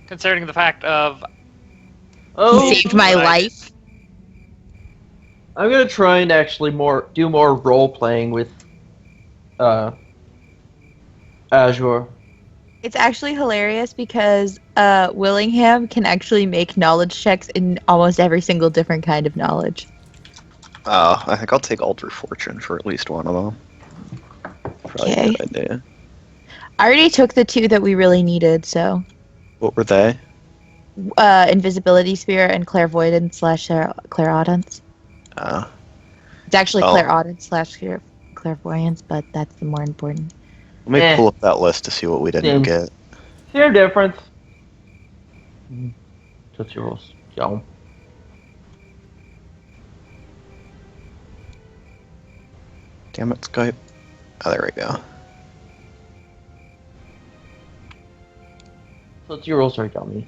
Concerning the fact of... He saved my life. I'm gonna try and actually do more role playing with Azure. It's actually hilarious because Willingham can actually make knowledge checks in almost every single different kind of knowledge. Oh, I think I'll take Alter Fortune for at least one of them. Probably a good idea. I already took the 2 that we really needed, so... What were they? Invisibility Sphere and Clairvoyance / Clairaudence. It's actually Clairaudence / Clairvoyance, but that's the more important. Let me pull up that list to see what we didn't get. Fair difference. Tootsie Rolls. Yum. Damn it, Skype. Oh, there we go. Tootsie Rolls are yummy.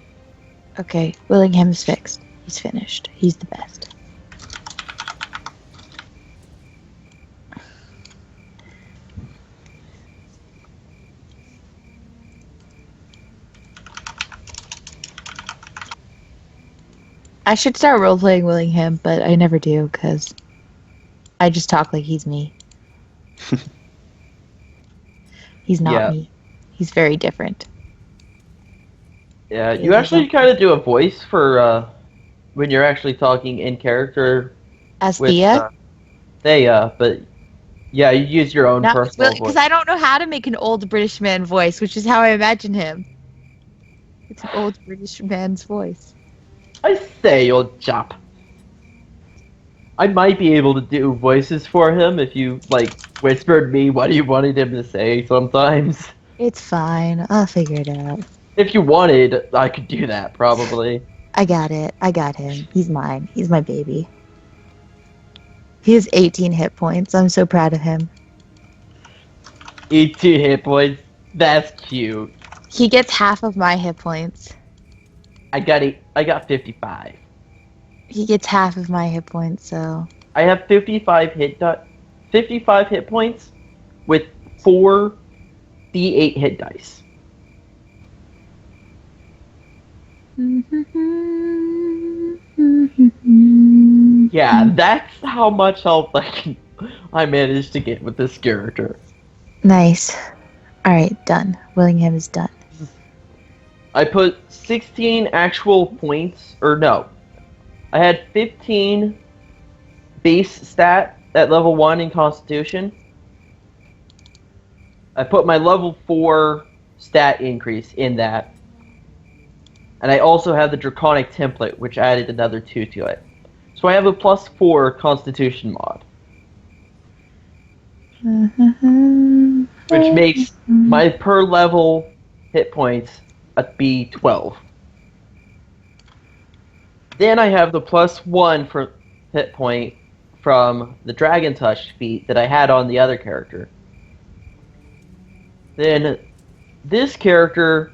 Okay, Willingham is fixed. He's finished. He's the best. I should start role-playing Willingham, but I never do, because I just talk like he's me. He's not me. He's very different. Yeah, you actually kind of do a voice for when you're actually talking in character. As Thea? Thea, but yeah, you use your own personal voice. Because I don't know how to make an old British man voice, which is how I imagine him. It's an old British man's voice. I say, old chap. I might be able to do voices for him if you, like, whispered me what you wanted him to say sometimes. It's fine. I'll figure it out. If you wanted, I could do that, probably. I got it. I got him. He's mine. He's my baby. He has 18 hit points. I'm so proud of him. 18 hit points? That's cute. He gets half of my hit points. I got 55. He gets half of my hit points, so... I have 55 hit points with 4 D8 hit dice. Yeah, that's how much health I managed to get with this character. Nice. Alright, done. Willingham is done. I put 16 actual points, or no. I had 15 base stat at level 1 in Constitution. I put my level 4 stat increase in that. And I also have the Draconic template, which added another 2 to it. So I have a +4 Constitution mod. Which makes my per level hit points be 12. Then I have the +1 for hit point from the Dragon Touch feat that I had on the other character. Then this character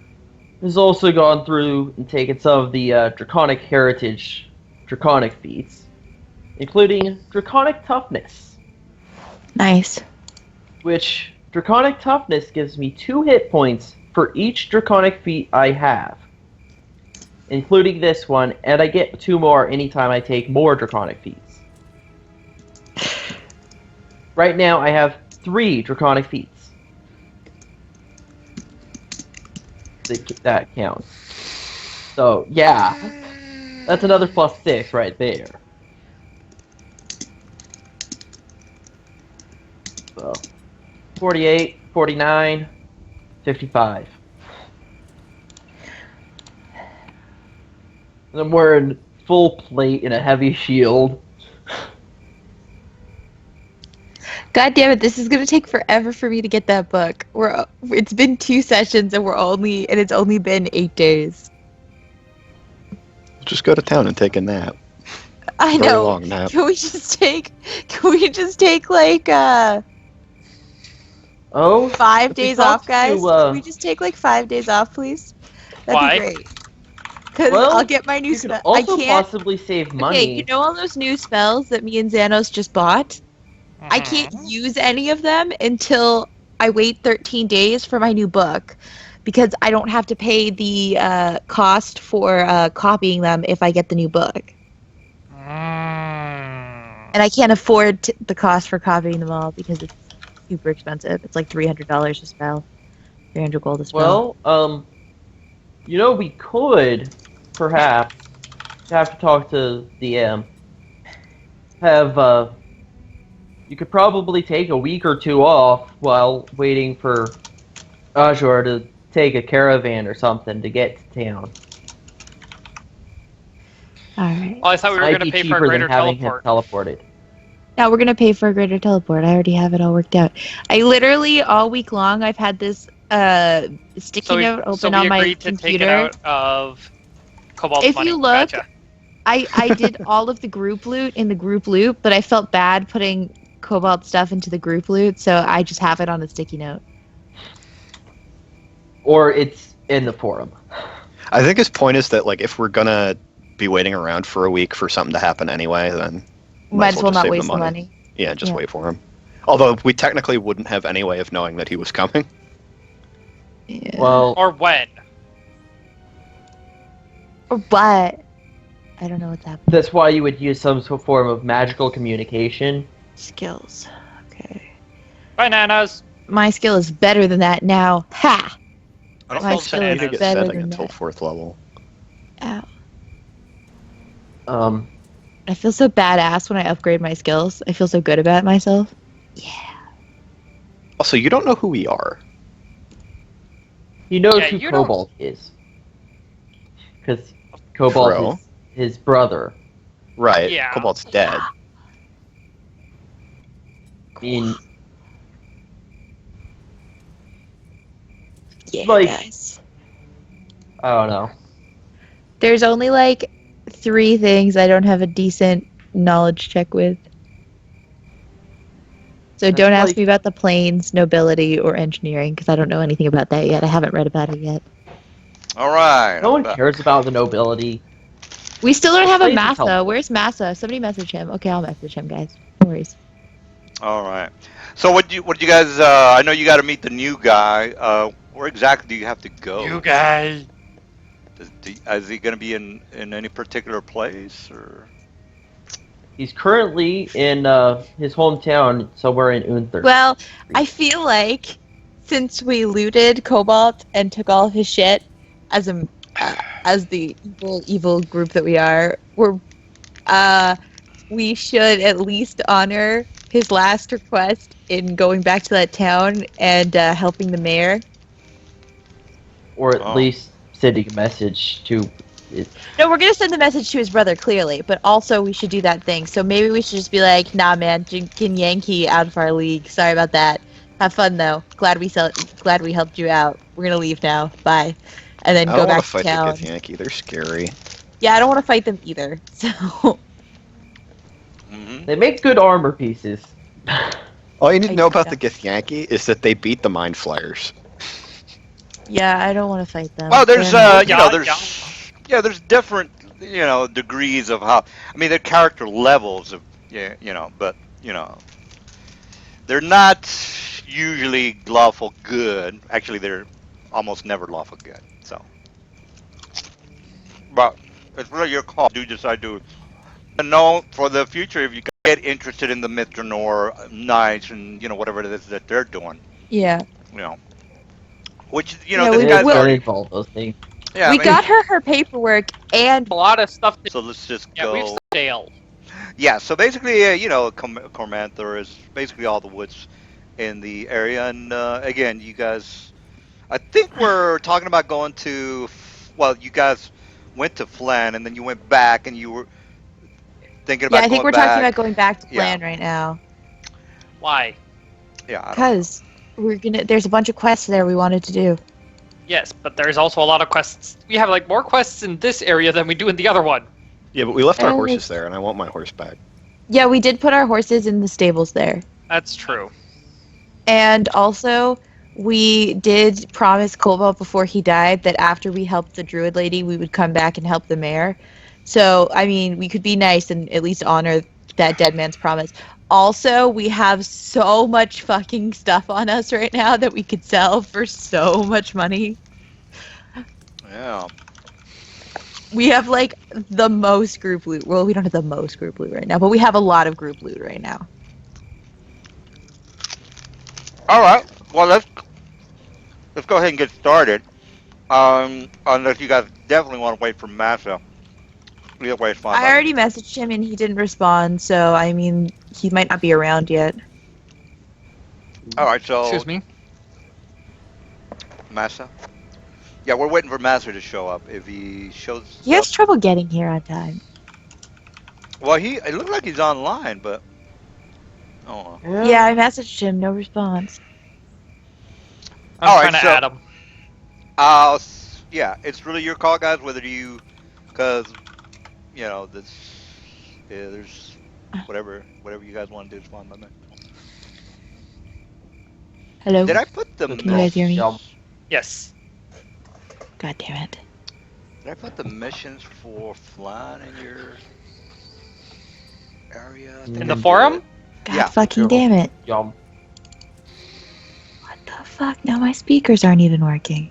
has also gone through and taken some of the Draconic Heritage Draconic feats, including Draconic Toughness. Nice. Which Draconic Toughness gives me 2 hit points for each Draconic feat I have, including this one, and I get 2 more anytime I take more Draconic feats. Right now, I have 3 Draconic feats. That counts. So, yeah. That's another +6 right there. So, 48, 49, 55. And I'm wearing full plate and a heavy shield. God damn it, this is gonna take forever for me to get that book. It's been 2 sessions and it's only been 8 days. Just go to town and take a nap. I Very know. long nap. Can we just take like 5 days off, guys? Can we just take like 5 days off, please? That'd Why? be great. Because I'll get my new You could spell. also possibly save money. Okay, you know all those new spells that me and Xanos just bought? I can't use any of them until I wait 13 days for my new book because I don't have to pay the cost for copying them if I get the new book. And I can't afford the cost for copying them all because it's super expensive. It's like $300 a spell. 300 gold a spell. Well, we could perhaps have to talk to DM. You could probably take a week or two off while waiting for Azure to take a caravan or something to get to town. Alright. Oh, I thought we were going to pay for a greater teleport. Teleported. Now we're going to pay for a greater teleport. I already have it all worked out. I literally, all week long, I've had this sticky note open on my computer. To take it out of Cobalt's if money. you look, Gotcha. I did all of the group loot in the group loot, but I felt bad putting Cobalt stuff into the group loot, so I just have it on a sticky note. Or it's in the forum. I think his point is that, like, if we're gonna be waiting around for a week for something to happen anyway, then might as well not save waste the money. Yeah, just wait for him. Although we technically wouldn't have any way of knowing that he was coming. Yeah. Well, or when. Or what? I don't know what's happening. That's why you would use some form of magical communication. Skills. Okay. Bananas. My skill is better than that now. Ha! I don't My know if skill I is need to get better setting than until that. 4th level. Ow. I feel so badass when I upgrade my skills. I feel so good about myself. Yeah. Also, you don't know who we are. He knows Yeah, who you Cobalt is. Because Cobalt True. is his brother. Right. Yeah. Cobalt's dead. In Yeah, Like- guys. I don't know. There's only like 3 things I don't have a decent knowledge check with. So That's don't ask like- me about the planes, nobility, or engineering, because I don't know anything about that yet. I haven't read about it yet. All right. No I'm one back. cares about the nobility. We still don't have a Planes is Massa. helpful. Where's Massa? Somebody message him. Okay, I'll message him, guys. No worries. All right. So what you guys? I know you got to meet the new guy. Where exactly do you have to go? You guys. Is he going to be in any particular place or? He's currently in his hometown, somewhere in Unther. Well, I feel like since we looted Cobalt and took all of his shit as the evil group that we are, we should at least honor his last request in going back to that town and helping the mayor. Or at least sending a message to... No, we're gonna send the message to his brother, clearly, but also we should do that thing. So maybe we should just be like, nah, man, can Yankee out of our league. Sorry about that. Have fun though. Glad we helped you out. We're gonna leave now. Bye. And then I go don't want back to to fight town. the Githyanki. They're scary. Yeah, I don't want to fight them either. So They make good armor pieces. All you need to know about Yeah. the Githyanki is that they beat the Mind Flayers. yeah, I don't want to fight them. Well, there's Yeah, there's different degrees of how. I mean, they're character levels of but they're not usually lawful good. Actually, they're almost never lawful good. So, but it's really your call. Do you decide to know for the future if you get interested in the Mitronor Knights and whatever it is that they're doing. Yeah. Which Yeah, this we guy's will. already. Involve those things. Yeah, We got her paperwork and A lot of stuff. So let's just Yeah, go. we've Dale. Yeah, so basically, Cormanthor is basically all the woods in the area, and again, you guys, I think we're talking about going to, well, you guys went to Flan, and then you went back, and you were thinking about yeah, I think we're going talking back. about going back to Yeah. plan right now Why? Yeah, I don't know. because there's a bunch of quests there we wanted to do. Yes, but there's also a lot of quests. We have like more quests in this area than we do in the other one. Yeah, but we left our Oh. horses there, and I want my horse back. Yeah, we did put our horses in the stables there. That's true. And also, we did promise Cobalt before he died that after we helped the druid lady, we would come back and help the mayor. So, I mean, we could be nice and at least honor that dead man's promise. Also, we have so much fucking stuff on us right now that we could sell for so much money. Yeah. We have like the most group loot. Well, we don't have the most group loot right now, but we have a lot of group loot right now. All right. Well, let's go ahead and get started. Unless you guys definitely want to wait for Massa. Either way, it's fine. I already messaged him and he didn't respond, so I mean, he might not be around yet. All right. So Excuse me. Massa. Yeah, we're waiting for Massa to show up. If he shows He has up, trouble getting here on time. well, it looks like he's online, but oh. Well. Yeah, I messaged him, no response. I'm All trying right, to so- add him. Yeah, it's really your call, guys. Whether because you know there's whatever you guys want to do is fine by me. Hello? Did I put the Can you guys hear me? Yes. God damn it. Did I put the missions for flying in your area? I think In I the did. forum? God Yeah. fucking damn it. Yum. What the fuck? Now my speakers aren't even working.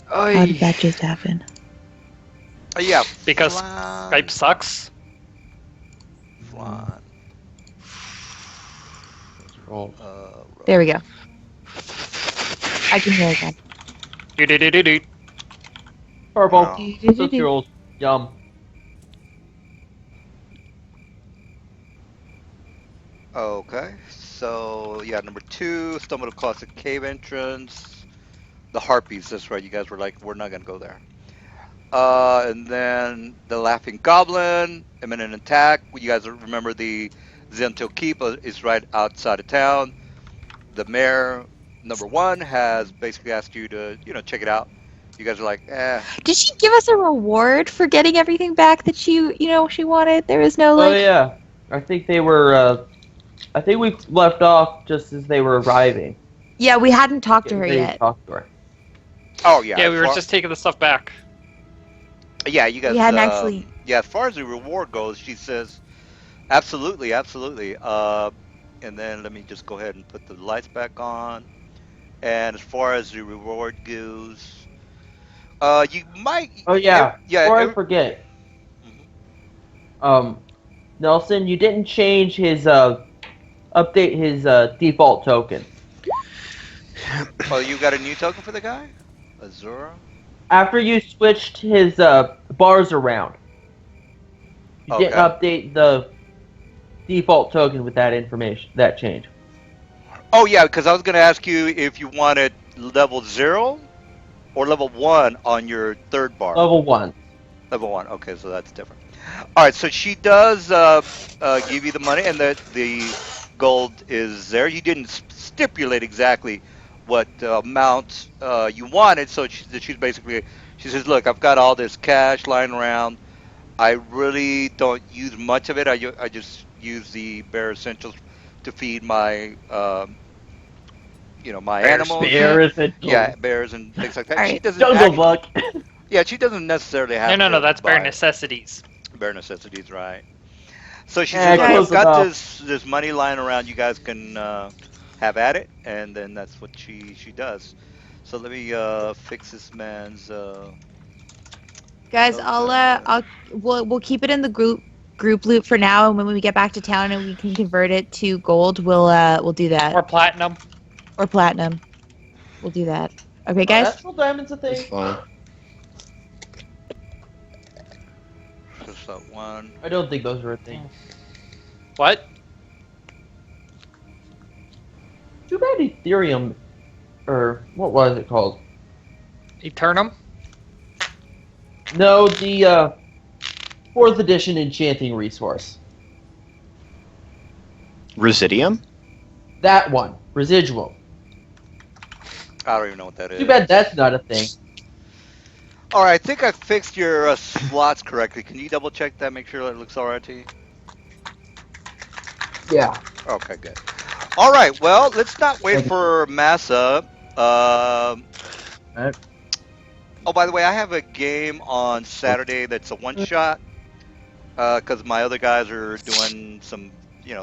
How did that just happen? Yeah. Because flying, Skype sucks. Flying. Roll. There we go. I can hear again. Do-do-do-do-do. Purple. Wow. Tootsie Rolls. Yum. Okay. So yeah, number 2, stumbled across a cave entrance. The harpies. That's right. You guys were like, we're not gonna go there. And then the laughing goblin, imminent attack. You guys remember the Zento Keep is right outside of town. The mayor, number 1, has basically asked you to, check it out. You guys are like, Did she give us a reward for getting everything back that she wanted? There was no, like... Oh yeah. I think they were. I think we left off just as they were arriving. Yeah, we hadn't talked to her They yet. talked to her. oh yeah. Yeah, we were as far- just taking the stuff back. Yeah, you guys. We hadn't actually... Yeah, as far as the reward goes, she says, absolutely, absolutely. And then let me just go ahead and put the lights back on. And as far as the reward goes, you might. Oh yeah. Yeah. Before I forget. Nelson, you didn't change his update his default token. Oh, you got a new token for the guy? Azura? After you switched his bars around, you didn't Okay. update the default token with that information, that change. Oh yeah, because I was gonna ask you if you wanted level 0 or level 1 on your third bar. Level 1. Level 1. Okay, so that's different. All right, so she does give you the money, and the gold is there. You didn't stipulate exactly what amount you wanted, so she's basically, she says, look, I've got all this cash lying around. I really don't use much of it. I just use the bare essentials to feed my my animals. Bears and Yeah, bears and things like that. All She right. doesn't Jungle act- Book. Yeah, she doesn't necessarily have No, to that's bare buy necessities. bare necessities, right? So she Yeah, says, look, close I've got enough. this money lying around. You guys can have at it, and then that's what she does. So let me fix this man's. Guys, Okay. we'll keep it in the group loot for now, and when we get back to town and we can convert it to gold, we'll do that. Or platinum. Or platinum. We'll do that. Okay, guys? Natural diamonds a That's thing. fine. Just that one. I don't think those are a thing. What? Too bad Ethereum, or what was it called? Eternum? No, the 4th edition enchanting resource. Residium? That one, residual. I don't even know what that is. Too bad that's not a thing. All right, I think I fixed your slots correctly. Can you double check that? Make sure it looks all right to you. Yeah. Okay, good. All right, well, let's not wait for Massa. Alright. Oh, by the way, I have a game on Saturday that's a one-shot because my other guys are doing some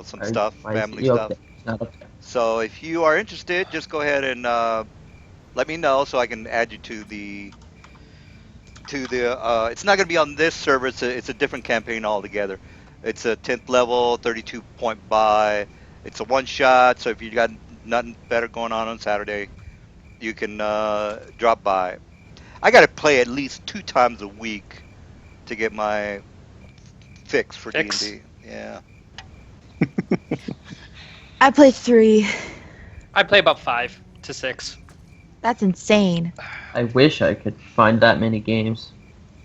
some stuff, family okay. stuff. Not okay. So if you are interested, just go ahead and let me know so I can add you to the it's not going to be on this server. It's a different campaign altogether. It's a 10th level, 32 point buy. It's a one shot. So if you got nothing better going on Saturday, you can drop by. I got to play at least 2 times a week to get my fix for Fix? D&D. Yeah. I played 3. I play about 5 to 6. That's insane. I wish I could find that many games.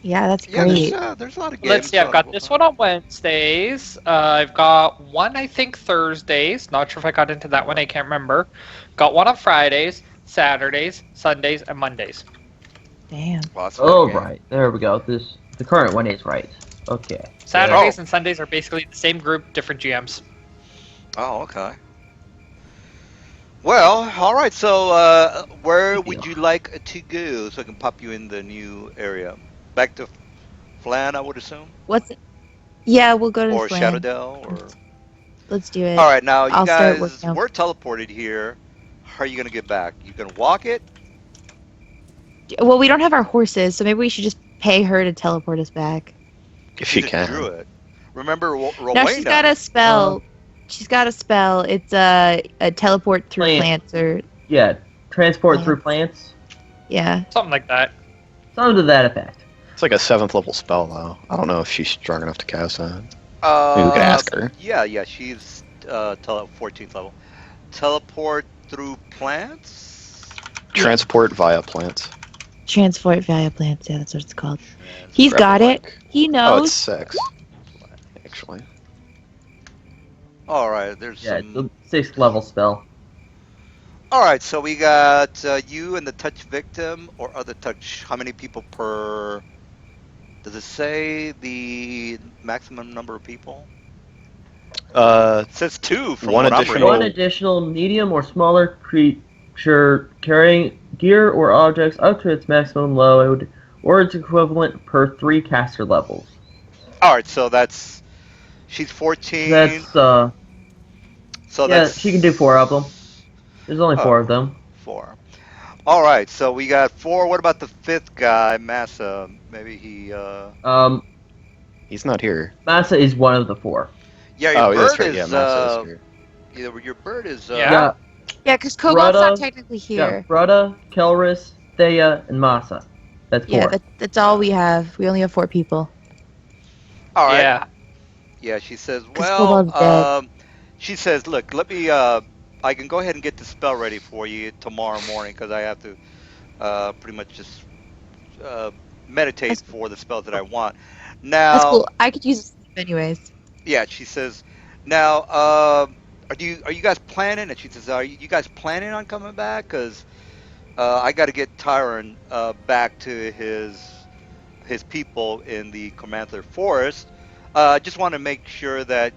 Yeah, that's Yeah, great. there's a lot of games. Let's see, I've got this one on Wednesdays. I've got one, I think, Thursdays. Not sure if I got into that one, I can't remember. Got one on Fridays, Saturdays, Sundays, and Mondays. Damn. Well, that's a Oh, good game. right. There we go. The current one is right. Okay. Saturdays and Sundays are basically the same group, different GMs. Oh, okay. Well, all right. So, where Good would deal. you like to go so I can pop you in the new area? Back to Flan, I would assume, What's it? Yeah, we'll go to or Flan. Shadowdale, or. Let's do it. All right, now you I'll start guys working on- we're teleported here. How are you gonna get back? You gonna walk it? Well, we don't have our horses, so maybe we should just pay her to teleport us back. If you just can. drew it. Remember, Rowena. No, she's got a spell. She's got a spell. It's a teleport through Plant. plants, or Yeah. Transport Yeah. through plants. yeah. Something like that. Something to that effect. It's like a 7th level spell, though. I don't know if she's strong enough to cast that. Uh, Maybe we could ask her. Yeah, she's 14th level. Teleport through plants. Transport via plants. Transport via plants. Yeah, that's what it's called. He's Grab got a it. link. He Oh, knows. it's 6. Actually. All right, there's Yeah, some. it's a 6th level spell. All right, so we got you and the touch victim or other touch. How many people per? Does it say the maximum number of people? It says 2 from One what I'm additional- reading. One additional medium or smaller creature carrying gear or objects up to its maximum load or its equivalent per 3 caster levels. All right, so she's 14. That's so yeah, that's she can do 4 of them. There's only 4 of them. 4. All right, so we got 4. What about the 5th guy, Massa? Maybe he. He's not here. Massa is one of the 4. Yeah, your Oh, that's bird right. Yeah, is. Massa is here. Your bird is. Yeah. Yeah, Yeah, because Kobol's Greta- not technically yeah, here. Brutta, Kelris, Thea, and Massa. That's 4. Yeah, that's all we have. We only have 4 people. All right. Yeah. Yeah, she says, 'Cause Kobol's dead. she says, look, let me, I can go ahead and get the spell ready for you tomorrow morning because I have to pretty much just meditate That's- for the spells that I want. Now, That's cool. I could use sleep anyways. yeah, she says, now, are you guys planning? And she says, are you guys planning on coming back? Because I got to get Tyron back to his people in the Comanther Forest. I just want to make sure that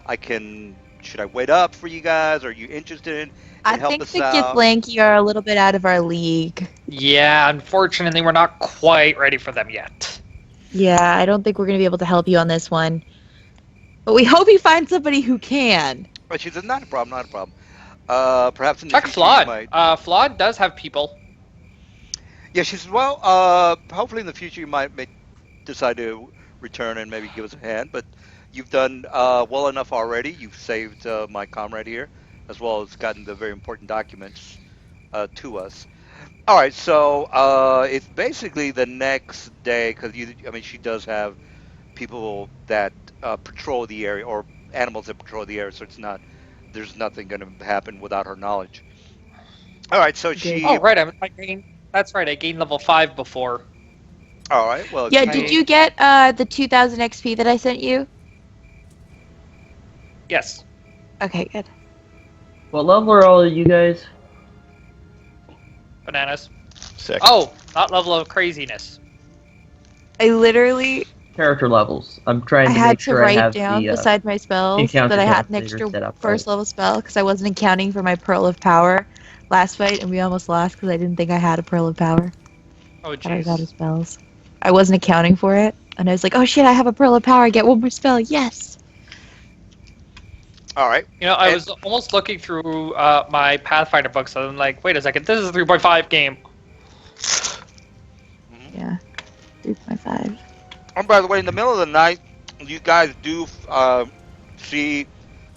I can. Should I wait up for you guys? Are you interested in I help think us the out? Githlanki are a little bit out of our league. Yeah, unfortunately, we're not quite ready for them yet. Yeah, I don't think we're going to be able to help you on this one. But we hope you find somebody who can. But she says, not a problem, not a problem. Perhaps in the Check future you Flawed. might. Flawed does have people. Yeah, she says, well, hopefully in the future you might decide to return and maybe give us a hand. But you've done well enough already. You've saved my comrade here, as well as gotten the very important documents to us. All right, so it's basically the next day because she does have people that patrol the area or animals that patrol the area, so there's nothing going to happen without her knowledge. All right, so she. Oh, right. That's right. I gained level 5 before. All right, well. Yeah, Can did I- you get the 2,000 XP that I sent you? Yes. Okay, good. What level are all of you guys? Bananas. 6. Oh, not level of craziness. I literally Character levels. I'm trying I to had make to sure I write have down the beside my spells encounter that I had an calculator extra set up first right. level spell because I wasn't accounting for my Pearl of Power last fight, and we almost lost because I didn't think I had a Pearl of Power. Oh, I was out of jeez. spells. I wasn't accounting for it, and I was like, "Oh shit, I have a Pearl of Power! I get one more spell! Yes!" All right. You know, I And was almost looking through my Pathfinder books, and I'm like, wait a second, this is a 3.5 game. Yeah. 3.5. and by the way, in the middle of the night, you guys do see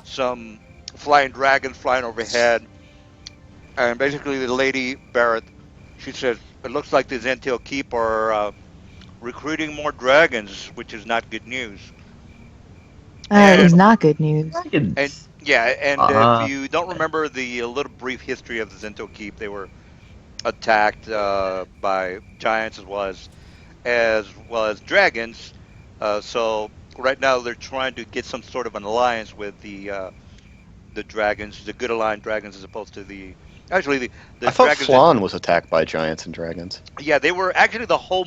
some flying dragons flying overhead, and basically the lady Barrett, she says it looks like the Zentil Keep are recruiting more dragons, which is not good news. It is And not good news. and Dragons. yeah, and if Uh, you don't remember the little brief history of the Zentil Keep, they were attacked by giants as well as dragons. So right now they're trying to get some sort of an alliance with the dragons, the good aligned dragons, as opposed to the I thought dragons that Flan was attacked by giants and dragons. yeah, they were actually the whole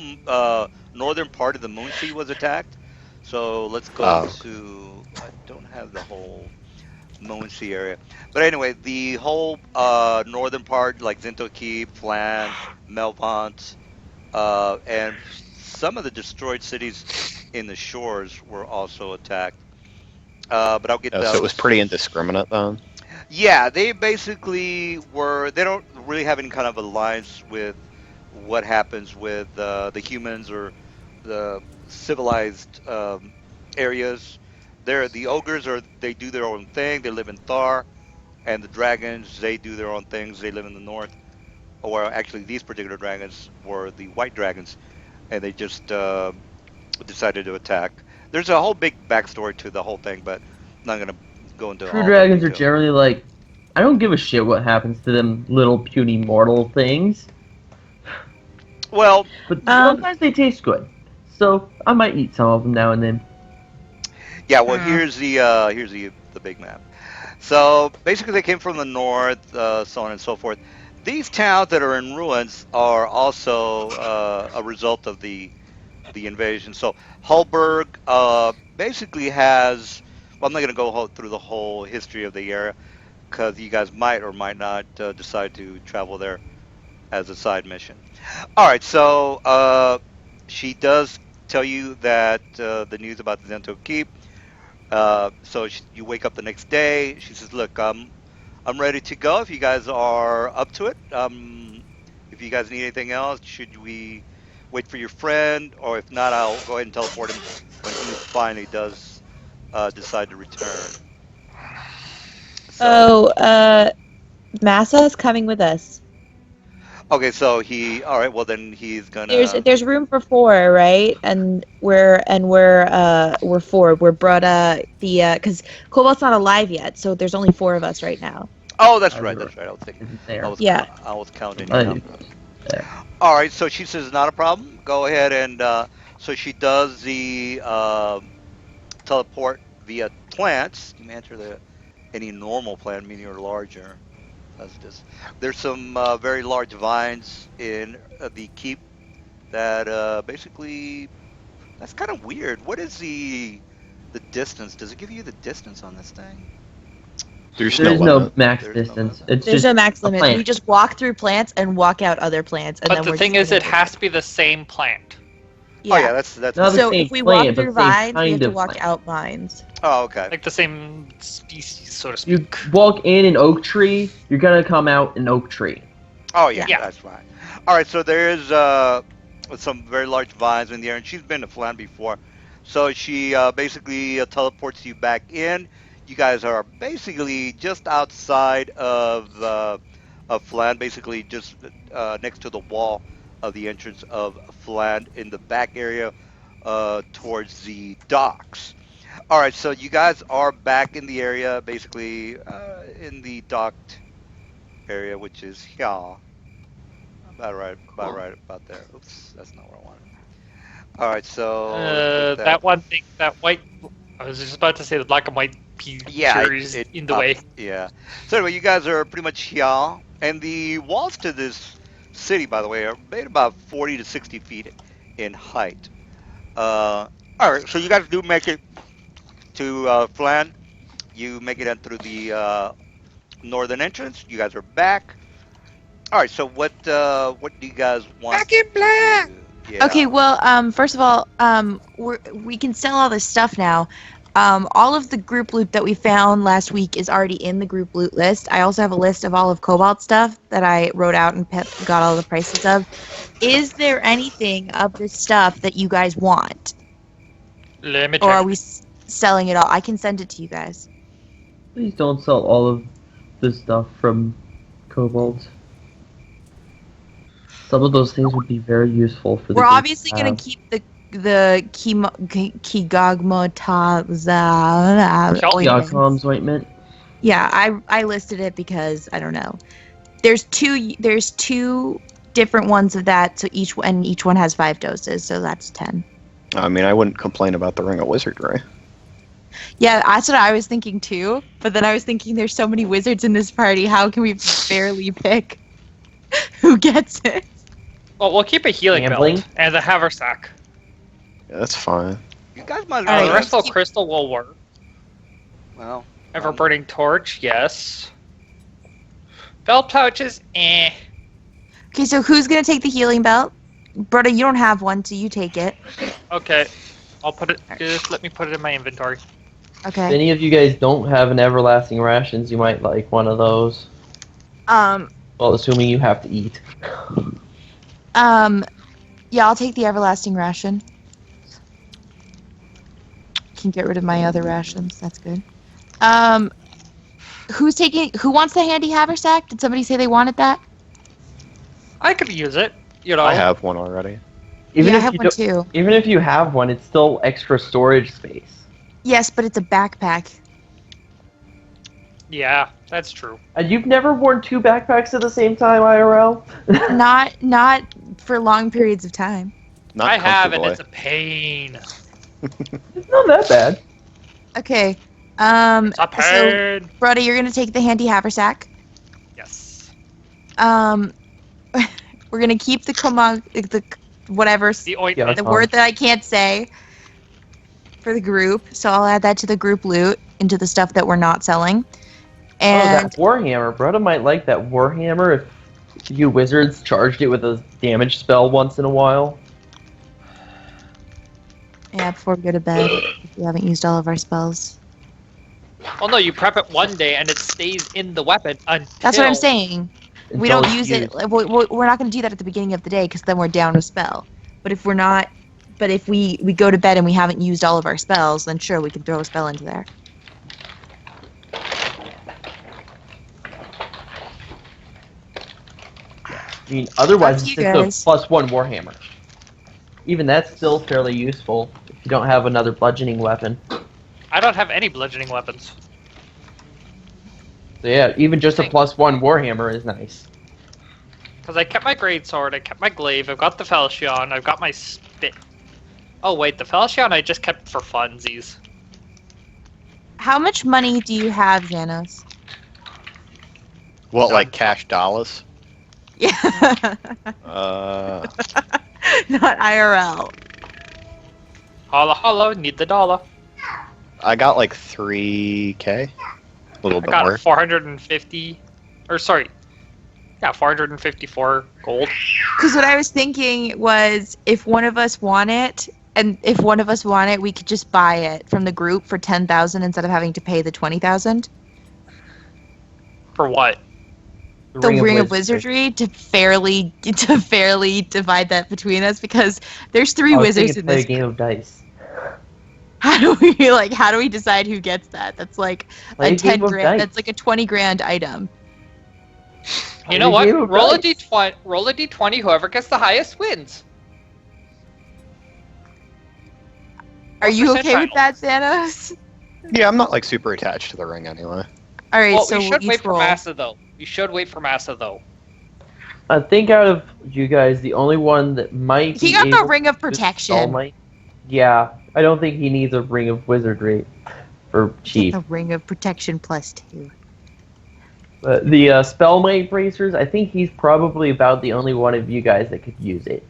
northern part of the Moon Sea was attacked. So let's go Oh, to I don't have the whole Moon Sea area, but anyway, the whole northern part like Zinto Keep, Flan, Melvant, and some of the destroyed cities in the shores were also attacked. But I'll get oh, so it was those. pretty indiscriminate then. Yeah, they basically were. They don't really have any kind of alliance with what happens with the humans or the civilized areas. They're the ogres, or they do their own thing. They live in Thar, and the dragons, they do their own things. They live in the north. Or actually, these particular dragons were the white dragons, and they just decided to attack. There's a whole big backstory to the whole thing, but I'm not gonna go into true all that dragons are detail. generally like, I don't give a shit what happens to them little puny mortal things, Well, but Um, sometimes they taste good. So I might eat some of them now and then. yeah. Well, here's the big map. So basically, they came from the north, so on and so forth. These towns that are in ruins are also a result of the invasion. So Hulberg basically has. Well, I'm not going to go through the whole history of the area because you guys might or might not decide to travel there as a side mission. All right, so she does tell you that the news about the Zento Keep. You wake up the next day. She says, "Look, I'm ready to go. If you guys are up to it, if you guys need anything else, should we wait for your friend, or if not, I'll go ahead and teleport him when he finally does decide to return." So, Oh, Massa is coming with us. okay, so all right, well then he's gonna. There's room for four, right? And we're four. We're brought the because Cobalt's not alive yet, so there's only four of us right now. Oh, that's right, Azure that's right. I was thinking, isn't I there. was, Yeah. I was counting you Uh, out. All right, so she says not a problem. Go ahead and so she does the teleport via plants. You may enter any normal plant, meaning or larger. That's just there's some very large vines in the keep that basically that's kind of weird. What is the distance? Does it give you the distance on this thing? There's There no is no limit. max There's no distance. limit. It's There's just no max a limit. plant. We just walk through plants and walk out other plants, and But then the we're thing just is, it gonna- has to be the same plant. Oh Yeah. yeah, that's Not the So same if we plant, walk but through the same vines, we have kind to of walk plant. out vines. oh okay. Like the same species, so to You speak. walk in an oak tree, you're gonna come out an oak tree. Oh yeah, Yeah. that's right. All right, so there's some very large vines in the air, and she's been to Flan before, so she basically teleports you back in. You guys are basically just outside of Flan, basically just next to the wall of the entrance of Flan in the back area towards the docks. All right, so you guys are back in the area, basically in the docked area, which is here. About there. Oops, that's not what I wanted. All right, so let's get that. That one thing, that white. I was just about to say the black and white Yeah, picture is it in the way. yeah. So anyway, you guys are pretty much here, and the walls to this city, by the way, are made about 40 to 60 feet in height. All right, so you guys do make it to Flan. You make it in through the northern entrance. You guys are back. All right, so what do you guys want Back in black! to do? Yeah. Okay, well, first of all, we can sell all this stuff now. All of the group loot that we found last week is already in the group loot list. I also have a list of all of Cobalt stuff that I wrote out and got all the prices of. Is there anything of this stuff that you guys want? Let me Or are check. we selling it all? I can send it to you guys. Please don't sell all of the stuff from Cobalt. Some of those things would be very useful for the We're group obviously to going have. to keep the Kigagmotaza ointment. Yagom's ointment. Yeah, I listed it because I don't know. There's two different ones of that, so each one has 5 doses, so that's 10. I mean, I wouldn't complain about the Ring of Wizardry. Yeah, that's what I was thinking too. But then I was thinking, there's so many wizards in this party. How can we barely pick who gets it? Well, we'll keep a healing Gambling? belt and a haversack. Yeah, that's fine. You guys might as All well. right, The crystal keep- crystal will work. Well, Ever burning torch, yes. Belt pouches, eh. Okay, so who's gonna take the healing belt? Brother, you don't have one, so you take it. Okay, I'll put it. Just let me put it in my inventory. If Okay. any of you guys don't have an everlasting rations, you might like one of those. Well, assuming you have to eat. Yeah, I'll take the everlasting ration. Can get rid of my other rations. That's good. Who wants the handy haversack? Did somebody say they wanted that? I could use it. You know. I have one already. Even Yeah, I if have you one don't- too. Even if you have one, it's still extra storage space. Yes, but it's a backpack. Yeah, that's true. And you've never worn 2 backpacks at the same time, IRL? Not for long periods of time. Not I have, and comfortably. it's a pain. It's not that bad. Okay. It's a So, pain. Brody, you're gonna take the handy haversack. Yes. We're gonna keep the whatever The ointment. the word that I can't say for the group. So I'll add that to the group loot into the stuff that we're not selling. Oh, And that Warhammer. Broda might like that Warhammer if you wizards charged it with a damage spell once in a while. yeah, before we go to bed, if we haven't used all of our spells. Oh no, you prep it one day and it stays in the weapon until. That's what I'm saying. We Until don't it's use it. used. We're not going to do that at the beginning of the day because then we're down a spell. But if we're not, but if we go to bed and we haven't used all of our spells, then sure, we can throw a spell into there. I mean, otherwise Up it's to you just a guys. +1 Warhammer. Even that's still fairly useful if you don't have another bludgeoning weapon. I don't have any bludgeoning weapons. So yeah, even just a +1 Warhammer is nice. Because I kept my greatsword, I kept my glaive, I've got the falchion, I've got my spit. Oh wait, the falchion I just kept for funsies. How much money do you have, Xanos? What, like cash dollars? Yeah, Uh, not IRL. Holla holla, need the dollar. I got like 3K. A little I bit got more. 450, or sorry, yeah, 454 gold. Because what I was thinking was, if one of us want it, we could just buy it from the group for 10,000 instead of having to pay the 20,000. For what? The Ring of Wizardry to fairly divide that between us, because there's 3 I was wizards thinking in play this. a game of dice. How do we decide who gets that? That's like Play a a game 10 of grand. dice. That's like a 20 grand item. You know Play a what? game of Roll a dice. d20. Roll a d20. Whoever gets the highest wins. Are you What okay with that, percentile? Thanos? Yeah, I'm not like super attached to the ring anyway. All right, Well, so we should we'll wait each for roll. Massa though. We should wait for Massa though. I think out of you guys, the only one that might He be got the able Ring of to use Protection. All Might- Yeah, I don't think he needs a Ring of Wizardry for Get cheap. the Ring of Protection +2. But the Spellmate bracers, I think he's probably about the only one of you guys that could use it.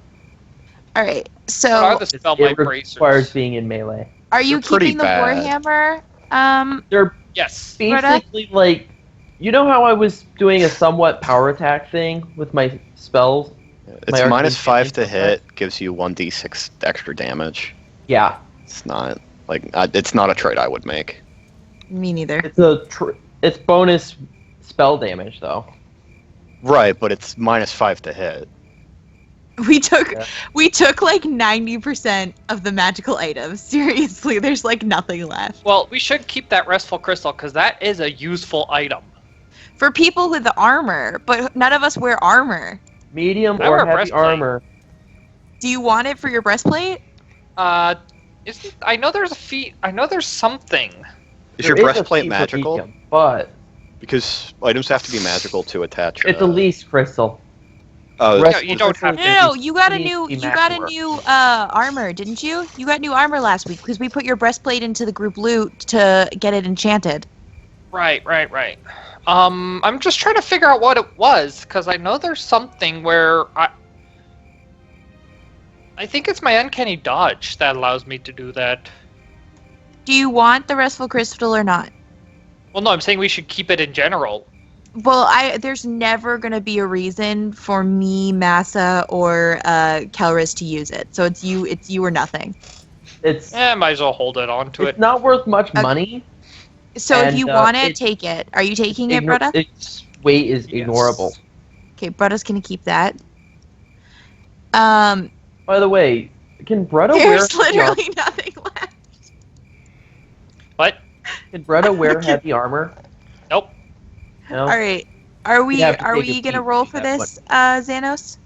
All right, What are so the spellmite It bracers? requires being in melee. are you They're pretty keeping the bad. Warhammer? They're Yes. basically like, you know how I was doing a somewhat power attack thing with my spells? It's My minus arcane 5 to damage hit, gives you 1d6 extra damage. Yeah. It's not Like, it's not a trade I would make. Me neither. It's bonus spell damage though. Right, but it's -5 to hit. We took Yeah. like 90% of the magical items. Seriously, there's like nothing left. Well, we should keep that restful crystal because that is a useful item. For people with the armor, but none of us wear armor. Medium I or wear heavy breastplate. armor. Do you want it for your breastplate? I know there's a feat. I know there's something. Is your There a breastplate feat for magical? medium, but Because items have to be magical to attach. it's a least crystal. Oh, Rest- you don't have to. No, you got a needs new to be you got a max new armor, didn't you? You got new armor last week because we put your breastplate into the group loot to get it enchanted. Right. I'm just trying to figure out what it was because I know there's something where I think it's my uncanny dodge that allows me to do that. Do you want the restful crystal or not? Well, no, I'm saying we should keep it in general. Well, there's never gonna be a reason for me, Massa, or Kelris to use it. So it's you or nothing. It's Might as well hold it on to it's it. not worth much Okay. money. So if And, you want it, it- take it. Are you taking it, Brutta? Its weight is Yes. ignorable. Okay, Brutta's gonna keep that. By the way, can Bretta wear There's heavy armor? literally nothing left. What? Can Bretta wear heavy armor? Nope. No. All right. Are we You'd have to are take we a gonna peek roll at for that this, Xanos?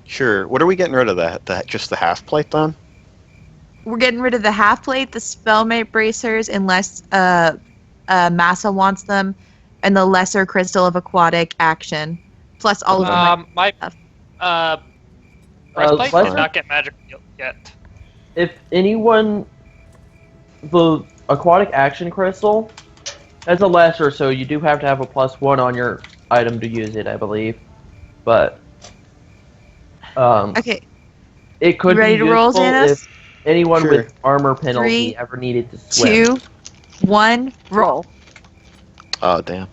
Sure. What are we getting rid of? Just the half plate then? We're getting rid of the half plate, the spellmate bracers, unless Massa wants them, and the lesser crystal of aquatic action, plus all of them. My stuff. breastplate let's- did not get magic yet. If anyone, the aquatic action crystal has a lesser, so you do have to have a +1 on your item to use it, I believe. But Okay, it could You ready be to roll, useful Xanos? if anyone Sure. with armor penalty 3, ever needed to swim. 2, 1, roll. Oh, damn.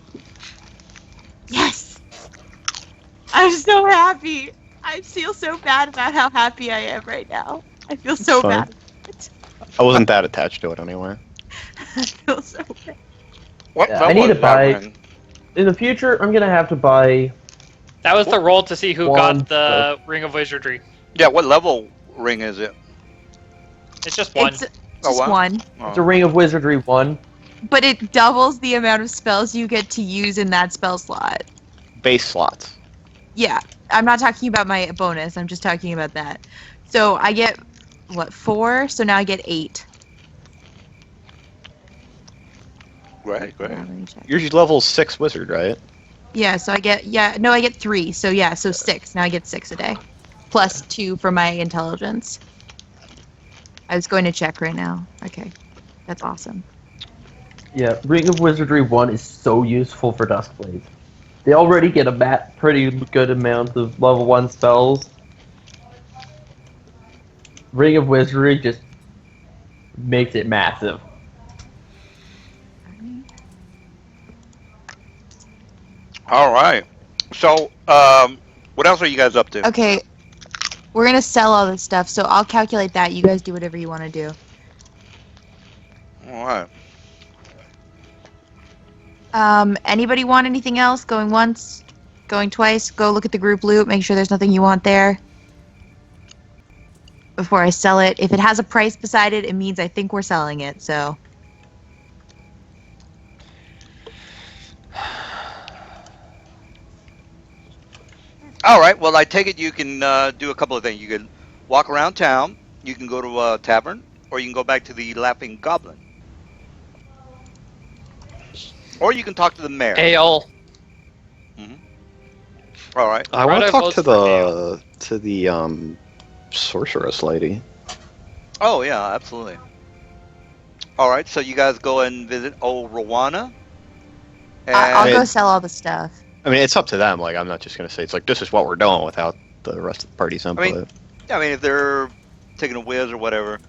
Yes! I'm so happy. I feel so bad about how happy I am right now. I feel so fine. bad. I wasn't that attached to it anyway. I feel so bad. What Yeah, level I need is to buy- that ring? In the future, I'm gonna have to buy. That was the roll to see who One got the Ring of Wizardry. Yeah, what level ring is it? It's just one. It's Oh, just wow. one, It's a Ring of Wizardry 1. but it doubles the amount of spells you get to use in that spell slot. Base slots. Yeah, I'm not talking about my bonus. I'm just talking about that. So I get, 4? So now I get 8. Great. Let me check. You're level 6 wizard, right? Yeah, so I get, I get 3. So yeah, so 6. Now I get 6 a day. Plus 2 for my intelligence. I was going to check right now. Okay. That's awesome. Yeah, Ring of Wizardry 1 is so useful for Duskblades. They already get a pretty good amount of level 1 spells. Ring of Wizardry just makes it massive. All right. So, what else are you guys up to? Okay. We're going to sell all this stuff, so I'll calculate that. You guys do whatever you want to do. All right. Anybody want anything else? Going once? Going twice? Go look at the group loot. Make sure there's nothing you want there. Before I sell it. If it has a price beside it, it means I think we're selling it, so. All right. Well, I take it you can do a couple of things. You can walk around town. You can go to a tavern, or you can go back to the Laughing Goblin, or you can talk to the mayor. Ale. All right. I want Bretta to talk votes to for the sorceress lady. Oh yeah, absolutely. All right. So you guys go and visit old Rowana. I'll And- go sell all the stuff. I mean, it's up to them. Like, I'm not just gonna say it's like this is what we're doing without the rest of the party's input. I mean, if they're taking a whiz or whatever,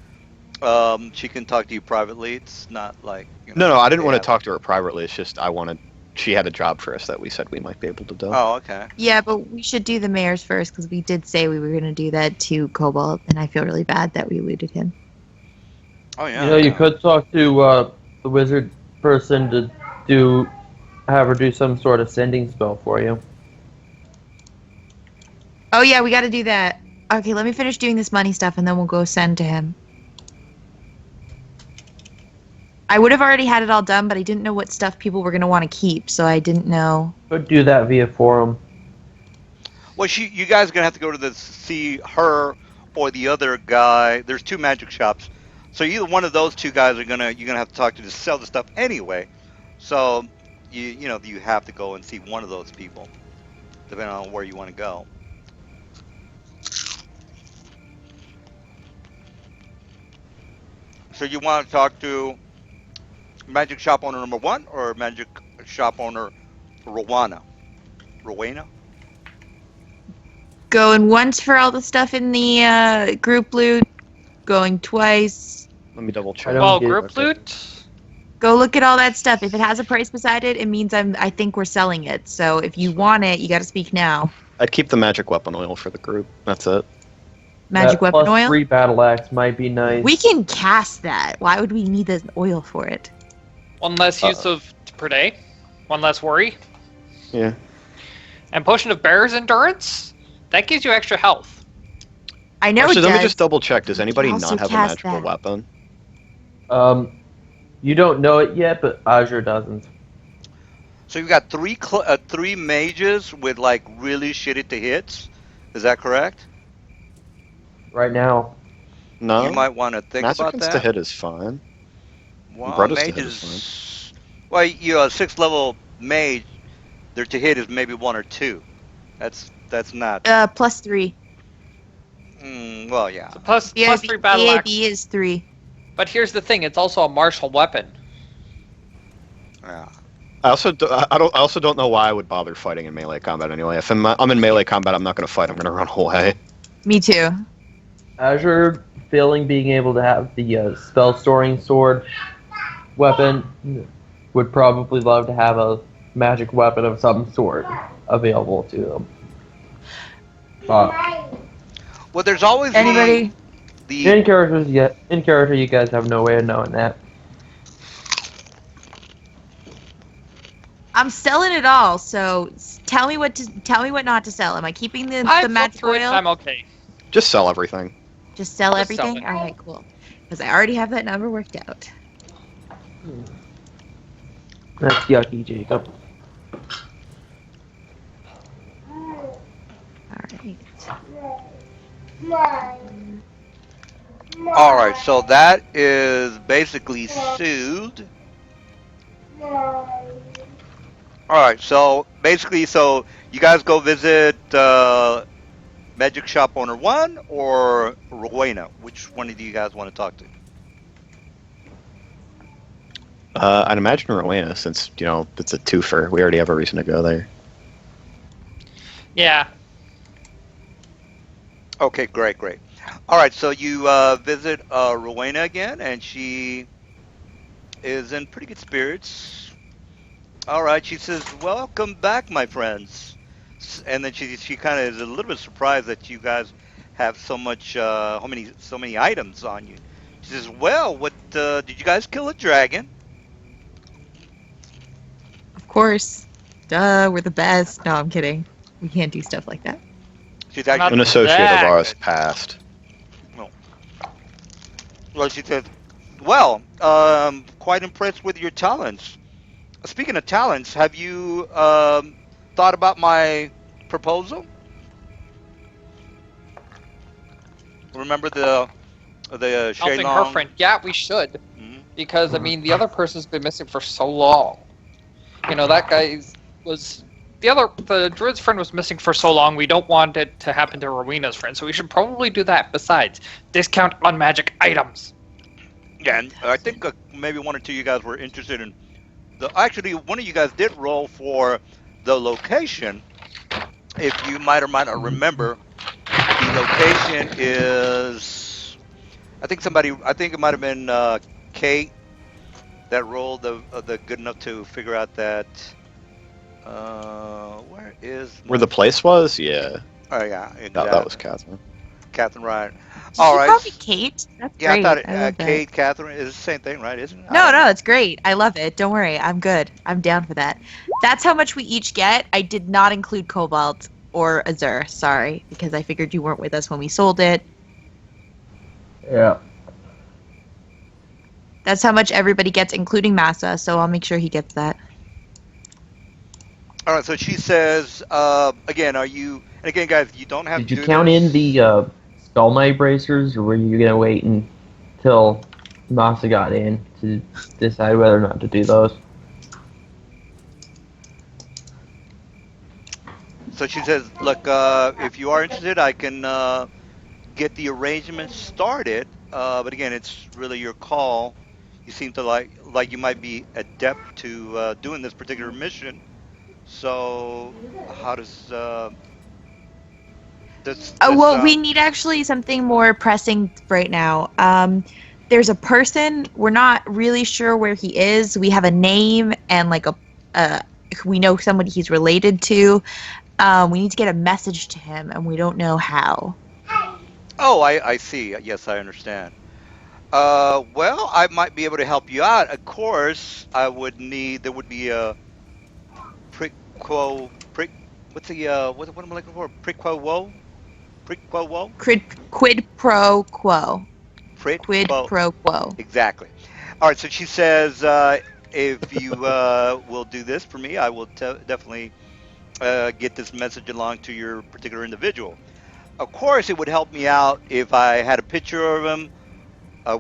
she can talk to you privately. It's not like no, I didn't want yeah. to talk to her privately. It's just she had a job for us that we said we might be able to do. Oh, okay. Yeah, but we should do the mayor's first, because we did say we were going to do that to Cobalt, and I feel really bad that we eluded him. Oh You yeah. know, you could talk to the wizard person to have her do some sort of sending spell for you. Oh yeah, we got to do that. Okay, let me finish doing this money stuff, and then we'll go send to him. I would have already had it all done, but I didn't know what stuff people were going to want to keep, so I didn't know. Could do that via forum. Well, you guys are gonna have to go to see her or the other guy. There's two magic shops, so either one of those two guys you're gonna have to talk to sell the stuff anyway. So you have to go and see one of those people, depending on where you want to go. So you want to talk to magic shop owner number 1 or magic shop owner Rowena? Rowena? Going once for all the stuff in the group loot. Going twice. Let me double I check. don't Well, get- group loot. Go look at all that stuff. If it has a price beside it, it means I think we're selling it. So if you want it, you got to speak now. I'd keep the magic weapon oil for the group. That's it. Magic That weapon plus oil. 3 battle axe might be nice. We can cast that. Why would we need the oil for it? One less use of per day. One less worry. Yeah. And potion of bearer's endurance. That gives you extra health. I know Actually, it let me does. just double check. Does anybody also not have a cast magical that. weapon? You don't know it yet, but Azure doesn't. So you've got three mages with like really shitty to hits. Is that correct? Right now. No. You might want to think about Masochist's that. to hit is fine. Well, Brothers to hit mages. Well, a 6th level mage, their to hit is maybe 1 or 2. That's not. Plus 3. Well, yeah. So plus 3 battle BAB axe. is 3. But here's the thing: it's also a martial weapon. Yeah. I also don't know why I would bother fighting in melee combat anyway. If I'm in melee combat, I'm not going to fight. I'm going to run away. Me too. Azure, failing being able to have the spell storing sword weapon, would probably love to have a magic weapon of some sort available to them. Well, there's always Anybody? the In character, you guys have no way of knowing that. I'm selling it all, so tell me what not to sell. Am I keeping the I've looked magic through it. oil? I'm okay. Just sell everything. Just sell Just sell everything? it. Alright, cool. Because I already have that number worked out. That's yucky, Jacob. Alright. All right, so that is basically soothed. All right, so basically, you guys go visit Magic Shop Owner 1 or Rowena. Which one do you guys want to talk to? I'd imagine Rowena, since it's a twofer. We already have a reason to go there. Yeah. Okay, great. All right, so you visit Rowena again, and she is in pretty good spirits. All right, she says, "Welcome back, my friends." And then she kind of is a little bit surprised that you guys have so many items on you. She says, "Well, what did you guys kill a dragon?" Of course. Duh, we're the best. No, I'm kidding. We can't do stuff like that. She's Not actually An associate that of ours good. passed. well. She says, "Well, quite impressed with your talents. Speaking of talents, have you thought about my proposal? Remember the Helping her Shaylong? friend. Yeah, we should. Mhm. Because, I mean, the other person's been missing for so long. That guy was... The druid's friend was missing for so long, we don't want it to happen to Rowena's friend, so we should probably do that. Besides, discount on magic items. Yeah, and I think maybe 1 or 2 of you guys were interested in actually, one of you guys did roll for the location. If you might or might not remember, the location is... I think it might have been Kate that rolled the good enough to figure out that... where the Where the place was? Yeah. Oh yeah, No, that was Catherine. Catherine, right. Did All you right. call me Kate? That's Yeah, I great. thought I love that. Kate, Catherine is the same thing, right? Isn't it? I No, don't no, know. it's great. I love it. Don't worry. I'm good. I'm down for that. That's how much we each get. I did not include Cobalt or Azure. Sorry, because I figured you weren't with us when we sold it. Yeah. That's how much everybody gets, including Massa. So I'll make sure he gets that. All right. So she says, again, are you? And again, guys, you don't have Did to you do count this. in the Skull Knight bracers, or were you gonna wait until Masa got in to decide whether or not to do those? So she says, look, if you are interested, I can get the arrangement started. But again, it's really your call. You seem to like you might be adept to doing this particular mission. So how does Oh, this well, we sound? need actually something more pressing right now. There's a person. We're not really sure where he is. We have a name and like uh, we know somebody he's related to. We need to get a message to him, and we don't know how. Oh, I see. Yes, I understand. Well, I might be able to help you out. Of course, I would need. There would be a prick quo prick. What's the what am I looking for? Prick quo woe. Prick quo woe. Quid pro quo. Prick Quid quo. pro quo. Exactly. All right. So she says, if you will do this for me, I will definitely get this message along to your particular individual. Of course, it would help me out if I had a picture of him.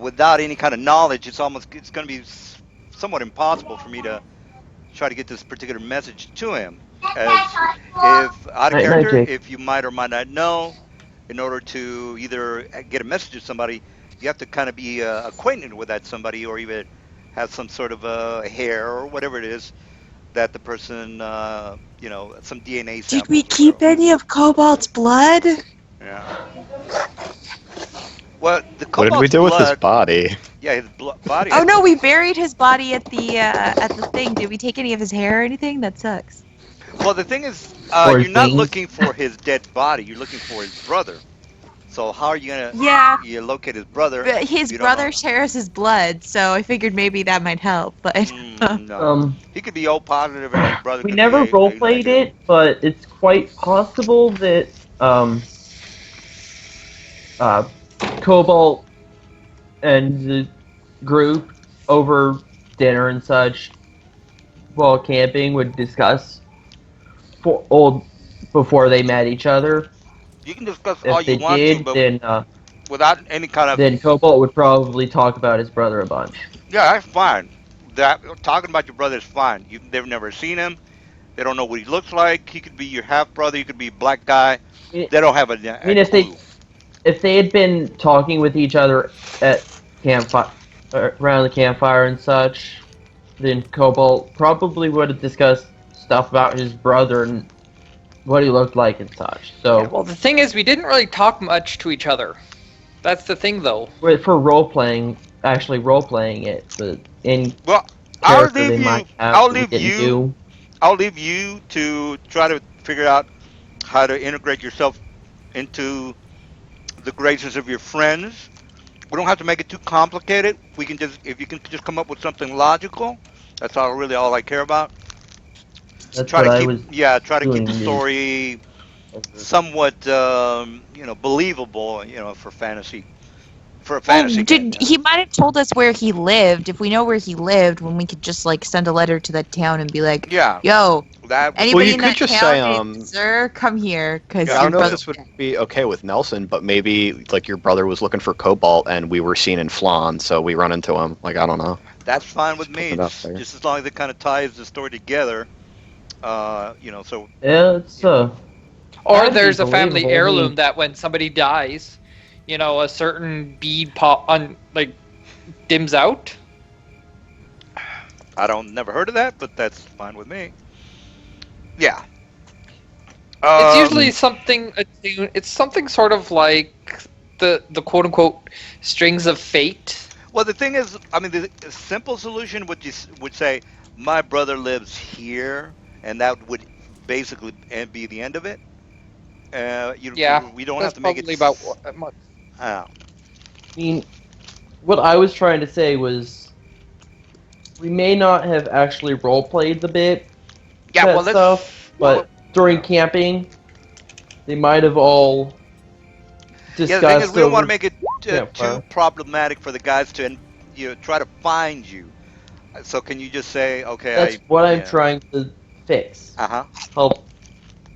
Without any kind of knowledge, it's going to be somewhat impossible for me to try to get this particular message to him. As if out of Night, night, character, Jake. if you might or might not know, in order to either get a message to somebody, you have to kind of be acquainted with that somebody, or even have some sort of hair or whatever it is that the person, some DNA Did we samples or keep whatever. any of Cobalt's blood? Yeah. Well, the What did we cobalt's do with his blood, body? yeah, his body. Oh no, we buried his body at the thing. Did we take any of his hair or anything? That sucks. Well, the thing is, Or you're his not wings? looking for his dead body. You're looking for his brother. So how are you gonna Yeah, you locate his brother but if his you don't know? brother shares his blood, so I figured maybe that might help. But No, Um, he could be O positive, and his brother we could be never A roleplayed negative. it, but it's quite possible that uh, Cobalt and the group over dinner and such while camping would discuss before they met each other. You can discuss all If you they want to, did, but then without any kind of then Cobalt would probably talk about his brother a bunch. yeah, that's fine. That talking about your brother is fine. They've never seen him. They don't know what he looks like. He could be your half brother. He could be a black guy. I They don't have mean, a clue. if they had been talking with each other at campfire around the campfire and such, then Cobalt probably would have discussed stuff about his brother and what he looked like and such. Yeah, So, well, the thing is, we didn't really talk much to each other. That's the thing, though. for actually role playing it, but in Well, I'll character leave they you. might have I'll that we leave didn't you. do. I'll leave you to try to figure out how to integrate yourself into the graces of your friends. We don't have to make it too complicated. We can just, if you can just come up with something logical, that's all I care about. That's Try what to I keep, was yeah, try to keep doing. the story somewhat, believable, for a well, fantasy game. did he might have told us where he lived? If we know where he lived, when we could just like send a letter to that town and be like, Yeah, "Yo, that would, anybody you in could that just town say, named Sir, come here, because Yeah, I your don't know if brother." this would be okay with Nelson, but maybe like your brother was looking for Cobalt and we were seen in Flan, so we run into him. Like I don't know. that's fine with Just me. putting it out there. Just as long as it kind of ties the story together. So Yeah, it's Or that'd be there's a family believable. I mean, heirloom that when somebody dies, a certain bead dims out. I don't never heard of that, but that's fine with me. Yeah. It's usually Um, something. It's something sort of like the quote unquote strings of fate. well, the thing is, I mean, the simple solution would say my brother lives here, and that would basically be the end of it. Yeah, We don't have that's to make it. probably about what much. I mean, what I was trying to say was we may not have actually role-played the bit, Yeah, that well, stuff, but during camping, they might have all yeah, the thing is, discussed we don't want to over make it too campfire. problematic for the guys to, try to find you. So can you just say, That's okay, what I'm yeah, trying to fix. uh-huh. Help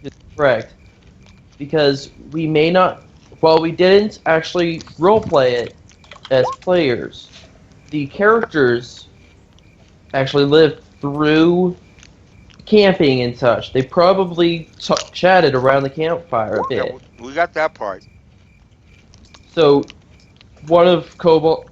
get correct. Because we may not, while we didn't actually roleplay it as players, the characters actually lived through camping and such. They probably chatted around the campfire a Yeah, bit. we got that part. So one of Cobalt,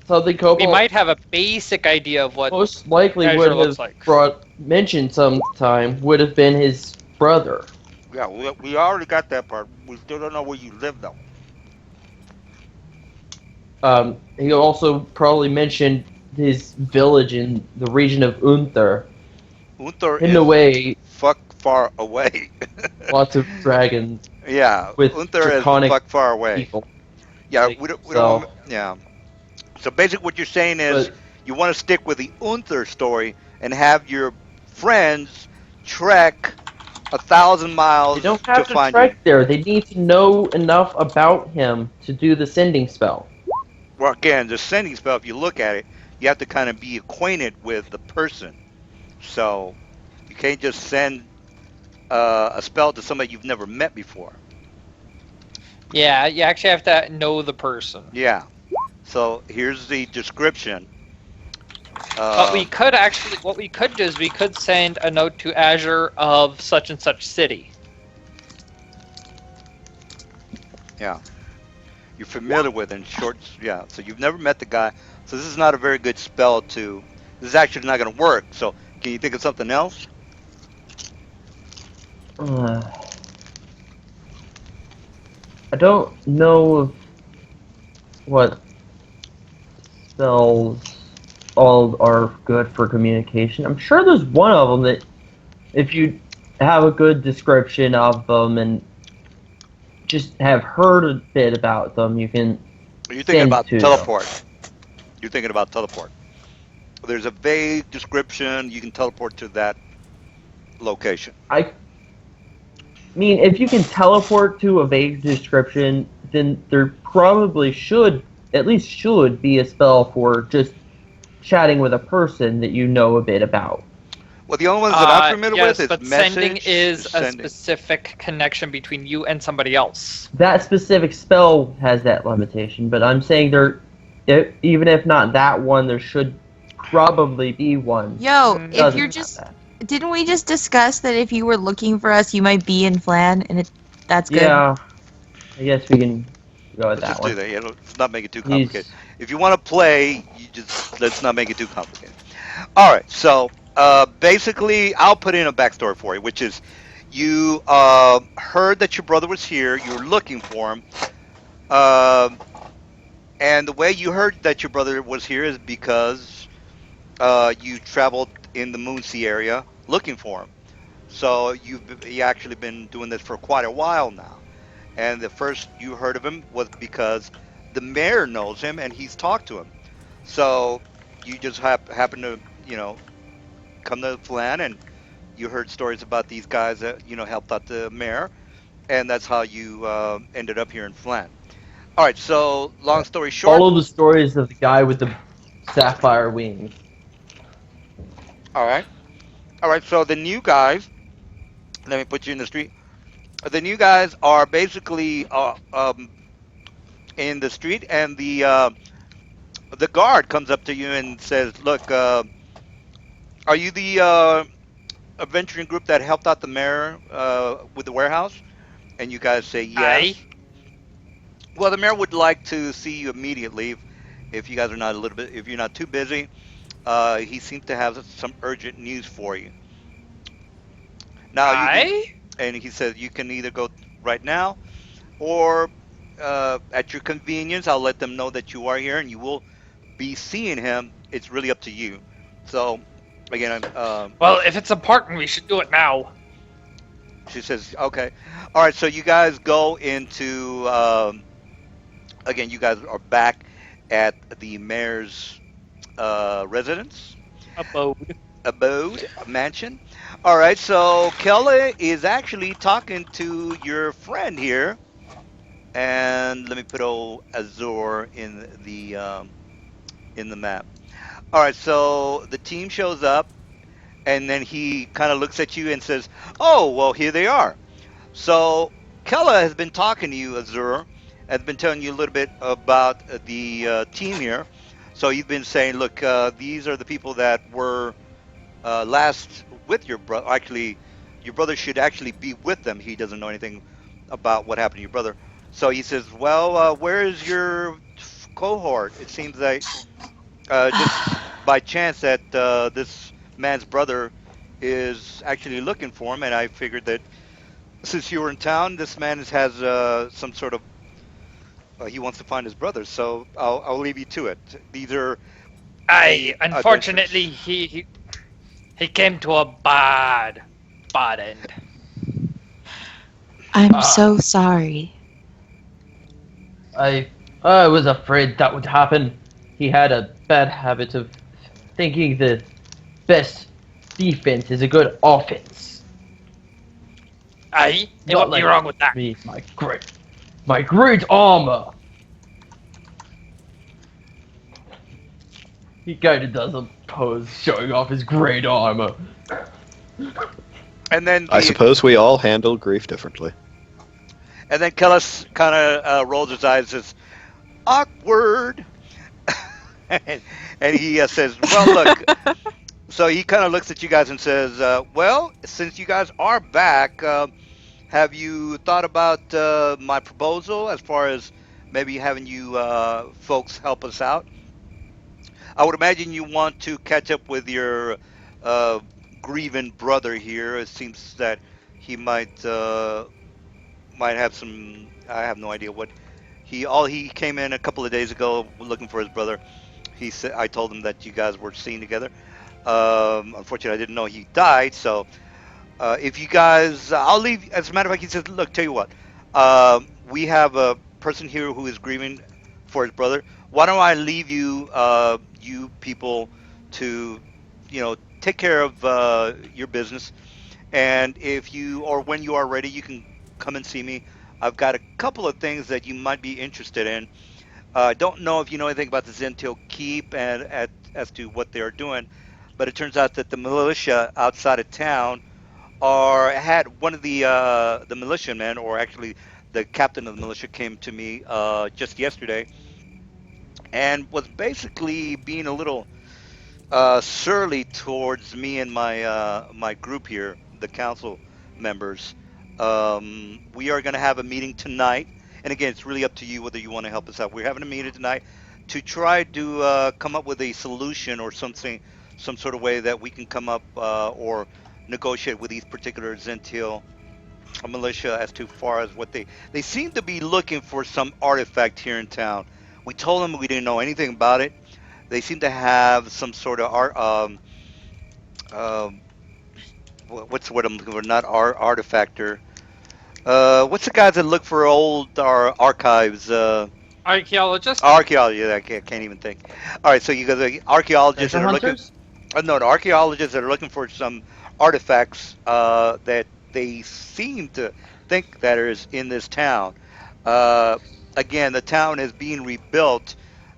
something We Cobalt might have a basic idea of what most likely Azure would looks have like. mentioned sometime would have been his brother. Yeah, we already got that part. We still don't know where you live, though. He also probably mentioned his village in the region of Unther, Unther hidden is away, fuck far away. lots of dragons Yeah, with Unther is draconic fuck far away. people. Yeah, Like, we don't want. so, Yeah. So basically, what you're saying is but you want to stick with the Unther story and have your friends trek 1,000 they miles don't to have to find you. trek there. They need to know enough about him to do the sending spell. Well, again, the sending spell, if you look at it, you have to kind of be acquainted with the person. So you can't just send a spell to somebody you've never met before. Yeah, you actually have to know the person. Yeah. So here's the description. But what we could do is we could send a note to Azure of such and such city. Yeah. You're familiar with in short. Yeah. So you've never met the guy. So this is not a very good spell to. This is actually not going to work. So can you think of something else? I don't know what spells all are good for communication. I'm sure there's one of them that, if you have a good description of them and just have heard a bit about them, you can. You're thinking send about to teleport. You're thinking about teleport. There's a vague description. You can teleport to that location. I mean, if you can teleport to a vague description, then there probably at least should be a spell for just chatting with a person that you know a bit about. Well, the only ones that I'm familiar yes, with is but message. sending is a sending. specific connection between you and somebody else. That specific spell has that limitation, but I'm saying even if not that one, there should probably be one. Yo, Mm. if Doesn't you're have just, that. didn't we just discuss that if you were looking for us, you might be in Flan, and that's good. Yeah, I guess we can go with Let's that just one. do that. Yeah, let's not make it too He's- complicated. If you want to play, let's not make it too complicated. All right. So basically, I'll put in a backstory for you, which is you heard that your brother was here. You were looking for him. And the way you heard that your brother was here is because you traveled in the Moonsea area looking for him. So you actually been doing this for quite a while now. And the first you heard of him was because the mayor knows him and he's talked to him. So you just happen to, come to Flan and you heard stories about these guys that, helped out the mayor. And that's how you ended up here in Flan. All right, so long story short. Follow the stories of the guy with the sapphire wings. All right. So the new guys, let me put you in the street. The new guys are basically in the street, and the guard comes up to you and says, "Look, are you the adventuring group that helped out the mayor with the warehouse?" And you guys say yes. Aye. Well, the mayor would like to see you immediately if you guys are not if you're not too busy. He seems to have some urgent news for you. Now, and he says you can either go right now or at your convenience. I'll let them know that you are here and you will be seeing him. It's really up to you. So, again, Well, if it's important, we should do it now. she says, okay. All right, so you guys go into again, you guys are back at the mayor's residence, Abode. abode, mansion. All right, so Kelly is actually talking to your friend here, and let me put old Azor in the map. All right, so the team shows up, and then he kind of looks at you and says, "Oh, well, here they are." So Kella has been talking to you, Azur, has been telling you a little bit about the team here. So you've been saying, look, these are the people that were last with your brother. Actually, your brother should actually be with them. He doesn't know anything about what happened to your brother. So he says, well, where is your cohort? It seems like just by chance that this man's brother is actually looking for him, and I figured that since you were in town, this man has some sort of he wants to find his brother. So I'll leave you to it. These are I the unfortunately adventures. he came to a bad end. I'm Uh, so sorry. I was afraid that would happen. He had a bad habit of thinking the best defense is a good offense. aye, and Not what be like wrong with that? me, my great armor. He kind of does a pose showing off his great armor. And then I the suppose we all handle grief differently. and then Kellis kind of rolls his eyes and says, "Awkward," and he says, "Well, look." So he kind of looks at you guys and says, "Well, since you guys are back, have you thought about my proposal as far as maybe having you folks help us out? I would imagine you want to catch up with your uh, grieving brother here. It seems that he might have some. I have no idea what he came in a couple of days ago looking for his brother. He said I told him that you guys were seen together. Unfortunately, I didn't know he died. So if you guys, I'll leave. As a matter of fact, he says, "Look, tell you what, we have a person here who is grieving for his brother. Why don't I leave you, you people, to, take care of your business, and if you or when you are ready, you can come and see me. I've got a couple of things that you might be interested in. I don't know if you know anything about the Zentil Keep and as to what they are doing, but it turns out that the militia outside of town or had one of the militiamen, or actually the captain of the militia, came to me just yesterday and was basically being a little surly towards me and my group here, the council members. We are going to have a meeting tonight, and again, it's really up to you whether you want to help us out. We're having a meeting tonight to try to come up with a solution or something, some sort of way that we can come up or negotiate with these particular Zentil militia as to far as what they seem to be looking for some artifact here in town. We told them we didn't know anything about it. They seem to have some sort of art. Um, what's the word I'm looking for? Not artifactor. What's the guys that look for old archives? Archaeologist? Archaeology. I can't even think. All right, so you got the archaeologists Treasure that are looking. hunters? No, the archaeologists that are looking for some artifacts that they seem to think that is in this town. Uh, Again, the town is being rebuilt,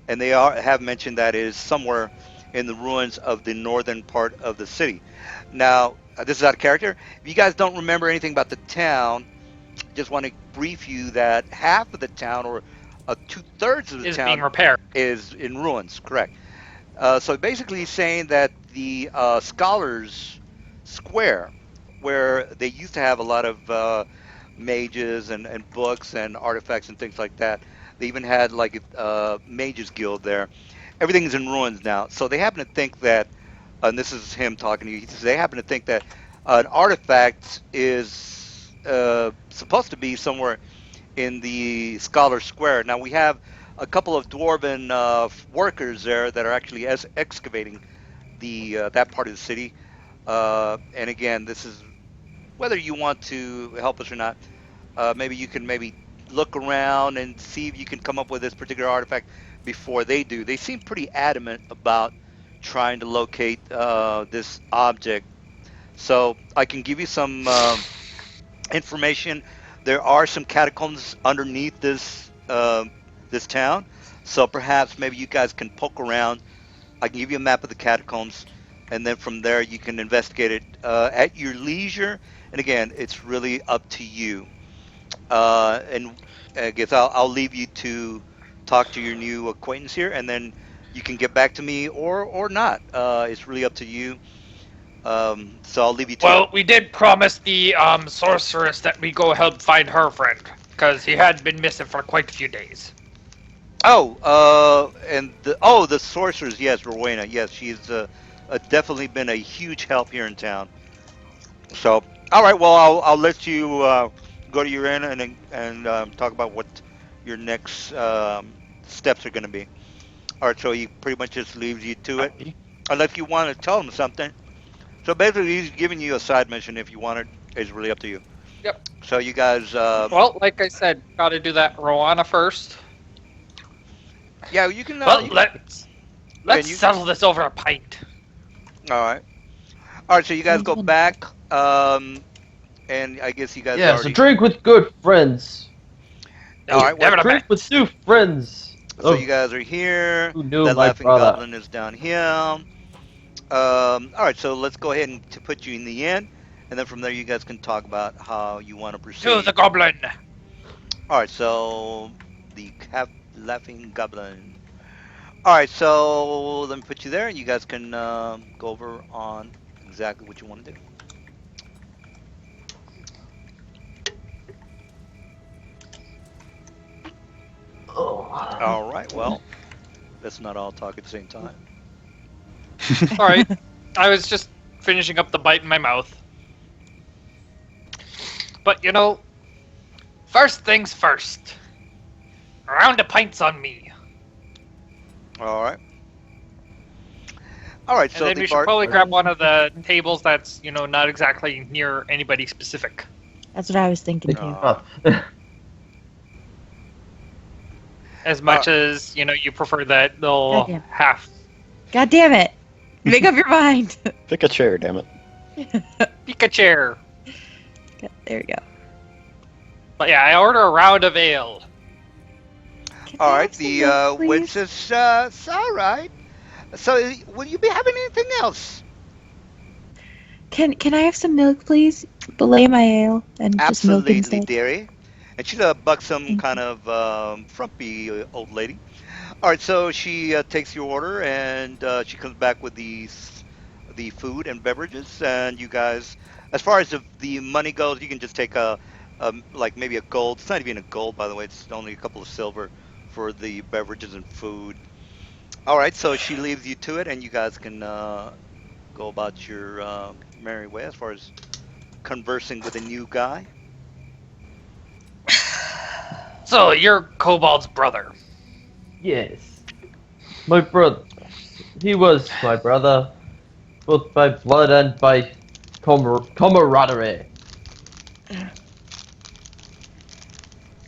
and they have mentioned that it is somewhere in the ruins of the northern part of the city. Now, this is out of character. If you guys don't remember anything about the town, just want to brief you that half of the town, or two-thirds of the Is being town, repaired. is in ruins. Correct. So basically, he's saying that the Scholars Square, where they used to have a lot of mages and books and artifacts and things like that, they even had like a mages guild there. Everything's in ruins now. So they happen to think that, and this is him talking to you. He says they happen to think that an artifact is supposed to be somewhere in the Scholar Square. Now we have a couple of dwarven workers there that are actually excavating the that part of the city. And again, this is whether you want to help us or not. Maybe you can maybe look around and see if you can come up with this particular artifact before they do. They seem pretty adamant about trying to locate this object. So I can give you some information. There are some catacombs underneath this town, so perhaps maybe you guys can poke around. I can give you a map of the catacombs, and then from there you can investigate it at your leisure. And again, it's really up to you. And I guess I'll leave you to talk to your new acquaintance here, and then you can get back to me or not. It's really up to you. So I'll leave you to it. Well, we did promise the sorceress that we go help find her friend, because he had been missing for quite a few days. Oh, and the sorceress, yes, Rowena, yes, she's definitely been a huge help here in town. So, all right, well, I'll let you go to your inn and talk about what your next steps are going to be. All right, so he pretty much just leaves you to it, unless you want to tell him something. So basically, he's giving you a side mission. If you want it, it's really up to you. Yep. So you guys. Well, like I said, got to do that Rowana first. Yeah, you can. Well, let's you- settle this over a pint. All right. All right. So you guys go back, and I guess you guys. Yes, already... a drink with good friends. All right. Well, Drink with new friends. so you guys are here. Who knew That my laughing brother? goblin is down here. All right. So let's go ahead and to put you in the inn, and then from there you guys can talk about how you want to proceed. To the goblin. All right. So the laughing goblin. All right. So let me put you there, and you guys can go over on exactly what you want to do. Oh. All right. Well, let's not all talk at the same time. All right. I was just finishing up the bite in my mouth. But, first things first. A round of pints on me. All right. All right. And So then the we should probably grab one of the tables that's, not exactly near anybody specific. That's what I was thinking too. Oh. As much as, you prefer that little Goddamn. half. God damn it! Make up your mind. Pick a chair, damn it. Pikachu. There you go. But yeah, I order a round of ale. Can All I right. have some The milk, please? witch says, all right. So will you be having anything else? Can I have some milk, please? Belay my ale and just milk Absolutely, instead. dearie. And she's a buxom Thank kind of frumpy old lady. All right, so she takes your order and she comes back with the food and beverages. And you guys, as far as the money goes, you can just take like maybe a gold. It's not even a gold, by the way. It's only a couple of silver for the beverages and food. All right, so she leaves you to it, and you guys can go about your merry way as far as conversing with a new guy. So, you're Kobold's brother. Yes. My brother. He was my brother. Both by blood and by camaraderie.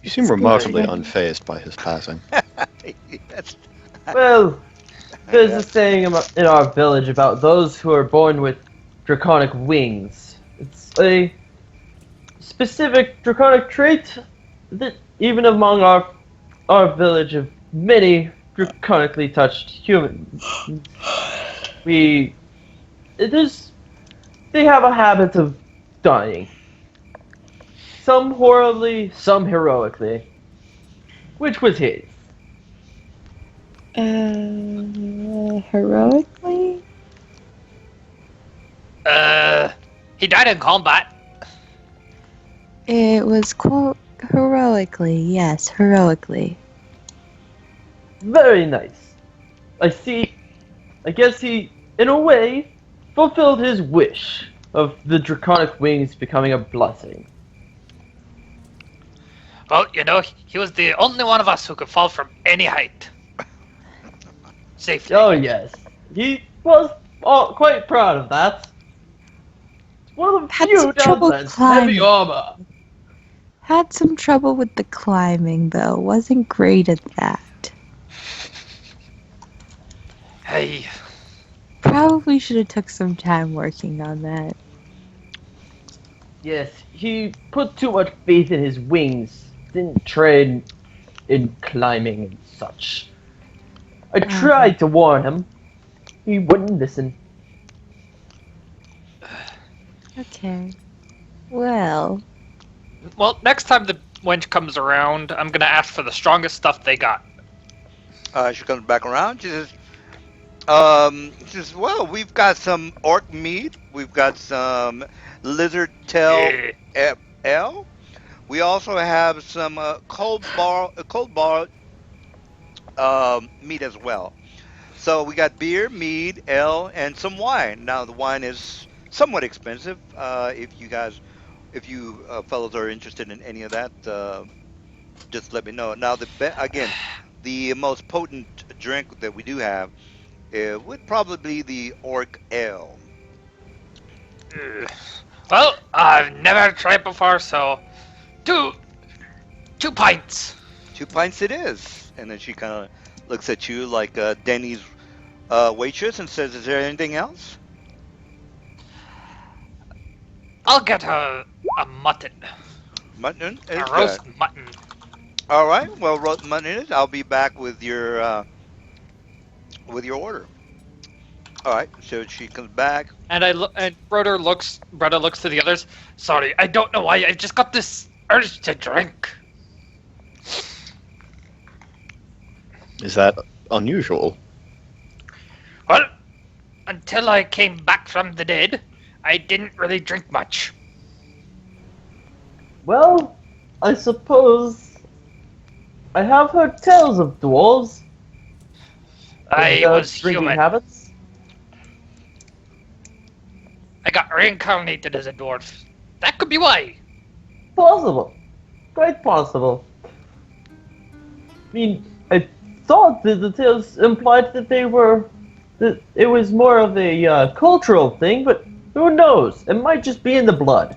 You seem remarkably unfazed by his passing. That's Well, there's a saying in our village about those who are born with draconic wings. It's a specific draconic trait that even among our village of many draconically touched humans, they have a habit of dying. Some horribly, some heroically. Which was his? Heroically? He died in combat. It was quote heroically. Yes, heroically. Very nice. I guess he, in a way, fulfilled his wish of the draconic wings becoming a blessing. Well, he was the only one of us who could fall from any height. Safely. Oh yes, he was quite proud of that. One of the Had few some trouble downsides, climbing. heavy armor. Had some trouble with the climbing, though. Wasn't great at that. Hey, Probably should have took some time working on that. Yes, he put too much faith in his wings. Didn't train in climbing and such. I tried to warn him. He wouldn't listen. Okay. Well, well, next time the wench comes around, I'm gonna ask for the strongest stuff they got. She comes back around. She says, well, we've got some orc meat. We've got some lizard tail L. We also have some cold bar meat as well. So we got beer, mead, ale, and some wine. Now the wine is somewhat expensive. If you fellows are interested in any of that, just let me know. Now again, the most potent drink that we do have would probably be the orc ale. Well, I've never tried before, so two pints. 2 pints it is. And then she kind of looks at you like Denny's waitress and says, is there anything else? I'll get a mutton, Mutton a is roast good. mutton. All right. Well, roast mutton it is. I'll be back with your order. All right. So she comes back. And Broder looks to the others. Sorry, I don't know why. I just got this urge to drink. Is that unusual? Well, until I came back from the dead, I didn't really drink much. Well, I suppose I have heard tales of dwarves. I and, was drinking human. habits. I got reincarnated as a dwarf. That could be why. Possible. Quite possible. I mean, I thought that the tales implied that that it was more of a cultural thing, but who knows? It might just be in the blood.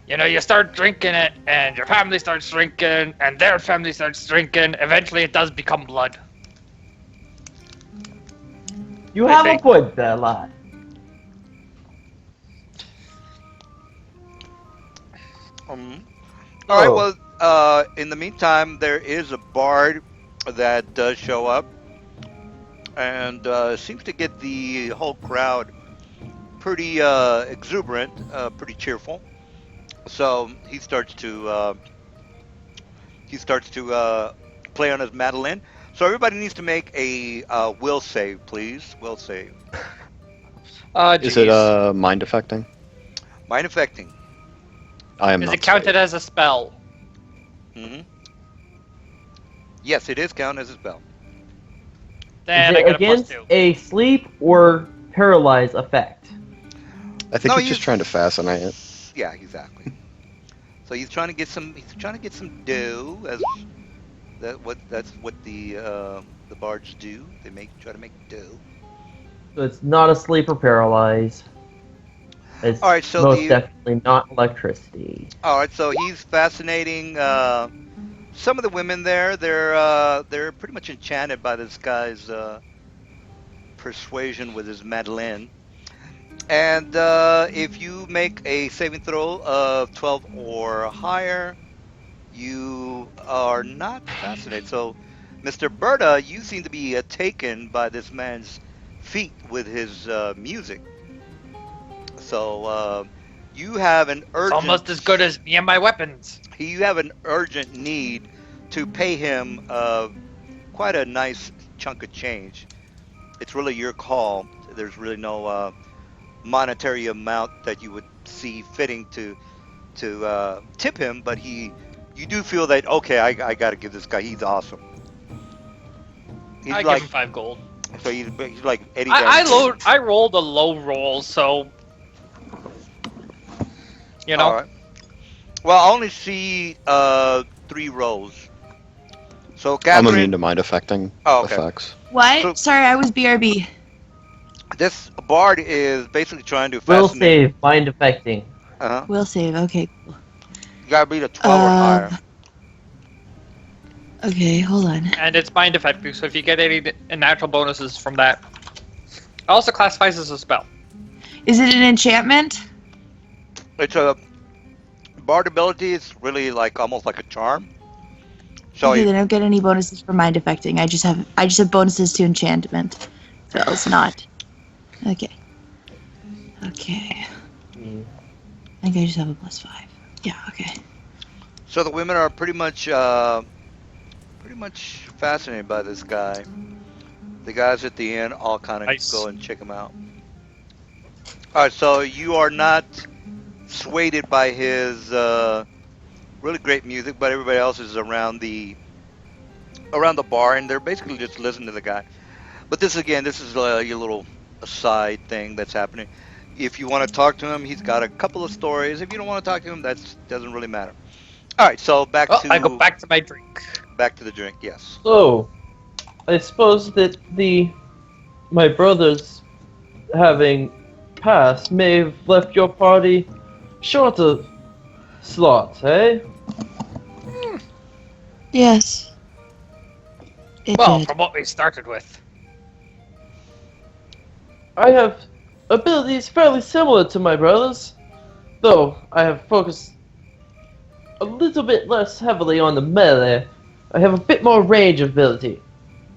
You know, you start drinking it, and your family starts drinking, and their family starts drinking. Eventually, it does become blood. You I have think- a point there, lad. All right. Oh. Well, in the meantime, there is a bard that does show up, and seems to get the whole crowd pretty exuberant, pretty cheerful. So he starts to play on his mandolin. So everybody needs to make a will save, please. Will save. Is it mind affecting? Mind affecting. I am Is not it counted saved. as a spell? Hmm. Yes, it is counted as a spell. Then Is I it get a against +2. a sleep or paralyze effect? I think No, he's just trying to fascinate it. Yeah, exactly. So he's trying to get some. He's trying to get some dough. That's what the bards do. They try to make dough. So it's not a sleep or paralyze. It's All right, so most definitely not electricity. All right, so he's fascinating. Some of the women there, they're pretty much enchanted by this guy's persuasion with his mandolin. And if you make a saving throw of 12 or higher, you are not fascinated. So, Mr. Berta, you seem to be taken by this man's feat with his music. So you have an It's urgent. almost as good as me and my weapons. You have an urgent need to pay him quite a nice chunk of change. It's really your call. There's really no monetary amount that you would see fitting to tip him, but you do feel that okay, I got to give this guy. He's awesome. He's I like give him 5 gold. so he's like Eddie. I rolled a low roll, so you know. All right. Well, I only see 3 rolls. So I'm Catherine, immune to mind affecting Oh, okay. effects. what? So- Sorry, I was BRB. this bard is basically trying to Will fascinate. save mind affecting. Uh-huh. Will save. Okay. You gotta beat a 12 or higher. Okay, hold on. And it's mind effective, so if you get any natural bonuses from that, it also classifies as a spell. Is it an enchantment? It's a bard ability. It's really like almost like a charm. So Okay, then I don't get any bonuses for mind affecting. I just have bonuses to enchantment. Spells, not. Okay. Okay. I think I just have a +5. Yeah. Okay. So the women are pretty much fascinated by this guy. The guys at the end all kind of Nice. go and check him out. All right, so you are not swayed by his really great music, but everybody else is around the bar, and they're basically just listening to the guy. But this is your little aside thing that's happening. If you want to talk to him, he's got a couple of stories. If you don't want to talk to him, that doesn't really matter. All right, so Well, I go back to my drink. back to the drink. Yes. So, I suppose that my brothers, having passed, may have left your party short of slots, eh? Yes. It Well, did. from what we started with. I have abilities fairly similar to my brothers, though I have focused a little bit less heavily on the melee. I have a bit more range ability,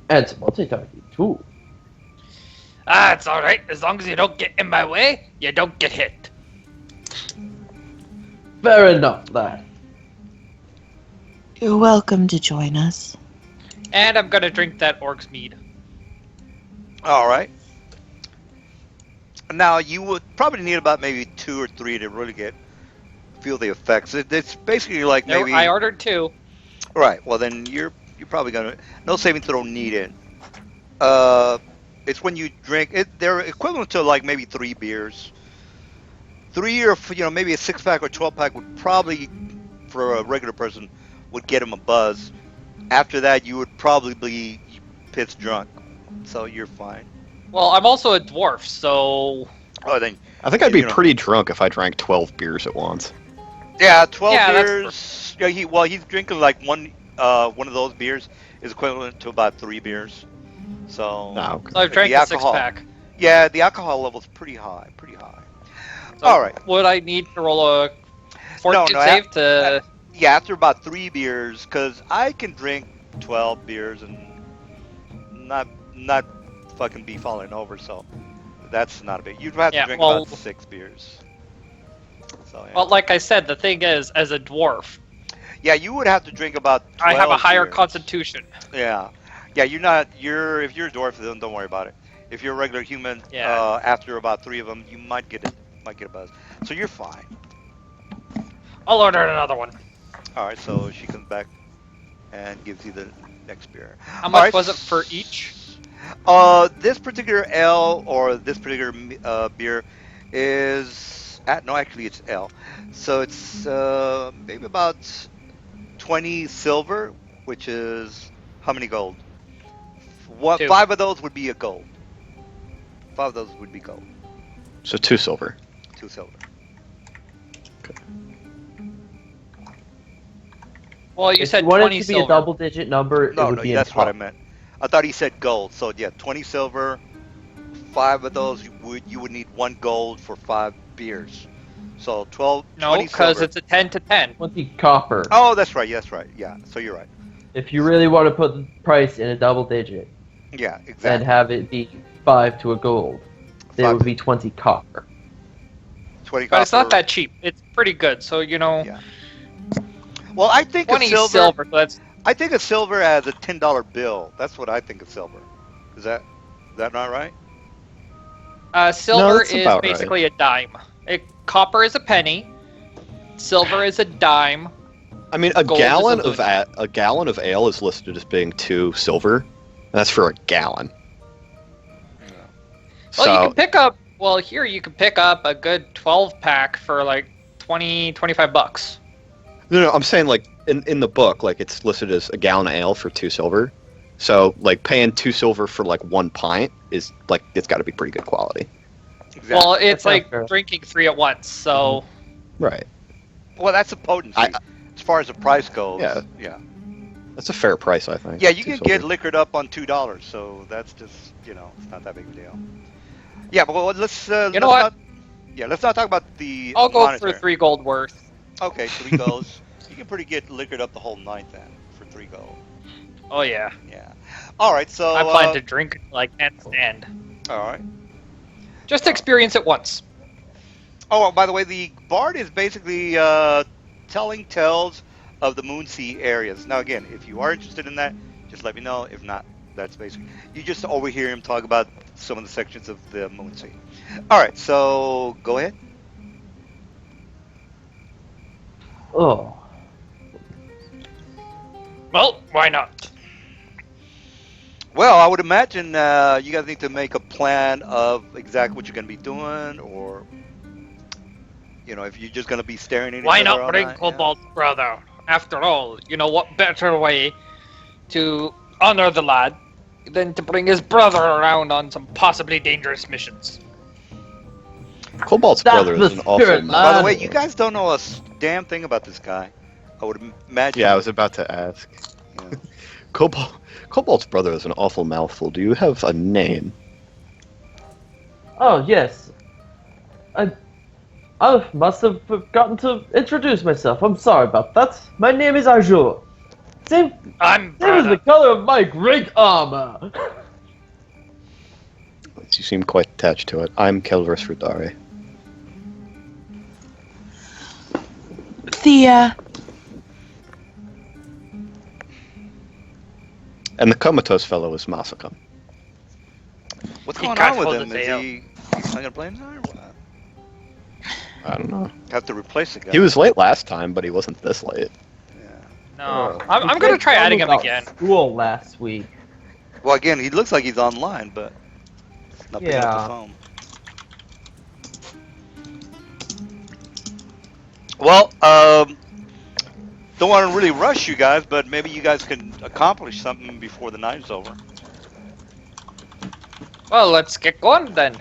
and some multitasking too. Ah, it's alright. As long as you don't get in my way, you don't get hit. Fair enough, lad. You're welcome to join us. And I'm gonna drink that orc's mead. All right. Now you would probably need about maybe 2 or 3 to really feel the effects. It's basically like No, maybe I ordered 2. right. Well, then you're probably gonna no saving throw needed. It's when you drink it. They're equivalent to like maybe 3 beers. 3 or maybe a 6-pack or 12-pack would probably, for a regular person, would get him a buzz. After that, you would probably be pits drunk, so you're fine. Well, I'm also a dwarf, so... Oh, then I think I'd be You know. pretty drunk if I drank 12 beers at once. yeah, 12 Yeah, that's beers. Yeah, he's drinking like one of those beers is equivalent to about 3 beers. So No. So I've drank the a alcohol. 6-pack. Yeah, the alcohol level's pretty high. So All right. Would I need to roll a fortitude No, save to... Yeah, after about 3 beers, because I can drink 12 beers and not fucking be falling over, so that's not a big. You'd have to Yeah, drink well- about 6 beers. So yeah. Well, like I said, the thing is, as a dwarf, Yeah, you would have to drink about 12 I have a higher beers. constitution. Yeah, if you're a dwarf, then don't worry about it. If you're a regular human, Yeah. after about 3 of them, you might get a buzz. So you're fine. I'll order another one. All right, so she comes back and gives you the next beer. How All much right. was it for each? This particular L or this particular beer is actually it's L, so it's maybe about 20 silver, which is how many gold? What 2. 5 of those would be a gold. 5 of those would be gold. So 2 silver. 2 silver. Well, you If said you want 20 it to be silver. a double-digit number, No, it would no, be that's in what I top. meant. I thought he said gold. So yeah, 20 silver. 5 of those you would need 1 gold for 5 beers. So 12. No, 20 because silver. it's a 10 to 10. 20 copper. Oh, that's right. Yeah. So you're right. If you really want to put the price in a double digit Yeah, and exactly. have it be 5 to a gold, there 5 would be 20 copper. 20 But it's not copper. that cheap. It's pretty good. So, Yeah. Well, I think 20 of silver. silver. So that's I think of silver as a $10 bill. That's what I think of silver. Is that not right? silver that's is about right. basically a dime. Copper is a penny. Silver is a dime. I mean, a Gold is gallon a of a gallon of ale is listed as being 2 silver. And that's for a gallon. Well, So you can pick up. Well, here you can pick up a good 12-pack for like 20, 25 bucks. no, I'm saying like in the book, like it's listed as a gallon of ale for 2 silver. So like paying 2 silver for like 1 pint is like it's got to be pretty good quality. Exactly. Well, it's That sounds like fair. drinking 3 at once. So Right. Well, that's a potency. I As far as the price goes, yeah, yeah. that's a fair price, I think. Yeah, you 2 can get silver. liquored up on $2, so that's just it's not that big of a deal. Yeah, but You know let's what? not let's not talk about the I'll go for monetary. 3 gold worth. Okay, 3 golds. You can pretty get liquored up the whole night then for 3 gold. Oh yeah. Yeah. All right, I so plan to drink until I can't stand. all right. Just experience it once. Oh, by the way, the bard is basically telling tales of the Moonsea areas. Now, again, if you are interested in that, just let me know. If not, that's basically you just overhear him talk about some of the sections of the Moonsea. All right, so go ahead. Oh. Well, why not? Well, I would imagine you guys need to make a plan of exactly what you're going to be doing, or if you're just going to be staring at each Why other not all bring night. Cobalt's brother? After all, you know what better way to honor the lad than to bring his brother around on some possibly dangerous missions? Cobalt's That's brother the is an awful spirit, man. By the way, lad. you guys don't know a damn thing about this guy. I would imagine. Yeah, I was about to ask. Yeah. Cobalt's brother is an awful mouthful. Do you have a name? Oh, yes. I must have forgotten to introduce myself. I'm sorry about that. My name is Azure. Same, I'm same as the brother. color of my great armor. You seem quite attached to it. I'm Kelvus Rudari. Thea. And the comatose fellow is Masakam. What's He going can't on with hold him? his Is tail. he's not gonna play tonight or what? I don't know. Have to replace the guy. He was late last time, but he wasn't this late. Yeah. No, Oh, I'm you gonna said try adding him something again. about School last week. Well, again, he looks like he's online, but not picking up the Yeah. phone. Well, don't want to really rush you guys, but maybe you guys can accomplish something before the night's over. Well, let's get going then.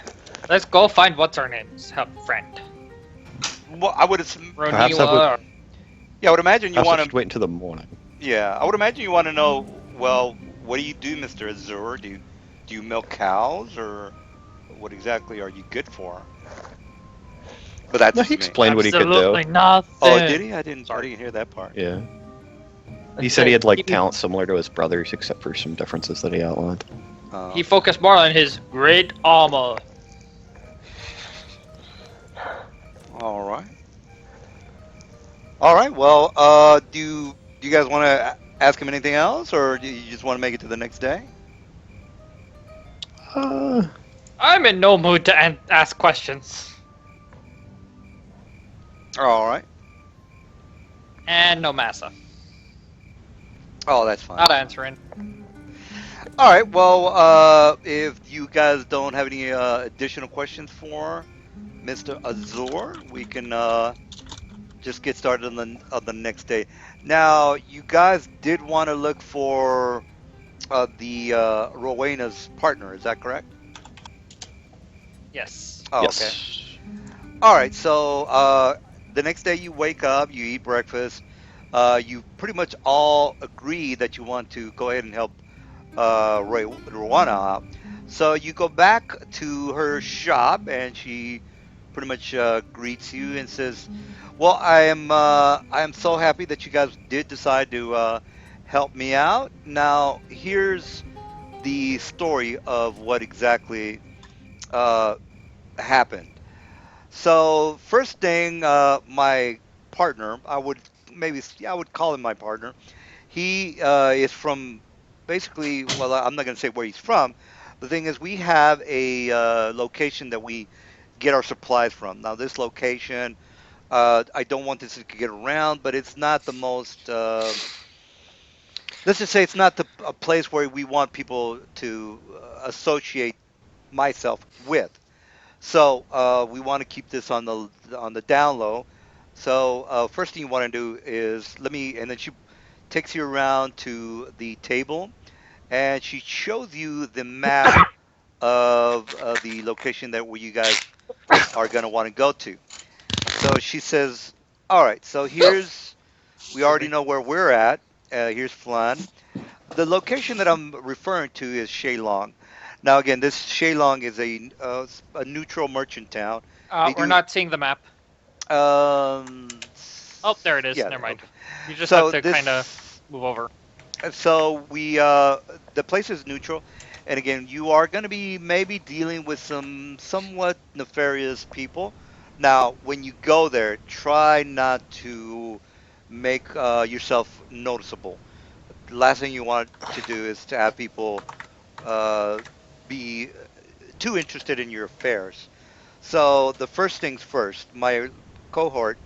Let's go find what's her name's friend. Well, I would Perhaps I Roniwa. yeah, I would imagine you Perhaps I want should to. wait until the morning. Yeah, I would imagine you want to know. Well, what do you do, Mr. Azure? Do you milk cows, or what exactly are you good for? But that's No, just he me. explained what he could do. Absolutely nothing. Oh, did he? I didn't Sorry. hear that part. Yeah. He said he had like He- talent similar to his brothers, except for some differences that he outlined. He focused more on his great armor. All right. All right. Well, do you guys want to ask him anything else, or do you just want to make it to the next day? I'm in no mood to ask questions. All right. And no massa. Oh, that's fine. Not answering. All right. Well, if you guys don't have any additional questions for Mr. Azor, we can just get started on the next day. Now, you guys did want to look for the Rowena's partner. Is that correct? Yes. Oh, yes. okay. All right. So the next day you wake up, you eat breakfast. You pretty much all agree that you want to go ahead and help Rowena out. So you go back to her shop, and she pretty much greets you and says, "Well, I am so happy that you guys did decide to help me out. Now, here's the story of what exactly happened. So first thing, my partner, I would call him my partner. He is from basically, well, I'm not going to say where he's from. The thing is, we have a location that we get our supplies from. Now, this location, I don't want this to get around, but it's not the most. Let's just say it's not a place where we want people to associate myself with. So we want to keep this on the down low. So first thing you want to do is and then she takes you around to the table, and she shows you the map of the location that where you guys are going to want to go to. So she says, "All right. So here's we Excuse already me. know where we're at. Here's Flan. The location that I'm referring to is Shalong. Now, again, this Shalong is a neutral merchant town. They We're do not seeing the map. Oh, there it is. yeah, Never mind. okay. You just have So to kind of this move over. so we the place is neutral, and again, you are going to be maybe dealing with some somewhat nefarious people. Now, when you go there, try not to make yourself noticeable. The last thing you want to do is to have people uh, be too interested in your affairs. So the first things first, my cohort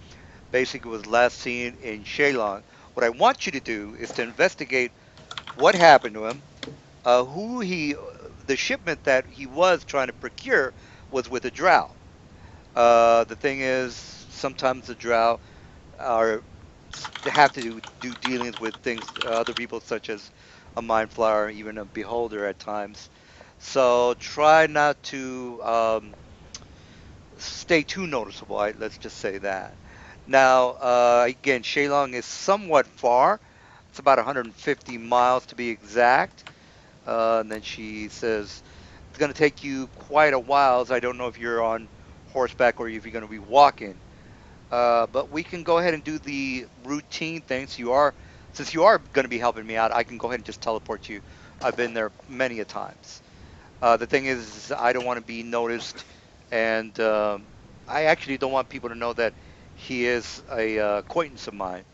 basically was last seen in Shalong. What I want you to do is to investigate what happened to him, who the shipment that he was trying to procure was with a drow. The thing is, sometimes the drow are have to do dealings with things, other people such as a mind flower, even a beholder at times. So try not to stay too noticeable. Let's just say that. Now, again, Shalong is somewhat far. It's about 150 miles to be exact. And then she says it's going to take you quite a while. So I don't know if you're on horseback or if you're going to be walking. But we can go ahead and do the routine things. Since you are going to be helping me out, I can go ahead and just teleport you. I've been there many a times. The thing is, I don't want to be noticed, and I actually don't want people to know that he is a acquaintance of mine.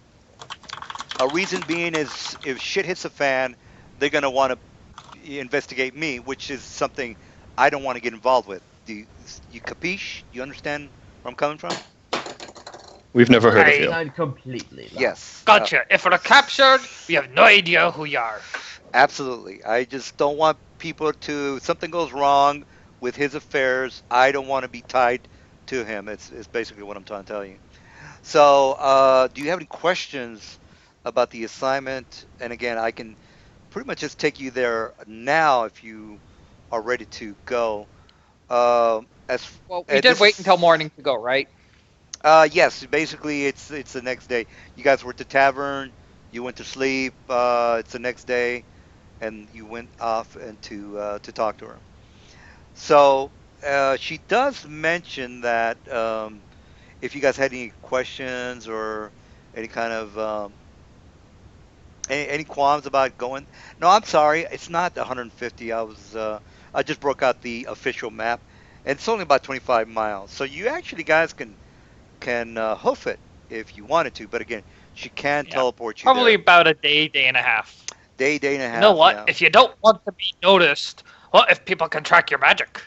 A reason being is if shit hits the fan, they're going to want to investigate me, which is something I don't want to get involved with. You capiche? You understand where I'm coming from? We've never heard of you. I Understand completely, lad. Yes. gotcha. If we're captured, we have no idea who you are. Absolutely. I just don't want people to something goes wrong with his affairs. I don't want to be tied to him. It's basically what I'm trying to tell you. So, do you have any questions about the assignment? And again, I can pretty much just take you there now if you are ready to go. As Well, we did this wait until is morning to go, right? yes, basically it's the next day. You guys were at the tavern. You went to sleep. It's the next day and you went off and to talk to her. So she does mention that if you guys had any questions or any kind of any qualms about going, no, I'm sorry, it's not 150. I just broke out the official map, and it's only about 25 miles. So you actually guys can hoof it if you wanted to, but again, she can Yeah. teleport you Probably there. about a day and a half. Day and a You know half, what? yeah. If you don't want to be noticed, what if people can track your magic?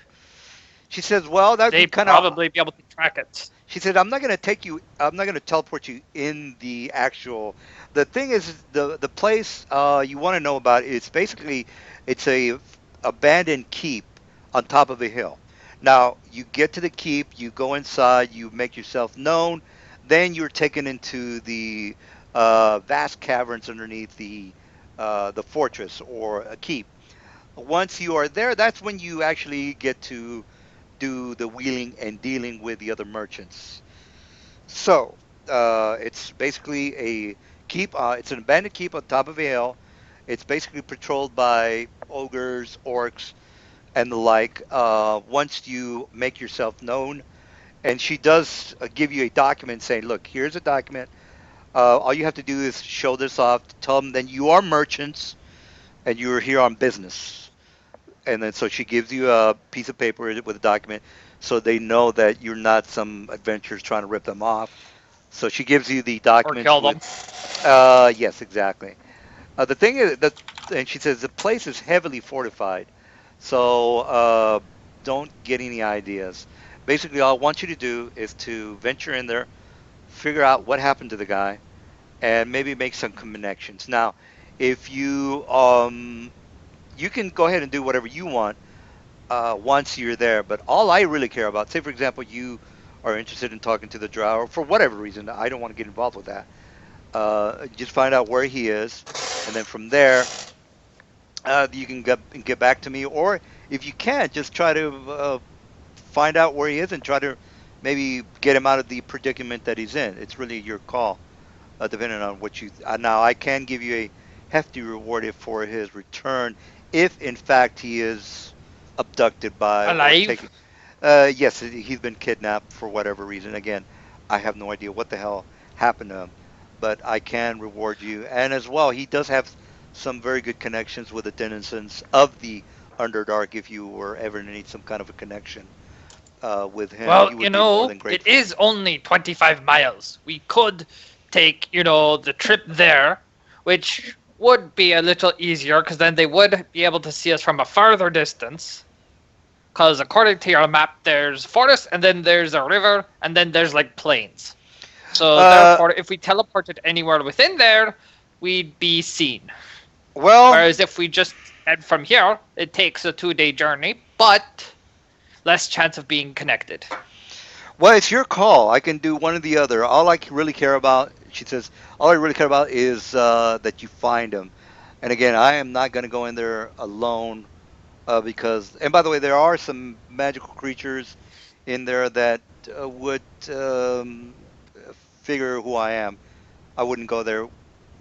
She says, well, that'd be They'd kind of probably be able to track it. She said, "I'm not going to take you. I'm not going to teleport you in the actual. The thing is, the place you want to know about is basically it's a abandoned keep on top of a hill. Now you get to the keep, you go inside, you make yourself known, then you're taken into the vast caverns underneath the fortress or a keep. Once you are there, that's when you actually get to do the wheeling and dealing with the other merchants. So it's basically a keep. It's an abandoned keep on top of a hill. It's basically patrolled by ogres, orcs, and the like. Once you make yourself known, and she does give you a document saying, "Look, here's a document. All you have to do is show this off. Tell them that you are merchants and you're here on business." And then so she gives you a piece of paper with a document, so they know that you're not some adventurers trying to rip them off. So she gives you the Or documents kill with, them. yes, exactly. The thing is that, and she says the place is heavily fortified, so don't get any ideas. Basically, all I want you to do is to venture in there, figure out what happened to the guy, and maybe make some connections. Now, if you can go ahead and do whatever you want once you're there. But all I really care about, say for example, you are interested in talking to the drow for whatever reason, I don't want to get involved with that. Just find out where he is, and then from there, you can get back to me, or if you can't, just try to find out where he is and try to maybe get him out of the predicament that he's in. It's really your call, depending on what you. Now, I can give you a hefty reward if for his return, if in fact he is abducted by or Alive? taken. Yes, he's been kidnapped for whatever reason. Again, I have no idea what the hell happened to him, but I can reward you. And as well, he does have some very good connections with the denizens of the Underdark. If you were ever to need some kind of a connection with him, Well, he would be more than it grateful. is only 25 miles. We could take, the trip there, which would be a little easier because then they would be able to see us from a farther distance. Because according to your map, there's forest, and then there's a river, and then there's like plains. So Uh, therefore, if we teleported anywhere within there, we'd be seen. well, Whereas if we just head from here, it takes a 2-day journey, but less chance of being connected. Well, it's your call. I can do one or the other. All I really care about, she says, all I really care about is that you find him. And again, I am not going to go in there alone because, and by the way, there are some magical creatures in there that would figure who I am. I wouldn't go there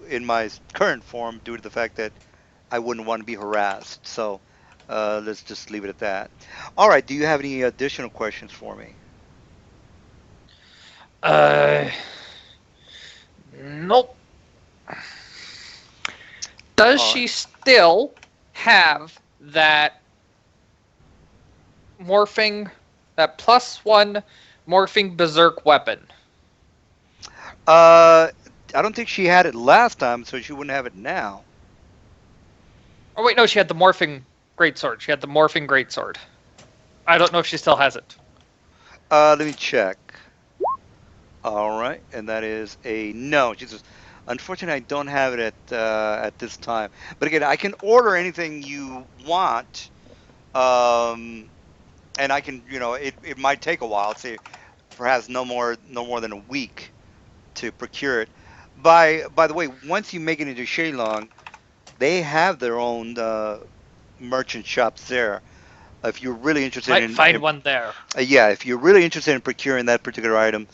in my current form due to the fact that I wouldn't want to be harassed. So let's just leave it at that. All right. Do you have any additional questions for me? Uh, nope. Does All right. she still have that morphing, that +1 morphing berserk weapon? Uh, I don't think she had it last time, so she wouldn't have it now. Oh wait, no, she had the morphing greatsword. She had the morphing greatsword. I don't know if she still has it. Let me check. All right, and that is a no. She says, unfortunately, I don't have it at this time. But again, I can order anything you want, um, and I can, it might take a while. Say, perhaps no more than a week to procure it. By the way, once you make it into Shenlong, they have their own merchant shops there. If you're really interested Might find one there. yeah, if you're really interested in procuring that particular item,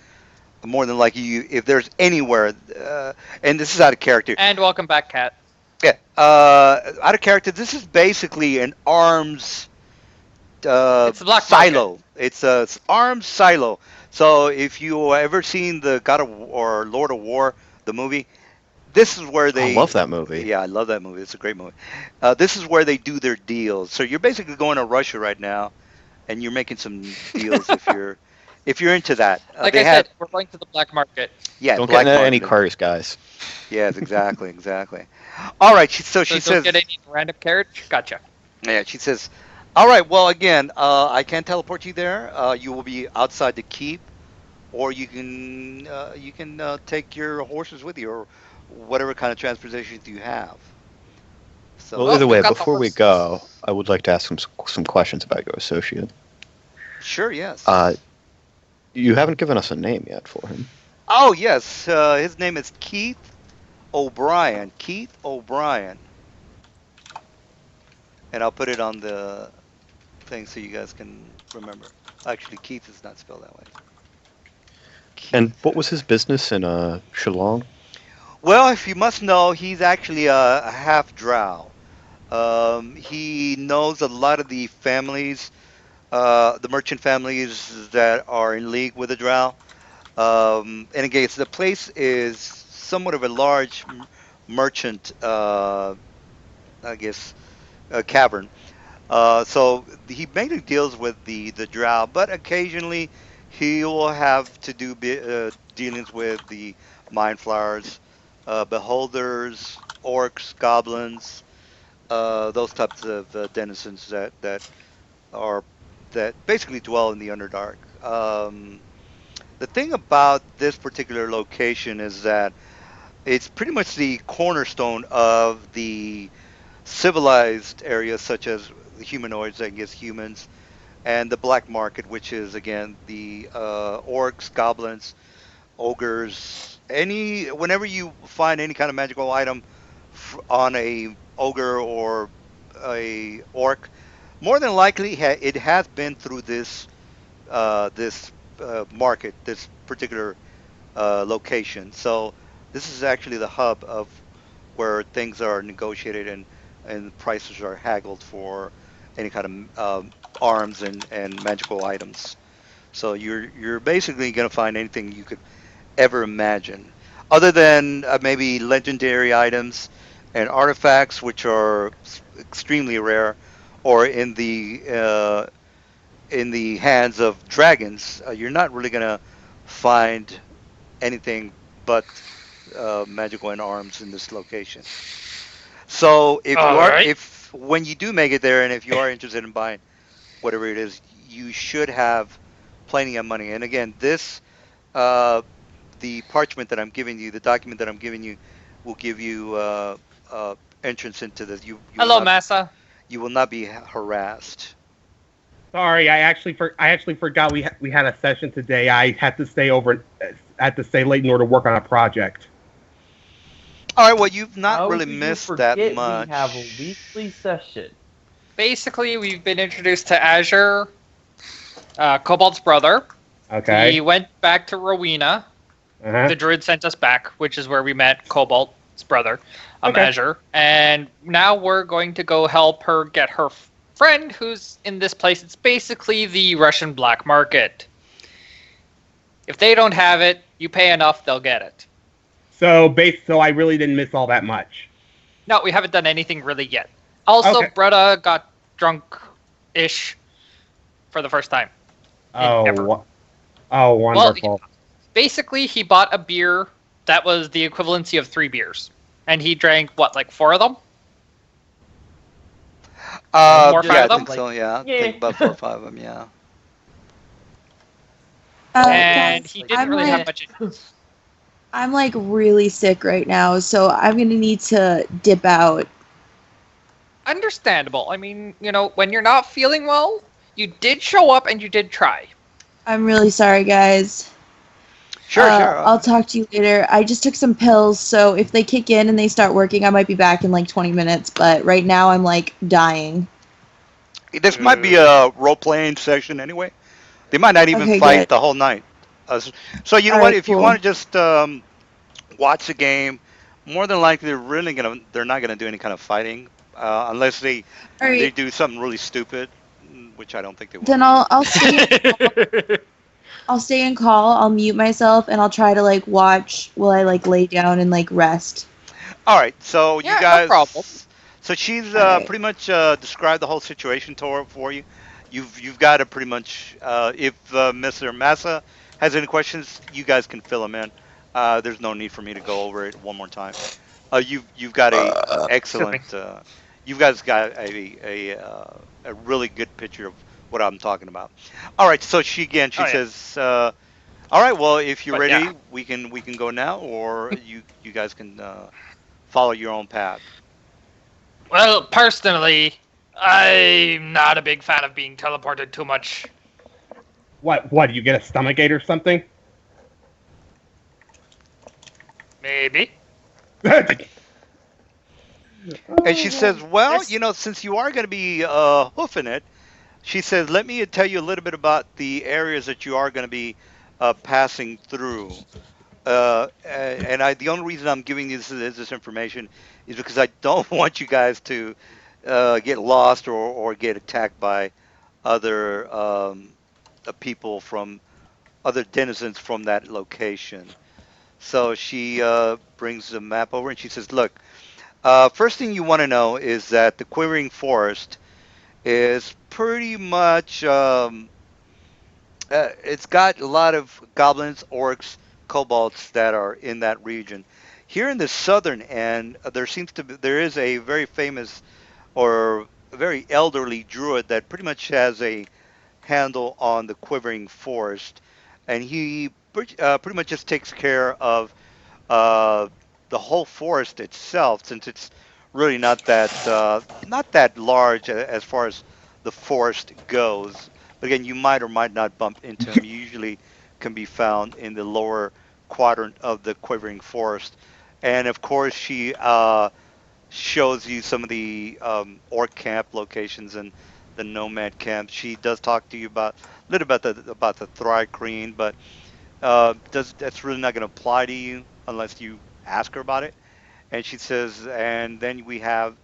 more than likely, if there's anywhere, and this is out of character. And welcome back, Cat. Yeah, out of character. This is basically an arms It's the black market. silo. It's a arms silo. So if you ever seen the God of or Lord of War, the movie, this is where I they. love that movie. Yeah, I love that movie. It's a great movie. This is where they do their deals. So you're basically going to Russia right now, and you're making some deals if you're into that. Like They I have said, we're going to the black market. yeah, Don't get black into any market. cars, guys. Yes, exactly, exactly. All right. So So she don't says, get any random carriage. Gotcha. yeah, she says, all right. Well, again, I can teleport you there. You will be outside the keep, or you can take your horses with you, or whatever kind of transportation you have. Well, So Well, either we've way, got the before we horses. go, I would like to ask some questions about your associate. sure, yes. Uh, you haven't given us a name yet for him. Oh yes, his name is Keith O'Brien. Keith O'Brien, and I'll put it on the thing so you guys can remember. Actually, Keith is not spelled that way. And Keith. what was his business in Shillong? Well, if you must know, he's actually a half drow. He knows a lot of the families, the merchant families that are in league with the drow. And again, so the place is somewhat of a large merchant, I guess, cavern. So he mainly deals with the drow, but occasionally he will have to do dealings with the mind flowers, beholders, orcs, goblins, those types of denizens are that basically dwell in the Underdark. The thing about this particular location is that it's pretty much the cornerstone of the civilized areas, such as the humanoids, I guess humans, and the black market, which is again the orcs, goblins, ogres. Whenever you find any kind of magical item on a ogre or a orc, more than likely it has been through this market, this particular location. So this is actually the hub of where things are negotiated and prices are haggled for any kind of arms and magical items. So you're basically going to find anything you could ever imagine, other than maybe legendary items and artifacts, which are extremely rare, or in the hands of dragons. You're not really going to find anything but magical and arms in this location. So All right. if when you do make it there, and if you are interested in buying whatever it is, you should have plenty of money. And again, this uh, the parchment that I'm giving you, the document that I'm giving you, will give you entrance into this. Hello, Massa. You will not be harassed. Sorry, I actually forgot we had a session today. I had to stay over, had to stay late in order to work on a project. All right. Well, you've not How really do you missed that forget much. We have a weekly session. Basically, we've been introduced to Azure, Cobalt's brother. Okay. We went back to Rowena. Uh-huh. The druid sent us back, which is where we met Cobalt's brother, Okay. Azure. And now we're going to go help her get her friend who's in this place. It's basically the Russian black market. If they don't have it, you pay enough, they'll get it. So I really didn't miss all that much. No, we haven't done anything really yet. Also, Okay. Bretta got drunk-ish for the first time. Ever. Oh, wonderful. Basically, he bought a beer that was the equivalency of 3 beers. And he drank, what, like 4 of them? More Yeah, five I of them? think so. Yeah, I Yeah. think about 4 or 5 of them. Yeah. And Guys, he didn't I'm really like, have much. I'm like really sick right now, so I'm gonna need to dip out. Understandable. I mean, when you're not feeling well, you did show up and you did try. I'm really sorry, guys. Sure. I'll talk to you later. I just took some pills, so if they kick in and they start working, I might be back in like 20 minutes. But right now, I'm like dying. This might be a role playing session anyway. They might not even Okay, fight good. the whole night. So you know All what? right, If you cool. want to just watch the game, more than likely they're not gonna do any kind of fighting unless All they right, do something really stupid, which I don't think they will. then I'll stay in call. I'll mute myself and I'll try to like watch while I like lay down and like rest. All right, so Yeah, you no guys. problem. So she's All right. pretty much described the whole situation for you. You've got to pretty much. If Mr. Massa has any questions, you guys can fill them in. There's no need for me to go over it one more time. You've got a excellent. You guys got a really good picture of what I'm talking about. All right, so she Oh, yeah. says. All right, well, if you're But, ready, yeah. we can go now, or you guys can follow your own path. Well, personally, I'm not a big fan of being teleported too much. What? You get a stomachache or something? Maybe. And she says, well, There's- since you are going to be hoofing it, she says, let me tell you a little bit about the areas that you are going to be passing through. The only reason I'm giving you this information is because I don't want you guys to get lost or get attacked by other people from other denizens from that location. So she brings the map over and she says, look, first thing you want to know is that the Quivering Forest is pretty much it's got a lot of goblins, orcs, kobolds that are in that region. Here in the southern end, there is a very famous or very elderly druid that pretty much has a handle on the Quivering Forest, and he pretty much just takes care of uh, the whole forest itself, since it's really not that large as far as the forest goes. But again, you might or might not bump into him. He usually can be found in the lower quadrant of the Quivering Forest, and of course she shows you some of the orc camp locations and the nomad camp. She does talk to you about a little about the thri-kreen, but that's really not going to apply to you unless you ask her about it. And she says, and then we have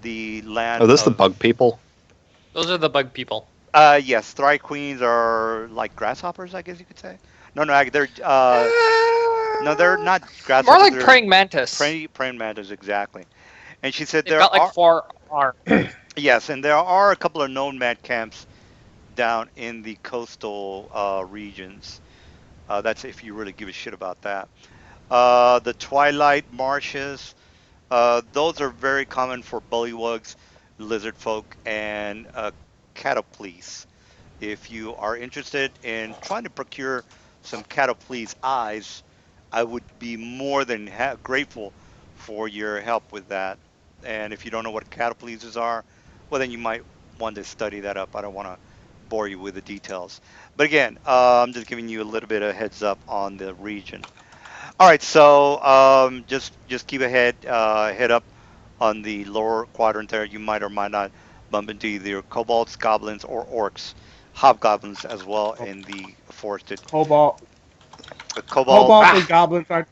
the Oh, land this the of. bug people? Those are the bug people. Yes, thri-queens are like grasshoppers, I guess you could say. No, no, they're no, they're not More grasshoppers. like They're praying mantis. praying mantis, exactly. And she said They've there got like are 4 arms. yes, and there are a couple of nomad camps down in the coastal regions. That's if you really give a shit about that. The twilight marshes, those are very common for bullywugs, lizard folk, and cataplease. If you are interested in trying to procure some cataplease eyes, I would be more than grateful for your help with that. And if you don't know what catapleases are, well, then you might want to study that up. I don't want to bore you with the details. But again, I'm just giving you a little bit of heads up on the region. All right, so just keep head up on the lower quadrant there. You might or might not bump into either kobolds, goblins, or orcs, hobgoblins as well in the forested. Cobalt, Kobolds, Kobolds and goblins aren't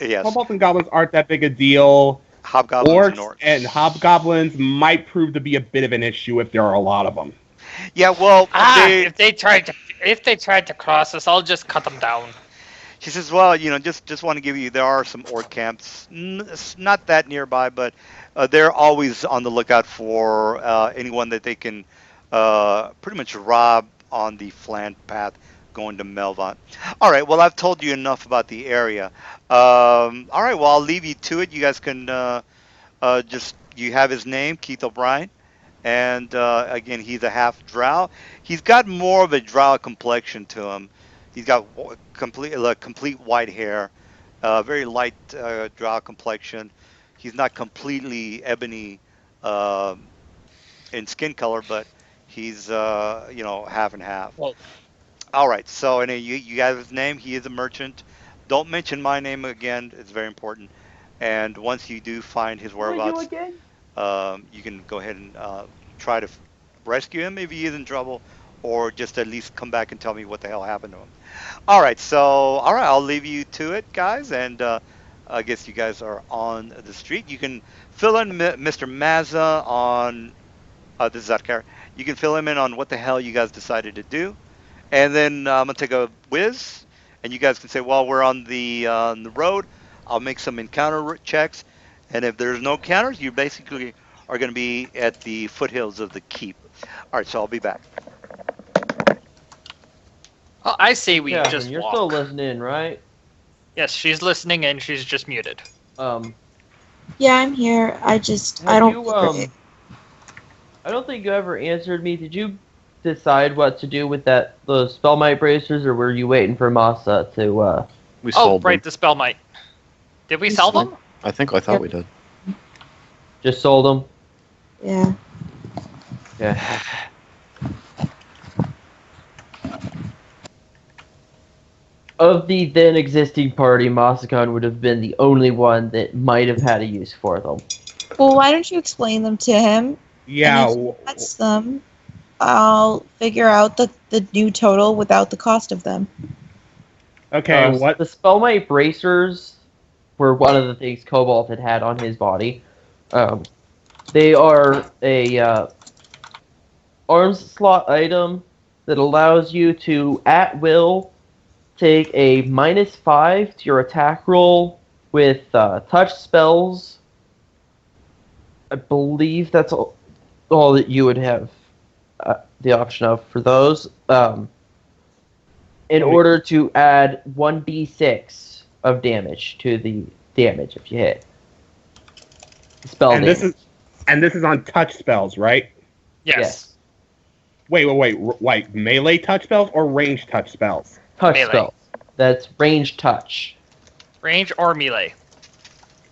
yes, Kobolds and goblins aren't that big a deal. hobgoblins and Orcs and orcs. hobgoblins might prove to be a bit of an issue if there are a lot of them. Yeah, well, they. If they tried to cross us, I'll just cut them down. She says, well, just want to give you, there are some orc camps, not that nearby, but they're always on the lookout for anyone that they can pretty much rob on the flank path going to Melvant. All right, well, I've told you enough about the area. All right, well, I'll leave you to it. You guys can you have his name, Keith O'Brien. And again, he's a half drow. He's got more of a drow complexion to him. He's got complete white hair, very light drow complexion. He's not completely ebony in skin color, but he's half and half. Well, All right, so and you have his name. He is a merchant. Don't mention my name again. It's very important. And once you do find his Who are you whereabouts, again? you can go ahead and try to rescue him if he is in trouble, or just at least come back and tell me what the hell happened to him. All right, I'll leave you to it, guys, and I guess you guys are on the street. You can fill in Mr. Mazza on this is Zatkar. You can fill him in on what the hell you guys decided to do, and then I'm gonna take a whiz, and you guys can say, well, we're on the road. I'll make some encounter checks, and if there's no counters, you basically are going to be at the foothills of the keep. All right, so I'll be back. Well, I say we Catherine, just you're walk. still listening, right? Yes, she's listening and she's just muted. Yeah, I'm here. I Have don't. you, I don't think you ever answered me. Did you decide what to do with those spellmite bracers, or were you waiting for Masa to? We Oh, sold right, them. the spell might. Did we We sell sold- them? I thought we did. Just sold them. Yeah. Yeah. Of the then existing party, Masakan would have been the only one that might have had a use for them. Well, why don't you explain them to him? Yeah, And if that's them, I'll figure out the new total without the cost of them. okay, what? The spellmite bracers were one of the things Cobalt had on his body. They are a arms slot item that allows you to, at will, take a -5 to your attack roll with touch spells. I believe that's all that you would have the option of for those. In order to add 1d6 of damage to the damage if you hit. Spell And damage. this is on touch spells, right? Yes. Wait, melee touch spells or range touch spells? Touch Melee. spells. That's range touch. Range or melee.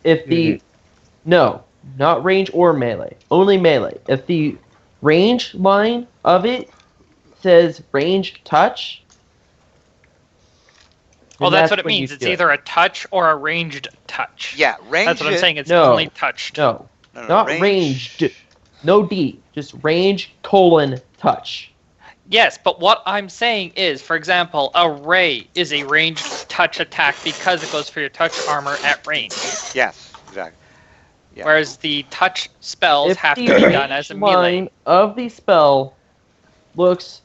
If the no, not range or melee, only melee. If the range line of it says range touch, Well, then that's what it when you means. It's do it. either a touch or a ranged touch. Yeah, range. That's what I'm saying. It's No. only touched. No, No, not range. ranged. No D, just range : touch. Yes, but what I'm saying is, for example, a ray is a ranged touch attack because it goes for your touch armor at range. Yes, exactly. Yeah. Whereas the touch spells If have to the be done as a range melee. line of the spell looks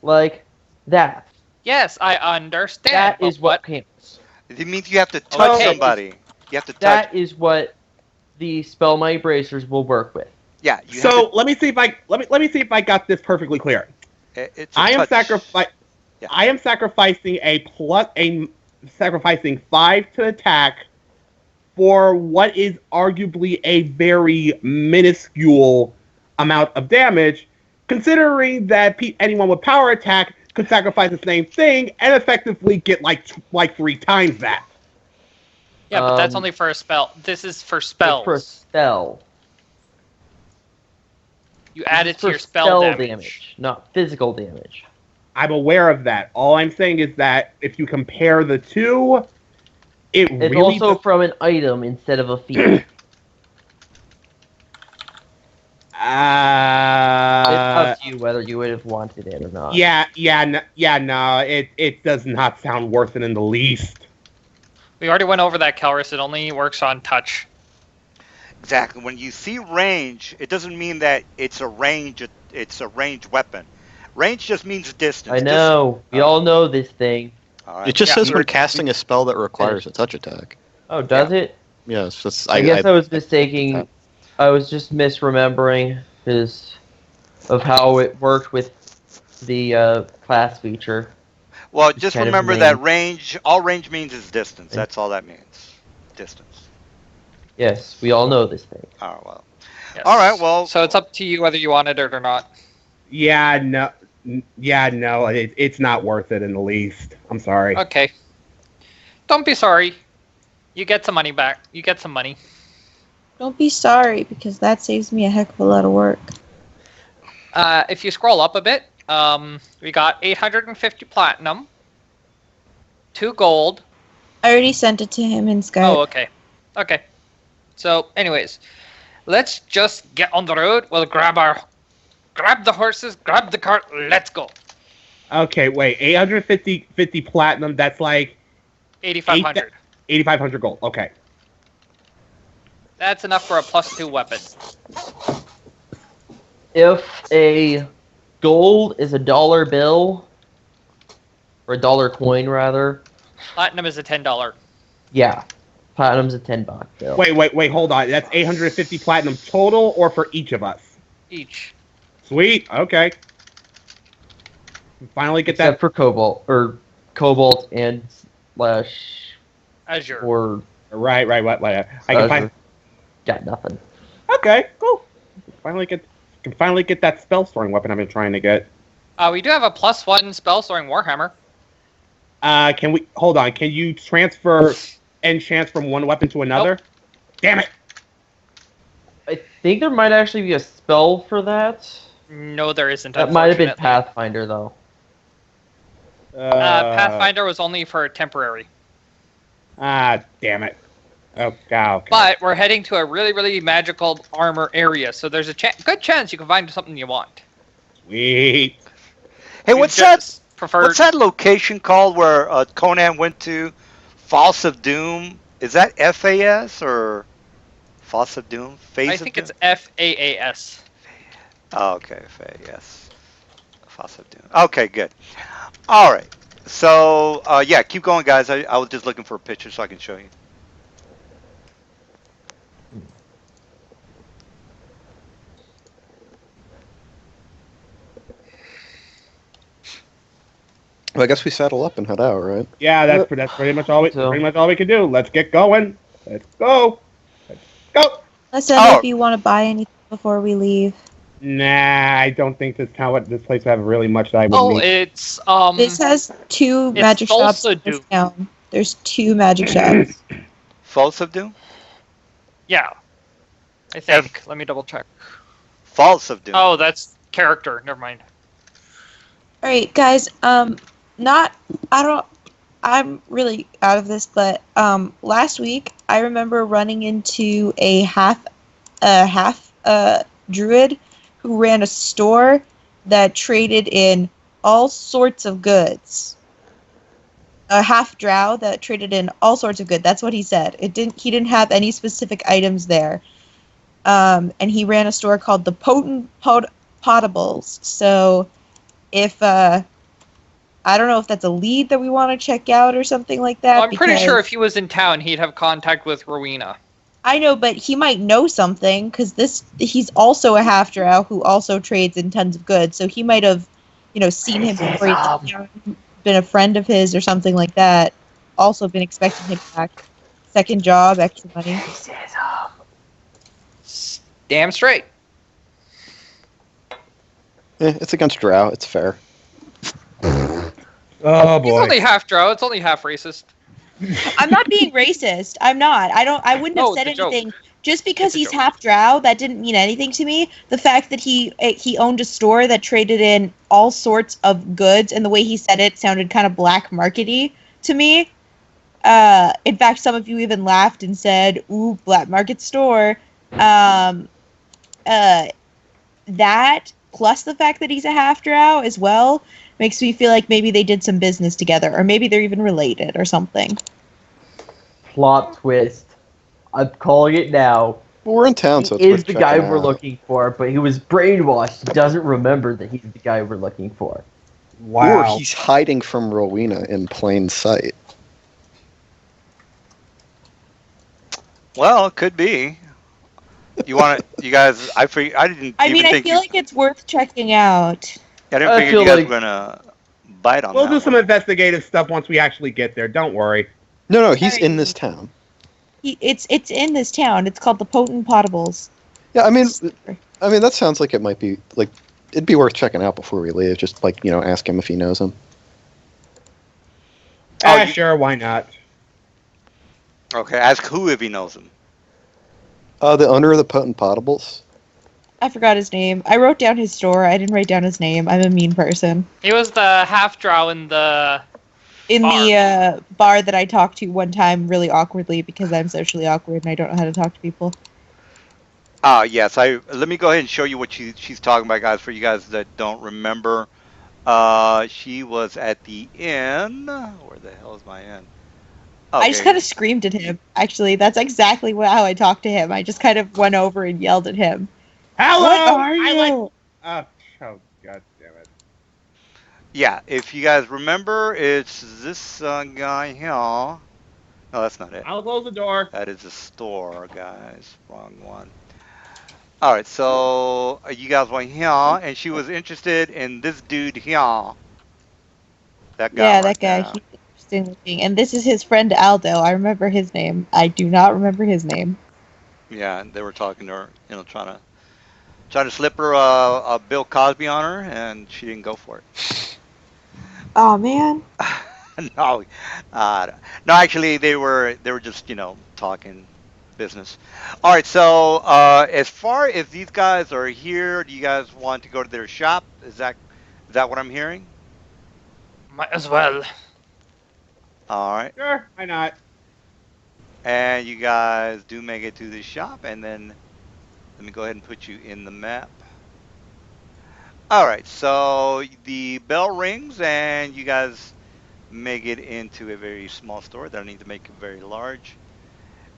like that, Yes, I understand. that but is what counts. It means you have to touch Okay. somebody. You have to touch. That is what the spell might bracers will work with. Yeah. You have So let me see if I got this perfectly clear. to, it's a I am touch. Yeah. I am sacrificing sacrificing 5 to attack for what is arguably a very minuscule amount of damage, considering that anyone with power attack could sacrifice the same thing and effectively get like 3 times that. Yeah, but that's Um, only for a spell. This is for It's spells. for a spell. You add This it is to for your spell damage. damage, not physical damage. I'm aware of that. All I'm saying is that if you compare the two, It's really also from an item instead of a feat. It's up to you whether you would have wanted it or not. no, it does not sound worth it in the least. We already went over that, Kelris. It only works on touch. Exactly. When you see range, it doesn't mean that it's a range. It's a ranged weapon. Range just means distance. I know. We all know this thing. All right. It just Yeah, says we when were- casting a spell that requires a touch attack. Oh, does it? Yes, that's, I guess I was mistaking. I was just misremembering because of how it worked with the class feature. Well, It's just kind of remember lame. that range. All range means is distance. That's all that means. Distance. Yes, we all know this thing. Oh well. Yes. All right, well- So it's up to you whether you wanted it or not. Yeah, no, it's not worth it in the least. I'm sorry. Okay. Don't be sorry. You get some money back. You get some money. Don't be sorry, because that saves me a heck of a lot of work. If you scroll up a bit, we got 850 platinum, 2 gold. I already sent it to him in Skype. Oh, okay. Okay. So, anyways, let's just get on the road. We'll grab the horses, grab the cart, let's go. Okay, wait, 850 platinum. That's like 8,500. 8,500 gold. Okay. That's enough for a +2 weapon. If a gold is a dollar bill, or a dollar coin rather, Platinum is a $10. yeah, platinum's a $10 bill. Wait, hold on. That's 850 platinum total, or for each of us? Each. Sweet. Okay. Finally get Except that. for cobalt and slash Azure. Right. or What? I can find. got nothing. Okay, cool. Can finally get that spell storing weapon I've been trying to get. We do have a +1 spell storing Warhammer. Can we hold on? Can you transfer enchants from one weapon to another? Nope. Damn it! I think there might actually be a spell for that. No, there isn't. That might have been unfortunately. Pathfinder though. Pathfinder was only for temporary. Damn it. Oh, okay. But we're heading to a really, really magical armor area, so there's a good chance you can find something you want. Sweet. Hey, You what's just that? Prefer What's that location called where Conan went to? False of Doom. Is that FAS or False of Doom? Phase I of think Doom? it's FAAS. Oh, okay, FAS. False of Doom. Okay, good. All right. So, yeah, keep going, guys. I was just looking for a picture so I can show you. Well, I guess we saddle up and head out, right? Yeah, that's pretty much all we can do. Let's get going. Let's go. Let's go. Listen, Oh. if you want to buy anything before we leave. Nah, I don't think this place will have really much that I would Oh, need. it's This has 2 it's magic shops also in this Doom. town. There's 2 magic shops. False of Doom? yeah. I think. Let me double check. False of Doom. Oh, that's character. Never mind. All right, guys. I'm really out of this, but last week I remember running into a half druid who ran a store that traded in all sorts of goods. A half drow that traded in all sorts of goods. That's what he said. He didn't have any specific items there. And he ran a store called the Potables. So if I don't know if that's a lead that we want to check out or something like that. Well, I'm pretty sure because- if he was in town, he'd have contact with Rowena. I know, but he might know something because he's also a half drow who also trades in tons of goods. So he might have, seen him before he left town, been a friend of his or something like that. Also been expecting him back. Second job, extra money. Damn straight. It's against Drow. It's fair. Oh He's boy. only half drow. It's only half racist. I'm not being racist. I'm not. I wouldn't have No, said it's a joke. anything. Just because It's a he's joke. half drow, that didn't mean anything to me. The fact that he owned a store that traded in all sorts of goods, and the way he said it sounded kind of black markety to me. In fact, some of you even laughed and said, "Ooh, black market store." That plus the fact that he's a half drow as well makes me feel like maybe they did some business together, or maybe they're even related or something. Plot twist. I'm calling it now. Well, we're in town, so He it's is worth the guy checking we're out. looking for, but he was brainwashed. He doesn't remember that he's the guy we're looking for. Or Wow. he's hiding from Rowena in plain sight. Well, it could be. You want to, you guys? I didn't. I even mean, I think feel like it's worth checking out. I didn't I figure feel you guys like- were gonna bite on We'll that do some one. investigative stuff once we actually get there. Don't worry. No, he's Alright. in this town. It's in this town. It's called the Potent Potables. Yeah, I mean, that sounds like it might be like it'd be worth checking out before we leave. Just like ask him if he knows him. Oh, you- Sure, why not? Okay, ask who if he knows him. The owner of the Potent Potables. I forgot his name. I wrote down his store. I didn't write down his name. I'm a mean person. He was the half drow in the. In Bar. the bar that I talked to one time really awkwardly because I'm socially awkward and I don't know how to talk to people. Yes. Let me go ahead and show you what she's talking about, guys. For you guys that don't remember, she was at the inn. Where the hell is my inn? Okay. I just kind of screamed at him. Actually, that's exactly how I talked to him. I just kind of went over and yelled at him. Hello. What are I you? like. Oh god damn it. Yeah, if you guys remember, it's this guy here. No, that's not it. I'll close the door. That is a store, guys. Wrong one. All right, so you guys went here, and she was interested in this dude here. That guy. Yeah, right that guy. there. He's interesting looking. And this is his friend Aldo. I remember his name. I do not remember his name. Yeah, and they were talking to her, trying to slip her a Bill Cosby on her, and she didn't go for it. Oh man. No, no. Actually, they were just talking business. All right. So as far as these guys are here, do you guys want to go to their shop? Is that what I'm hearing? Might as well. All right. Sure, why not? And you guys do make it to the shop, and then let me go ahead and put you in the map. All right. So the bell rings, and you guys make it into a very small store. They don't need to make it very large.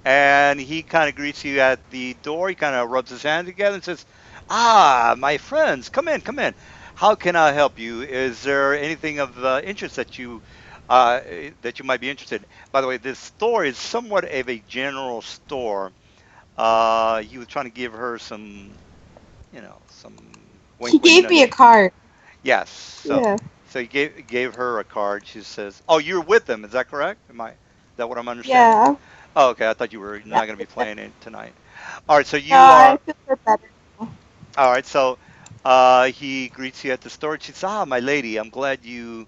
And he kind of greets you at the door. He kind of rubs his hands together and says, "Ah, my friends, come in, come in. How can I help you? Is there anything of interest that you might be interested in?" By the way, this store is somewhat of a general store. He was trying to give her some, some. He gave me a card. Yes. So, Yeah. so he gave her a card. She says, "Oh, you're with them. Is that correct? Is that what I'm understanding?" Yeah. Oh, okay. I thought you were not going to be playing it tonight. All right. So you No, are. I feel a bit better. All right. So he greets you at the store. She says, "Ah, my lady, I'm glad you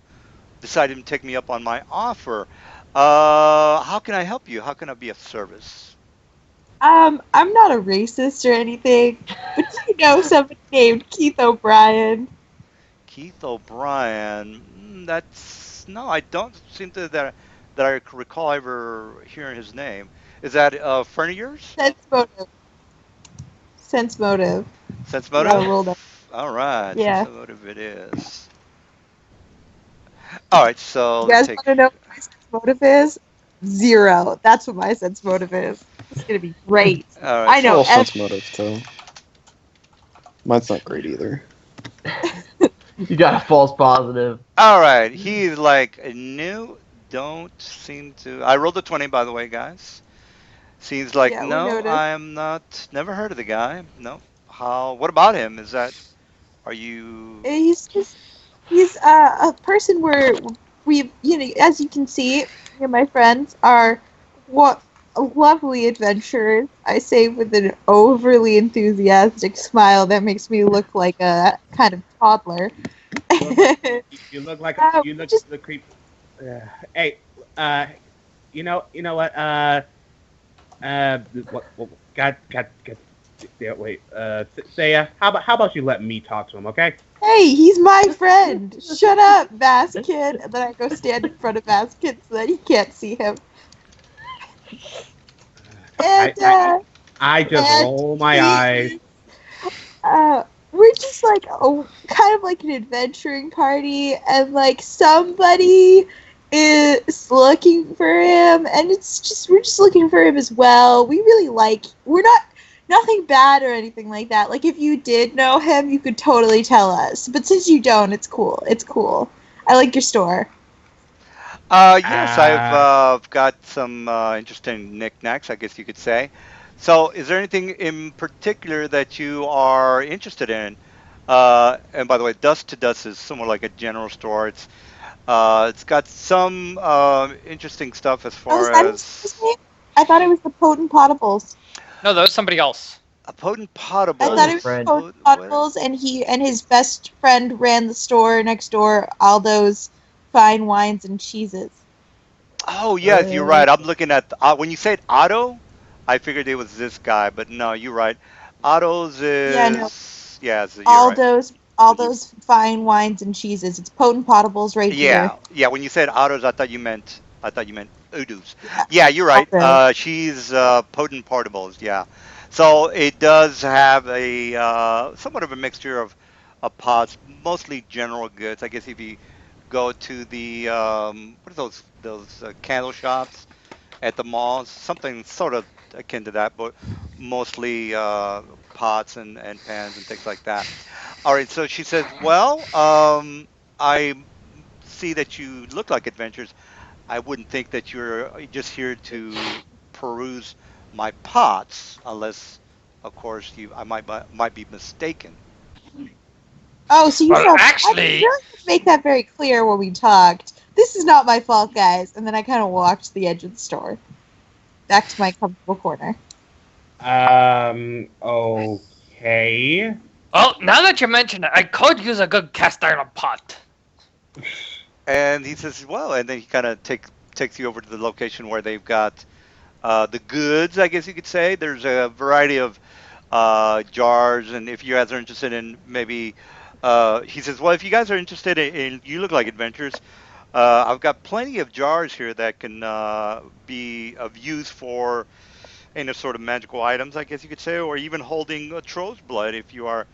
decided to take me up on my offer. How can I help you? How can I be of service?" I'm not a racist or anything, but do you know somebody named Keith O'Brien? Keith O'Brien. No, I don't seem to that I recall ever hearing his name. Is that a friend of yours? Sense motive. Sense motive. Sense You gotta motive. roll that. All right, sense Yeah. motive it is. All right, so You let's guys take. want to know what my sense motive is? 0. That's what my sense motive is. It's gonna be great. All right, I know. Roll so sense motive too. Mine's not great either. You got a false positive. all right, he's like no, don't seem to. I rolled a 20, by the way, guys. Seems like Yeah, we no, noticed. I am not. Never heard of the guy. No. How? What about him? Is that? Are you? He's a person where we, as you can see, me and my friends are what lovely adventurers. I say with an overly enthusiastic smile that makes me look like a kind of toddler. You look like you look Just the creep. Hey, you know what? What? God. Yeah, wait. Saya, how about you let me talk to him, okay? hey, he's my friend. Shut up, Bass Kid. And then I go stand in front of Bass Kid so that he can't see him. And I I I just and roll my eyes. he we're just like kind of like an adventuring party, and like somebody is looking for him, and we're just looking for him as well. We really like, we're not nothing bad or anything like that. Like if you did know him, you could totally tell us, but since you don't, it's cool. I like your store. Yes, I've Uh, got some interesting knickknacks, I guess you could say. So, is there anything in particular that you are interested in? And by the way, Dust to Dust is somewhat like a general store. It's got some interesting stuff as Oh, is far that his as name? I thought it was the Potent Potables. No, that was somebody else. a potent I That was thought his it was potables. friend. Potent What? Potables, and he and his best friend ran the store next door. All those fine wines and cheeses. Oh, yes, you're right. I'm looking at when you said Otto, I figured it was this guy, but no, you're right. Otto's Yeah, no, is yes, you're right. all those fine wines and cheeses. It's Potent Potables right here. Yeah, yeah. When you said Otto's, I thought you meant Udo's. Yeah, Yeah, you're right. Aldo. She's potent particles. Yeah, so it does have a somewhat of a mixture of pots, mostly general goods. I guess if you go to the what are those candle shops at the malls, something sort of akin to that, but mostly pots and pans and things like that. All right, so she says, well, I see that you look like adventurers. I wouldn't think that you're just here to peruse my pots, unless, of course, I might be mistaken. Oh, so you Well, felt I actually, really did make that very clear when we talked. This is not my fault, guys. And then I kind of walked to the edge of the store, back to my comfortable corner. Okay. well, now that you mention it, I could use a good cast iron pot. And he says, well, and then he kind of takes you over to the location where they've got the goods, I guess you could say. There's a variety of jars, and if you guys are interested in maybe, he says, well, if you guys are interested in you look like adventures, I've got plenty of jars here that can be of use for any sort of magical items, I guess you could say, or even holding a troll's blood if you are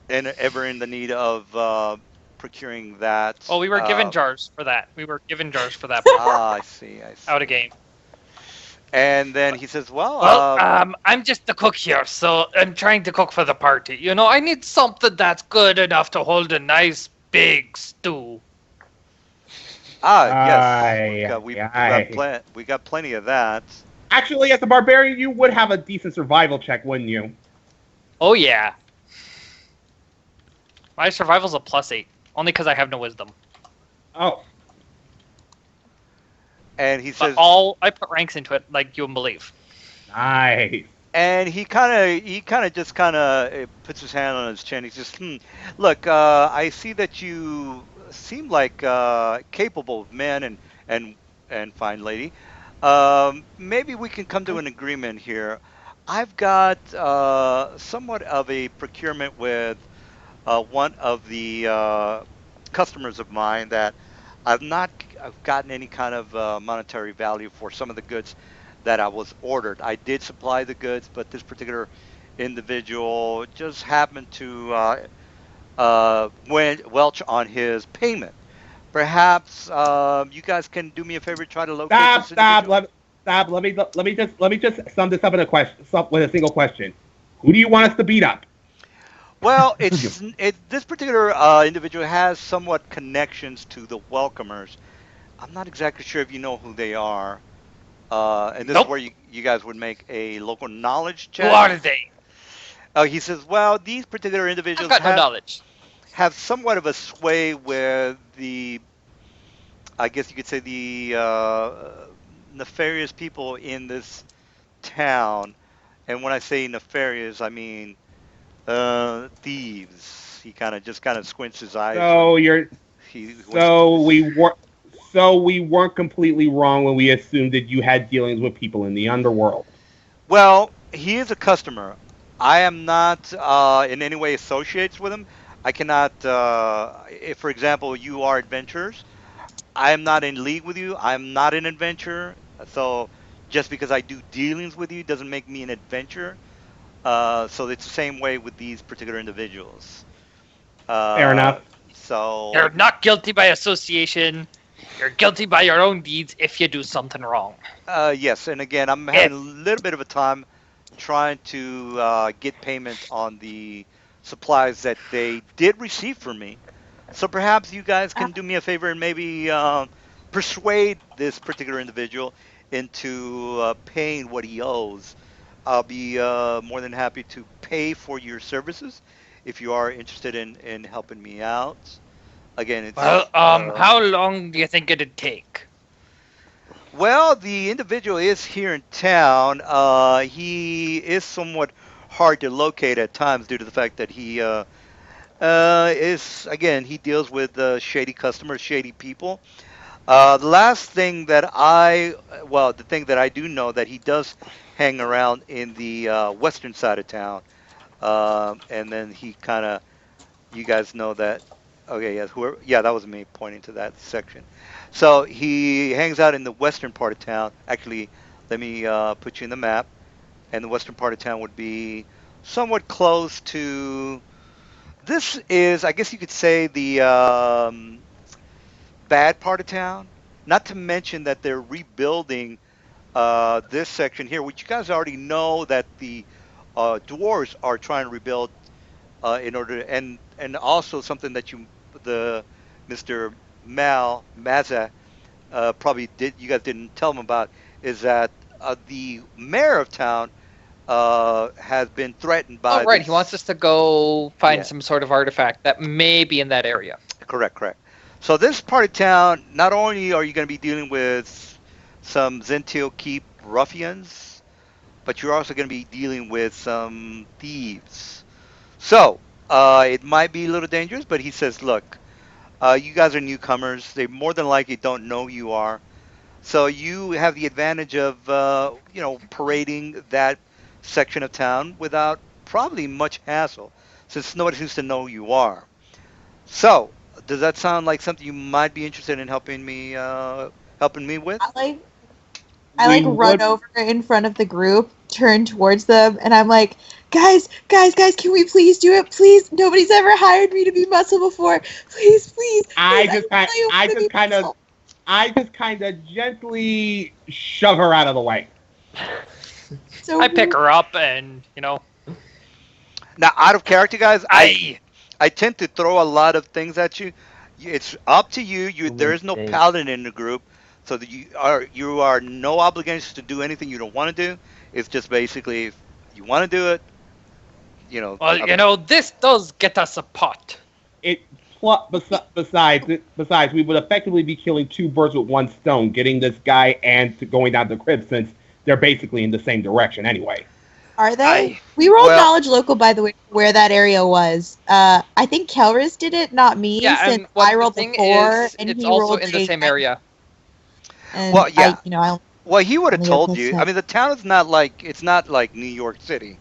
ever in the need of procuring that. Well, we were given jars for that. We were given jars for that before, I see, I out see. of game. And then he says, well, Well, I'm just the cook here, so I'm trying to cook for the party. You know, I need something that's good enough to hold a nice big stew. yes, Aye, we got plenty of that. Actually, as a barbarian, you would have a decent survival check, wouldn't you? Oh yeah, my survival's a +8, only because I have no wisdom. Oh, And he But says, I put ranks into it, like you wouldn't believe. nice. and he kind of just kind of puts his hand on his chin. He says, look, I see that you seem like capable men and and fine lady. Maybe we can come to an agreement here. I've got somewhat of a procurement with one of the customers of mine that I've gotten any kind of monetary value for some of the goods that I was ordered. I did supply the goods, but this particular individual just happened to welch on his payment. Perhaps you guys can do me a favor, try to locate Stop, this stop, individual. stop. Let me just sum this up in a question, with a single question. Who do you want us to beat up? Well, this particular individual has somewhat connections to the welcomers. I'm not exactly sure if you know who they are. And this is Nope. where you guys would make a local knowledge Who check. are they? He says, well, these particular I've individuals got no knowledge. have somewhat of a sway with the, I guess you could say, the nefarious people in this town. And when I say nefarious, I mean thieves. He kind of squints his eyes when So you're he wants to put so this. we weren't completely wrong when we assumed that you had dealings with people in the underworld. Well, he is a customer. I am not in any way associates with him. I cannot. If, for example, you are adventurers, I am not in league with you. I am not an adventurer. So just because I do dealings with you doesn't make me an adventurer. So it's the same way with these particular individuals. Fair Uh, enough. so You're not guilty by association. You're guilty by your own deeds if you do something wrong. yes, and again, I'm Eh, having a little bit of a time trying to get payment on the supplies that they did receive from me. So perhaps you guys can do me a favor and maybe persuade this particular individual into paying what he owes. I'll be more than happy to pay for your services if you are interested in helping me out. Again, Well, it's how long do you think it'd take? well, the individual is here in town. He is somewhat hard to locate at times due to the fact that he is, again, he deals with shady customers, shady people. The thing that I do know that he does hang around in the western side of town. And then he kind of, you guys know that. Okay, yes, whoever, yeah, that was me pointing to that section. So he hangs out in the western part of town. Actually, let me put you in the map. And the western part of town would be somewhat close to. This is, I guess you could say, the bad part of town. Not to mention that they're rebuilding this section here, which you guys already know that the dwarves are trying to rebuild in order, and also something that the Mr. Maza, probably did, you guys didn't tell him about, is that the mayor of town has been threatened Oh, by right. He wants this. us to go find Yeah, some sort of artifact that may be in that area. correct, correct. So this part of town, not only are you going to be dealing with some Zentio Keep ruffians, but you're also going to be dealing with some thieves. So it might be a little dangerous, but he says, look, you guys are newcomers. They more than likely don't know who you are. So you have the advantage of, parading that section of town without probably much hassle, since nobody seems to know who you are. So, does that sound like something you might be interested in helping me with? I like We run would. over in front of the group, turn towards them, and I'm like, guys, can we please do it? Please, nobody's ever hired me to be muscle before. Please, I I just kind. really I want to just be kind of. muscle. I just kind of gently shove her out of the way. So I pick her up and, Now, out of character, guys, I I. I tend to throw a lot of things at you. It's up to you. There is no Mistake. paladin in the group, so that you are no obligations to do anything you don't want to do. It's just basically if you want to do it, Well, I mean, this does get us a pot. It besides, we would effectively be killing two birds with one stone, getting this guy and going down the crypt since they're basically in the same direction anyway. are they? I. We rolled well, knowledge local, by the way, where that area was. I think Kelris did it, not me, Yeah, since and what I the rolled thing a 4 is, and it's he also rolled in the a same 9, area. and well, yeah. I Well, he would have only have told this you. I set. mean, the town is not like it's not like New York City,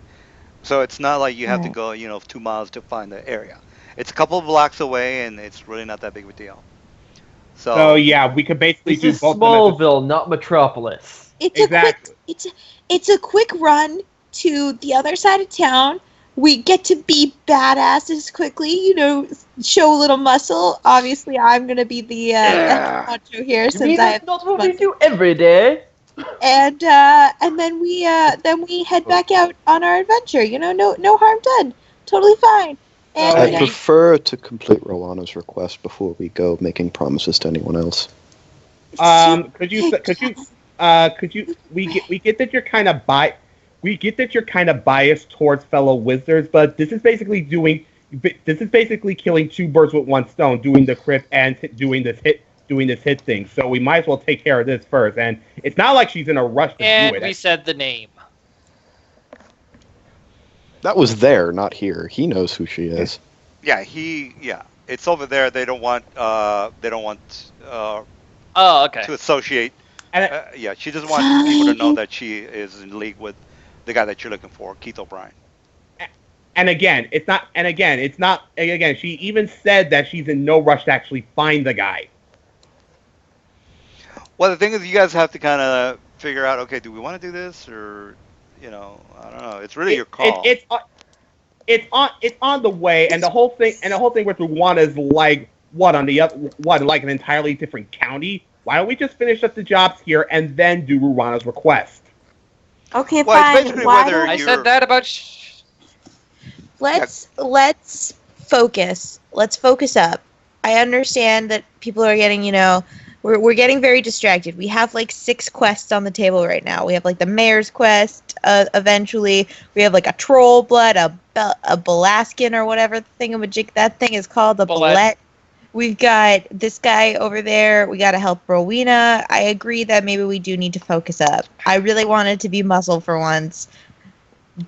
so it's not like you have to Alright. go, 2 miles to find the area. It's a couple of blocks away, and it's really not that big of a deal. So So, yeah, we could basically This do is both of them at the Smallville, not Metropolis. It's a quick exactly. it's a quick run. to the other side of town. We get to be badasses quickly, show a little muscle. Obviously, I'm gonna be the head honcho here You since mean I that's have not what we muscle. do every day? And then we head back out on our adventure. No harm done. Totally fine. And I So- prefer to complete Rowana's request before we go making promises to anyone else. We get that you're kind of biased towards fellow wizards, but this is basically killing two birds with one stone, doing the crypt and doing this hit thing. So we might as well take care of this first. And it's not like she's in a rush to do And it. we said the name. That was there, not here. He knows who she is. Yeah, it's over there. They don't want Oh, okay. to associate. And Yeah, she doesn't want people to know that she is in league with the guy that you're looking for, Keith O'Brien. And again, it's not. And again, it's not. Again, she even said that she's in no rush to actually find the guy. Well, the thing is, you guys have to kind of figure out. Okay, do we want to do this, or I don't know. It's really your call. It's on the way, and the whole thing with Rwanda is like like an entirely different county. Why don't we just finish up the jobs here and then do Rwana's request? okay, Well, it's fine. basically Why whether don't- I you're- said that about. let's focus. Let's focus up. I understand that people are getting, we're getting very distracted. We have like 6 quests on the table right now. We have like the mayor's quest. Eventually, we have like a troll blood, a Belaskin or whatever thingamajig that thing is called, the Bullet. Bullet. We've got this guy over there. We got to help Rowena. I agree that maybe we do need to focus up. I really wanted to be muscle for once,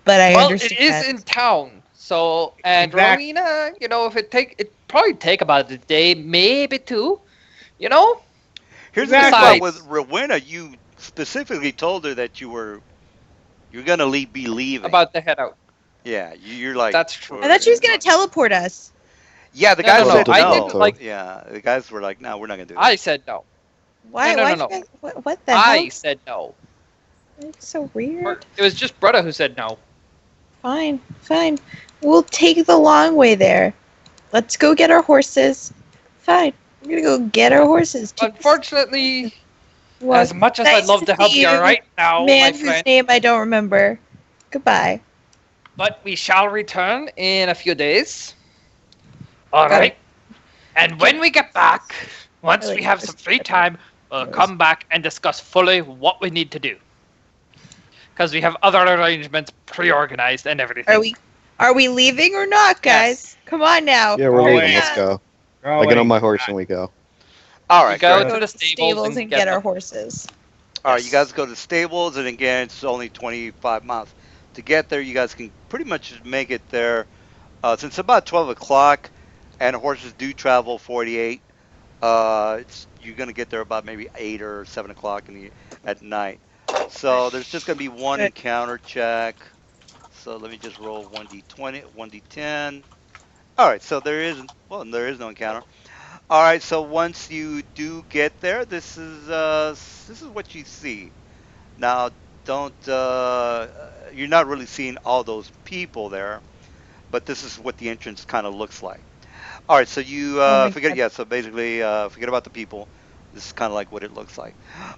but I Well, understand. it is in town. So, and Rowena, it probably take about a day, maybe 2. Here's Exactly. the thing with Besides- Rowena. You specifically told her that you're gonna be leaving. About to head out. Yeah, you're like. That's true. I thought she was going to teleport us. Yeah, the No, guys no, said no, no. I didn't like- Yeah, the guys were like, no, we're not gonna do that. I said no. Why? No, why no, you no. guys- what the I hell? said no. It's so weird. It was just Bretta who said no. Fine. We'll take the long way there. Let's go get our horses. Fine. We're gonna go get our horses. Unfortunately, Well, as much as nice I'd love to to help see you you, right now, man my whose friend, name I don't remember. Goodbye. but we shall return in a few days. All Got it. right. And when we get back, once Really we have some free understand. time, we'll come back and discuss fully what we need to do. Because we have other arrangements pre-organized and everything. Are we leaving or not, guys? Yes. Come on now. Yeah, we're Oh, leaving. yeah. Let's go. Oh, I get on wait. my horse and we go. All We right, go great. to the stables, and get our them. horses. All right, you guys go to the stables, and again, it's only 25 miles to get there. You guys can pretty much make it there since about 12 o'clock, and horses do travel 48. You're gonna get there about maybe 8 or 7 o'clock at night. So there's just gonna be one Good. encounter check. So let me just roll 1d20, 1d10. All right, so there is no encounter. All right, so once you do get there, this is what you see. Now, you're not really seeing all those people there, but this is what the entrance kind of looks like. All right, so you my forget. God. Yeah, so basically, forget about the people. This is kind of like what it looks like.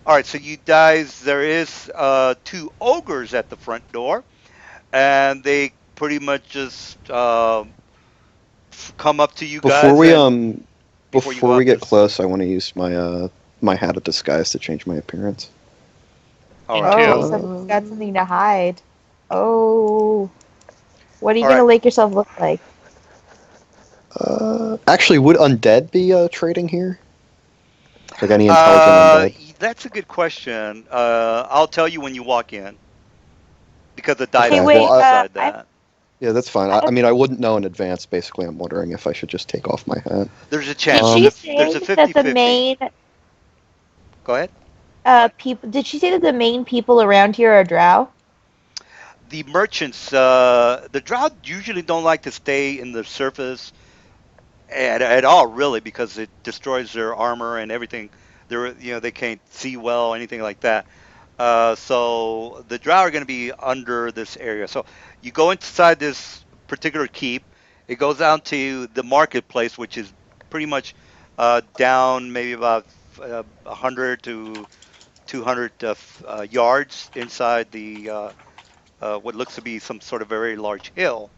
All right, so you guys, there is 2 ogres at the front door, and they pretty much just come up to you guys. Before we and- before you go before we up get this- close, I want to use my hat of disguise to change my appearance. all Oh, right. Oh, someone's got something to hide. Oh. What are you All going to right. make yourself look like? Actually, would undead be trading here? Like any intelligent undead? That's a good question. I'll tell you when you walk in. Because the die Okay, doesn't wait, decide I- that. Yeah, that's fine. I mean, I wouldn't know in advance. Basically, I'm wondering if I should just take off my hat. There's a Did chance. she There's say a 50-50. that the main Go ahead. people? Did she say that the main people around here are Drow? The merchants, the Drow usually don't like to stay in the surface at all, really, because it destroys their armor and everything. They can't see well, anything like that. So the drow are going to be under this area. So you go inside this particular keep. It goes down to the marketplace, which is pretty much down maybe about 100 to 200 yards inside the what looks to be some sort of very large hill.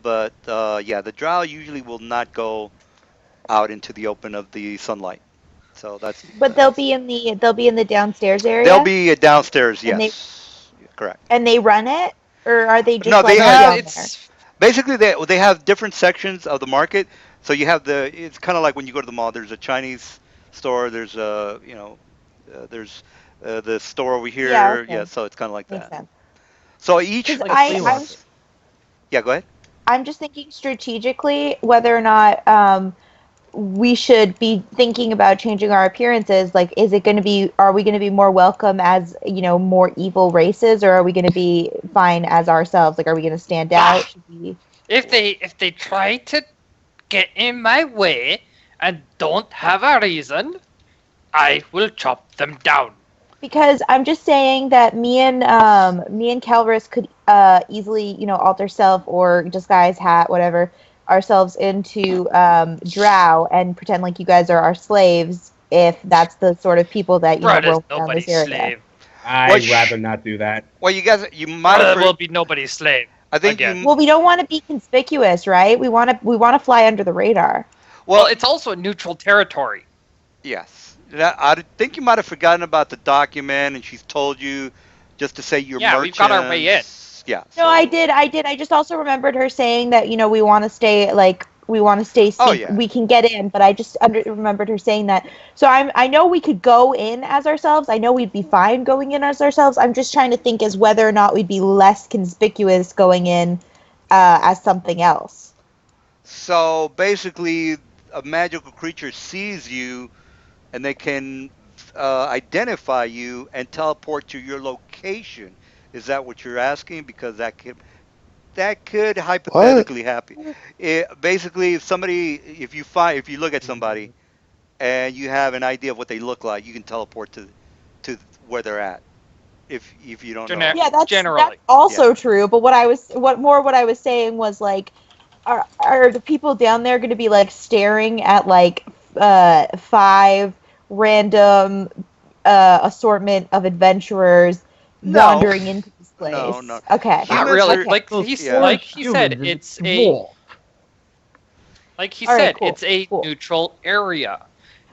But yeah, the drow usually will not go out into the open of the sunlight. So But they'll be in the downstairs they'll area, be downstairs. and Yes, correct. they run it, or are they just No, they like Uh, have down there? it's basically they have different sections of the market. So you have it's kind of like when you go to the mall. There's a Chinese store. There's there's the store over Yeah, here. Yeah, okay, so it's kind of like makes that. sense. So each Because Like a flea I'm market. yeah, go ahead. I'm just thinking strategically whether or not we should be thinking about changing our appearances. Like, is it going to be? Are we going to be more welcome as more evil races, or are we going to be fine as ourselves? Like, are we going to stand out? Should we? if they try to get in my way and don't have a reason, I will chop them down. Because I'm just saying that me and Calvus could easily alter self or disguise hat whatever ourselves into Drow and pretend like you guys are our slaves if that's the sort of people that Brother, roam around this nobody's area. slave. I'd rather not do that. Well, you might Brother have. will be nobody's slave. I think again. you. Well, we don't want to be conspicuous, right? We want to fly under the radar. Well, Well, it's also a neutral territory. yes. I think you might have forgotten about the document, and she's told you just to say you're Yeah, merchants. we've got our way in. Yeah. No, so- I did. I just also remembered her saying that we want to stay Oh, yeah. we can get in, but I just remembered her saying that. So I know we could go in as ourselves. I know we'd be fine going in as ourselves. I'm just trying to think as whether or not we'd be less conspicuous going in as something else. So basically, a magical creature sees you, and they can identify you and teleport to your location. Is that what you're asking? Because that could hypothetically happen. Basically, if you look at somebody and you have an idea of what they look like, you can teleport to where they're at. If you don't know. Gener- Yeah, Generally. that's also true. But what I was saying was like, are the people down there going to be like staring at like 5 random assortment of adventurers No. wandering into this place? No. Okay. Not Humans really. are- Like Yeah. he said, it's a All right, cool, it's a cool. neutral area.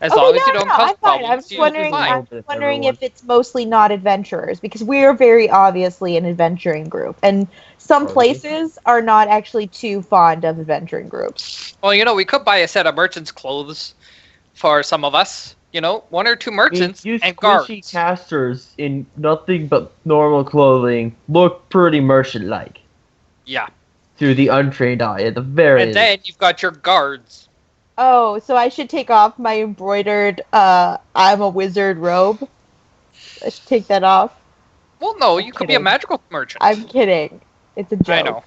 As Okay, long as you don't cause I'm fine. problems, I'm just you'll be wondering. fine. I'm just wondering if it's mostly not adventurers because we are very obviously an adventuring group, and some Probably. places are not actually too fond of adventuring groups. Well, we could buy a set of merchants' clothes for some of us. 1 or 2 merchants You and squishy guards. casters in nothing but normal clothing look pretty merchant-like Yeah. to the untrained eye, at the very And then you've got your guards. Oh, so I should take off my embroidered I'm a wizard robe? I should take that off? Well, no, you could be a kidding. magical merchant. I'm kidding. It's a joke. I know.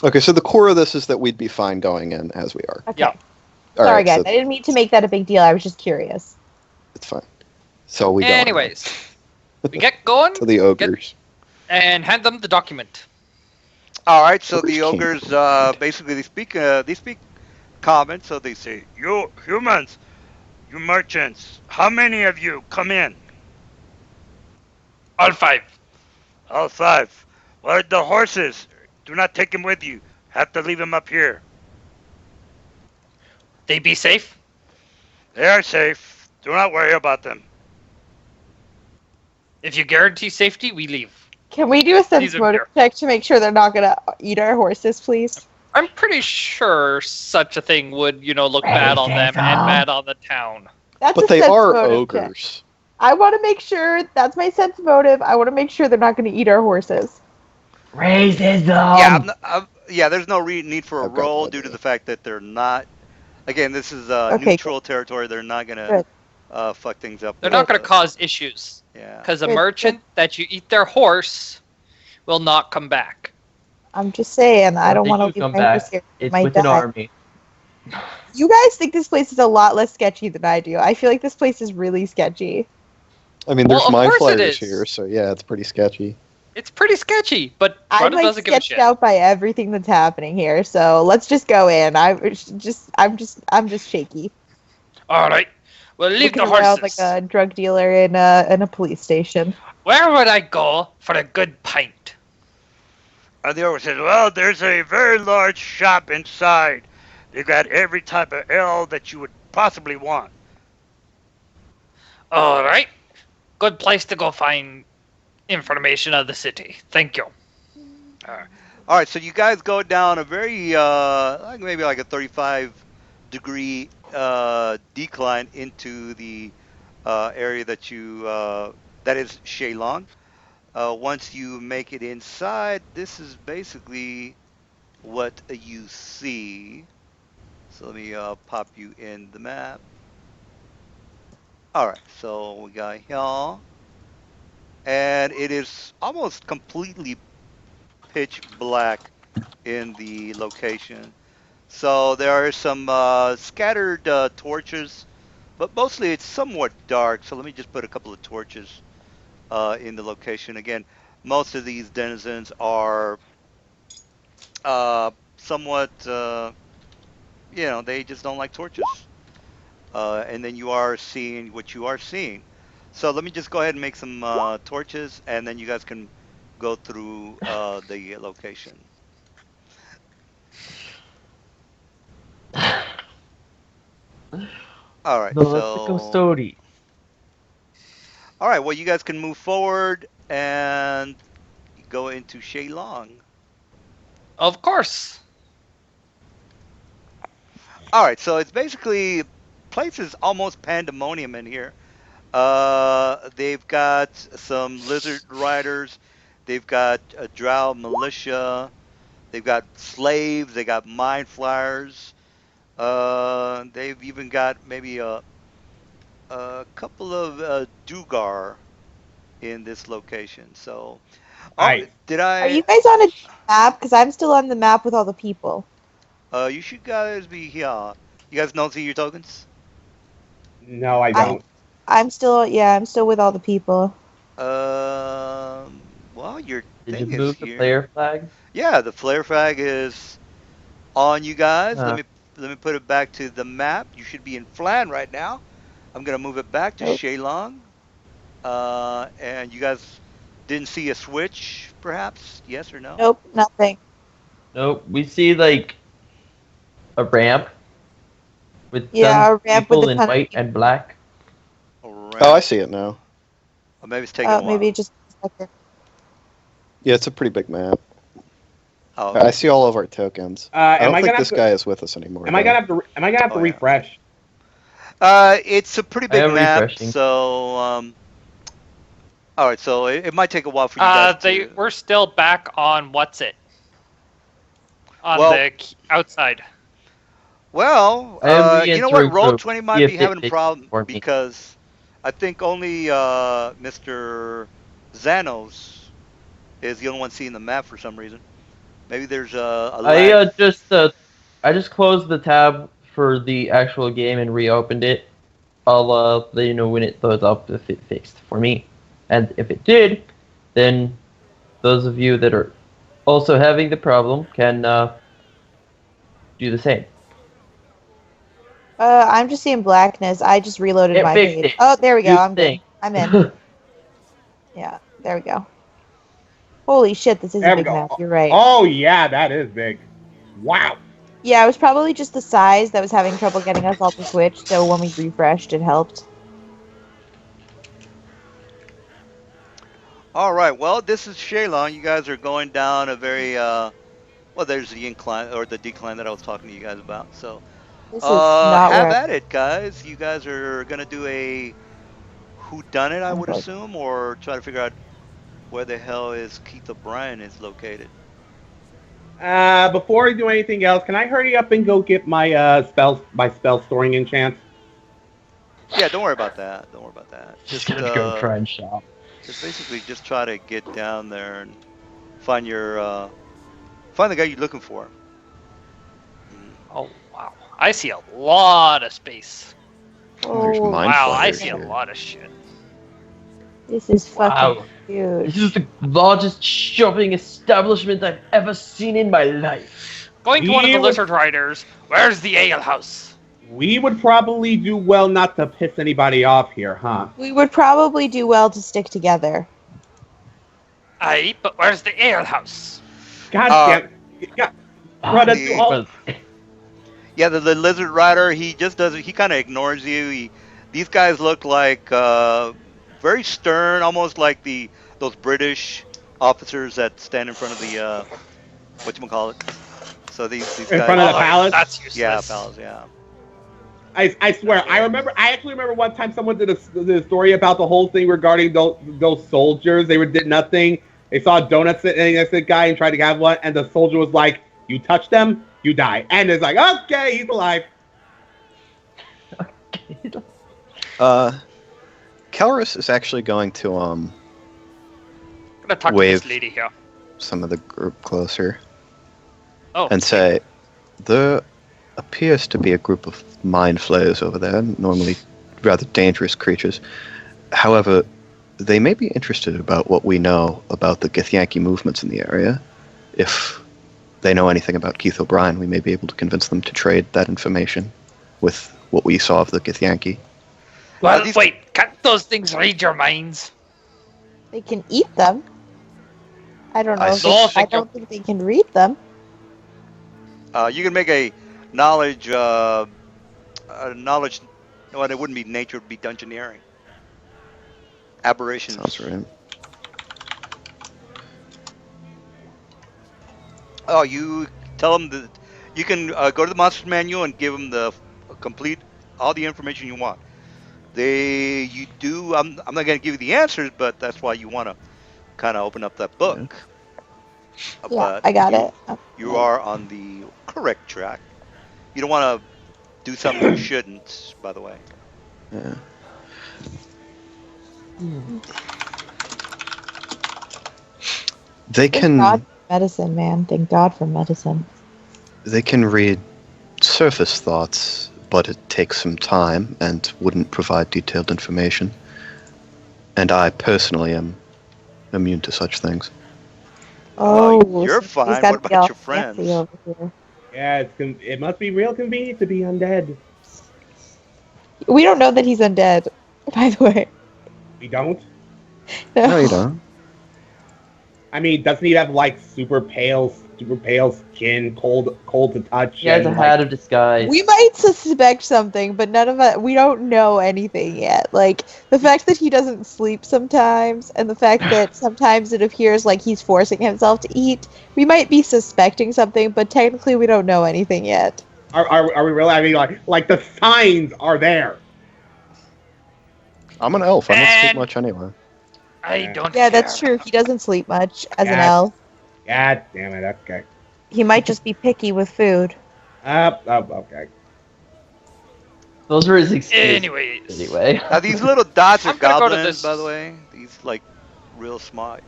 Okay, so the core of this is that we'd be fine going in as we are. Okay. Yeah. All Sorry, right, guys. so I didn't mean to make that a big deal. I was just curious. it's fine. So we go Anyways, we get going to the ogres. and hand them the document. All right, so Ogres the can't ogres do basically they speak common, so they say, "You humans, you merchants, how many of you come in?" All 5. All 5. Well, the horses, do not take them with you. Have to leave them up here. They be safe. They are safe. Do not worry about them. If you guarantee safety, we leave. Can we do a sense These are motive fair. check to make sure they're not going to eat our horses, please? I'm pretty sure such a thing would, look bad on them and bad on the town. That's But a they sense are motive check. ogres. I want to make sure that's my sense motive. I want to make sure they're not going to eat our horses. Racism. There's no need for a I've got roll no due to idea. the fact that they're not. Again, this is Okay, neutral territory. They're not gonna fuck things up. They're with, not going to cause issues. Yeah. Because a Good, merchant that you eat their horse will not come back. I'm just saying, I don't They want to do leave come my back. horse here. It's Might with an die. army. You guys think this place is a lot less sketchy than I do. I feel like this place is really sketchy. I mean, Well, there's of mind course it flayers is. here, so yeah, it's pretty sketchy. It's pretty sketchy, but I'm Greta like doesn't give a sketched shit. out by everything that's happening here, so let's just go in. I'm just shaky. All right. Well, leave Looking the around horses. like a drug dealer in a police station. Where would I go for a good pint? And the owner says, well, there's a very large shop inside. They've got every type of ale that you would possibly want. All right. Good place to go find information of the city. Thank you. All right, so you guys go down a very like maybe like a 35-degree decline into the area that you that is Shaylong. Once you make it inside, this is basically what you see. So let me pop you in the map. All right, so we got here, and it is almost completely pitch black in the location. So there are some scattered torches, but mostly it's somewhat dark. So let me just put a couple of torches in the location. Again, most of these denizens are somewhat, they just don't like torches. And then you are seeing what you are seeing. So let me just go ahead and make some torches, and then you guys can go through the location. All right, No, that's the so custodian. all right, well, you guys can move forward and go into Shaylong. Of course. All right, so it's basically place is almost pandemonium in here. They've got some lizard riders, they've got a drow militia, they've got slaves, they got mind flyers. They've even got maybe a couple of Dugar in this location. So, oh, Nice. did Are you I? guys on a map? Because I'm still on the map with all the people. You should guys be here. You guys don't see your tokens? No, I I don't. I'm still with all the people. Well, your Did you thing is move the here. player flag? Yeah, the flare flag is on you guys. Huh. Let me put it back to the map. You should be in Flan right now. I'm gonna move it back to Nope. Shaylong. And you guys didn't see a switch, perhaps? Yes or no? Nope, nothing. Nope. We see like a ramp with Yeah, tons a of ramp with people a in ton of white people. and black. All Oh, I right. see it now. Or maybe it's taking a while. Maybe just a second. Yeah, it's a pretty big map. Oh, I see all of our tokens. I Am don't I think gonna this have to? guy is with us anymore. Am I though. gonna have to? Am I gonna have to Oh, yeah. refresh? It's a pretty I big am map, refreshing. so all right. So it might take a while for you guys to. We're still back on what's it on Well, the outside. Well, I am you know what? re-entering Roll to 20 see might be if having it a fixed problem for me. because I think only Mr. Zanos is the only one seeing the map for some reason. Maybe there's a I lag. just closed the tab for the actual game and reopened it. I'll let you know when it loads up if it fixed for me, and if it did, then those of you that are also having the problem can do the same. I'm just seeing blackness. I just reloaded It my fixed page. it. Oh, there we go. Do the I'm good. thing. I'm in. Yeah, there we go. Holy shit, this is a There we big go. map. You're right. Oh yeah, that is big. Wow. Yeah, it was probably just the size that was having trouble getting us all to switch, so when we refreshed, it helped. All right. Well, this is Shaylon. You guys are going down a very well. There's the incline or the decline that I was talking to you guys about. So, This is not have where at it, guys. You guys are gonna do a who done it, I I'm would going. assume, or try to figure out where the hell is Keith O'Brien is located. Before I do anything else, can I hurry up and go get my spell storing enchants? Yeah, don't worry about that. Don't worry about that. Just gonna go try and shop. Just basically just try to get down there and find your find the guy you're looking for. Oh wow, I see a lot of space. There's Oh, mind Wow, I flayers see a here. lot of shit. This is fucking Wow. huge. This is the largest shopping establishment I've ever seen in my life. Going to one of the You would- lizard riders. Where's the ale house? We would probably do well not to piss anybody off here, huh? We would probably do well to stick together. Aye, but where's the ale house? God damn. Yeah. Brother, the- do all- Yeah, the lizard rider, he just doesn't. He kind of ignores you. These guys look like very stern, almost like those British officers that stand in front of the whatchamacallit. So these In guys. front of the Oh, palace? That's useless. Yeah, palace. Yeah. I swear, I actually remember one time someone did a story about the whole thing regarding those soldiers. They did nothing. They saw a donut sitting next to the guy and tried to have one, and the soldier was like, "You touch them, you die." And it's like, okay, he's alive. Calrus is actually going to I'm gonna talk to Wave. this lady here. some of the group closer Oh, and say, there appears to be a group of mind flayers over there, normally rather dangerous creatures. However, they may be interested about what we know about the Githyanki movements in the area. If they know anything about Keith O'Brien, we may be able to convince them to trade that information with what we saw of the Githyanki. well, these- wait, can't those things read your minds? They can eat them. I don't know. I if still they- I think don't think they can read them. You can make a knowledge. Well, it wouldn't be nature; it would be dungeoneering. Aberrations. Sounds right. Oh, you tell them that you can go to the monster manual and give them the complete all the information you want. You do. I'm not going to give you the answers, but that's why you want to kind of open up that book. Yeah, But I got it. You are on the correct track. You don't want to do something you shouldn't. By the way. Yeah. They Thank God can for medicine, man. Thank God for medicine. they can read surface thoughts, but it takes some time and wouldn't provide detailed information. And I personally am immune to such things. Oh, Oh, you're so fine. he's gotta What be about all your friends? fancy over here. Yeah, it must be real convenient to be undead. We don't know that he's undead, by the way. We don't. No, you don't. I mean, doesn't he have like super pale skin, cold to touch? He has a and, hat like, of disguise. We might suspect something, but none of us, we don't know anything yet. Like, the fact that he doesn't sleep sometimes, and the fact that sometimes it appears like he's forcing himself to eat, we might be suspecting something, but technically we don't know anything yet. Are we really? I mean, like the signs are there. I'm an elf. I don't sleep And- much anyway. I don't Yeah, care. that's true. He doesn't sleep much as an Yeah. elf. God damn it. Okay. He might just be picky with food. Okay. Those were his excuses. Anyways. Anyway. Now these little dots are I'm gonna go to goblins, this- by the way. These like real small.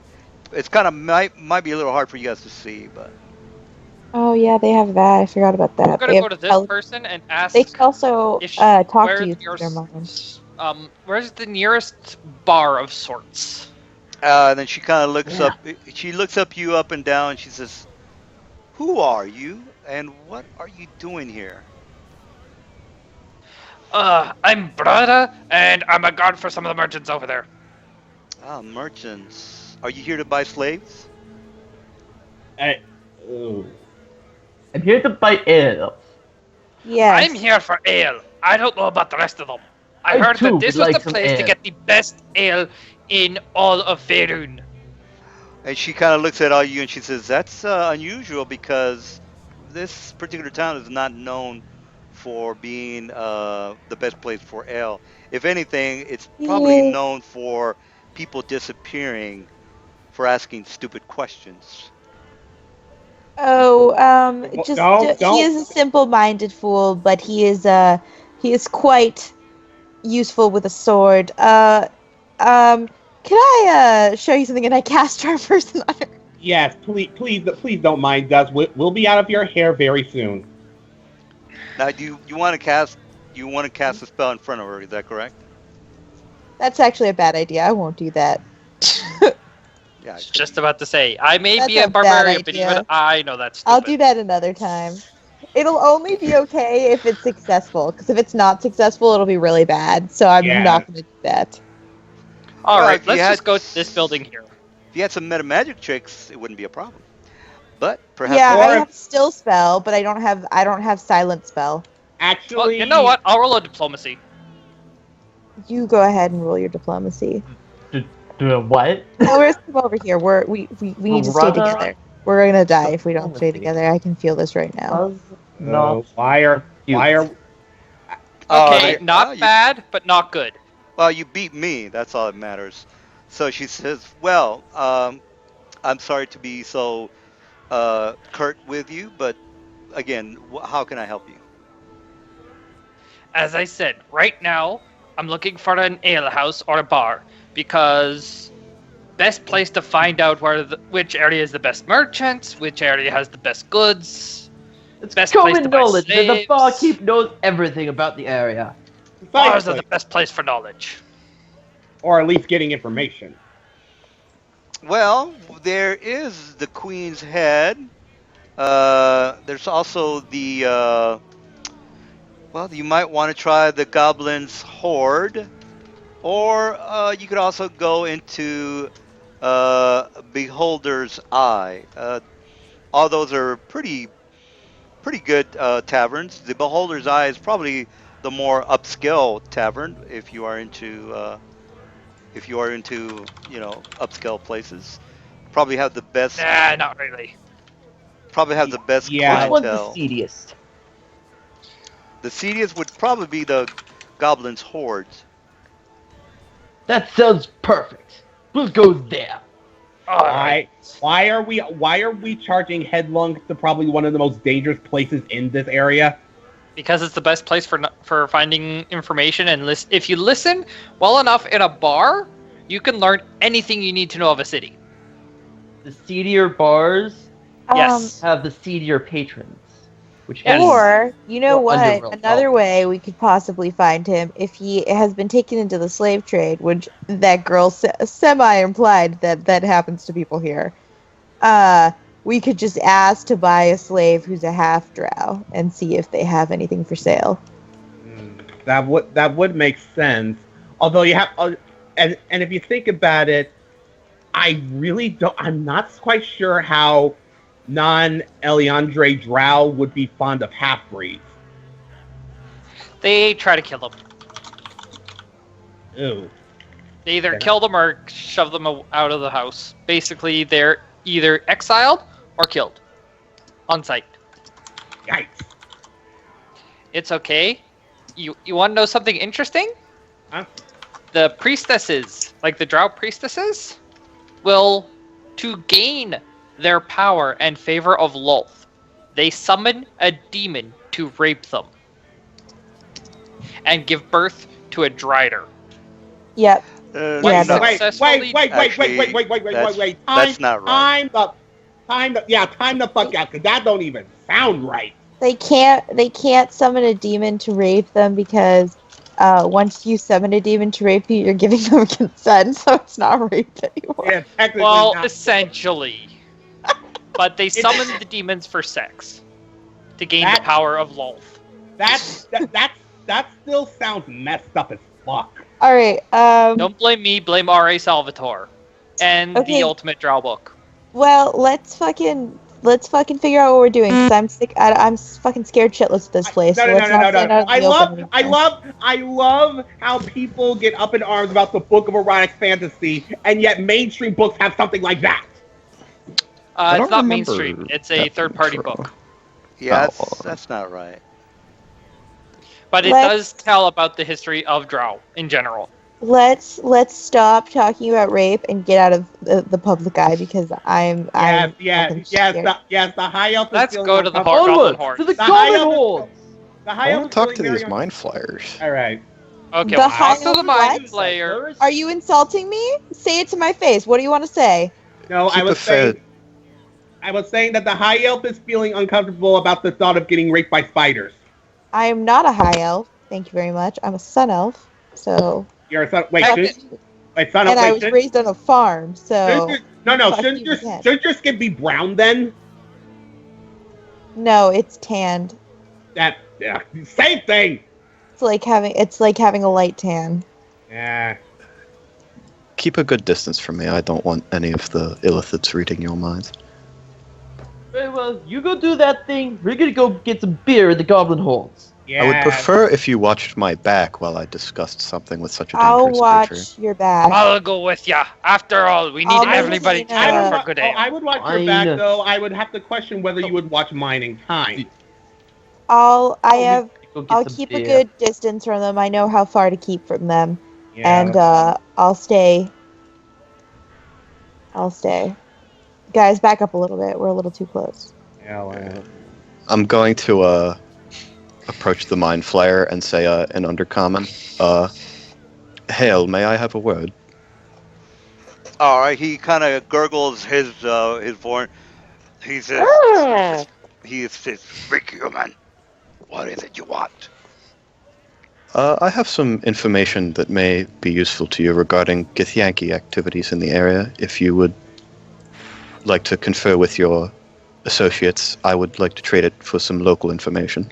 It's kind of might be a little hard for you guys to see, but Oh yeah, they have that. I forgot about that. I'm gonna They go have to this tele- person and ask They can also if she- talk where's to you your through their minds. where's the nearest bar of sorts? and then she kind of looks up. She looks you up and down. And she says, "Who are you, and what are you doing here?" I'm Brada, and I'm a guard for some of the merchants over there. Ah, merchants. Are you here to buy slaves? Ooh. I'm here to bite ale. Yes. I'm here for ale. I don't know about the rest of them. I I heard too that this would was like the some place to ale. get the best ale in all of Faerun. And she kind of looks at all you and she says, "That's unusual because this particular town is not known for being the best place for ale. If anything, it's probably Yeah. known for people disappearing for asking stupid questions." Oh, Don't- don't- he is a simple-minded fool, but he is quite useful with a sword. Can I show you something? And I cast our person on her. Yes, please don't mind us. We'll be out of your hair very soon. Now, do you want to cast a spell in front of her? Is that correct? That's actually a bad idea. I won't do that. Yeah, It's just about to say, I may That's be a a bad barbarian, but idea. even I know that's stupid. I'll do that another time. It'll only be okay if it's successful, because if it's not successful, it'll be really bad. So I'm Yeah. not going to do that. All Well, right, if you let's had- just go to this building here. If you had some meta magic tricks, it wouldn't be a problem. But perhaps Yeah, Or I if- have still spell, but I don't have silent spell. Actually, Well, you know what? I'll roll a diplomacy. You go ahead and roll your diplomacy. What? Elris, come over here. We need to stay Brother, together. We're gonna die if we don't stay diplomacy. together. I can feel this right now. Not why are cute. Okay, well, not you- bad, but not good. Well, you beat me. That's all that matters. So she says, "Well, I'm sorry to be so curt with you, but again, how can I help you?" As I said, right now, I'm looking for an alehouse or a bar because best place to find out which area is the best merchants, which area has the best goods. It's Best place common to buy knowledge that the slaves. barkeep knows everything about the area. Bars are the best place for knowledge. or at least getting information. Well, there is the Queen's Head. There's also the. Well, you might want to try the Goblin's Hoard, or you could also go into Beholder's Eye. All those are pretty good taverns. The Beholder's Eye is probably the more upscale tavern if you are into upscale places. Probably have the best. Nah, not really. Probably have the best Yeah. Which one's the clientele. seediest? The seediest would probably be the Goblin's Hordes. That sounds perfect. Let's go there. All right. Why are we charging headlong to probably one of the most dangerous places in this area? Because it's the best place for finding information, and if you listen well enough in a bar, you can learn anything you need to know of a city. The seedier bars Yes. have the seedier patrons, which Yes. means Or, you know Or what? underworld Another help. way we could possibly find him if he has been taken into the slave trade, which that girl semi-implied that happens to people here. We could just ask to buy a slave who's a half drow and see if they have anything for sale. That would make sense. Although you have, and if you think about it, I really don't. I'm not quite sure how non-Eliandre drow would be fond of half breeds. They try to kill them. Ew. They either Yeah. kill them or shove them out of the house. Basically, they're either exiled or killed on sight. Yikes. It's okay. You want to know something interesting? Huh? The priestesses, like the drow priestesses, will, to gain their power and favor of Lolth, they summon a demon to rape them and give birth to a drider. Yep. Uh, Yeah, no, but- Wait, Successfully- wait. That's not right. Time the fuck out, because that don't even sound right. They can't summon a demon to rape them because once you summon a demon to rape you, you're giving them consent, so it's not rape anymore. Yeah, technically Well, not. essentially. But they summon the demons for sex to gain the That- power of Lolth. That still sounds messed up as fuck. All right. Don't blame me, blame R.A. Salvatore and Okay. the Ultimate Drow book. Well, let's fucking figure out what we're doing because I'm sick. I'm fucking scared shitless of this place. No. so let's not stand out in I the love, open I anymore. love how people get up in arms about the book of erotic fantasy, and yet mainstream books have something like that. I It's don't not remember mainstream. It's a that third-party intro. book. Yeah, Oh. that's not right. But it Let's- does tell about the history of Drow in general. Let's stop talking about rape and get out of the public eye because I'm fucking scared. The high elf. is Let's feeling go to the uncomfortable. Goblin Onward Horde. to the The Goblin high elf is- Horde. The I high elf want is to talk feeling to very these un- mind flayers. All right. Okay, The well, high talk to the elf Mind what? Flayer. Are you insulting me? Say it to my face. What do you want to say? No, Keep I was it fed. saying. I was saying that the high elf is feeling uncomfortable about the thought of getting raped by spiders. I am not a high elf. Thank you very much. I'm a sun elf. So You're a son. Wait, And son. I Wait, was raised on a farm, so fuck shouldn't you again. your skin be brown then? No, it's tanned. Same thing. It's like having a light tan. Yeah. Keep a good distance from me. I don't want any of the illithids reading your minds. Very well, you go do that thing. We're gonna go get some beer in the Goblin Holds. Yeah. I would prefer if you watched my back while I discussed something with such a I'll dangerous watch creature. your back. I'll go with ya. After all, we need I'll everybody maintain, together for good aim. I would watch your back though. I would have to question whether you would watch mine in kind. I'll Go get some keep beer. a good distance from them. I know how far to keep from them, Yeah. and I'll stay. Guys, back up a little bit. We're a little too close. Yeah, well, I'm going to approach the Mind Flayer and say in Undercommon, Hail, may I have a word? All right, he kind of gurgles his voice. He says, "Speak, human. What is it you want?" I have some information that may be useful to you regarding Githyanki activities in the area. If you would like to confer with your associates, I would like to trade it for some local information.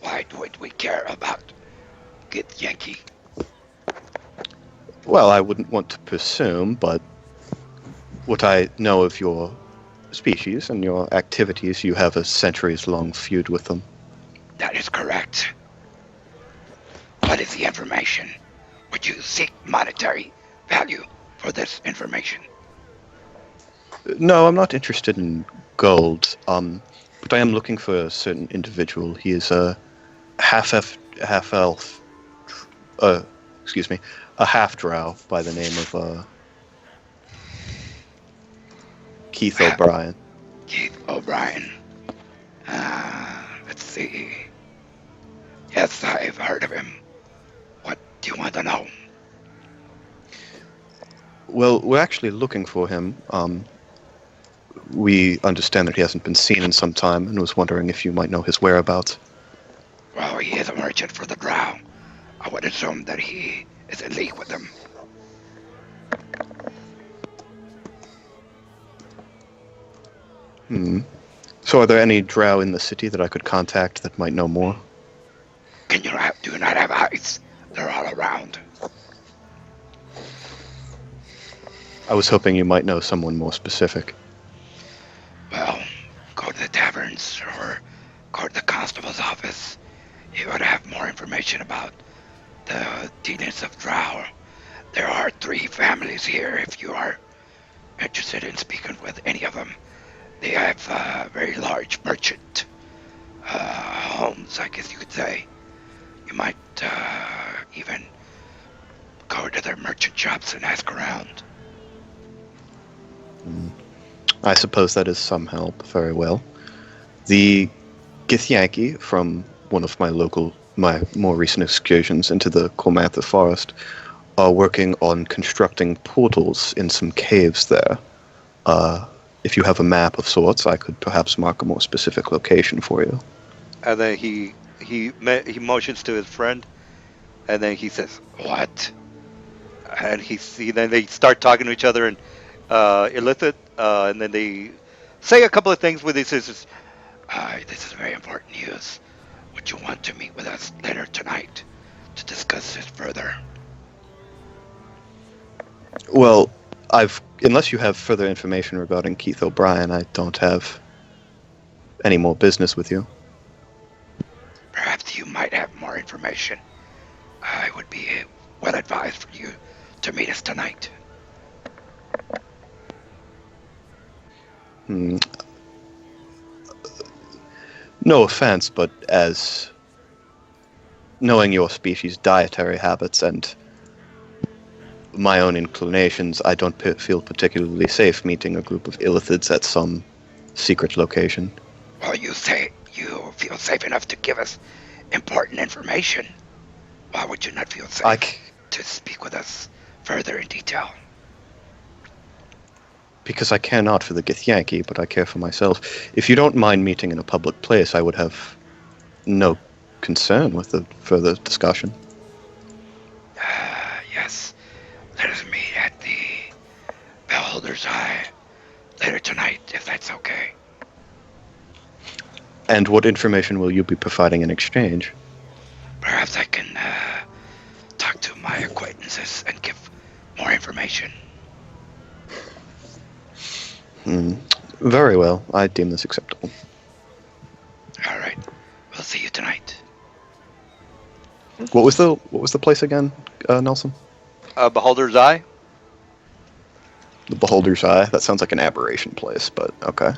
Why would we care about Githyanki? Well, I wouldn't want to presume, but what I know of your species and your activities, you have a centuries-long feud with them. That is correct. What is the information? Would you seek monetary value for this information? No, I'm not interested in gold, but I am looking for a certain individual. He is a half-elf, a half-drow by the name of Keith O'Brien. Keith O'Brien. Let's see. Yes, I've heard of him. What do you want to know? Well, we're actually looking for him. We understand that he hasn't been seen in some time, and was wondering if you might know his whereabouts. Well, he is a merchant for the Drow. I would assume that he is in league with them. So are there any drow in the city that I could contact that might know more? Do you not have eyes? They're all around. I was hoping you might know someone more specific. Well, go to the taverns or go to the constable's office. You would have more information about the dealings of Drow. There are 3 families here if you are interested in speaking with any of them. They have very large merchant homes, I guess you could say. You might even go to their merchant shops and ask around. I suppose that is some help. Very well. The Githyanki, from one of my more recent excursions into the Cormantha forest, are working on constructing portals in some caves there. If you have a map of sorts, I could perhaps mark a more specific location for you. And then he motions to his friend, and then he says, "What?" And then they start talking to each other in illicit, and then they say a couple of things with he says, "This is very important news. Would you want to meet with us later tonight to discuss this further?" Well, unless you have further information regarding Keith O'Brien, I don't have any more business with you. Perhaps you might have more information. I would be well advised for you to meet us tonight. No offense, but as knowing your species' dietary habits and my own inclinations, I don't feel particularly safe meeting a group of illithids at some secret location. Well, you say you feel safe enough to give us important information. Why would you not feel safe to speak with us further in detail? Because I care not for the Githyanki, but I care for myself. If you don't mind meeting in a public place, I would have no concern with the further discussion. Yes. Let us meet at the Beholder's Eye later tonight, if that's okay. And what information will you be providing in exchange? Perhaps I can talk to my acquaintances and give more information. Very well. I deem this acceptable. All right. We'll see you tonight. What was the place again, Nelson? Beholder's Eye. The Beholder's Eye. That sounds like an aberration place, but okay.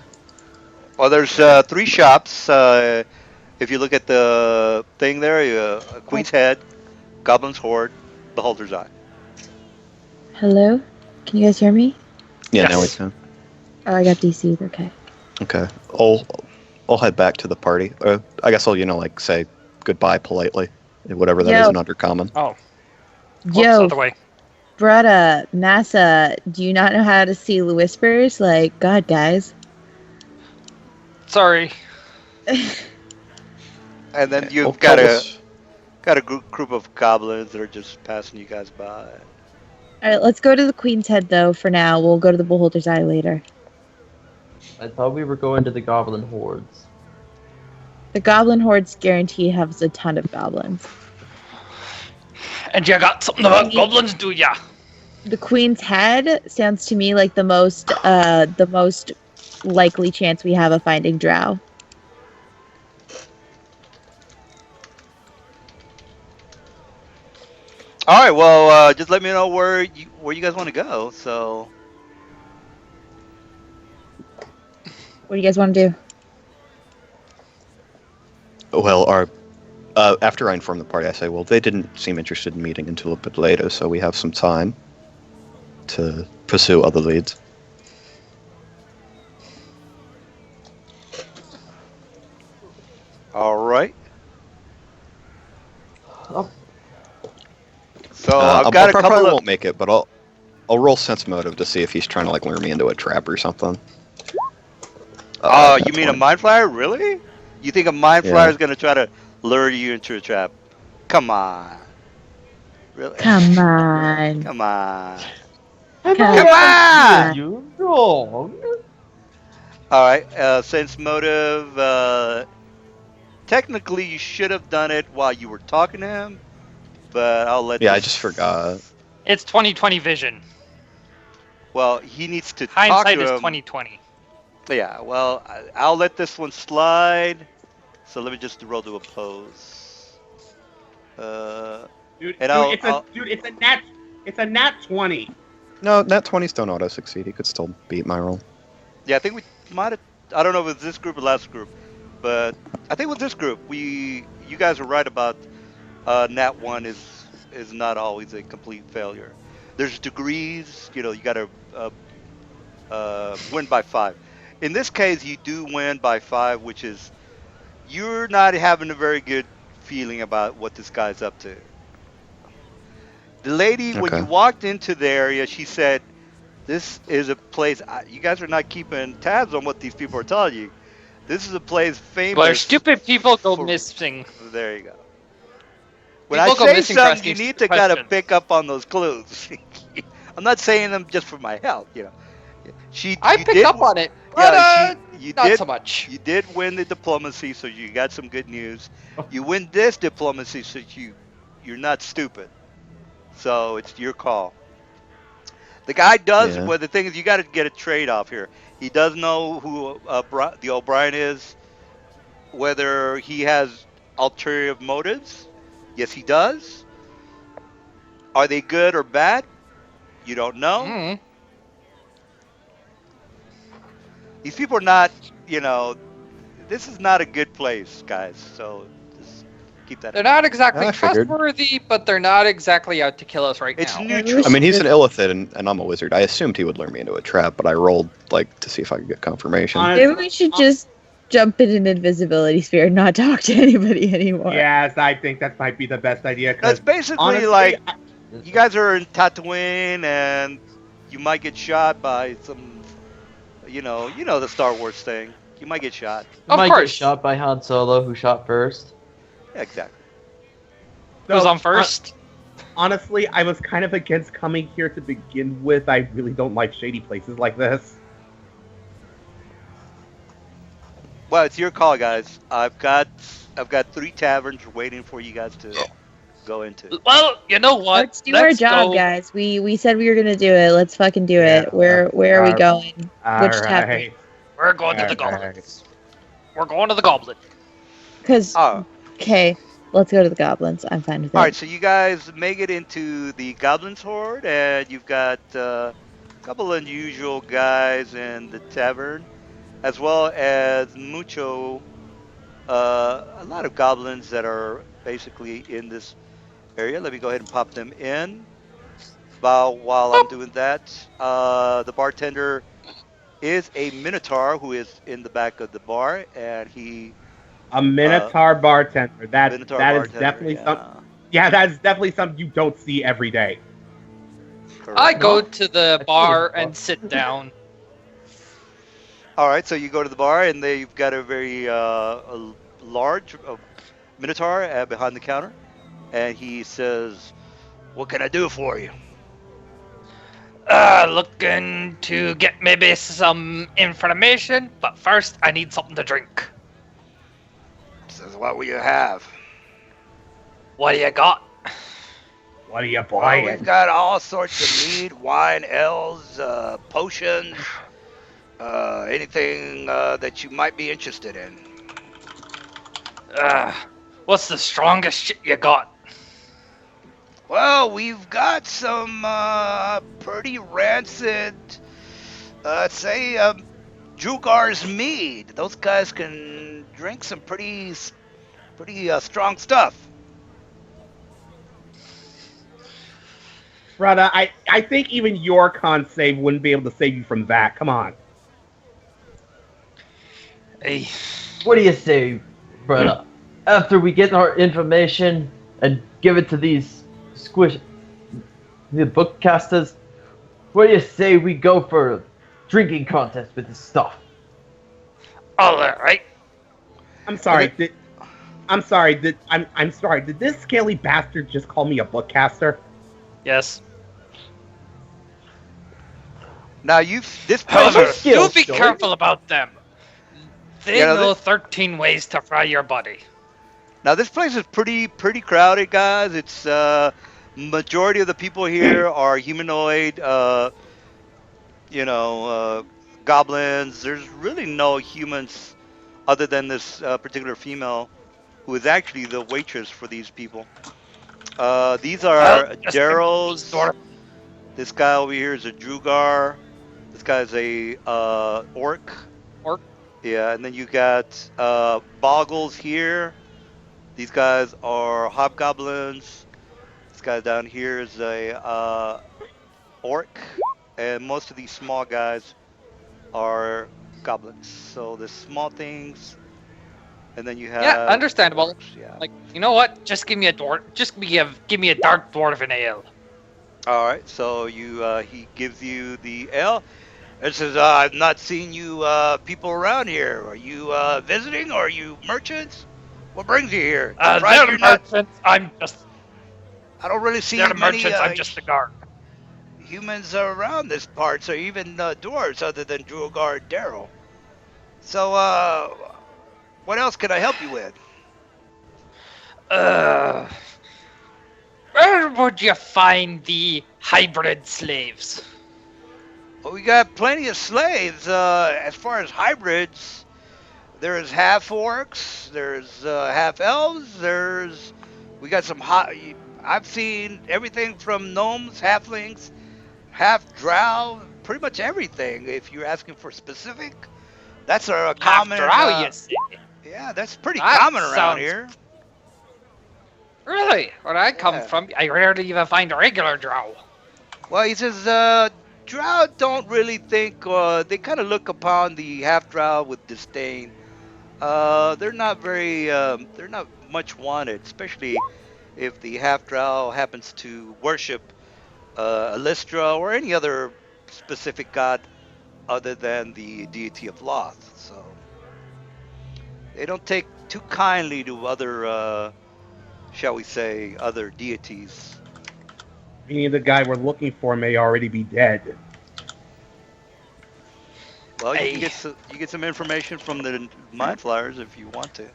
Well, there's 3 shops. If you look at the thing there, Queen's Head, Goblin's Hoard, Beholder's Eye. Hello? Can you guys hear me? Yeah, Yes. now we can. Oh, I got DC'd. Okay. Okay. I'll head back to the party. I guess I'll say goodbye politely, whatever that is in Undercommon. Oh, whoops, Yo, other way. Brutta, Massa, do you not know how to see the whispers? Like, God, guys. Sorry. And then you've Well, got Pelvis- a group of goblins that are just passing you guys by. Alright, let's go to the Queen's Head, though, for now. We'll go to the Beholder's Eye later. I thought we were going to the Goblin Hordes. The Goblin Hordes guarantee has a ton of goblins. And you got something about goblins, do ya? The Queen's Head sounds to me like the most likely chance we have of finding Drow. All right, well, just let me know where you guys want to go. So, What do you guys want to do? Well, after I inform the party, I say, well, they didn't seem interested in meeting until a bit later, so we have some time to pursue other leads. all right. Oh. So I've got a I couple probably of. won't make it, but I'll roll sense motive to see if he's trying to lure me into a trap or something. Oh, you That's mean a one. mind flyer? Really? You think a mind flyer is gonna try to lure you into a trap? Come on. Really? Come on. Come on. Come on! You wrong. All right. Sense motive. Technically, you should have done it while you were talking to him, but I'll let. Yeah, I this- just forgot. It's 2020 vision. Well, he needs to talk Hindsight to is him. 2020. Yeah. Well, I'll let this one slide. So let me just roll to oppose. Dude, And it's a nat 20. No, nat 20s don't auto succeed. He could still beat my roll. Yeah, I think we might have. I don't know if it was this group or last group, but I think with this group, you guys are right about nat 1 is not always a complete failure. There's degrees. You got to win by 5. In this case, you do win by 5, which is you're not having a very good feeling about what this guy's up to. The lady, when Okay. you walked into the area, she said, "This is a place. You guys are not keeping tabs on what these people are telling you. This is a place famous." Where stupid people go for- missing. There you go. When People I go say missing for something, asking you need to stupid gotta questions. pick up on those clues. I'm not saying them just for my help, I you picked did- up on it, but Yeah, you not did. so much. You did win the diplomacy, so you got some good news. You win this diplomacy, so you're not stupid. So it's your call. The guy does. Yeah. Well, the thing is, you got to get a trade off here. He does know who the O'Brien is. Whether he has ulterior motives, yes, he does. Are they good or bad? You don't know. Mm. These people are not. This is not a good place, guys. So just keep that. They're in mind. not exactly I figured. trustworthy, but they're not exactly out to kill us right It's now. neutral. I mean, he's an illithid, and I'm a wizard. I assumed he would lure me into a trap, but I rolled to see if I could get confirmation. Honestly, Maybe we should just jump in an invisibility sphere and not talk to anybody anymore. yes, I think that might be the best idea. 'cause That's basically honestly, like you guys are in Tatooine, and you might get shot by some. You know the Star Wars thing. You might get shot. You Of might course. get shot by Han Solo, who shot first. Yeah, exactly. Who's so, on first? Honestly, I was kind of against coming here to begin with. I really don't like shady places like this. Well, it's your call, guys. I've got 3 taverns waiting for you guys to go into. Well, you know what? Let's do our job, go. guys. We said we were gonna do it. Let's fucking do Yeah, it. Where are we going? Which tavern? Alright. We're going to the Alright. goblins. We're going to the goblin. Because Oh, okay, let's go to the goblins. I'm fine with it. all right. So you guys make it into the goblins horde, and you've got a couple unusual guys in the tavern, as well as mucho. A lot of goblins that are basically in this area. Let me go ahead and pop them in. While I'm doing that, the bartender is a minotaur who is in the back of the bar, and he A Minotaur bartender. minotaur That is bartender. definitely Yeah, something. Yeah, that is definitely something you don't see every day. correct. I go No. to the I bar see. and sit down. All right, so you go to the bar, and you've got a very a large minotaur behind the counter, and he says, "What can I do for you?" Looking to get maybe some information, but first I need something to drink. Says, what will you have? What do you got? What are you Well, buying? we've got all sorts of mead, wine, ales, potions, anything that you might be interested in. What's the strongest shit you got? Well, we've got some pretty rancid, say, Drugar's mead. Those guys can drink some pretty strong stuff. Brother, I think even your con save wouldn't be able to save you from that. Come on. Hey, What do you say, brother? After we get our information and give it to the bookcasters, what do you say we go for a drinking contest with this stuff? all right. I'm sorry. I'm sorry. I'm sorry. Did this scaly bastard just call me a bookcaster? Yes. Now this place However, is skills, do be Joey. careful about them. They Yeah, know 13 ways to fry your body. Now this place is pretty crowded, guys. It's majority of the people here are humanoid. Goblins. There's really no humans other than this particular female, who is actually the waitress for these people. These are Just Darrow's. sort This guy over here is a Drugar. This guy's a orc. Orc? Yeah, and then you got Boggles here. These guys are hobgoblins. This guy down here is a orc, and most of these small guys are goblins. So the small things, and then you have Yeah, understandable. orcs, yeah. Like, you know what? Just give me a give me a dark dwarven ale. All right, so he gives you the ale. It says, "I've not seen you people around here. Are you visiting, or are you merchants? What brings you here? Surprised They're you're the not. merchants. I don't really see They're the many merchants. I'm just the guard. humans around this part, or even dwarves, other than Drugar and Daryl. So, what else can I help you with? Where would you find the hybrid slaves? Well, we got plenty of slaves. As far as hybrids, there's half orcs, there's half elves, we got some I've seen everything from gnomes, halflings, half drow, pretty much everything. If you're asking for specific, that's a common. Drow, you say? Yeah, that's pretty That common around sounds- here. Really? Where I come Yeah. from, I rarely even find a regular drow. Well, he says drow don't really think. They kind of look upon the half drow with disdain. They're not very. They're not much wanted, especially if the half drow happens to worship Alystra or any other specific god other than the deity of Loth. So they don't take too kindly to other, shall we say, other deities. Meaning the guy we're looking for may already be dead. Well, Hey. you get some information from the mind flyers if you want to,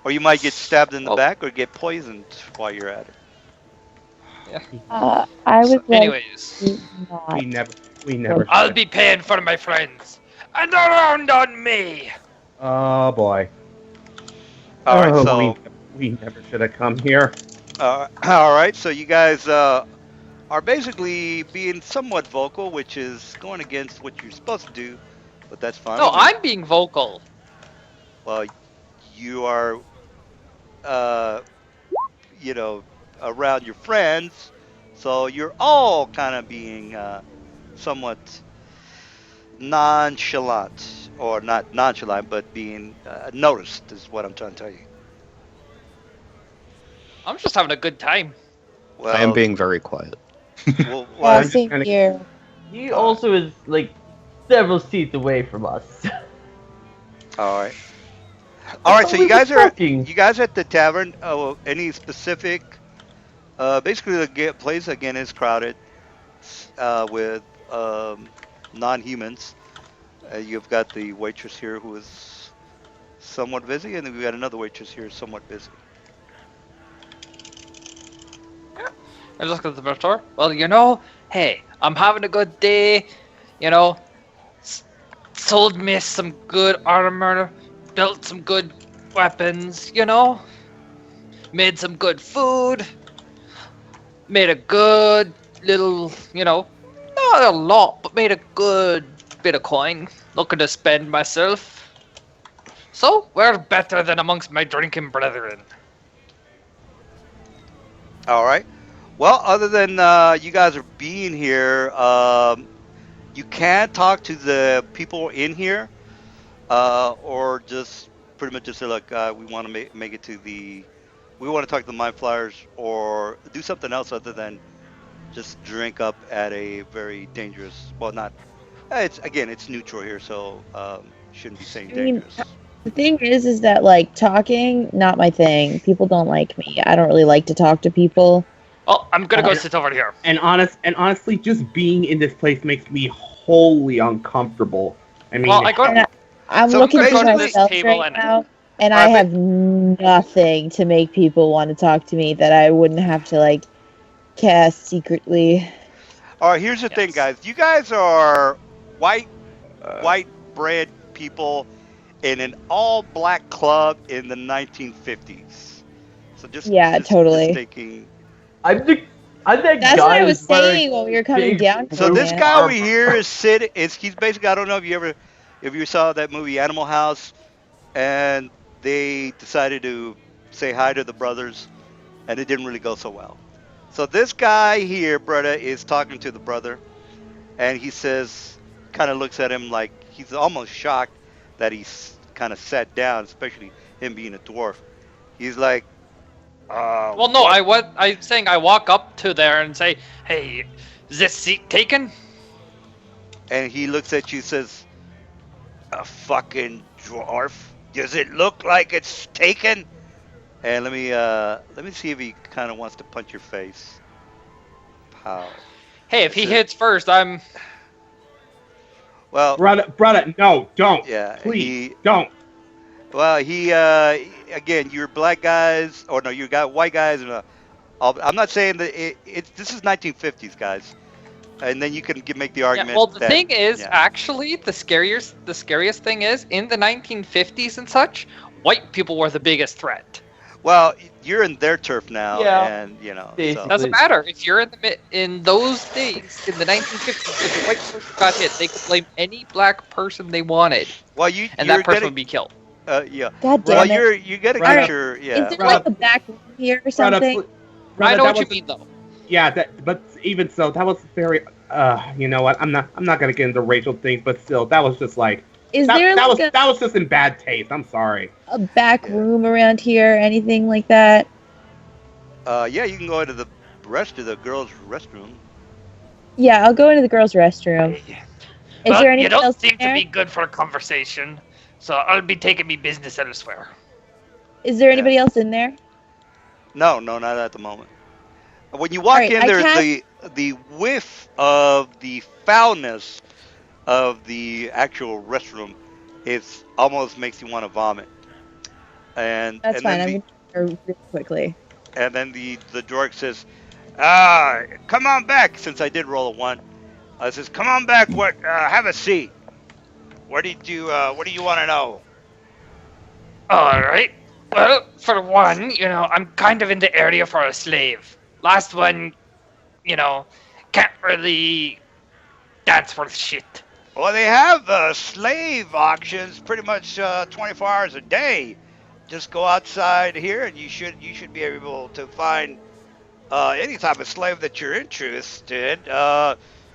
or you might get stabbed in the Well- back or get poisoned while you're at it. I would like Anyways, to not. We never. I'll should. be paying for my friends. And around on me. Oh boy. All right, Oh, so we never should have come here. all right, so you guys are basically being somewhat vocal, which is going against what you're supposed to do, but that's fine. No, with me. I'm being vocal. Well, you are, uh, around your friends, so you're all kind of being somewhat nonchalant, or not nonchalant, but being noticed is what I'm trying to tell you. I'm just having a good time. Well, I am being very quiet. well, I'm just Same kinda- here. He also is like several seats away from us. all right. All right, so We you guys were are talking. you guys at the tavern. Oh, any specific? Basically, the place again is crowded with non-humans. You've got the waitress here who is somewhat busy, and then we've got another waitress here somewhat busy. I look at the store. Well, hey, I'm having a good day. Sold me some good armor, built some good weapons. Made some good food. Made a good little, not a lot, but made a good bit of coin. Looking to spend myself. So, we're better than amongst my drinking brethren. All right. Well, other than you guys are being here, you can talk to the people in here, or just pretty much just say, look, we want to make it to we want to talk to the Mind Flyers, or do something else other than just drink up at a very dangerous. Well, not. It's neutral here, so shouldn't be saying I mean, dangerous. The thing is that like talking, not my thing. People don't like me. I don't really like to talk to people. Oh, I'm gonna go sit over here. And honestly, just being in this place makes me wholly uncomfortable. I mean, Well, I got. And I'm So looking let's for go to this myself table right and- now, and I Alright, have nothing to make people want to talk to me that I wouldn't have to like cast secretly. All right, here's the thing, Yes. guys. You guys are white bread people in an all black club in the 1950s. So Yeah, totally. Just thinking. I'm that That's guy what I was who's wearing saying when we were coming big down. So from this it. guy over armor. here is sitting. He's basically. I don't know if you saw that movie Animal House, and they decided to say hi to the brothers, and it didn't really go so well. So this guy here, brother, is talking to the brother, and he says, kind of looks at him like he's almost shocked that he's kind of sat down, especially him being a dwarf. He's like, Well, no, what? I'm saying I walk up to there and say, "Hey, is this seat taken?" And he looks at you, says, "A fucking dwarf? Does it look like it's taken?" And let me see if he kind of wants to punch your face. Pow. Hey, if he That's it. hits first, I'm. Well, brother, no, don't. yeah, Please, don't. well, he again, you're black guys, or no, you got white guys, and I'm not saying that this is 1950s, guys, and then you can make the Yeah, argument. well, the that, thing is, yeah. actually, the scariest thing is, in the 1950s and such, white people were the biggest threat. Well, you're in their turf now, Yeah. and so. Basically. Doesn't matter if you're in those days in the 1950s. If a white person got hit, they could blame any black person they wanted, Well, and you're that person getting, would be killed. yeah. God Well, damn it! you get to Right. get your yeah. Is there Brother- like a back room here or Brother, something? brother, I know that what you was- mean, though. Yeah, but even so, that was very. You know what? I'm not gonna get into racial things, but still, that was just like Is that, there that like was that was just in bad taste. I'm sorry. a back Yeah. room around here? Anything like that? Yeah, you can go into the rest of the girls' restroom. Yeah, I'll go into the girls' restroom. Is But there you anything don't else in seem to there? be good for a conversation, so I'll be taking me business elsewhere. Is there anybody else in there? No, not at the moment. When you walk Alright, in, I there's cast- the whiff of the foulness of the actual restroom. It almost makes you want to vomit. And That's and fine. then I'm the gonna really quickly. and then the dork says, "Ah, come on back." Since I did roll a one, says, "Come on back. What? Have a seat. What do you want to know?" All right. Well, for one, I'm kind of in the area for a slave. Last one, you know, can't really dance worth shit. Well, they have slave auctions pretty much 24 hours a day. Just go outside here, and you should be able to find any type of slave that you're interested.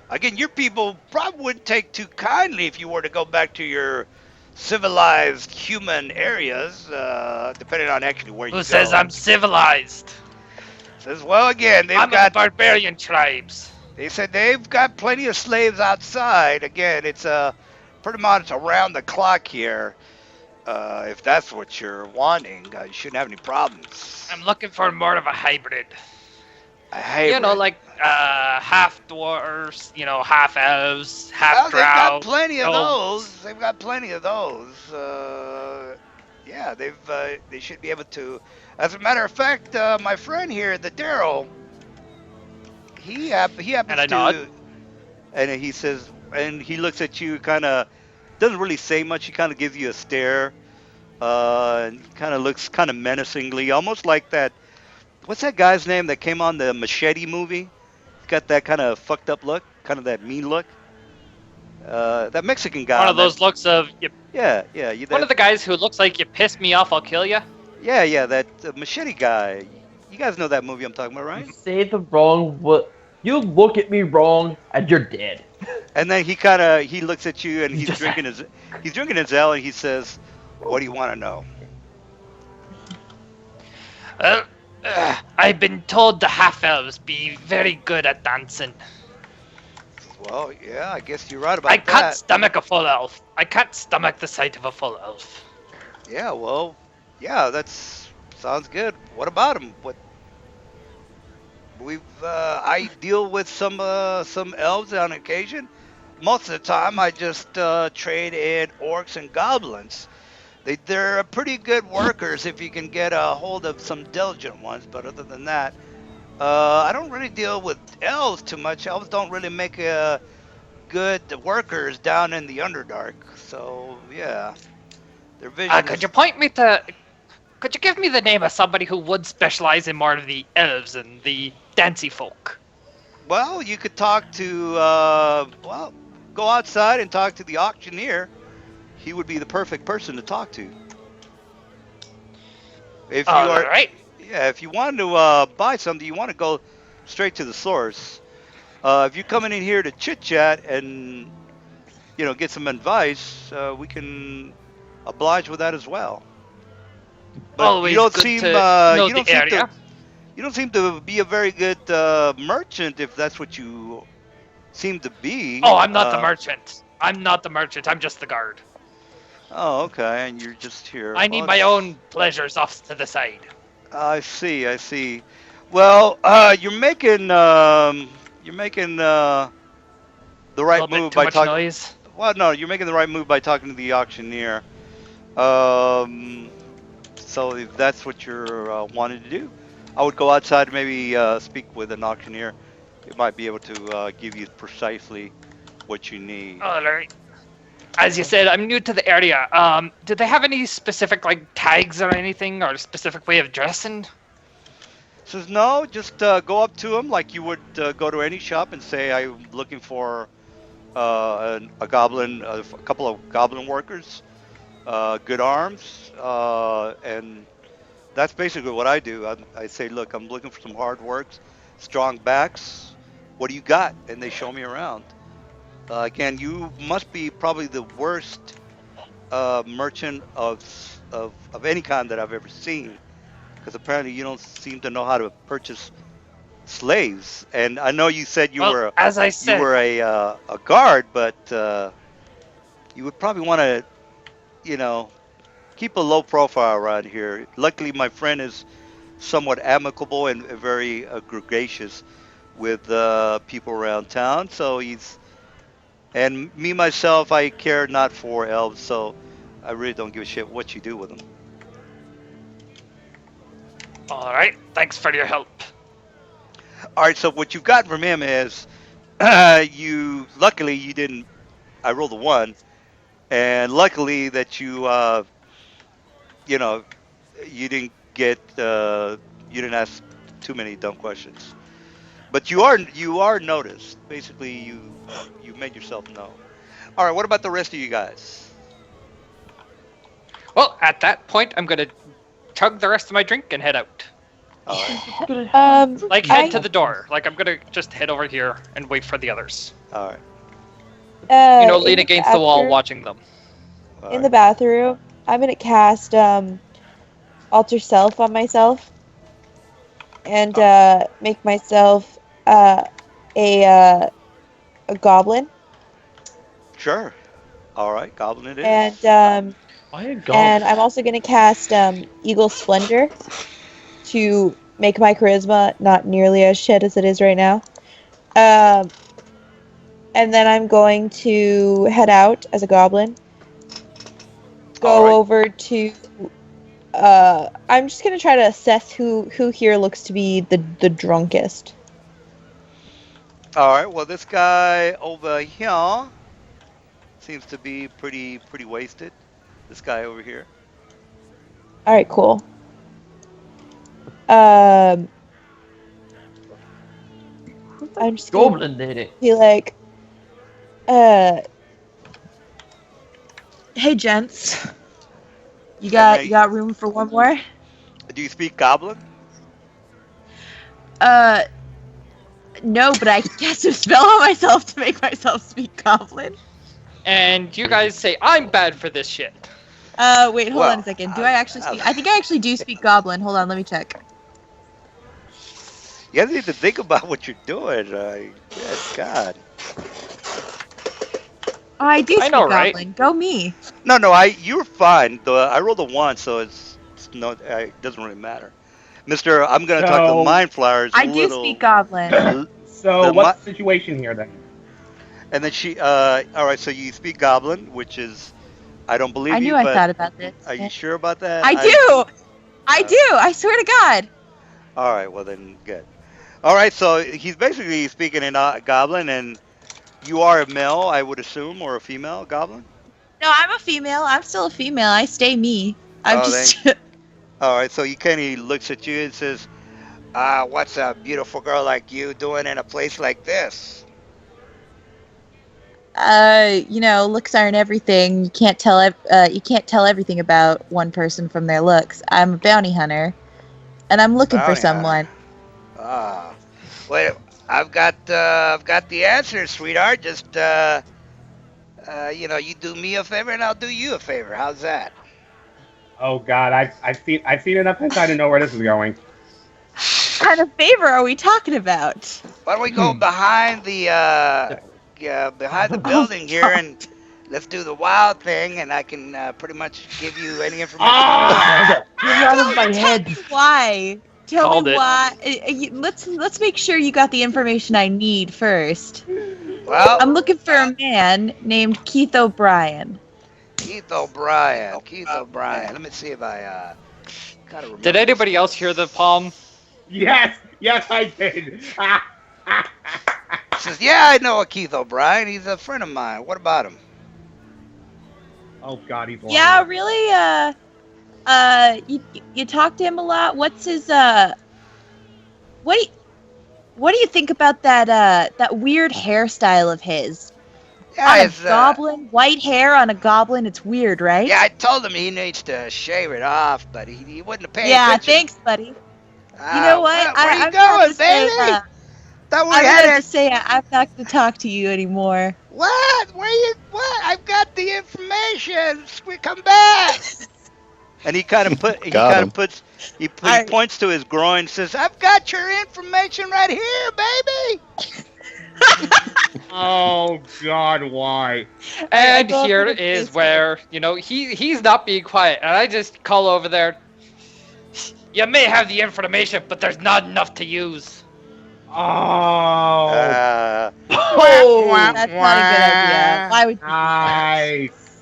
Again, your people probably wouldn't take too kindly if you were to go back to your civilized human areas, depending on actually where Who you says go. I'm civilized? Says, well, again, I'm of the barbarian tribes. they said they've got plenty of slaves outside. Again, it's pretty much around the clock here. If that's what you're wanting, you shouldn't have any problems. I'm looking for more of a hybrid. A hybrid. Like half dwarves, half elves, half Well, they've got drow. plenty of gnomes. those. They've got plenty of those. Yeah, they should be able to. As a matter of fact, my friend here, the Daryl, he happens And I nod. to, and he says, and he looks at you, kind of doesn't really say much. He kind of gives you a stare, and kind of looks kind of menacingly, almost like that. What's that guy's name that came on the Machete movie? He's got that kind of fucked up look, kind of that mean look. That Mexican guy. One of those looks of you. Yeah. One of the guys who looks like you pissed me off, I'll kill you. Yeah. That Machete guy. You guys know that movie I'm talking about, right? You say the wrong what? You look at me wrong, and you're dead. And then he looks at you, and he's drinking his ale, and he says, "What do you want to know?" I've been told the half elves be very good at dancing. Well, yeah, I guess you're right about I that. can't stomach a full elf. I can't stomach the sight of a full elf. Yeah, well, yeah, that's sounds good. What about him? I deal with some elves on occasion. Most of the time, I just trade in orcs and goblins. They're pretty good workers if you can get a hold of some diligent ones. But other than that, I don't really deal with elves too much. Elves don't really make good workers down in the Underdark. So yeah, their vision. Could you point me to? Could you give me the name of somebody who would specialize in more of the elves and the dancy folk? Well, you could talk to go outside and talk to the auctioneer. He would be the perfect person to talk to. If you All are, right. yeah, if you want to buy something, you want to go straight to the source. If you're coming in here to chit chat and get some advice, we can oblige with that as well. But Always you don't good seem to know you don't the seem area. to you don't seem to be a very good merchant if that's what you seem to be. Oh, I'm not the merchant. I'm not the merchant. I'm just the guard. Oh, okay, and you're just here. I need my own pleasures off to the side. I see. Well, you're making the A right little bit move too by much talking. noise. Well, no, you're making the right move by talking to the auctioneer. So if that's what you're wanting to do, I would go outside and maybe speak with an auctioneer. It might be able to give you precisely what you need. All right. As you said, I'm new to the area. Do they have any specific tags or anything, or a specific way of dressing? Says no, just go up to him like you would go to any shop and say, I'm looking for a couple of goblin workers, good arms, and that's basically what I do. I say, look, I'm looking for some hard works, strong backs. What do you got? And they show me around. Again, you must be probably the worst merchant of any kind that I've ever seen, because apparently you don't seem to know how to purchase slaves. And I know you said you were as I said, a guard, but you would probably want to keep a low profile around here. Luckily, my friend is somewhat amicable and very gregarious with people around town. So and me myself, I care not for elves, so I really don't give a shit what you do with them. All right, thanks for your help. All right, so what you've gotten from him is luckily you didn't. I rolled a 1, and luckily that you know, you didn't you didn't ask too many dumb questions. But you are noticed. Basically, you made yourself known. All right, what about the rest of you guys? Well, at that point, I'm gonna chug the rest of my drink and head out. All right, Like head to the door. Like I'm gonna just head over here and wait for the others. all right. Lean against the wall, watching them. All In right. the bathroom, I'm gonna cast alter self on myself, and make myself a goblin, Sure. All right, goblin it is. and Why a goblin? and I'm also gonna cast Eagle Splendor to make my charisma not nearly as shit as it is right now. And then I'm going to head out as a goblin. Go All right. over to. I'm just gonna try to assess who here looks to be the drunkest. All right. Well, this guy over here seems to be pretty wasted. This guy over here. All right, cool. I'm just gonna Goblin did it. be like, hey gents, you got room for one more? Do you speak goblin? No, but I cast a spell on myself to make myself speak goblin. And you guys say I'm bad for this shit. Wait, hold Well, on a second. Do I actually speak? I think I actually do speak goblin. Hold on, let me check. You guys need to think about what you're doing. Yes, God. Oh, I do I speak know, right? goblin. Go me. No, you're fine. I rolled a 1, so it's no, it doesn't really matter. Mister, I'm gonna talk to the So- mind flyers. I do speak goblin. So The what's the situation here then? And then all right, so you speak goblin, which is, I don't believe I knew you, I but thought about this. are you sure about that? I do. I do. I swear to God. All right, well then, good. All right, so he's basically speaking in goblin, and you are a male, I would assume, or a female goblin? No, I'm a female. I'm still a female. I stay me. I'm Oh, just. All right, so he kind of looks at you and says, what's a beautiful girl like you doing in a place like this? Looks aren't everything. You can't tell. You can't tell everything about one person from their looks. I'm a bounty hunter, and I'm looking for Bounty hunter. someone. Ah, well, I've got the answer, sweetheart. Just you do me a favor and I'll do you a favor. How's that? Oh God, I've seen enough hentai to know where this is going. What kind of favor are we talking about? Why don't we go behind the building here and let's do the wild thing, and I can pretty much give you any information. Get out of my head. Why? Tell Called me it. why. Let's make sure you got the information I need first. Well, I'm looking for a man named Keith O'Brien. Keith O'Brien. Let me see if I gotta remember. Did anybody else hear the palm? Yes, I did. Says, yeah, I know a Keith O'Brien. He's a friend of mine. What about him? Oh God, he's lying. Yeah, really. You talk to him a lot. What's his What do you think about that weird hairstyle of his? Yeah, On a it's, goblin, white hair on a goblin. It's weird, right? yeah, I told him he needs to shave it off, but he wouldn't pay Yeah, attention. thanks, buddy. You know what? Where you I'm gonna have going, to say, baby? Thought we I'm had gonna have it. to say I'm not gonna talk to you anymore. What? What? I've got the information. We come back. And he kind of Got him. he Alright. points to his groin and says, I've got your information right here, baby. Oh God, why? And go up here to the is basement. where, he's not being quiet. And I just call over there. You may have the information, but there's not enough to use. Oh. Uh, Oh, That's not a good idea. Why would you do that? Nice.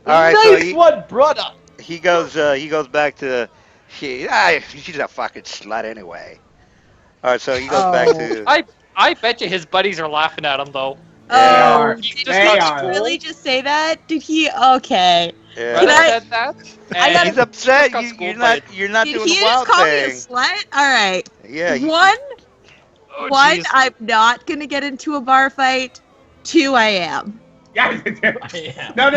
all right, so nice one, brother. he goes back to she's a fucking slut anyway. All right, so he goes back Oh. to I bet you his buddies are laughing at him though. yeah, are. He just They got are. schooled. Really just say that? Did he? Okay. yeah. Brother I- said that. I and gotta- He's upset. just got schooled by You're not Did doing he the just wild call me a thing. slut? All right. Yeah. One, Oh, one, jeez. I'm not gonna get into a bar fight. Two, I am. Yes, it is. No.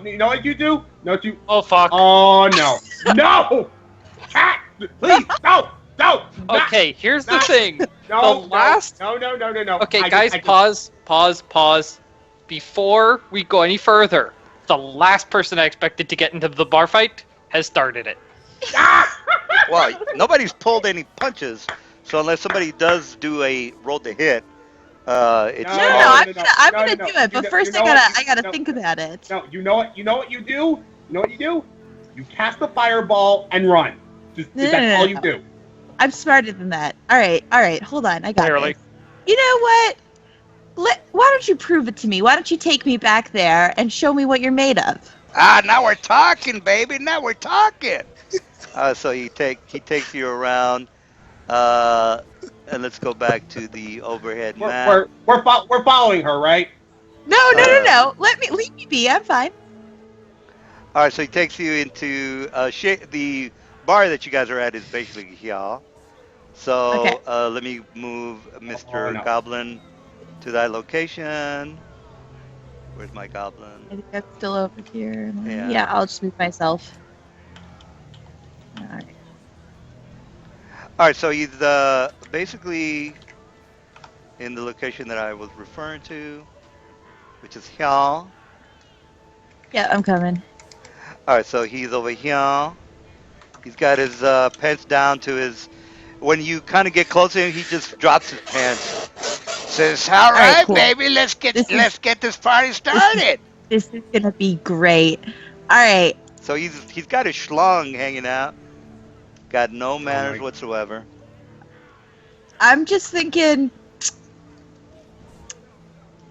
You know what you do? No, what you. Oh fuck. Oh no. No. Cat, please, no. Not, Okay, here's the not- thing. No. the last- No. Okay, guys, pause. Before we go any further, the last person I expected to get into the bar fight has started it. Well, nobody's pulled any punches, so unless somebody does do a roll to hit, it's No, I'm gonna no. do it, but You first know I what? gotta No. think about it. No, you know what you do? You know what you do? You cast the fireball and run. Just No, that's no, all no. you do. I'm smarter than that. All right, hold on, I got Clearly. this. You know what? Why don't you prove it to me? Why don't you take me back there and show me what you're made of? now we're talking, baby. Now we're talking. So he takes you around, and let's go back to the overhead map. We're following her, right? No. Leave me be. I'm fine. All right, so he takes you into the bar that you guys are at is basically here. So Okay. let me move Mr. Oh, no. Goblin to that location. Where's my I goblin? think I'm still over here. Yeah. Yeah, I'll just move myself. All right. All right, so he's basically in the location that I was referring to, which is here. All Yeah, I'm coming. right, so he's over here. He's got his pants down to his. When you kind of get close to him, he just drops his pants. Says, "All right, right, cool. baby, let's get This is- this party started." This is gonna be great. All right. So he's got his schlong hanging out. Got no manners my- whatsoever. I'm just thinking,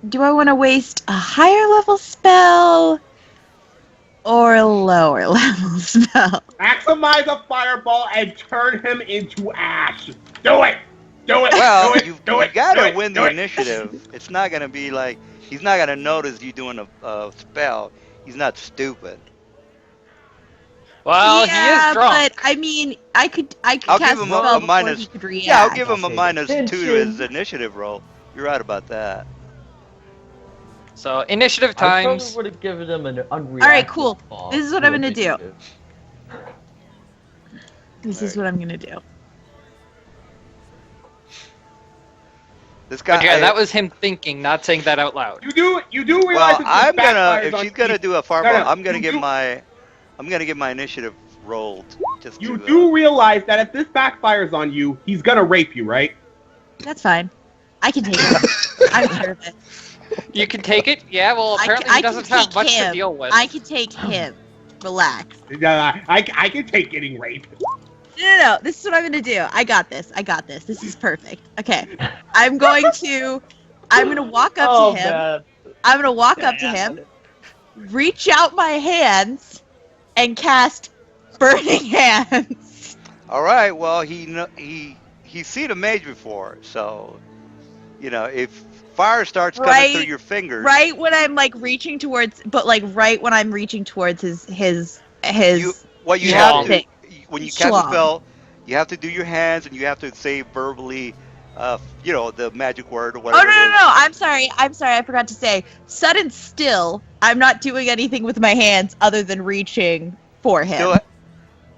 do I want to waste a higher level spell or a lower level spell? Maximize a fireball and turn him into ash. Do it. Well, do it. you've do it. got do to it, win do the it. initiative. It's not gonna be like he's not gonna notice you doing a spell. He's not stupid. Well, yeah, he is drunk. but I mean, I could I'll cast give a him spell a before minus. he could react. Yeah, I'll give him a Pay minus 2 to attention. his initiative roll. You're right about that. So initiative I probably times. would have given him an unreactive. Alright, cool. fall This is what I'm to gonna do. initiative. This is what I'm gonna do. This guy. But yeah, that was him thinking, not saying that out loud. You do realize Well, that this I'm gonna. backfires If on she's gonna you. do a fireball, no, I'm gonna you get do- my initiative rolled. Just You to, do realize that if this backfires on you, he's gonna rape you, right? That's fine. I can take it. I'm sure of it. You can take it? Yeah, well, apparently he doesn't have much to deal with. I can take him. Relax. I can take getting raped. No. This is what I'm gonna do. I got this. This is perfect. Okay. I'm gonna walk up Oh, to him. man. I'm gonna walk up to him, reach out my hands, and cast Burning Hands. All right. Well, he's seen a mage before, so if fire starts coming Right, through your fingers, Right when I'm like reaching towards, but like right when I'm reaching towards his what you Schlong. have to when you cast a Schlong. spell, you have to do your hands and you have to say verbally, the magic word or Oh whatever. no! it is. I'm sorry. I forgot to say. Sudden still. I'm not doing anything with my hands other than reaching for him.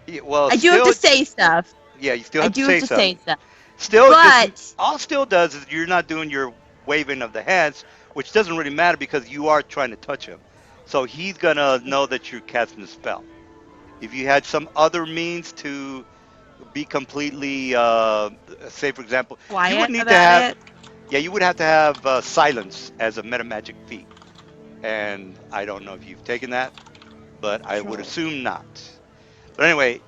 Still, well, I do have still- to say stuff. Yeah, you still I have do to have to say say something. stuff. Still, But all still does is you're not doing your waving of the hands, which doesn't really matter because you are trying to touch him. So he's gonna know that you're casting a spell. If you had some other means to be completely, say for example, quiet you would need about to have, it. yeah, you would have to have silence as a meta magic feat. And I don't know if you've taken that, but I would assume not. But anyway,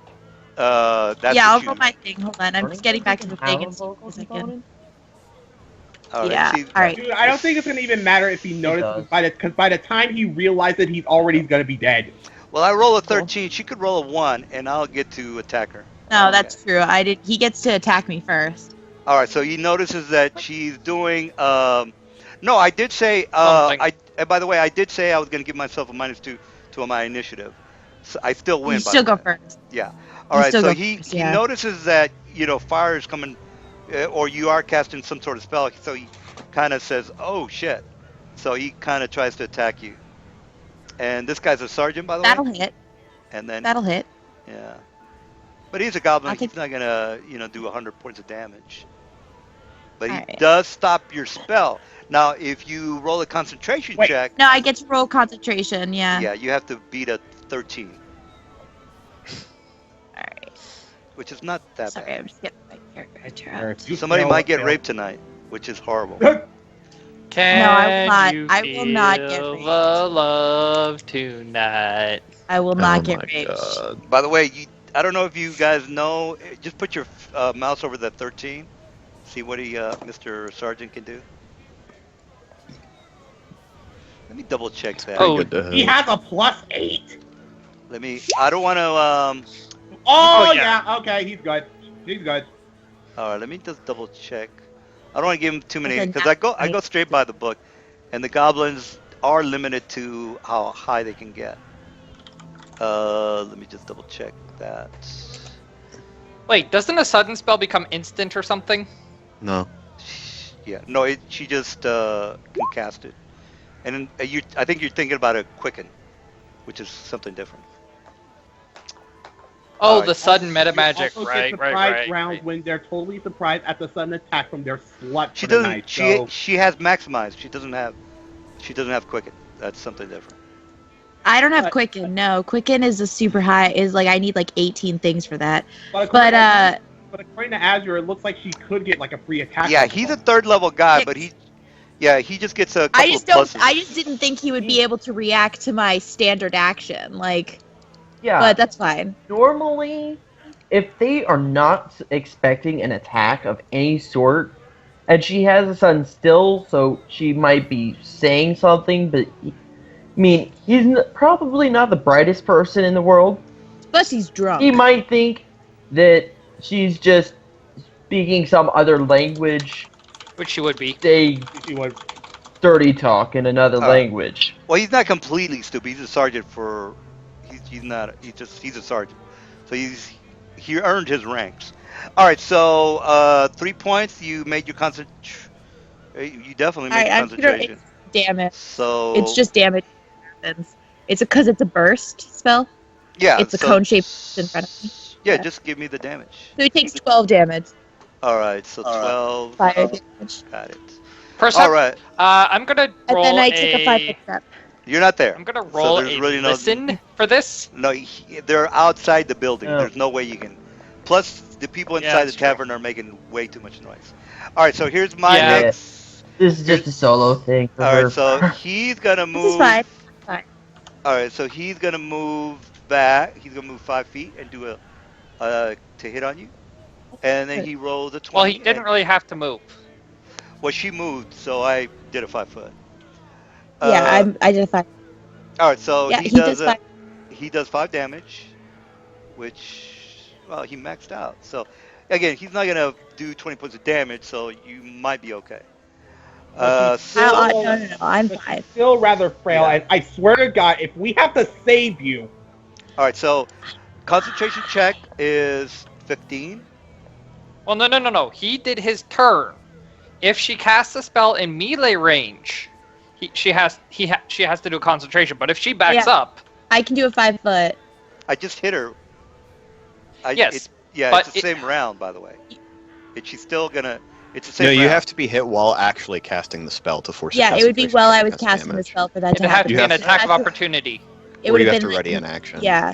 That's Yeah, I'll what roll my thing. Hold on, I'm just getting back to the thing and see Vocal if I can. component? All right, Yeah. see, All right. Dude, I don't think it's gonna even matter if he notices does. because by the time he realizes he's already gonna be dead. Well, I roll a Cool. 13. She could roll a 1, and I'll get to attack her. No, Okay. that's true. I did. He gets to attack me first. All right, so he notices that she's doing. No, I did say. Something. And by the way, I did say I was going to give myself a -2 to my initiative. So I still win. You by still the go way. first. Yeah. All You right. still So go he first, he yeah. notices that fire is coming, or you are casting some sort of spell. So he kind of says, "Oh shit!" So he kind of tries to attack you. And this guy's a sergeant, by the That'll way. hit. And then That'll hit. yeah, but he's a goblin. I'll take- He's not gonna do 100 points of damage. But he Alright. does stop your spell. Now, if you roll a concentration Wait. check, No, I get to roll concentration. Yeah. yeah, you have to beat a 13, All right. which is not that Sorry, bad. I'm just getting my character out. Somebody might get raped tonight, which is horrible. Can I will not- you I will not get feel raped. the love tonight? I will not Oh get my raped. God. By the way, I don't know if you guys know. Just put your mouse over that 13. See what Mr. Sergeant can do. Let me double check that. Oh, Good to He have. has a +8. Let me. I don't want to. Oh, Oh, yeah. yeah. Okay, he's good. He's good. All right, let me just double check. I don't want to give him too many Okay, because now- I go straight by the book, and the goblins are limited to how high they can get. Let me just double check that. Wait, doesn't a sudden spell become instant or something? No. Yeah, no, she just can cast it, and I think you're thinking about a quicken, which is something different. Oh, Alright. the sudden meta You magic, also right, get right, surprise right, rounds right. when they're totally surprised at the sudden attack from their slut She for the doesn't. night. She So she has maximized. She doesn't have quicken. That's something different. I don't have But- Quicken. No, Quicken is a super high. Is like I need like 18 things for that. but But according to Azure, it looks like she could get like a free attack. Yeah, on he's a them. 3rd level guy, Yeah. but he just gets a couple I just of don't. pluses. I just didn't think he would be able to react to my standard action. Like, Yeah. but that's fine. Normally, if they are not expecting an attack of any sort, and she has a son still, so she might be saying something, but he's probably not the brightest person in the world. Plus, he's drunk. He might think that she's just speaking some other language, Which she would be. they She was dirty talk in another All right. language. Well, he's not completely stupid. He's a sergeant for. He's not. He's a sergeant. So he earned his ranks. All right. So 3 points. You made your You definitely made your I'm gonna- concentration. Damn it! So It's just damage. Happens. It's because it's a burst spell. yeah. it's a so- cone-shaped in front of me. Yeah. Yeah. Just give me the damage. So he takes 12 damage. All right. So 12. Fire damage. Got it. Percept- All right. I'm gonna And roll then I take a 5 step. You're not there. I'm gonna roll there's a really no- listen for this. No, they're outside the building. Oh. There's no way you can. Plus, the people Yeah, inside the that's true. tavern are making way too much noise. All right, so here's my Yeah. next. This is just a solo thing for All her. right, so he's gonna move. This is fine. Fine. All right, so he's gonna move back. He's gonna move 5 feet and do to hit on you, and then he rolls a 20. Well, he didn't and- really have to move. Well, she moved, so I did a 5 foot. Yeah, I did a 5. All right, so Yeah, he he does does 5. he does 5 damage, which he maxed out. So again, he's not gonna do 20 points of damage, so you might be okay. But she's So- still- No, I'm but she's 5. still rather frail. Yeah. I swear to God, if we have to save you, all right, so concentration check is 15. Well, no. He did his turn. If she casts a spell in melee range, she has to do a concentration. But if she backs Yeah. up, I can do a 5 foot. I just hit her. Yes, It's but the same round, by the way. She's still gonna. It's the same. No, you round. have to be hit while actually casting the spell to force. Yeah, the it would be concentration while check I was against casting the damage. spell for that it to had to happen. be You an have to- attack of opportunity. It Or would you have have been to like, ready an action. yeah.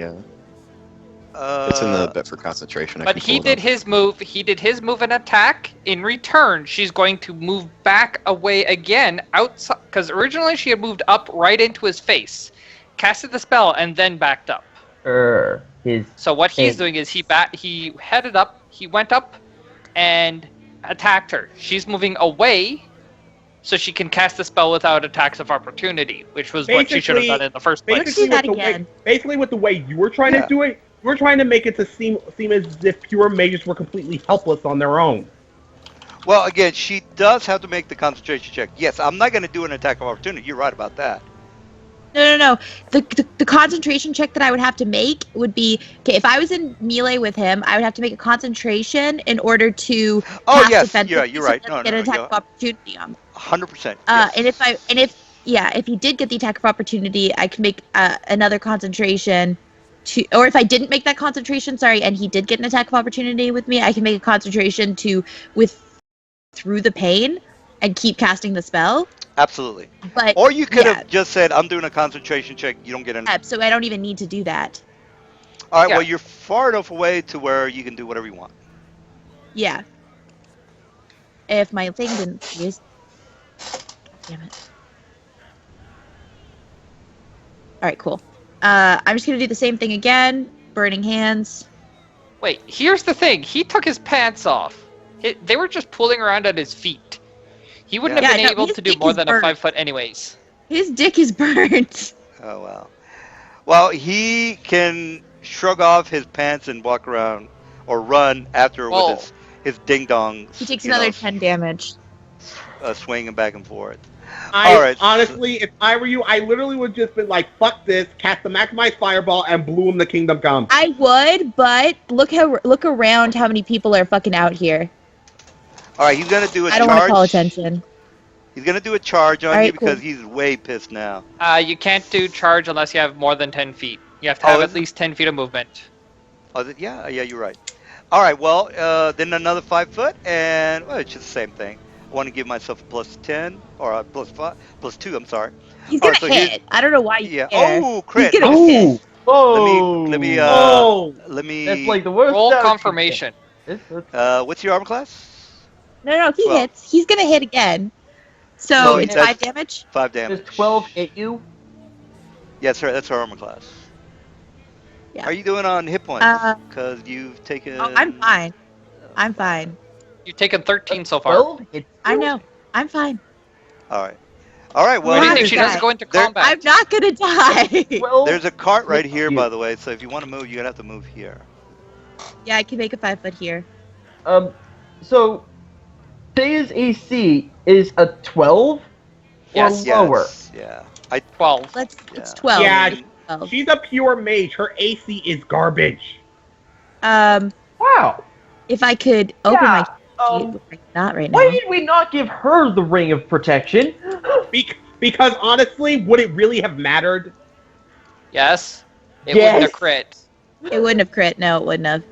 It's in the bit for concentration. I But can he pull it did up. his move. He did his move and attack. In return, she's going to move back away again outside because originally she had moved up right into his face, casted the spell, and then backed up. his. So what he's Hey. doing is he headed up, he went up and attacked her. She's moving away so she can cast the spell without attacks of opportunity, which was what she should have done in the first place. Let's do that again. Basically, with the way you were trying Yeah. to do it, you were trying to make it to seem as if pure mages were completely helpless on their own. Well, again, she does have to make the concentration check. Yes, I'm not going to do an attack of opportunity. You're right about that. No. The concentration check that I would have to make would be okay. If I was in melee with him, I would have to make a concentration in order to Oh, cast yes, defensive you're right. so No, get no, an attack no, of opportunity on. 100%. And if he did get the attack of opportunity, I could make another concentration or if I didn't make that concentration, sorry, and he did get an attack of opportunity with me, I can make a concentration to through the pain and keep casting the spell. Absolutely. But Or you could have just said, I'm doing a concentration check. You don't get any. so I don't even need to do that. All right, Yeah. well, you're far enough away to where you can do whatever you want. Yeah. If my thing didn't freeze. Damn it. Alright, cool. I'm just gonna do the same thing again. Burning hands. Wait, here's the thing. He took his pants off. They were just pulling around at his feet. He wouldn't Yeah, have been no, able his to do dick more is than a burnt. 5 foot anyways. His dick is burnt. Oh, wow. Well, he can shrug off his pants and walk around or run after Whoa. with his ding-dong. He takes another 10 damage. Swinging back and forth. I All right. honestly, if I were you, I literally would just been like, "Fuck this!" Cast the maximized fireball and blew him the Kingdom Come. I would, but look around how many people are fucking out here. All right, he's going to do a I don't want charge. to call attention. He's going to do a charge on All right, you because cool. he's way pissed now. You can't do charge unless you have more than 10 feet. You have to have Oh, at least 10 feet of movement. Oh, yeah, you're right. All right, well, then another 5 foot, and well, it's just the same thing. I want to give myself a plus 10 or a plus 2. I'm sorry. He's All gonna right, so here's- hit. I don't know why you Yeah. care. Oh, crit. He's gonna Oh, hit. Whoa! Let me. oh! Let me. That's like the worst. Roll damage confirmation. you get. What's your armor class? No, he 12. hits. He's gonna hit again. So No, it's that's- 5 damage. 5 damage. Does 12 hit you? Yes, sir. That's our armor class. Yeah. How are you doing on hit points? Because you've taken. Oh, I'm fine. I'm fine. You've taken 13 so far. 12 hits I you? know. I'm fine. All right. All right. What do you Well, think? She doesn't go into there- combat. I'm not gonna die. 12? there's a cart right hits here, you. by the way. So if you want to move, you're gonna have to move here. Yeah, I can make a 5 foot here. So, Taya's AC is a 12 Yes. or lower. Yeah. 12. It's Yeah. 12. Yeah, It's 12. she's a pure mage. Her AC is garbage. Wow. If I could open Yeah, my not right now. Why did we not give her the ring of protection? Because honestly, would it really have mattered? Yes. It Yes. wouldn't have crit. It wouldn't have crit. No, it wouldn't have.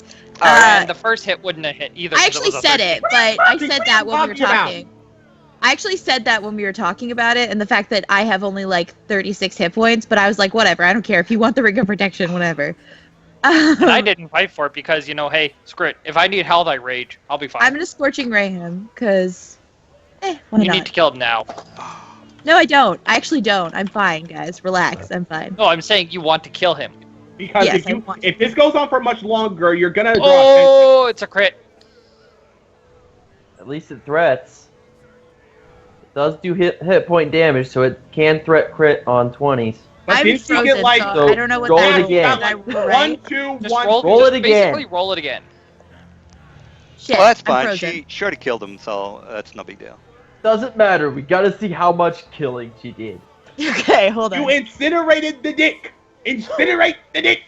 And the first hit wouldn't have hit either. I 'cause actually was a said 13. it, but I said that when we were talking about? talking. I actually said that when we were talking about it, and the fact that I have only like 36 hit points, but I was like, whatever, I don't care. If you want the ring of protection, whatever. And I didn't fight for it because, hey, screw it. If I need hell, I rage. I'll be fine. I'm gonna scorching ray him, because, why You not? need to kill him now. No, I don't. I actually don't. I'm fine, guys. Relax. I'm fine. No, I'm saying you want to kill him. Because Yes, I want if this goes on for much longer, you're gonna draw. Oh, it's a crit. At least it threats. It does do hit point damage, so it can threat crit on 20s. But I'm didn't you frozen, get like so I don't know what roll that it is. again. Did I roll one, right? two, Just one? roll, Roll just it again. Basically, roll it again. Shit, Well, that's I'm fine. frozen. She already killed him, so that's no big deal. Doesn't matter. We gotta see how much killing she did. Okay, hold on. You incinerated the dick. Incinerate the dick.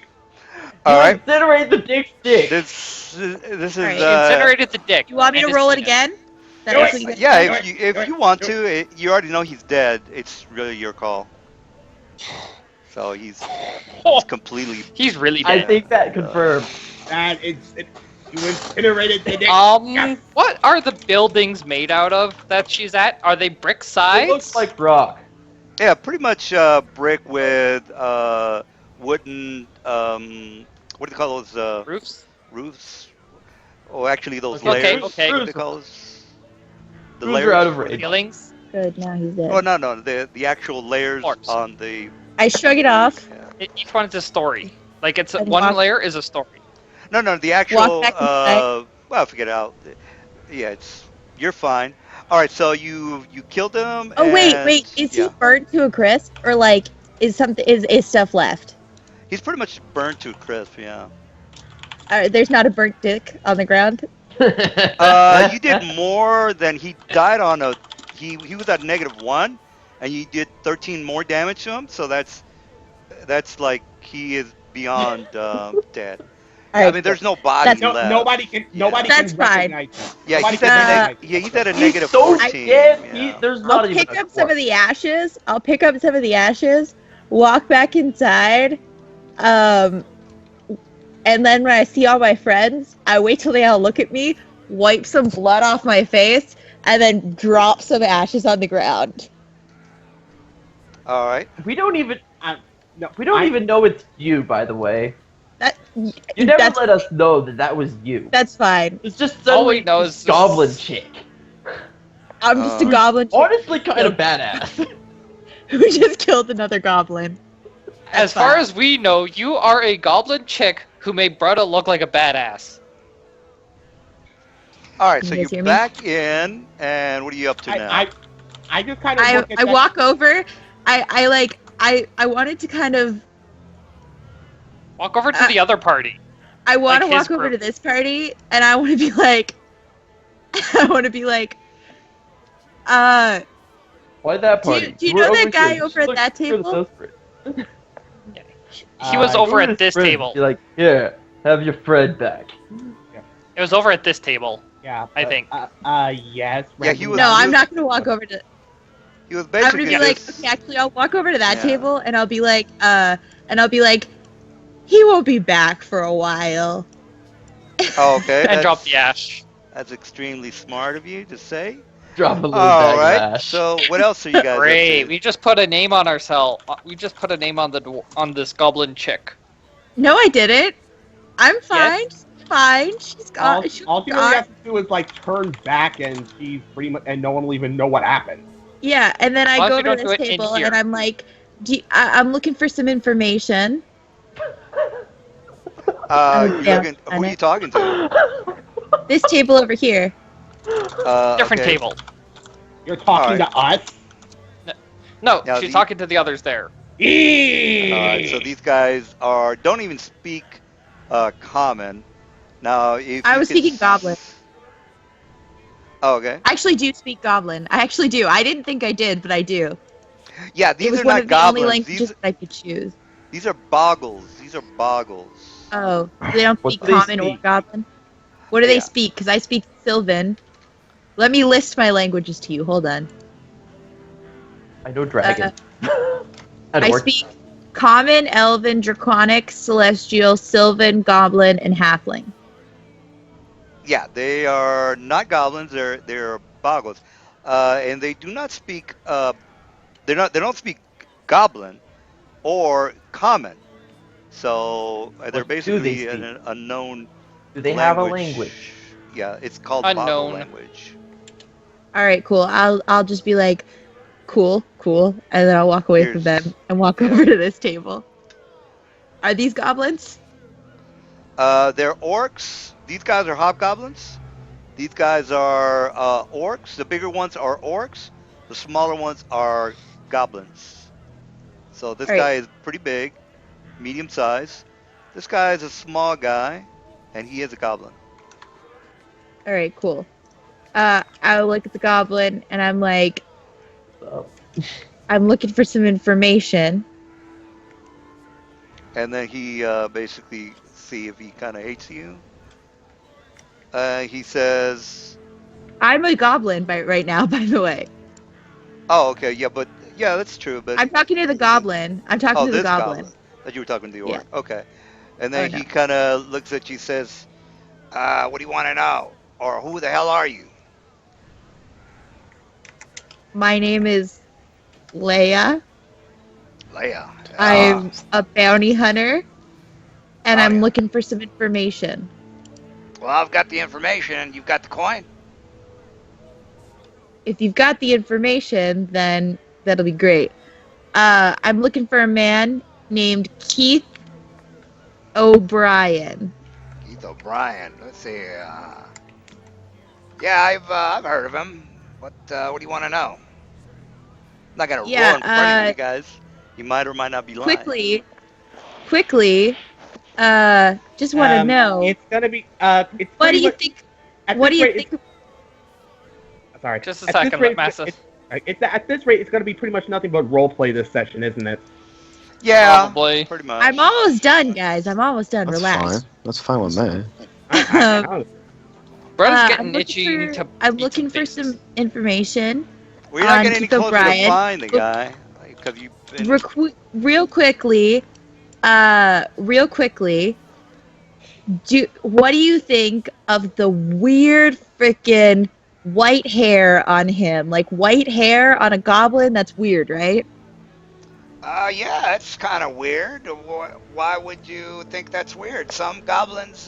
All right. Incinerate the dick stick. This is. Alright, Incinerated the dick. You want me to And roll it it's- again? That Do it. actually gets Yeah, done? if you want to, you already know he's dead. It's really your call. So he's completely. He's really I dead. think that confirmed. And you incinerated the dick. Yes. What are the buildings made out of that she's at? Are they brick sides? It looks like rock. Yeah, pretty much brick with wooden. What do they call those? roofs. Roofs. Oh, actually, those Okay, layers. okay. What do they call those? The Roofs layers are out of range. Ceilings. Good, now he's dead. Oh no, the actual layers Floors. on the. I shrug it off. Yeah. Each one is a story. Like it's And one walk- layer is a story. No, the actual. back inside. Well, forget it out. Yeah, you're fine. All right, so you killed him. Oh wait, And is he yeah, burned to a crisp, or like is stuff left? he's pretty much burned to a crisp. Yeah. There's not a burnt dick on the ground. You did more than he died on a. He was at -1, and you did 13 more damage to him. So that's like he is beyond dead. All I right, mean, there's no body No, left. nobody can. Yeah. Nobody That's can fine. recognize him. Yeah, Nobody he's can at a recognize him. he's at a He's -14. so scared. Yeah. There's not I'll even pick a up some of corpse. the ashes. I'll pick up some of the ashes, walk back inside, and then when I see all my friends, I wait till they all look at me, wipe some blood off my face, and then drop some ashes on the ground. All right. We don't even. No, We don't even know it's you, by the way. That You never that's, let us know that was you. that's fine. It's just All we suddenly know this is goblin chick. I'm just a Uh, goblin Honestly, kind of badass. who just killed another goblin. As far as we know, you are a goblin chick who made Bretta look like a badass. All right. Can So you guys you're hear me? back in, and what are you up to now? I just kind of I look at that. walk over. I wanted to kind of Walk over to the other party. I want Like to his walk over group. to this party, and I want to be like, Why that party? do you We're know that over guy here. over at Look, that we're the table? best friends. He was over We're at his this friends. table. Be like, yeah, have your friend back. It was over at this table. Yeah, I but, think. yes. Yeah, he Randy. was- no, I'm not gonna walk over to. He was I'm basically gonna be like, just. okay, actually, I'll walk over to that Yeah. table, and I'll be like, he won't be back for a while. Oh, okay. And drop the ash. That's extremely smart of you to say. Drop a little All bag right. of ash. So what else are you guys Great. up to? We just put a name on ourselves. We just put a name on on this goblin chick. No, I didn't. I'm fine. She's fine. She's All, gone. She's all she really gone. has to do is like turn back, and she's pretty much, and no one will even know what happened. Yeah, and then I Why go don't we over to don't this do it in table, here? and I'm like, I'm looking for some information. You yeah, looking? Who are you talking to? This table over here. Different okay. table. You're talking to us. No, Now she's the- talking to the others there. All right. So these guys don't even speak common. Now, if I you was could speaking Goblin. Oh, okay. I actually do speak Goblin. I actually do. I didn't think I did, but I do. Yeah, It these was are one not of the only goblins. languages that I could choose. These are boggles. These are boggles. Oh, they don't What speak do they Common or speak? Goblin. What do they Yeah. speak? Because I speak Sylvan. Let me list my languages to you. Hold on. I know dragon. I speak Common, Elven, Draconic, Celestial, Sylvan, Goblin, and Halfling. Yeah, they are not goblins. They're boggles, and they do not speak. They don't speak goblin or common. So they're What do they basically speak? an unknown. Do they have a language? Yeah, it's called boggle Unknown. language. All right, cool. I'll just be like, cool, and then I'll walk away from Here's- them and walk over to this table. Are these goblins? They're orcs. These guys are hobgoblins. These guys are orcs. The bigger ones are orcs. The smaller ones are goblins. So this Alright. guy is pretty big, medium size. This guy is a small guy, and he is a goblin. All right, cool. I'll look at the goblin and I'm like, I'm looking for some information. And then he basically see if he kind of hates you. He says, I'm a goblin right now, by the way. "Oh, okay, yeah, but yeah, that's true. But I'm talking to the goblin. I'm talking to the this goblin. that you were talking to the Yeah. orc. Okay, and then Oh, he no. kind of looks at you, says, "What do you want to know? Or who the hell are you?" My name is Leia. Leia. I'm a bounty hunter, and Oh, I'm yeah. looking for some information. Well, I've got the information. You've got the coin. If you've got the information, then that'll be great. I'm looking for a man named Keith O'Brien. Keith O'Brien. Let's see. Yeah, I've heard of him. What do you want to know? I'm not gonna roll in front of you guys. You might or might not be lying. Quickly, just want to know. It's gonna be. It's What do pretty you much- think? at What do this you rate, think? Sorry. Just a At this second, rate, Massa. at this rate, it's gonna be pretty much nothing but role play this session, isn't it? Yeah, Probably. pretty much. I'm almost done, guys. I'm almost done. That's Relax. fine. That's fine with me. Bretta's getting I'm itchy looking for, to. I'm eat looking for things. some information. We're not on getting any Keith closer to O'Brien. find the guy. Because you've been. Real quickly, what do you think of the weird freaking white hair on him? Like white hair on a goblin? That's weird, right? Yeah, it's kind of weird. Why would you think that's weird? Some goblins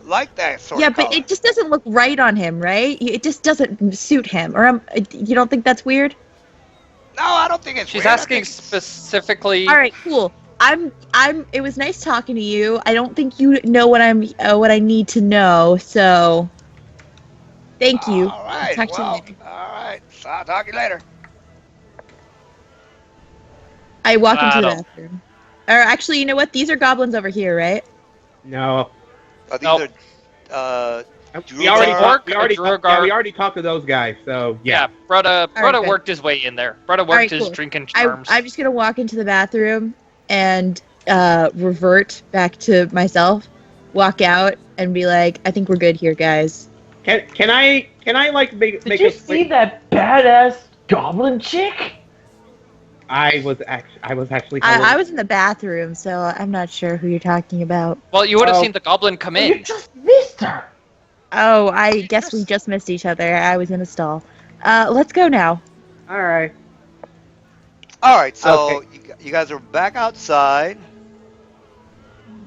like that sort Yeah, of color. but it just doesn't look right on him, right? It just doesn't suit him. Or you don't think that's weird? No, I don't think it's She's weird. I asking think it's- specifically. All right, cool. It was nice talking to you. I don't think you know what I need to know. So, thank you. All right. Talk to you Well, later. all right. So I'll talk to you later. I walk into the no. bathroom. Or actually, you know what? These are goblins over here, right? No. These Nope. are. We already, Druid we already talked to those guys, so Yeah, yeah. Bretta good. worked his way in there. Bretta worked right, his cool. drinking charms. I'm just gonna walk into the bathroom and revert back to myself. Walk out and be like, "I think we're good here, guys." Can I like make Did you a see that badass goblin chick? I was actually. I was in the bathroom, so I'm not sure who you're talking about. Well, you would have Oh. seen the goblin come You in. just missed her. Oh, I guess we just missed each other. I was in a stall. Let's go now. All right. All right, so Okay. you guys are back outside.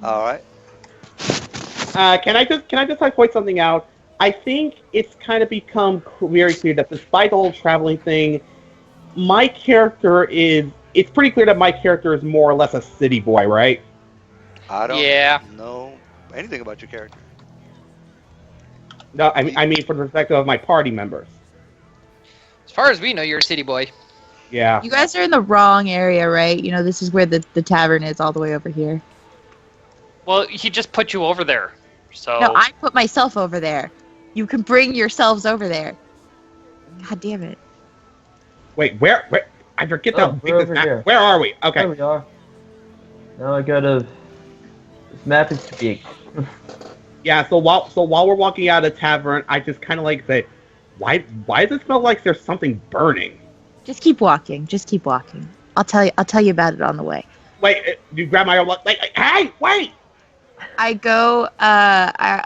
All right. Can I just like point something out? I think it's kind of become very clear that despite the whole traveling thing, my character is. It's pretty clear that my character is more or less a city boy, right? I don't Yeah. know anything about your character. No, I mean from the perspective of my party members. As far as we know, you're a city boy. Yeah. You guys are in the wrong area, right? You know, this is where the tavern is, all the way over here. Well, he just put you over there. So No, I put myself over there. You can bring yourselves over there. God damn it. Wait, where? I forget Oh, how big we're this over map. here. Where are we? Okay. There we are. Now I gotta. This map is too big. Yeah. So while we're walking out of the tavern, I just kind of like say, why does it smell like there's something burning? Just keep walking. Just keep walking. I'll tell you about it on the way. Wait, you grab my like, hey, wait! I go. I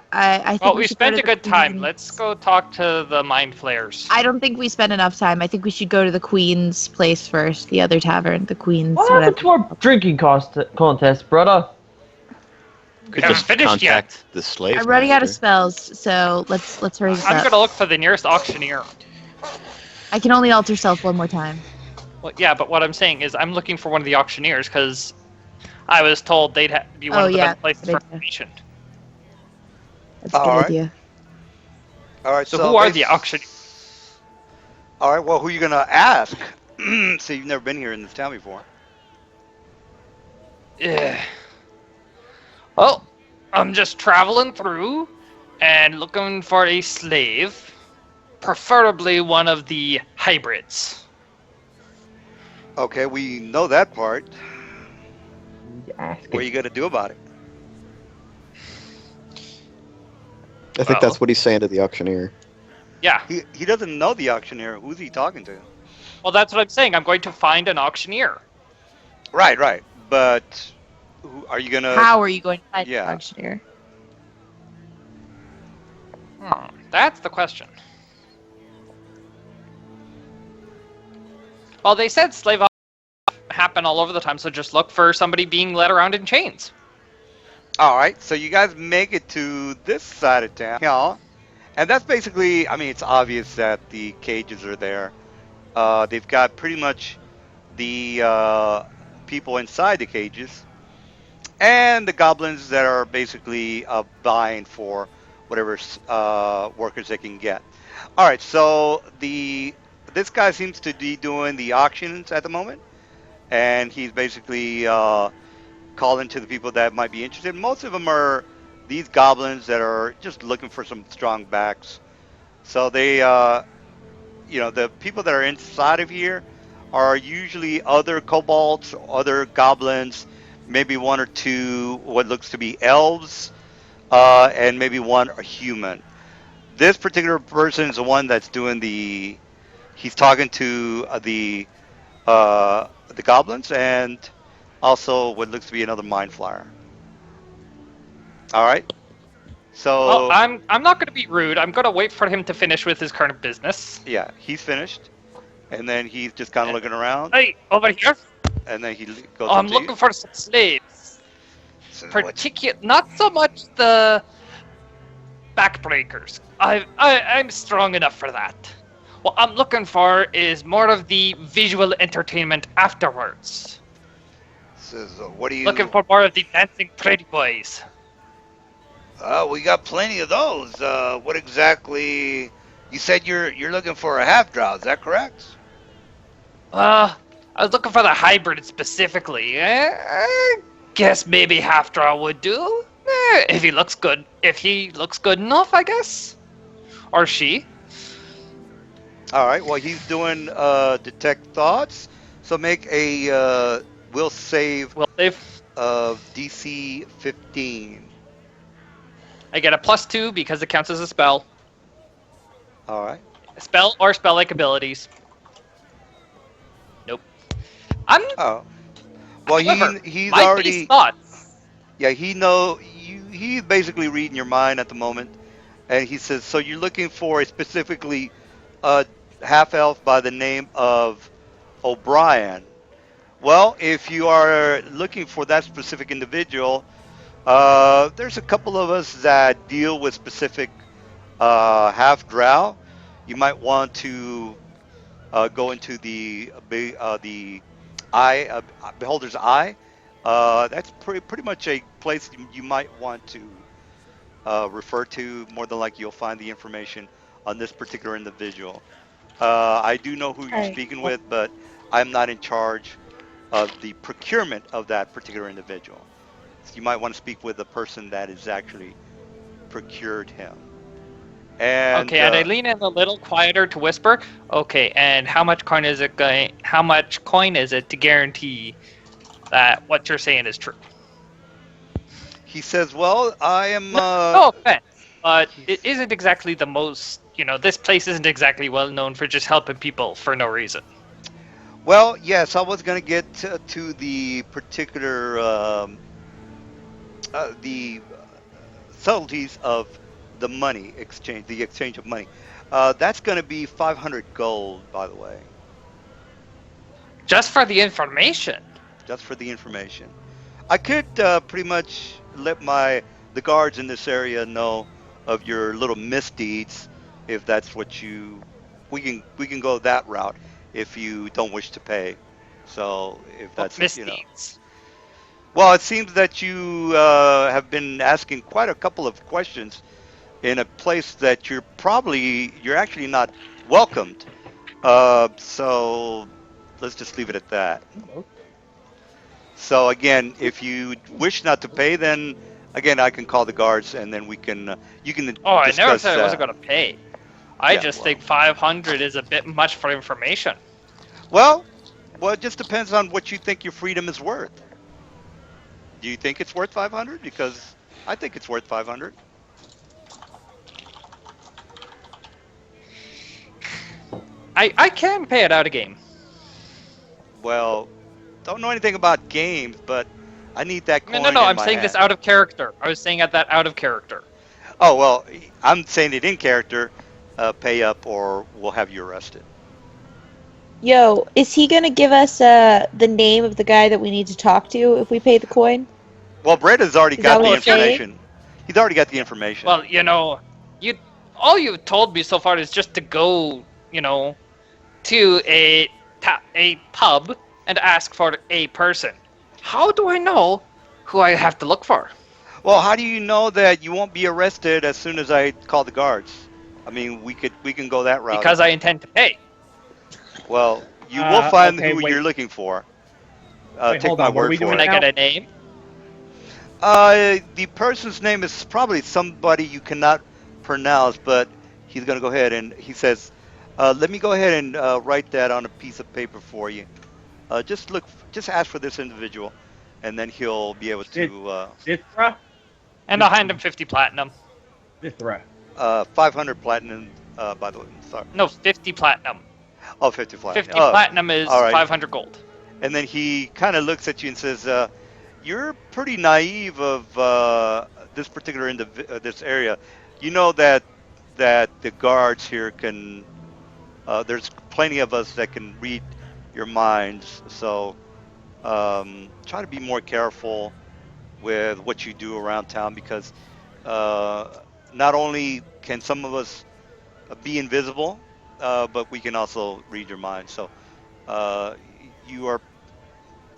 think. well, we should go spent to a the good time. Queen's- Let's go talk to the mind flayers. I don't think we spent enough time. I think we should go to the Queen's place first. The other tavern, the Queen's. What happened to our drinking contest, brother? Could haven't just finished yet. contact the slave. I'm running out of master. spells, so let's hurry this I'm up. gonna look for the nearest auctioneer. I can only alter self one more time. Well, yeah, but what I'm saying is I'm looking for one of the auctioneers because I was told they'd be one Oh, of the yeah, best places good for idea. information. That's a good Alright. idea. All right. So who are basi- the auctioneers? All right. Well, who are you gonna ask? So you've never been here in this town before. Yeah. Well, I'm just traveling through and looking for a slave, preferably one of the hybrids. Okay, we know that part. Ask What are you gonna do about it? I think Well. that's what he's saying to the auctioneer. Yeah. He doesn't know the auctioneer. Who's he talking to? Well, that's what I'm saying. I'm going to find an auctioneer. Right. But who, are you gonna? How are you going to find yeah. the auctioneer? That's the question. Well, they said slave happen all over the time, so just look for somebody being led around in chains. All right. So you guys make it to this side of town, yeah, and that's basically. I mean, it's obvious that the cages are there. They've got pretty much the people inside the cages, and the goblins that are basically buying for whatever workers they can get. All right, so this guy seems to be doing the auctions at the moment, and he's basically calling to the people that might be interested. Most of them are these goblins that are just looking for some strong backs. So they, the people that are inside of here are usually other kobolds, other goblins, maybe one or two what looks to be elves, and maybe one a human. This particular person is the one that's doing the. He's talking to the goblins and also what looks to be another mind flyer. All right. Well, So I'm not going to be rude. I'm going to wait for him to finish with his current business. yeah, he's finished, and then he's just kind of looking around, Hey, over here. and then he goes I'm up to looking you. for some slaves. So what? Not so much the backbreakers. I'm strong enough for that. What I'm looking for is more of the visual entertainment afterwards. Says, what do you? Looking for more of the dancing pretty boys. We got plenty of those. What exactly? You said you're looking for a half drow. Is that correct? I was looking for the hybrid specifically. I guess maybe half draw would do. If he looks good. If he looks good enough, I guess. Or she. All right. Well, he's doing detect thoughts. So make a will save Well, if of DC 15. I get a +2 because it counts as a spell. All right. A spell or spell-like abilities. Nope. I'm. Oh. Well, However, he's my already. base thoughts. Yeah, he know you. He's basically reading your mind at the moment, and he says, "So you're looking for a specifically a half elf by the name of O'Brien. Well, if you are looking for that specific individual, there's a couple of us that deal with specific half drow. You might want to go into the eye beholder's eye. That's pretty much a place you might want to refer to. More than likely, you'll find the information on this particular individual. I do know who you're Alright. speaking with, but I'm not in charge of the procurement of that particular individual. So you might want to speak with the person that has actually procured him. And Okay, and I lean in a little quieter to whisper. Okay, and how much coin is it going? How much coin is it to guarantee that what you're saying is true? he says, "Well, I am." No offense, but it isn't exactly the most. This place isn't exactly well known for just helping people for no reason. Well, yes, I was going to get to the particular the subtleties of the money exchange, the exchange of money. That's going to be 500 gold, by the way, Just for the information. just for the information. I could pretty much let the guards in this area know of your little misdeeds, if that's what you. We can go that route if you don't wish to pay. So if that's Misdeeds. Well, it seems that you have been asking quite a couple of questions in a place that you're actually not welcomed. So let's just leave it at that. So again, if you wish not to pay, then again I can call the guards and then you can Oh, I never discuss said I wasn't that. going to pay. I Yeah, just well. think 500 is a bit much for information. Well, it just depends on what you think your freedom is worth. Do you think it's worth 500? Because I think it's worth 500. I can pay it out a game. Well, don't know anything about games, but I need that coin No, in I'm my saying this hand. out of character. I was saying that out of character. Oh, well, I'm saying it in character. Pay up or we'll have you arrested. Yo, is he gonna give us the name of the guy that we need to talk to if we pay the coin? Well, Brett has already Is got that the what you're saying? information. He's already got the information. Well, all you've told me so far is just to go, to a pub and ask for a person. How do I know who I have to look for. Well, how do you know that you won't be arrested as soon as I call the guards? I mean, we can go that route. Because I intend to pay. Well, you will find okay, who wait. you're looking for. Wait, Take hold my on, what are word we for doing Can it. I now? get a name? The person's name is probably somebody you cannot pronounce, but he's gonna go ahead and he says, "Let me go ahead and write that on a piece of paper for you. Just ask for this individual, and then he'll be able to Vithra? And I'll hand him 50 platinum. Vithra. 500 platinum. By the way, sorry. No, 50 platinum. Oh, 50 platinum. 50 Oh, platinum is all right. 500 gold. And then he kind of looks at you and says, "You're pretty naive of this particular this area. You know that the guards here can. There's plenty of us that can read your minds. So try to be more careful with what you do around town because not only can some of us be invisible, but we can also read your mind. So you are."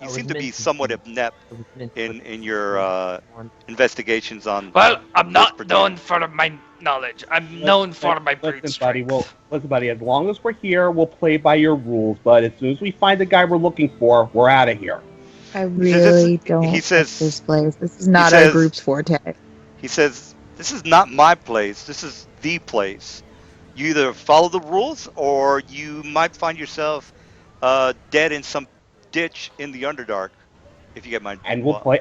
You seem to be somewhat inept in your investigations on. Well, I'm this not particular- known for my knowledge. I'm known for my brute Listen, buddy. strength. Listen, buddy. As long as we're here, we'll play by your rules. But as soon as we find the guy we're looking for, we're out of here. I really don't he like says- this place. This is not says- our group's forte. He says, "This is not my place. This is the place. You either follow the rules, or you might find yourself dead in some ditch in the Underdark. If you get my And we'll play.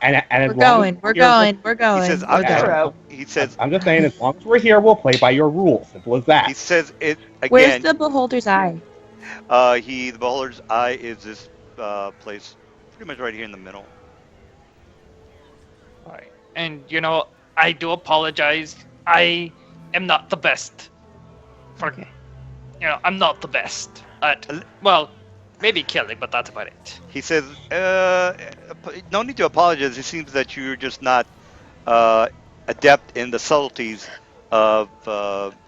And as We're long as going. We're here, going. We're He going. says, We're "I'm Okay. going. trying." He says, I'm just saying, as long as we're here, we'll play by your rules. Simple as that. "He says it Where's again. the beholder's eye? The Beholder's Eye is this place, pretty much right here in the middle." Right. And, I do apologize. I am not the best. Okay. I'm not the best at, well, maybe killing, but that's about it. He says, "No need to apologize. It seems that you're just not adept in the subtleties of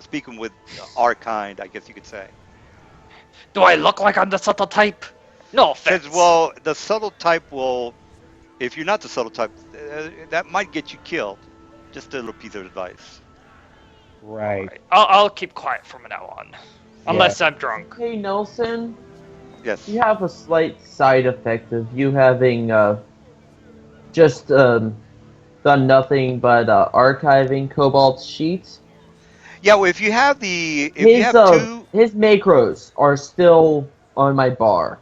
speaking with our kind, I guess you could say." Do I look like I'm the subtle type? No offense. Says, "Well, the subtle type will, if you're not the subtle type, that might get you killed. Just a little piece of advice." Right. Alright, I'll keep quiet from now on. Unless I'm drunk. Hey, Nelson, Yes. you have a slight side effect of you having just done nothing but archiving Cobalt's sheets. Yeah, well, if you have you have two, His macros are still on my bar.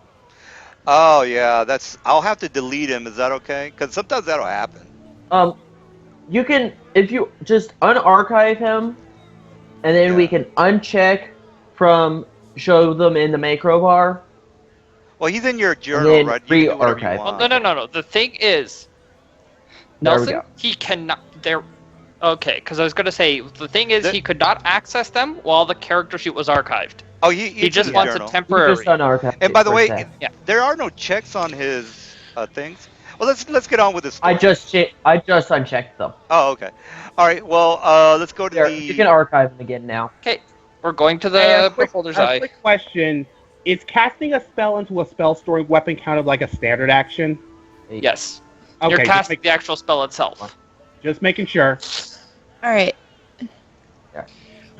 oh yeah, I'll have to delete him. Is that okay? Because sometimes that'll happen. You can, if you just unarchive him, and then we Yeah. can uncheck from show them in the macro bar. Well, he's in your journal, then right? You can do whatever you re-archive. want. Well, no. The thing is, There we Nelson, go. he cannot. Okay, because I was gonna say the thing is The- he could not access them while the character sheet was archived. Oh, He just in his wants journal. a temporary. Just unarchive. And by the it for way, a sec. there are no checks on his things. Well, let's get on with this. I Story. I just unchecked them. Oh, okay. All right. Well, let's go to There, the. you can archive them again now. Okay, we're going to Hey, the a quick beholder's eye. question: is casting a spell into a spell storing weapon counted like a standard action? Yes, Okay, you're just, casting the actual spell itself. just making sure. All right.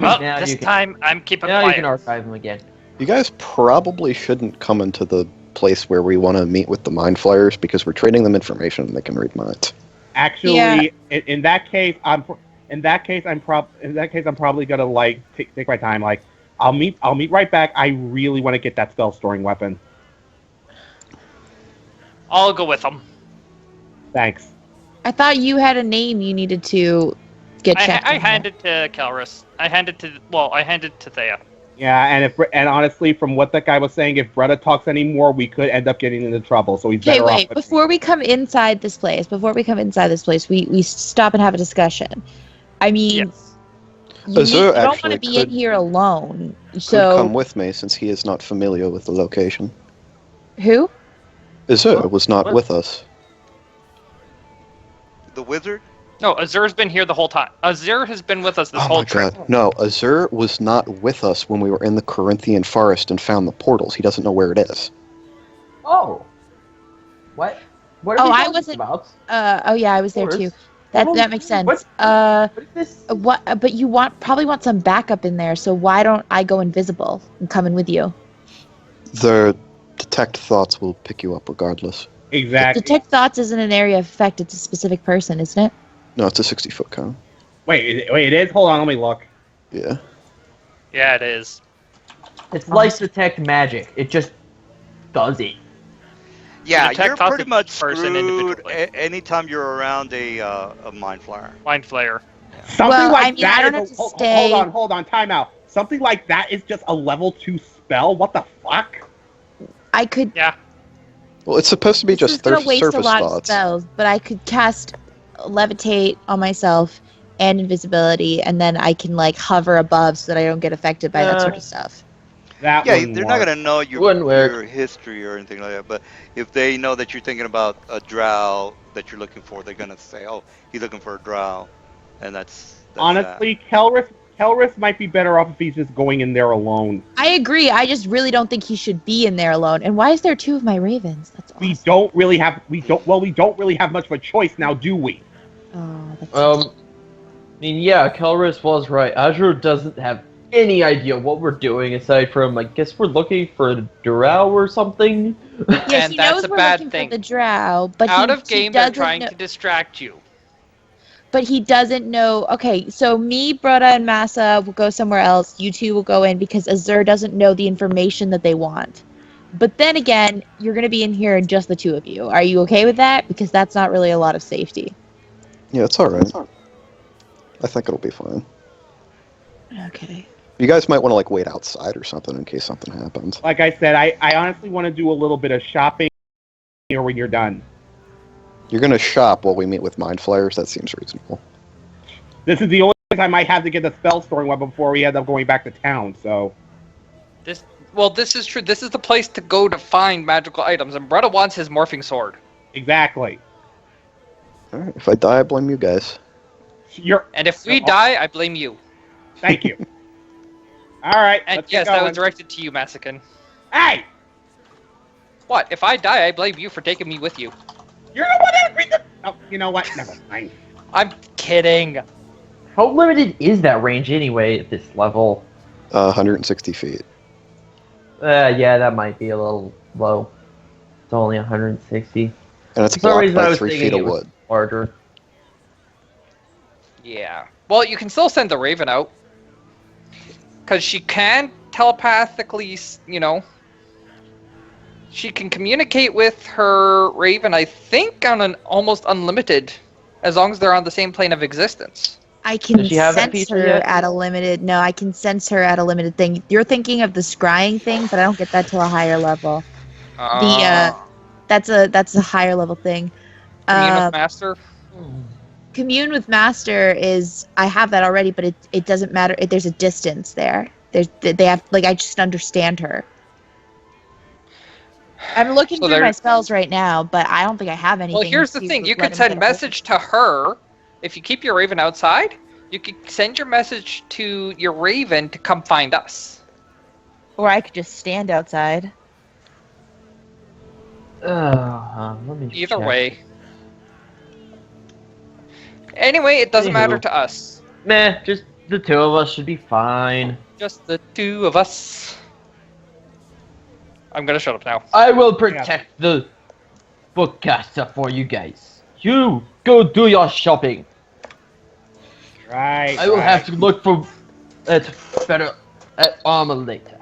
Well, Now this you can- time I'm keeping Now you quiet. can archive them again. You guys probably shouldn't come into the place where we want to meet with the mind flayers because we're trading them information and they can read minds. Actually, Yeah. in that case, I'm probably gonna like take my time. Like, I'll meet right back. I really want to get that spell storing weapon. I'll go with them. Thanks. I thought you had a name you needed to get checked. I on. handed to Calrus. I handed to Thea. Yeah, and honestly, from what that guy was saying, if Bretta talks anymore, we could end up getting into trouble. So he's Okay, better wait. off. Before we come inside this place, we stop and have a discussion. I mean, Yes. Azur you don't want actually to be in could- here alone. Could So come with me since he is not familiar with the location. who? Azur was not What? with us. The wizard. No, Azur's been here the whole time. Azur has been with us this Oh whole my trip. god. No, Azur was not with us when we were in the Corinthian forest and found the portals. He doesn't know where it is. Oh. What? What are Oh, we I talking wasn't- about? Oh yeah, I was there too. That makes sense. What is this? What? But you probably want some backup in there. So why don't I go invisible and come in with you? The detect thoughts will pick you up regardless. Exactly. Detect thoughts isn't an area of effect. It's a specific person, isn't it? No, it's a 60-foot cone. Wait, it is? Hold on, let me look. Yeah. Yeah, it is. It's like detect magic. It just does it. Yeah, detect you're thoughts pretty of much each person screwed individually. anytime you're around a mind flyer. Mind flayer. Something Well, like I mean, that I don't is have to hold stay- hold on, time out. Something like that is just a level 2 spell? What the fuck? I could. Yeah. Well, it's supposed to be This just is gonna waste surface a lot of thoughts. spells, but I could cast levitate on myself and invisibility, and then I can like hover above so that I don't get affected by that sort of stuff. That Yeah, wouldn't they're work. not gonna know Wouldn't work. your history or anything like that. But if they know that you're thinking about a drow that you're looking for, they're gonna say, "Oh, he's looking for a drow," and that's Honestly, Kelris might be better off if he's just going in there alone. I agree. I just really don't think he should be in there alone. And why is there 2 of my ravens? That's awesome. We don't really have much of a choice now, do we? Oh, that's I mean, yeah, Kelris was right. Azure doesn't have any idea what we're doing aside from, I guess we're looking for a drow or something. Yes, And he that's knows a we're bad looking thing. for the drow, but Out he of game, they're doesn't trying know, to distract you. but he doesn't know. Okay, so me, Broda, and Massa will go somewhere else. You two will go in because Azure doesn't know the information that they want. But then again, you're going to be in here and just the 2 of you. Are you okay with that? Because that's not really a lot of safety. Yeah, it's alright. I think it'll be fine. Okay. You guys might want to, like, wait outside or something in case something happens. Like I said, I honestly want to do a little bit of shopping here when you're done. You're gonna shop while we meet with Mind Flayers? That seems reasonable. This is the only place I might have to get the spell storing weapon before we end up going back to town, so... This is true. This is the place to go to find magical items, and Bretta wants his morphing sword. Exactly. Alright, if I die, I blame you guys. And if we die, I blame you. Thank you. Alright, And let's yes, get that going. was directed to you, Massican. Hey! What? If I die, I blame you for taking me with you. You're the one that agreed to... Oh, you know what? Never mind. I'm kidding. How limited is that range anyway at this level? 160 feet. Yeah, that might be a little low. It's only 160. And it's For some blocked reason, I by was 3 thinking feet of it was wood. larger. Yeah. Well, you can still send the Raven out. Because she can telepathically, she can communicate with her Raven, I think, on an almost unlimited, as long as they're on the same plane of existence. I can Does she have that sense feature her yet? at a limited. No, I can sense her at a limited thing. You're thinking of the scrying thing, but I don't get that till a higher level. That's a higher level thing. Commune with Master. Commune with Master is I have that already, but it doesn't matter. There's a distance there. They have I just understand her. I'm looking So through there- my spells right now, but I don't think I have anything. Well, here's the to thing. You let could him send get message to her. If you keep your Raven outside, you could send your message to your Raven to come find us. Or I could just stand outside. Let me Either check. way. Anyway, it doesn't matter Anywho. to us. Meh, just the 2 of us should be fine. Just the 2 of us. I'm gonna shut up now. I will protect the bookcaster for you guys. You go do your shopping. Right. I will have to look for better armor later.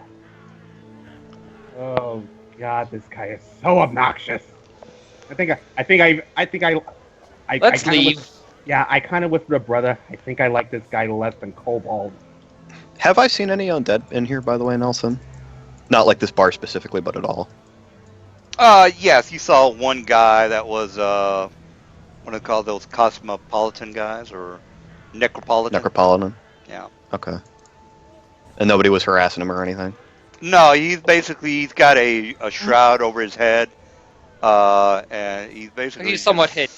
Oh God, this guy is so obnoxious. I think I Let's kinda leave. I kind of with the brother. I think I like this guy less than Kobold. Have I seen any undead in here, by the way, Nelson? Not like this bar specifically, but at all. Yes, you saw one guy that was what do they call those cosmopolitan guys or necropolitan? Necropolitan? Yeah. Okay. And nobody was harassing him or anything? No, he's got a shroud over his head, and he's basically He's somewhat hit.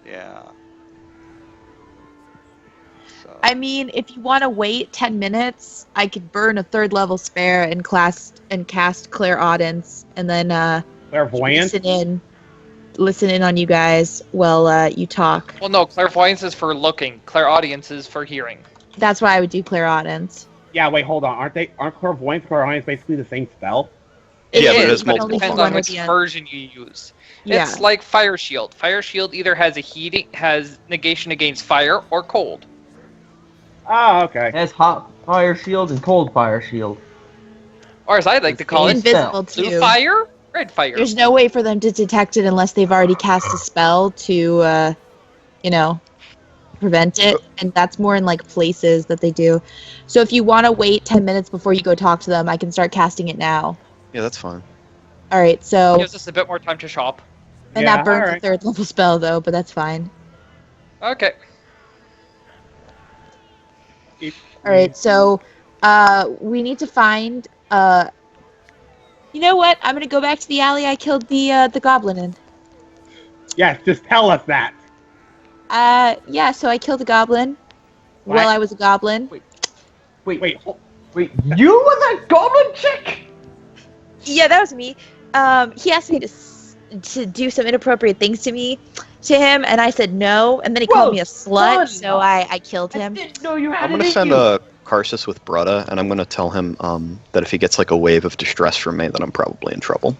Yeah. So. I mean, if you want to wait 10 minutes, I could burn a 3rd level spare and cast Clairaudence, and then Clairvoyant. listen in. listen in on you guys while you talk. Well, no, clairvoyance is for looking. Clairaudience is for hearing. That's why I would do clairaudience. Yeah, wait, hold on. Aren't clairvoyance basically the same spell? Yeah, but it is, has but multiple it depends one on or which the other. version you use. Yeah. It's like Fire Shield. Fire Shield either has negation against fire or cold. Oh, okay. It has hot fire shield and cold fire shield. Or as I like to call it, Invisible blue too. fire, red fire. There's no way for them to detect it unless they've already cast a spell to, prevent it. And that's more in like places that they do. So if you want to wait 10 minutes before you go talk to them, I can start casting it now. Yeah, that's fine. All right. So Gives us a bit more time to shop. and Yeah, that burns alright. a 3rd level spell though, but that's fine. Okay. All right. So we need to find. You know what? I'm gonna go back to the alley I killed the goblin in. Yes, just tell us that. Yeah. So I killed a goblin. What? While I was a goblin. Wait, hold. Wait, you were that goblin chick? Yeah, that was me. He asked me to do some inappropriate things to him, and I said no, and then he called me a slut, done. so I killed I him. didn't know you had I'm an gonna issue. send a Karsus with Brutta, and I'm gonna tell him that if he gets like a wave of distress from me, then I'm probably in trouble.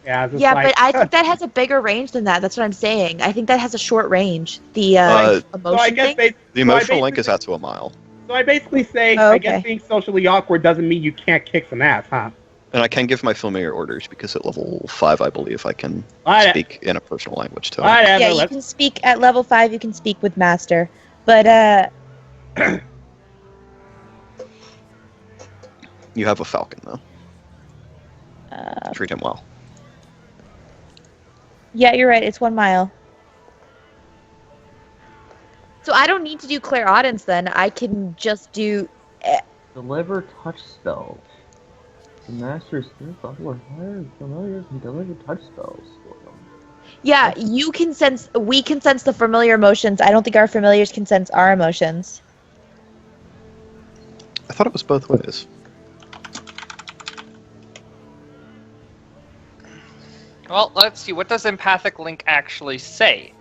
Yeah, I was just Yeah, like, but I think that has a bigger range than that. That's what I'm saying. I think that has a short range. The so emotion I guess thing. The emotional link is out to a mile, So I basically say, Oh, I guess okay. being socially awkward doesn't mean you can't kick some ass, huh? and I can give my familiar orders because at level 5, I believe I can Alright. speak in a personal language to him. Whatever, Yeah, you let's- can speak at level 5. You can speak with master, but You have a falcon though. Treat him well. yeah, you're right. It's 1 mile. So I don't need to do clairaudience then. I can just do. Deliver touch spells. The master's familiars can deliver touch spells for them. Yeah, you can sense. We can sense the familiar emotions. I don't think our familiars can sense our emotions. I thought it was both ways. Well, let's see. What does empathic link actually say?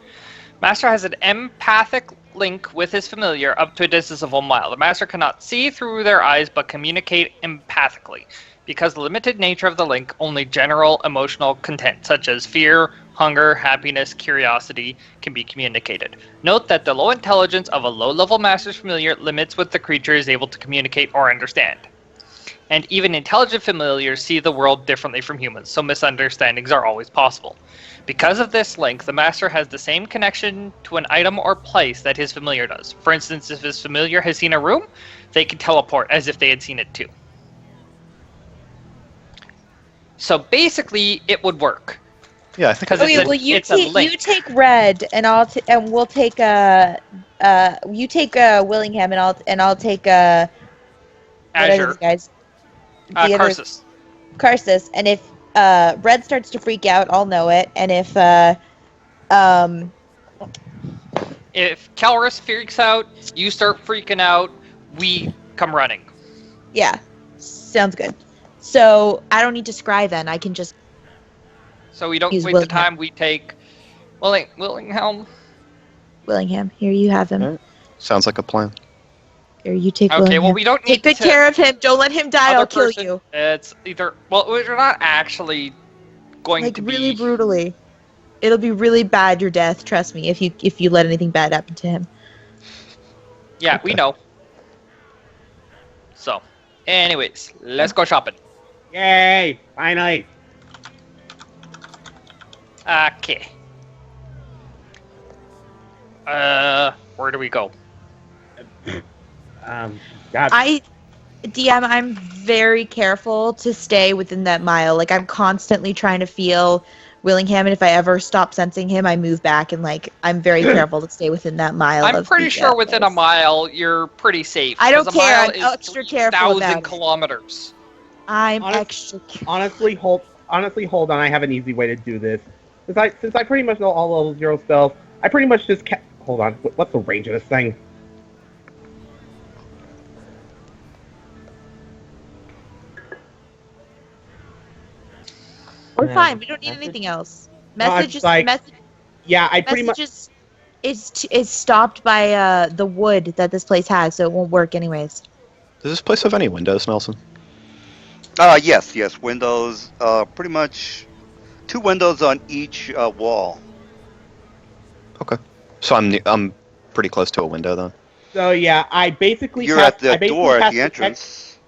Master has an empathic link with his familiar up to a distance of 1 mile. The master cannot see through their eyes but communicate empathically. Because of the limited nature of the link, only general emotional content, such as fear, hunger, happiness, curiosity, can be communicated. Note that the low intelligence of a low-level master's familiar limits what the creature is able to communicate or understand. And even intelligent familiars see the world differently from humans, so misunderstandings are always possible. Because of this link, the master has the same connection to an item or place that his familiar does. For instance, if his familiar has seen a room, they can teleport as if they had seen it too. So basically, it would work. Yeah, I think Because Okay, it's a, well you it's a take link. red, and and we'll take you take Willingham, and I'll take what are Azure. these guys? The other Karsus. Karsus, and if red starts to freak out, I'll know it, and if If Calrus freaks out, you start freaking out, we come running. yeah, sounds good. So I don't need to scry then. I can just So we don't Use wait the Willingham. time we take Willingham. Willingham. Here you have him. Alright. Sounds like a plan. Here you take Okay, Willingham. well we don't need Take good to, care of him. Don't let him die. other I'll kill person- you. It's either we're not actually going Like to really be brutally. It'll be really bad your death. Trust me. If you let anything bad happen to him. Yeah, we know. So, anyways, let's go shopping. Yay! Finally. Okay. Where do we go? God. DM, I'm very careful to stay within that mile. Like I'm constantly trying to feel Willingham, and if I ever stop sensing him, I move back, and like I'm very careful to stay within that mile. I'm of pretty the, sure within a place. mile you're pretty safe. I don't 'cause a care, mile I'm is extra careful about 3,000 it. kilometers. I'm Honest- extra. Honestly, hold on. I have an easy way to do this. Since I pretty much know all level 0 spells, I pretty much just hold on. What's the range of this thing? We're Yeah. fine. We don't need Message? anything else. No, Message it's like- Yeah, I pretty much. Messages is stopped by the wood that this place has, so it won't work anyways. Does this place have any windows, Nelson? Yes. Windows. Pretty much 2 windows on each wall. Okay. So I'm pretty close to a window then. So yeah, I basically. You're have, at the I basically door at have the to entrance.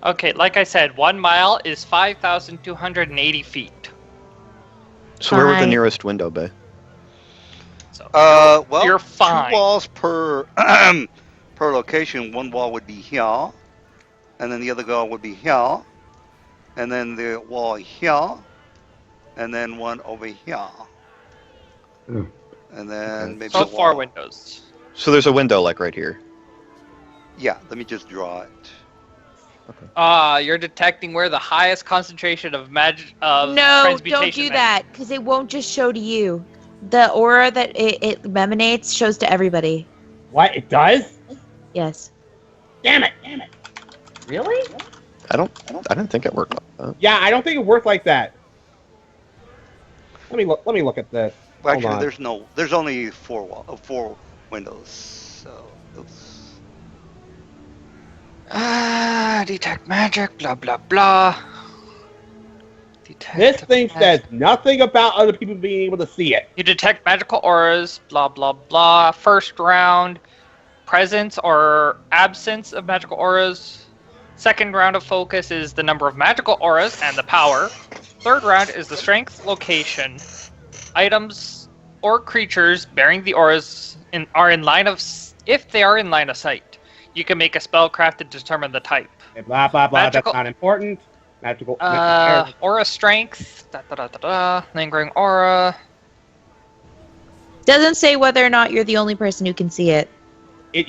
Okay, like I said, 1 mile is 5,280 feet. So where would the Fine. nearest window be? So Well, you're 2 fine. walls per per location. 1 wall would be here, and then the other wall would be here, and then the wall here, and then one over here, Mm. and then Okay. maybe So a 4 wall. windows. So there's a window like right here. Yeah, let me just draw it. You're detecting where the highest concentration of No, transmutation don't do magic- that, because it won't just show to you. The aura that it emanates shows to everybody. What it does? Yes. Damn it! Really? I didn't think it worked like that. Yeah, I don't think it worked like that. Let me look at this. Well, Hold on. actually, there's only 4 windows. So oops. Detect magic, blah blah blah. Detect This thing magic. says nothing about other people being able to see it. You detect magical auras, blah blah blah. First round, presence or absence of magical auras. Second round of focus is the number of magical auras and the power. Third round is the strength, location. Items or creatures bearing the auras are in line of if they are in line of sight. You can make a spellcraft to determine the type. And blah blah blah. Magical- That's not important. Magical. Aura strength, lingering aura. Doesn't say whether or not you're the only person who can see it. It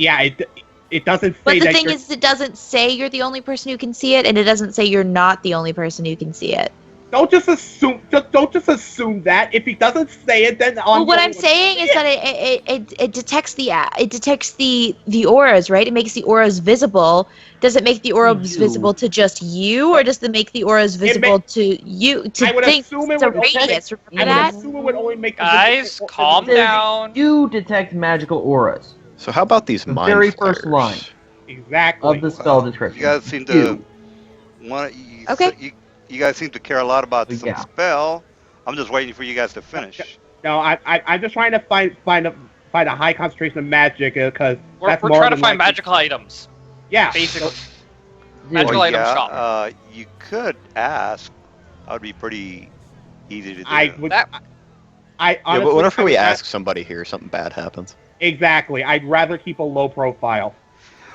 doesn't say But the that thing you're- is, it doesn't say you're the only person who can see it, and it doesn't say you're not the only person who can see it. Don't just assume. Don't just assume that. If he doesn't say it, then Well, what I'm saying is that it detects the auras, right? It makes the auras visible. Does it make the auras You. visible to just you, or does it make the auras visible to you? To I would think assume it it's a would only- radius. I Remember would that? assume it would only make the Guys, visible- calm Says down. You detect magical auras. So how about these The mind very flayers? first line. Exactly. Of the spell You description. guys seem to You. want. Okay. You guys seem to care a lot about some Yeah. spell. I'm just waiting for you guys to finish. No, I'm just trying to find a high concentration of magic because We're that's more trying to than find likely- magical items. Yeah, Basically. so- Magical Oh, item yeah, shop. you could ask. That would be pretty easy to do. I would. That- I Yeah, honestly, but whenever I we would ask somebody here, something bad happens. exactly. I'd rather keep a low profile.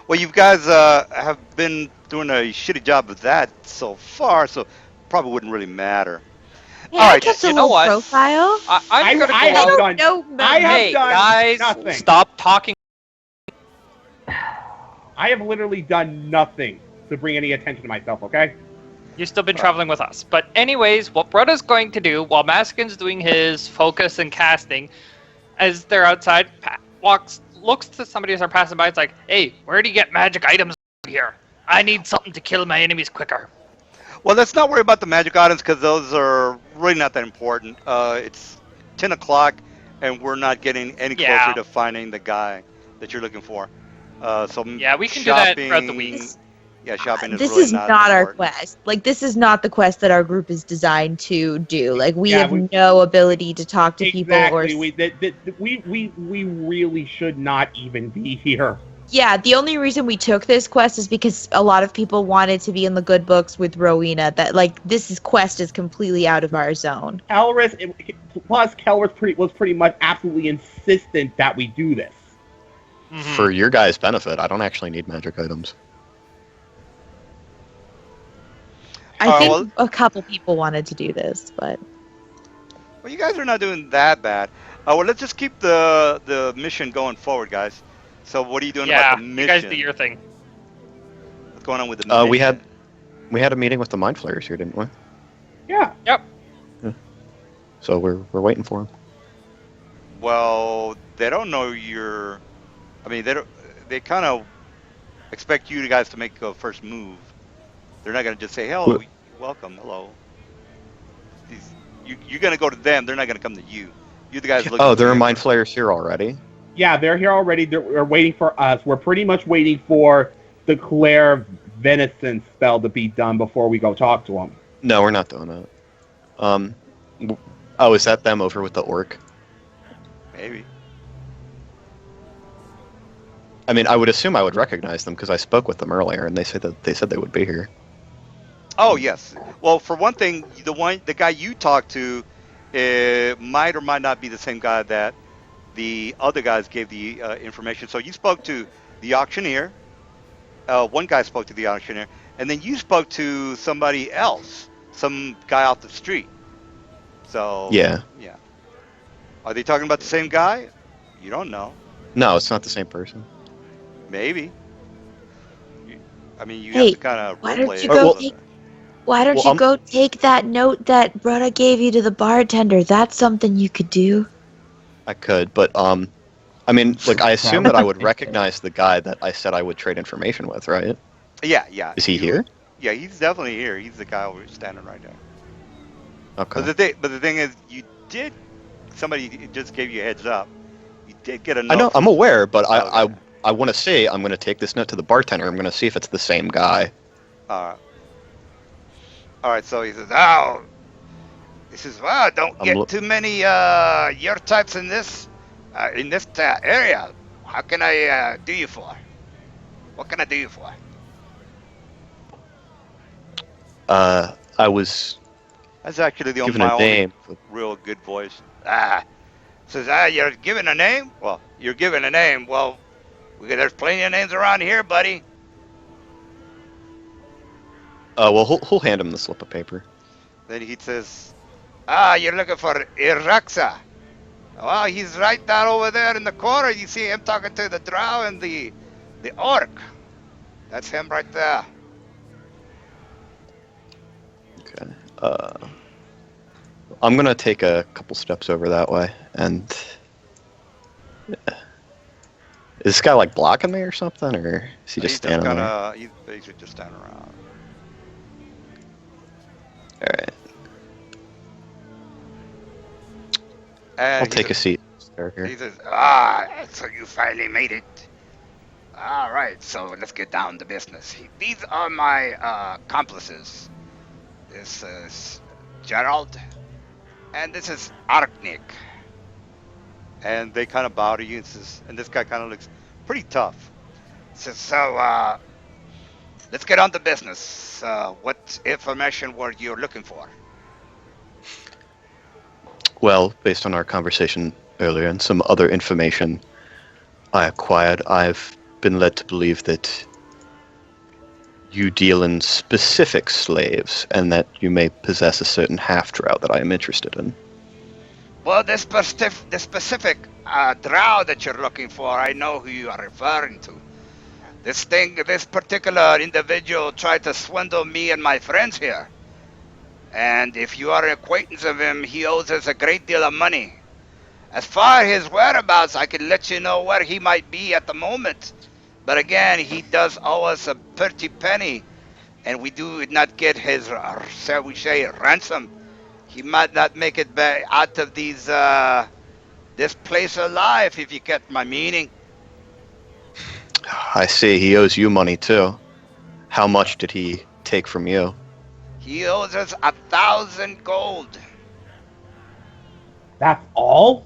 Well, you guys have been doing a shitty job of that so far, so probably wouldn't really matter. Yeah, All I right, kept a you know low what? profile. I'm gonna I go have out. done- No, I have Hey, done guys, nothing. stop talking. I have literally done nothing to bring any attention to myself. Okay. You've still been traveling with us. But anyways, what Broda's going to do while Maskin's doing his focus and casting, as they're outside, looks to somebody as they're passing by. It's like, hey, where do you get magic items here? I need something to kill my enemies quicker. Well, let's not worry about the magic items because those are really not that important. It's 10 o'clock, and we're not getting any closer Yeah. to finding the guy that you're looking for. Yeah, we can do that throughout the week. Yeah, shopping is This really is not our important. quest. Like, this is not the quest that our group is designed to do. Like, we Yeah, have we- no ability to talk to people or. Exactly. We really should not even be here. Yeah, the only reason we took this quest is because a lot of people wanted to be in the good books with Rowena. That like quest is completely out of our zone. Kelris was pretty much absolutely insistent that we do this. Mhm. For your guys' benefit, I don't actually need magic items. I think well- a couple people wanted to do this, but Well, you guys are not doing that bad. Well, let's just keep the mission going forward, guys. So, what are you doing Yeah, about the mission? you guys do your thing. What's going on with the mission? We had a meeting with the mind flayers here, didn't we? Yeah. So we're waiting for them. Well, they don't know you're. I mean, they kind of expect you guys to make a first move. They're not gonna just say, "Hello, welcome, hello." you're gonna go to them. They're not gonna come to you. You're the guys looking. Oh, for there the are mind info. flayers here already. Yeah, they're here already. They're waiting for us. We're pretty much waiting for the Claire Venison spell to be done before we go talk to them. No, we're not doing that. Oh, is that them over with the orc? Maybe. I mean, I would assume I would recognize them because I spoke with them earlier, and they said they would be here. Oh yes. Well, for one thing, the guy you talked to, might or might not be the same guy that the other guys gave the information. So you spoke to the auctioneer. One guy spoke to the auctioneer, and then you spoke to somebody else, some guy off the street. So Yeah. yeah. Are they talking about the same guy? You don't know. No, it's not the same person. Maybe. I mean, you Hey, have to kind of why roleplay don't it you a go little take- bit. Why don't Well, you go take that note that Brutta gave you to the bartender? That's something you could do. I could, but I mean, like, I assume that I would recognize the guy that I said I would trade information with, right? Yeah. Is he here? Yeah, he's definitely here. He's the guy over standing right there. Okay. But the thing is, somebody just gave you a heads up. You did get a note. I know, I'm aware, but Okay. I want to say I'm going to take this note to the bartender. I'm going to see if it's the same guy. All right, so he says, "Oh, this is well. Don't I'm get lo- too many your types in this area. How can I do you for? What can I do you for?" I was That's actually given my a only name. real good voice. Says, you're given a name? Well, you're given a name. Well, there's plenty of names around here, buddy. Well, he'll hand him the slip of paper. Then he says, you're looking for Iraxa. Well, he's right down over there in the corner. You see him talking to the drow and the orc. That's him right there. Okay. I'm going to take a couple steps over that way, and... Is this guy, like, blocking me or something, or is he just standing there? He's basically just standing around. Alright. And I'll he take a says- seat. He says, so you finally made it. All right, so let's get down to business. These are my accomplices. This is Gerald, and this is Arknik. And they kind of bow to you, and this guy kind of looks pretty tough. Says, so let's get on to business. What information were you looking for? Well, based on our conversation earlier and some other information I acquired, I've been led to believe that you deal in specific slaves and that you may possess a certain half-drow that I am interested in. Well, the specific drow that you're looking for, I know who you are referring to. This particular individual tried to swindle me and my friends here. And if you are an acquaintance of him, he owes us a great deal of money. As far as his whereabouts, I can let you know where he might be at the moment. But again, he does owe us a pretty penny, and we do not get his, shall we say, ransom. He might not make it back out of this place alive, if you get my meaning. I see, he owes you money too. How much did he take from you? He owes us 1,000 gold. That's all?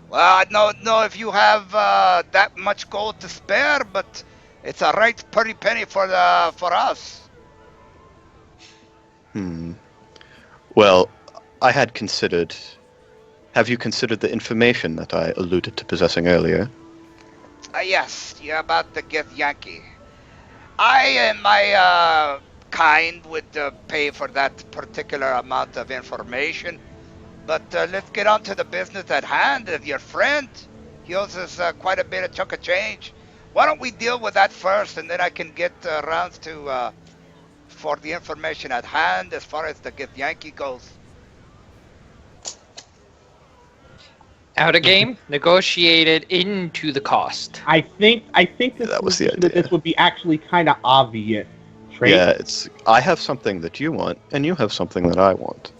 Well, I don't know if you have that much gold to spare, but it's a right pretty penny for us. Well, I had considered... Have you considered the information that I alluded to possessing earlier? Yes, you're about to get Yankee. I and my kind would pay for that particular amount of information. But let's get on to the business at hand. Your friend, he owes us quite a bit of chunk of change. Why don't we deal with that first, and then I can get around to for the information at hand as far as the Get Yankee goes. Out of game, negotiated into the cost. I think this That was the that idea. this would be actually kind of obvious. Trade. Yeah, I have something that you want, and you have something that I want.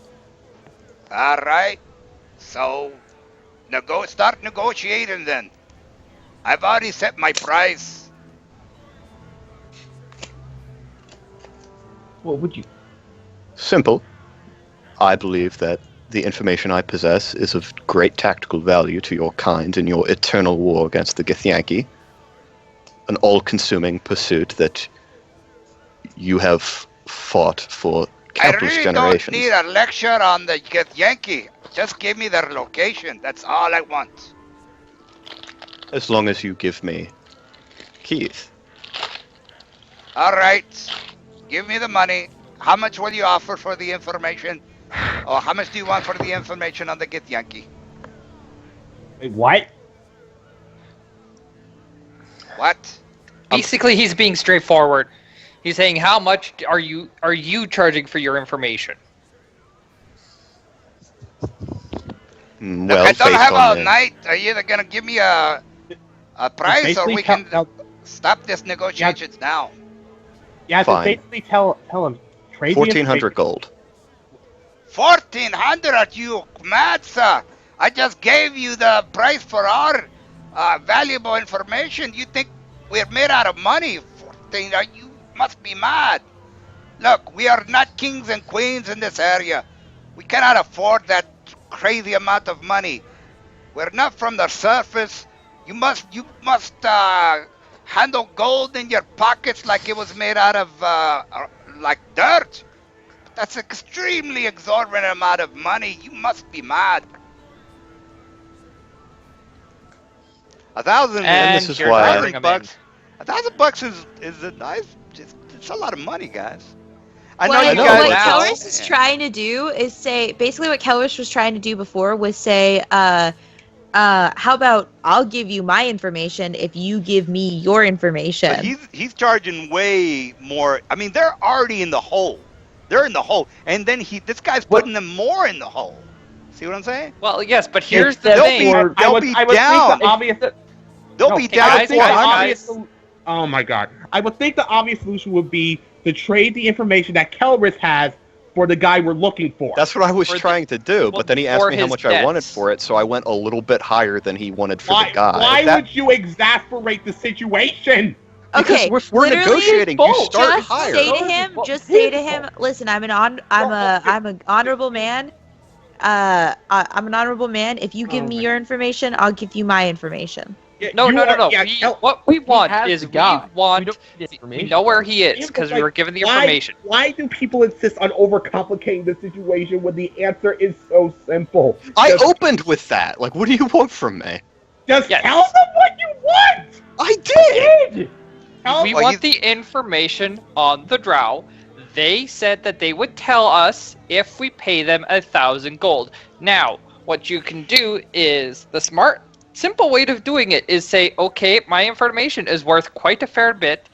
All right. So, start negotiating then. I've already set my price. What would you? Simple. I believe that the information I possess is of great tactical value to your kind in your eternal war against the Githyanki. An all-consuming pursuit that you have fought for I countless really generations. don't need a lecture on the Yankee. Just give me their location. That's all I want. As long as you give me Keith. All right. Give me the money. How much will you offer for the information? Or how much do you want for the information on the Yankee? Wait, what? What? Basically, he's being straightforward. He's saying, "How much are you charging for your information?" Well, Look, I don't based have on all the- night. Are you either gonna give me a price, or Basically we can tell- stop this negotiations now? Yeah, Fine. so basically tell him trade the 1,400 gold. 1,400? Are you mad, sir? I just gave you the price for our valuable information. You think we're made out of money? 14? You must be mad. Look, we are not kings and queens in this area. We cannot afford that crazy amount of money. We're not from the surface. You must handle gold in your pockets like it was made out of like dirt. That's an extremely exorbitant amount of money. You must be mad. 1,000. And this is you're why- driving him in. $1,000 $1,000 is a nice. It's a lot of money, guys. I know What, you know, guys. what now- Kelris is trying to do is say, basically what Kelris was trying to do before was say, how about I'll give you my information if you give me your information. But he's charging way more. I mean, they're already in the hole. They're in the hole, and then this guy's What- putting them more in the hole. See what I'm saying? Well, yes, but here's the Except thing. for- They'll I would be think down. the obvious. They'll no, be I down would guys, think the guys, obvious. guys. Oh my god! I would think the obvious solution would be to trade the information that Kelris has for the guy we're looking for. That's what I was For the- trying to do, well, but then he asked for me how his much I wanted debts. for it, so I went a little bit higher than he wanted for why the guy. why That- would you exasperate the situation? Because Okay, if we're literally, negotiating, you both. start just higher. say to Those him, are just say to people. him, listen, I'm an honorable man. I'm an honorable man. If you give Oh me my- your information, I'll give you my information. Yeah, No, you no, no, are- no. yeah, What we want has is the we guy. want. don't need We information. know where he Yeah, is but, because we like, were given the why- information. Why do people insist on overcomplicating the situation when the answer is so simple? I Just- opened with that. Like, what do you want from me? Just Yes. tell them what you want. I did! Tell We Well, want the information on the drow. They said that they would tell us if we pay them 1,000 gold. Now, what you can do is the smart, simple way of doing it is say, okay, my information is worth quite a fair bit.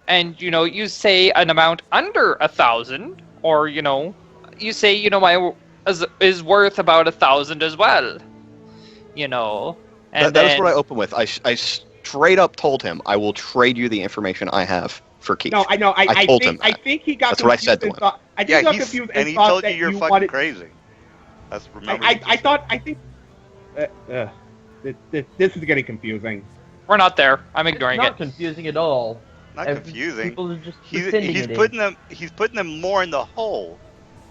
And you say an amount under 1,000, or you say, my is worth about 1,000 as well. And That was then- what I opened with. I straight up told him, I will trade you the information I have for Keith. No, I know. I told him think. I that. think he got That's what I confused said to and him. thought. I think Yeah, he got he's confused and and he thought told you that you're you fucking wanted. crazy. That's remember. I thought. I think. This is getting confusing. we're not there. I'm It's ignoring not it. confusing at all. Not Every- confusing. People are just He's pretending it is. putting them more in the hole,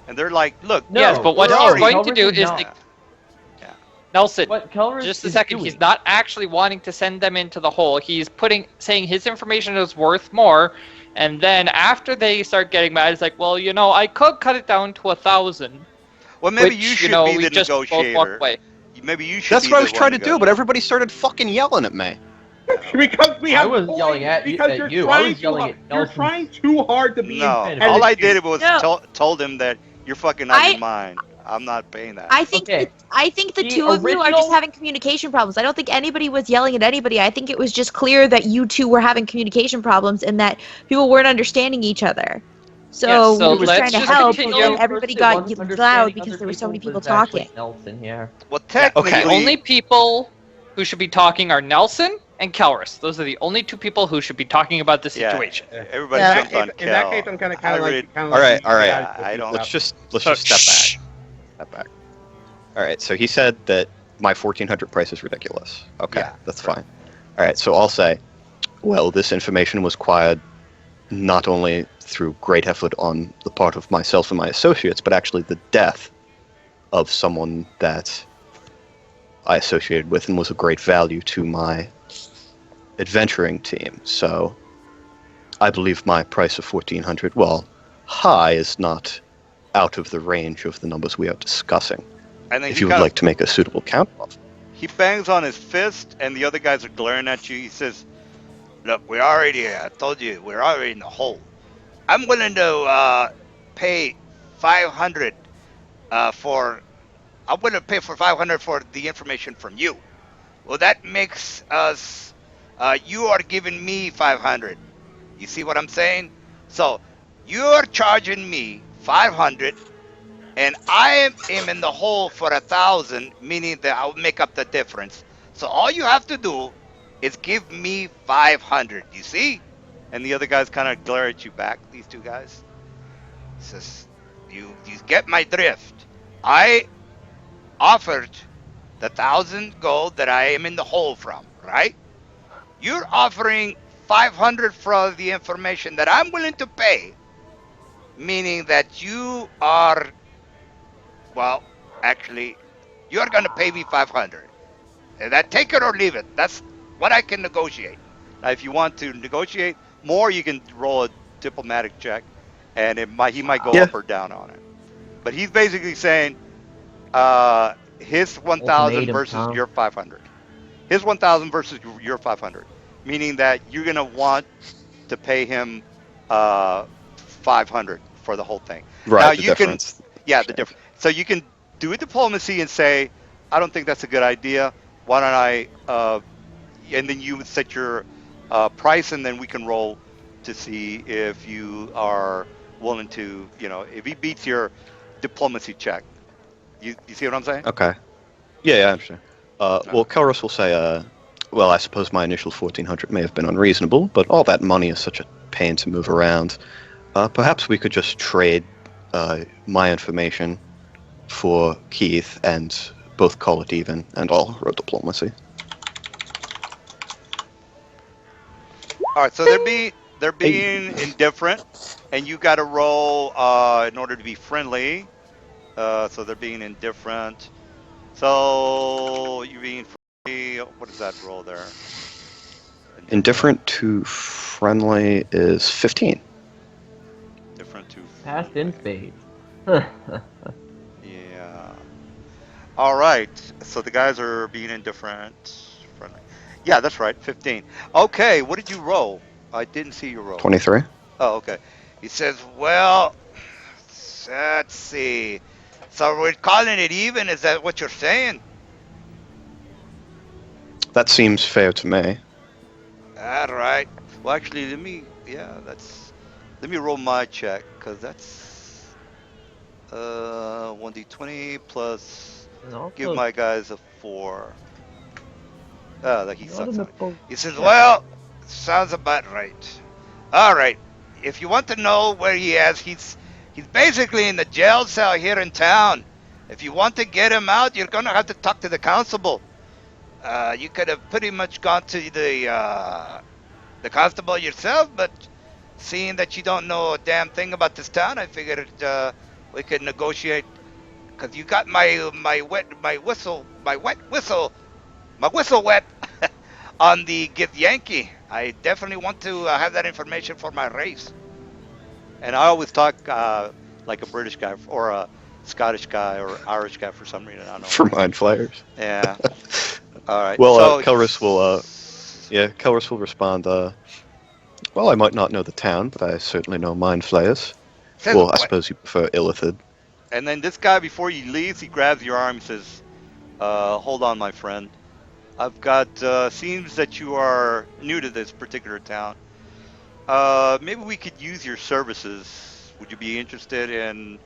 and they're like, look. No, Yes, but what no, he's going to Kelris do is is not. the- Nelson, What Kelris just a is second. doing. He's not actually wanting to send them into the hole. He's saying his information is worth more, and then after they start getting mad, it's like, well, I could cut it down to 1,000. Well, maybe which, you should we be the just both walk negotiator. away. Maybe you should. That's be what I the was trying to one do, but everybody started fucking yelling at me. Because we I have. was points, yelling at you- because at you're you. I trying was yelling too at hard- You're Nelson. trying too hard to be. No, independent. all I did was No. told him that you're fucking out of I- your mind. I'm not paying that. I think Okay. I think the The two of you are just original- having communication problems. I don't think anybody was yelling at anybody. I think it was just clear that you two were having communication problems and that people weren't understanding each other. So, Yes, so we were let's trying to just help, continue. and everybody got loud because there were so many people talking. Nelson here. Well, technically, The only people who should be talking are Nelson and Kelris. Those are the only two people who should be talking about the Yeah. situation. everybody Yeah. jumps on In that Kel. case, I'm kind I of really- like. All right, all right. Yeah, I don't- Let's just So, step back. that back. All right, so he said that my 1400 price is ridiculous. Okay, Yeah, that's fine. All right, so I'll say, well, this information was acquired not only through great effort on the part of myself and my associates, but actually the death of someone that I associated with and was of great value to my adventuring team. So I believe my price of 1400, well, high is not out of the range of the numbers we are discussing. And then If he you would kind like to make a suitable counteroffer. he bangs on his fist, and the other guys are glaring at you. He says, "Look, I told you, we're already in the hole. I'm willing to pay 500 for. I'm willing to pay for 500 for the information from you. Well, that makes us. You are giving me 500. You see what I'm saying? So you're charging me 500, and I am in the hole for 1,000, meaning that I'll make up the difference. So all you have to do is give me 500. You see?" And the other guys kind of glare at you back. These two guys. He says, "You get my drift. I offered the 1,000 gold that I am in the hole from, right? You're offering 500 for the information that I'm willing to pay, meaning that you are, well, actually, you're going to pay me 500. And that take it or leave it. That's what I can negotiate. Now, if you want to negotiate more, you can roll a diplomatic check, and he might go Yeah. up or down on it. But he's basically saying his 1,000 Ultimatum, versus Tom. your 500. His 1,000 versus your 500, meaning that you're gonna want to pay him 500 for the whole thing. Right, Now the you can, difference. yeah, the difference. So you can do a diplomacy and say, I don't think that's a good idea. Why don't I? And then you would set your price, and then we can roll to see if you are willing to, if he beats your diplomacy check. You see what I'm saying? Okay. Yeah, I understand. Well, Kelros will say, well, I suppose my initial 1400 may have been unreasonable, but all that money is such a pain to move around. Perhaps we could just trade my information for Keith and both call it even, and all road diplomacy. All right, so they're being indifferent, and you got to roll in order to be friendly. So they're being indifferent. So you're being friendly. What is that roll there? Indifferent to friendly is 15. Different to Past in friendly. spades. Yeah. All right. So the guys are being indifferent. Friendly. Yeah, that's right. 15. Okay. What did you roll? I didn't see your roll. 23. Oh, okay. He says, well, let's see. So we're calling it even. Is that what you're saying? That seems fair to me. All right. Well, actually, let me roll my check, because that's 1d20 plus And also, give my guys a 4. That he not sucks in on the it. full- He says, well, sounds about right. All right. If you want to know where he is, he's basically in the jail cell here in town. If you want to get him out, you're going to have to talk to the constable. You could have pretty much gone to the constable yourself, but seeing that you don't know a damn thing about this town, I figured we could negotiate. Because you got my whistle wet on the Get Yankee. I definitely want to have that information for my race. And I always talk like a British guy or a Scottish guy or Irish guy for some reason. I don't know. For mind flayers. Yeah. All right. Well, so Kelris will, Kelris will respond, well, I might not know the town, but I certainly know mind flayers. says, Well, I what? suppose you prefer Illithid. And then this guy, before he leaves, he grabs your arm and says, hold on, my friend. I've got, seems that you are new to this particular town. Maybe we could use your services. Would you be interested in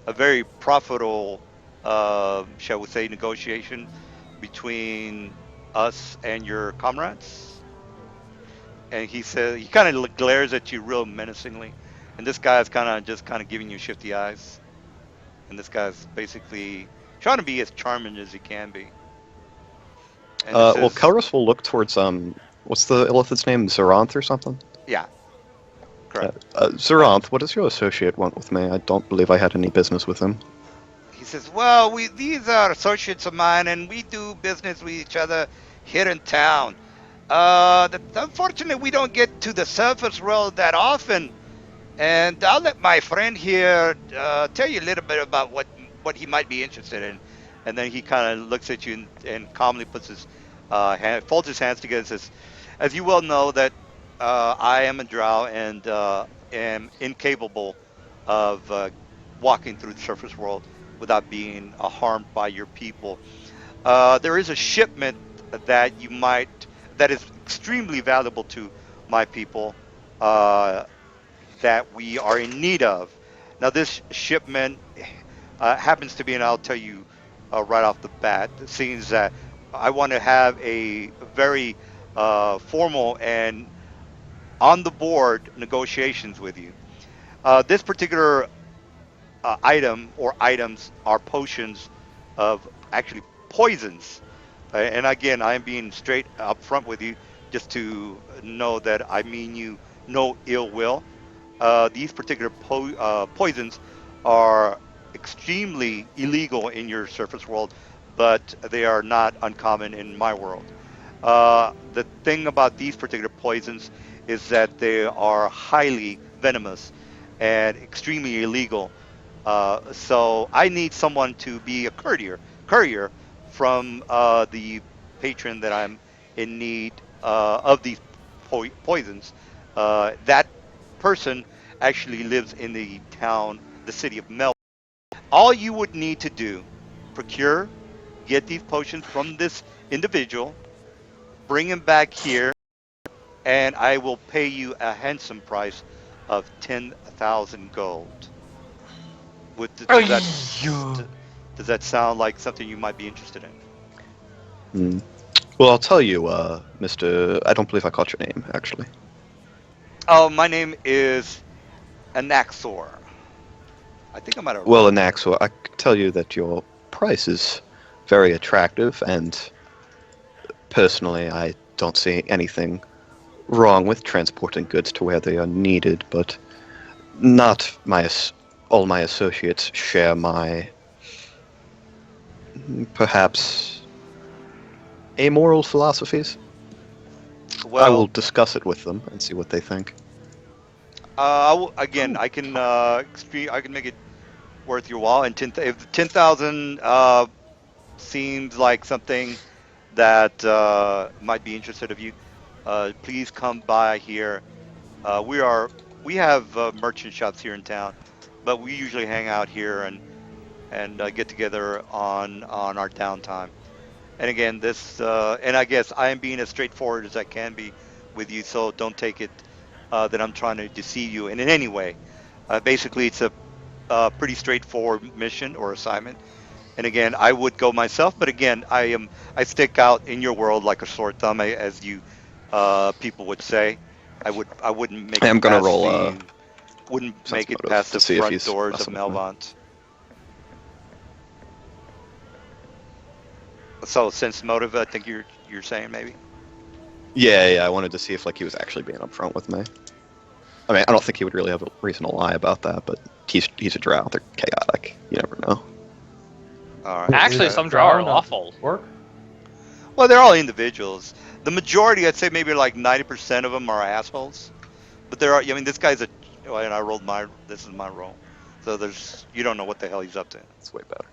a very profitable, shall we say, negotiation between us and your comrades? And he says, he kind of glares at you real menacingly. And this guy is kind of giving you shifty eyes. and this guy's basically trying to be as charming as he can be. And it Well, says, Kelrus will look towards what's the Illithid's name? Zeronth or something? yeah, correct. Zeronth, what does your associate want with me? I don't believe I had any business with him. He says, well, these are associates of mine, and we do business with each other here in town. Unfortunately, we don't get to the surface world that often, and I'll let my friend here tell you a little bit about what he might be interested in. And then he kind of looks at you and calmly puts his folds his hands together and says, as you well know that I am a drow and am incapable of walking through the surface world without being harmed by your people. There is a shipment that that is extremely valuable to my people that we are in need of. Now, this shipment happens to be, and I'll tell you right off the bat, it seems that I want to have a very formal and on the board negotiations with you. This particular item or items are potions of actually poisons. And again, I am being straight up front with you just to know that I mean you no ill will. These particular poisons are extremely illegal in your surface world, but they are not uncommon in my world. The thing about these particular poisons is that they are highly venomous and extremely illegal. So I need someone to be a courier from the patron that I'm in need of these poisons. That person actually lives in the city of Melbourne. All you would need to do, procure, get these potions from this individual, bring him back here, and I will pay you a handsome price of 10,000 gold. Does that sound like something you might be interested in? Hmm. Well, I'll tell you, Mr. I don't believe I caught your name, actually. Oh, my name is Anaxor. I think I might have. Well, Anaxor, I can tell you that your price is very attractive, and personally, I don't see anything wrong with transporting goods to where they are needed, but not all my associates share my perhaps amoral philosophies. Well, I will discuss it with them and see what they think. again, I can I can make it worth your while. And if 10,000 seems like something that might be interested of you, please come by here. We have merchant shops here in town, but we usually hang out here and get together on our downtime. And again, and I guess I am being as straightforward as I can be with you, so don't take it that I'm trying to deceive you in any way. Basically, it's a pretty straightforward mission or assignment. And again, I would go myself, but again, I stick out in your world like a sore thumb, as you people would say. I wouldn't make I am it gonna past roll wouldn't sense make it motive past to the see if front he's doors of messing with me. Melvant. So sense motive, I think you're saying maybe. Yeah, I wanted to see if he was actually being upfront with me. I mean, I don't think he would really have a reason to lie about that, but he's a drow. They're chaotic. You never know. All right. Actually, Is some drow draw are not lawful. Work? Well, they're all individuals. The majority, I'd say maybe like 90% of them are assholes. But there are, I mean, this guy's and I rolled this is my roll. So you don't know what the hell he's up to. It's way better.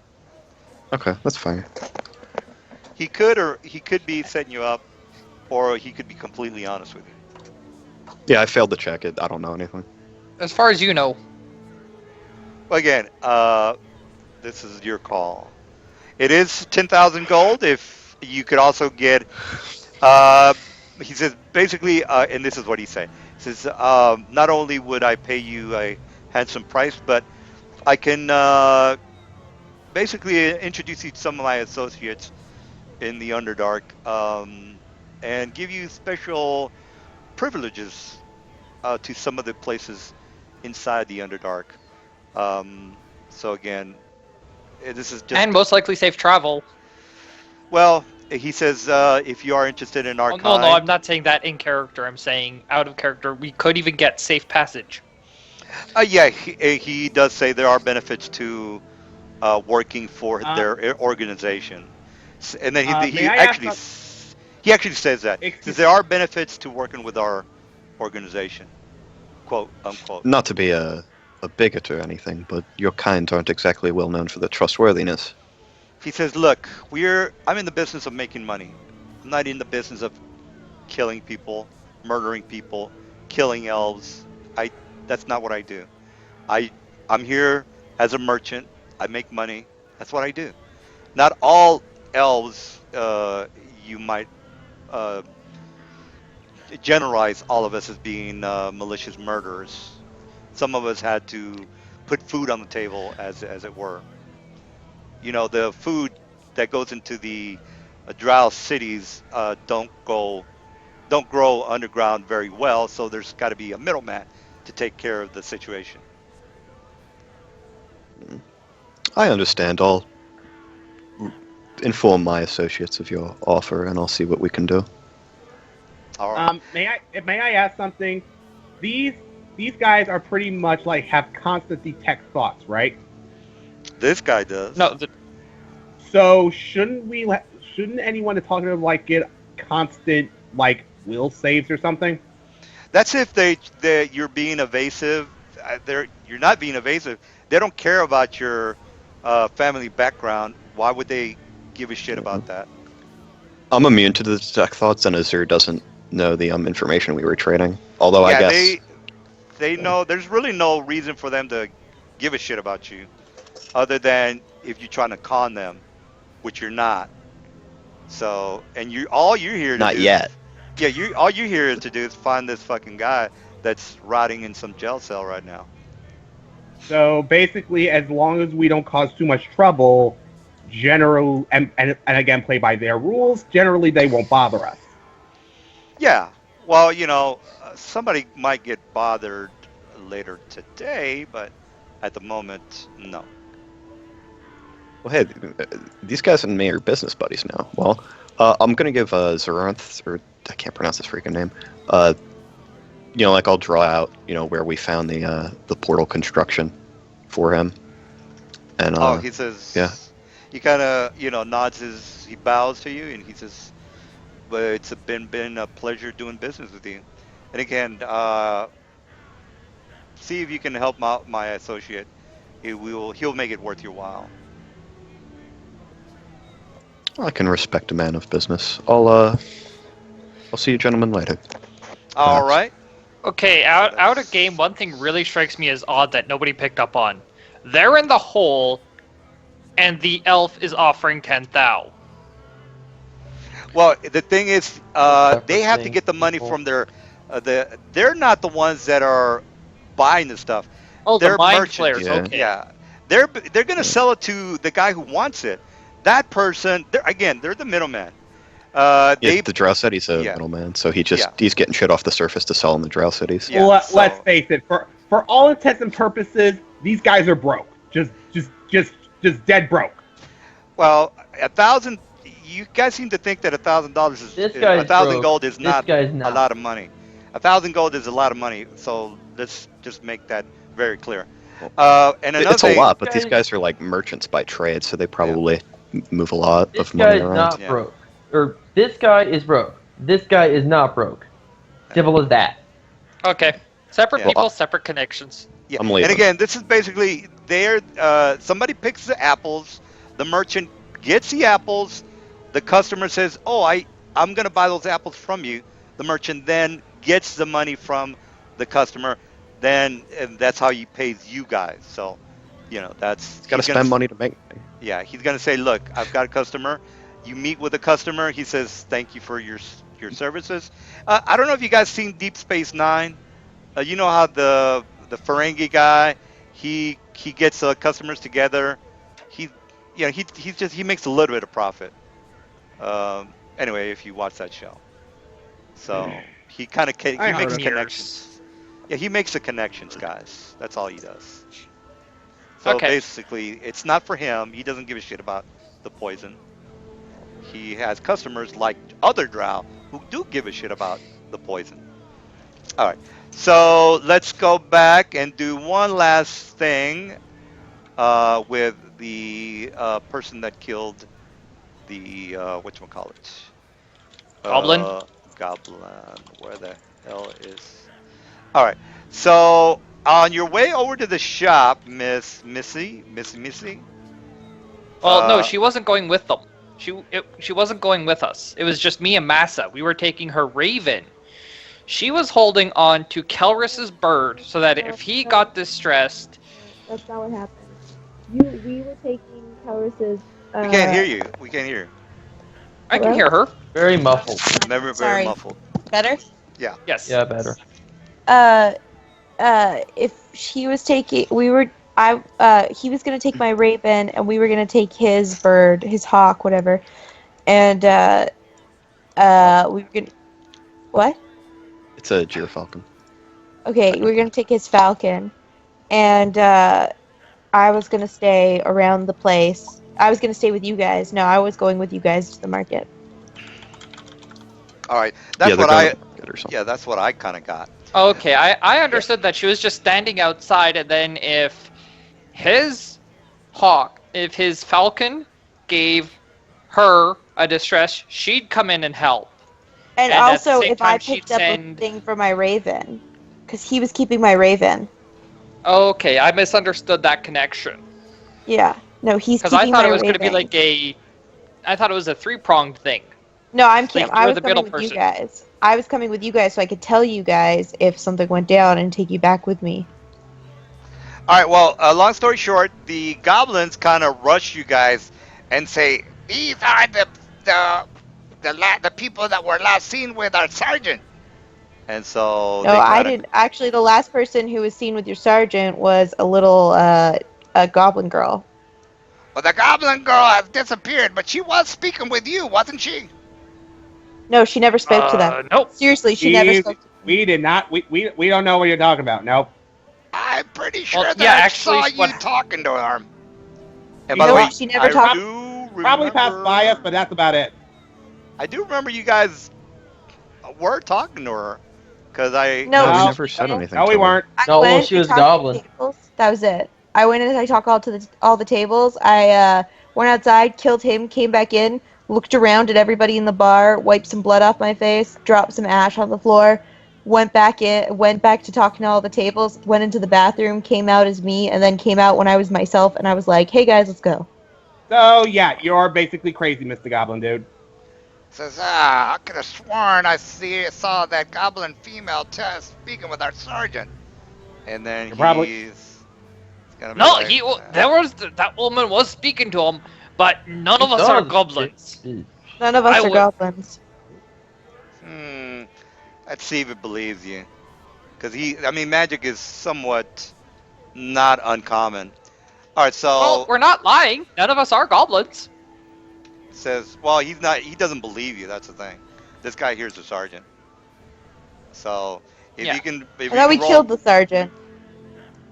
Okay, that's fine. He could be setting you up, or he could be completely honest with you. Yeah, I failed to check it. I don't know anything. As far as you know, Well, again, this is your call. It is 10,000 gold. If you could also get, he says basically, and this is what he said. He says, not only would I pay you a handsome price, but I can basically introduce you to some of my associates in the Underdark, and give you special privileges to some of the places inside the Underdark. So again, This is just And most likely safe travel. well. He says if you are interested in our Oh, no, kind, I'm not saying that in character. I'm saying out of character. We could even get safe passage. yeah, he does say there are benefits to working for their organization, and then May he I ask? actually he actually says that says Excuse. there are benefits to working with our organization, quote unquote. Not to be a bigot or anything, but your kind aren't exactly well known for their trustworthiness. He says, look, I'm in the business of making money. I'm not in the business of killing people, murdering people, killing elves. I That's not what I do. I I'm here as a merchant. I make money. That's what I do. Not all elves you might uh, generalize all of us as being malicious murderers. Some of us had to put food on the table, as it were. The food that goes into the drow cities don't grow underground very well, so there's got to be a middleman to take care of the situation. I understand. I'll inform my associates of your offer, and I'll see what we can do. All right. May I ask something? These guys are pretty much like have constant detect thoughts, right? This guy does. No, So shouldn't anyone that's talking to them like get constant like will saves or something? That's if you're being evasive. You're not being evasive. They don't care about your family background. Why would they give a shit about that? I'm immune to the detect thoughts, and Azur doesn't know the information we were trading. Although I Yeah, guess they know. There's really no reason for them to give a shit about you, other than if you're trying to con them, which you're not. So, and all you're here to not do yet. all you're here to do is find this fucking guy that's rotting in some jail cell right now. So basically, as long as we don't cause too much trouble, and again play by their rules, generally they won't bother us. Yeah. Well, somebody might get bothered later today, but at the moment, no. Well, hey, these guys and me are business buddies now. Well, I'm gonna give Zaranth, or I can't pronounce his freaking name. Like I'll draw out, where we found the portal construction for him. And He says, yeah. He kind of, nods he bows to you, and he says, "But it's been a pleasure doing business with you." And again, see if you can help out my associate. He'll make it worth your while. I can respect a man of business. I'll see you gentlemen later. All Perhaps. right. okay, out of game, one thing really strikes me as odd that nobody picked up on. They're in the hole, and the elf is offering 10,000. Well, the thing is, they have to thing, get the money people. from they're not the ones that are buying the stuff. Oh, They're the mind merchants. flayers. Yeah. Okay. Yeah, they're gonna sell it to the guy who wants it. That person, they're the middleman. Yeah, They the Drow City's a yeah. middleman, so he's getting shit off the surface to sell in the Drow Cities. Yeah, Let's so- face it. For all intents and purposes, these guys are broke. Just dead broke. Well, 1,000. You guys seem to think that $1,000 is This guy's 1,000 broke. gold is This not guy's a not. lot of money. 1,000 gold is a lot of money. So let's just make that very clear. And another It's a thing, lot, but these guys- guys are like merchants by trade, so they probably move a lot This of money guy's around. not Yeah. broke. Or this guy is broke. This guy is not broke. Simple as that. Okay. Separate Yeah. people, separate connections. Yeah. I'm leaving. And again, this is basically somebody picks the apples, the merchant gets the apples, the customer says, "Oh, I'm going to buy those apples from you." The merchant then gets the money from the customer, and that's how he pays you guys. So, that's Got to spend money to make money. Yeah, he's going to say, "Look, I've got a customer." You meet with the customer, he says, "Thank you for your services." I don't know if you guys seen Deep Space Nine. You know how the Ferengi guy, he gets customers together. He he makes a little bit of profit. Anyway, if you watch that show, so he kind of he I makes heard of connections. Yeah, he makes the connections, guys. That's all he does. So Okay. basically, it's not for him. He doesn't give a shit about the poison. He has customers like other drow who do give a shit about the poison. All right. So let's go back and do one last thing with the person that killed the whatchamacallit? Goblin? Goblin. Where the hell is? All right. So on your way over to the shop, Miss Missy. Well, no, she wasn't going with them. She wasn't going with us. It was just me and Massa. We were taking her Raven. She was holding on to Kelris's bird so that if he got distressed... That's not what happened. We were taking Taurus's. We can't hear you. We can't hear you. I can hear her. Very muffled. Very Sorry. muffled. Better? Yes. Yeah, better. If he was taking, he was gonna take my Raven, and we were gonna take his bird, his hawk, whatever, and we were gonna. What? It's a gyrfalcon. Okay, we were gonna take his falcon, and I was gonna stay around the place. I was gonna stay with you guys. No, I was going with you guys to the market. All right. That's Yeah, what they're I. gonna get or something. Yeah, that's what I kind of got. Okay, I understood that she was just standing outside, and then if his falcon gave her a distress, she'd come in and help. And And at the also, same if I time, she'd picked up send- a thing for my Raven, because he was keeping my Raven. Okay, I misunderstood that connection. Yeah. No, he's Because keeping I thought my it was going to be Raven. like I thought it was a three-pronged thing. No, I Like, was you're coming the with middle you person. guys. I was coming with you guys so I could tell you guys if something went down and take you back with me. All right. Well, long story short, the goblins kind of rush you guys and say, "These are the people that were last seen with our sergeant." And so No, they I kinda, didn't. Actually, the last person who was seen with your sergeant was a little, a goblin girl. Well, the goblin girl has disappeared, but she was speaking with you, wasn't she? No, she never spoke to them. Nope. Seriously, she never spoke to them. We did not. We don't know what you're talking about. Nope. I'm pretty sure Well, that yeah, I actually, saw you what- talking to her. And You by the know way, what? She never I talked- do Probably passed remember- by us, but that's about it. I do remember you guys were talking to her, because I. No, we No. never said anything. No, to we her. weren't. No, well, went she and was a talked to goblin. the tables. That was it. I went in and I talked all the tables. I went outside, killed him, came back in, looked around at everybody in the bar, wiped some blood off my face, dropped some ash on the floor, went back to talking to all the tables, went into the bathroom, came out as me, and then came out when I was myself, and I was like, "Hey guys, let's go." So yeah, you're basically crazy, Mr. Goblin Dude. Says, I could have sworn I saw that goblin female speaking with our sergeant. And then You're probably- he's gonna be No, like, that woman was speaking to him, but none of us are goblins. None of us I are would- goblins. Let's see if it believes you. Because magic is somewhat not uncommon. All right, so Well, we're not lying. None of us are goblins. says, well, he doesn't believe you. That's the thing. This guy here's the sergeant. So if Yeah. you can, if I thought we you can roll, killed the sergeant.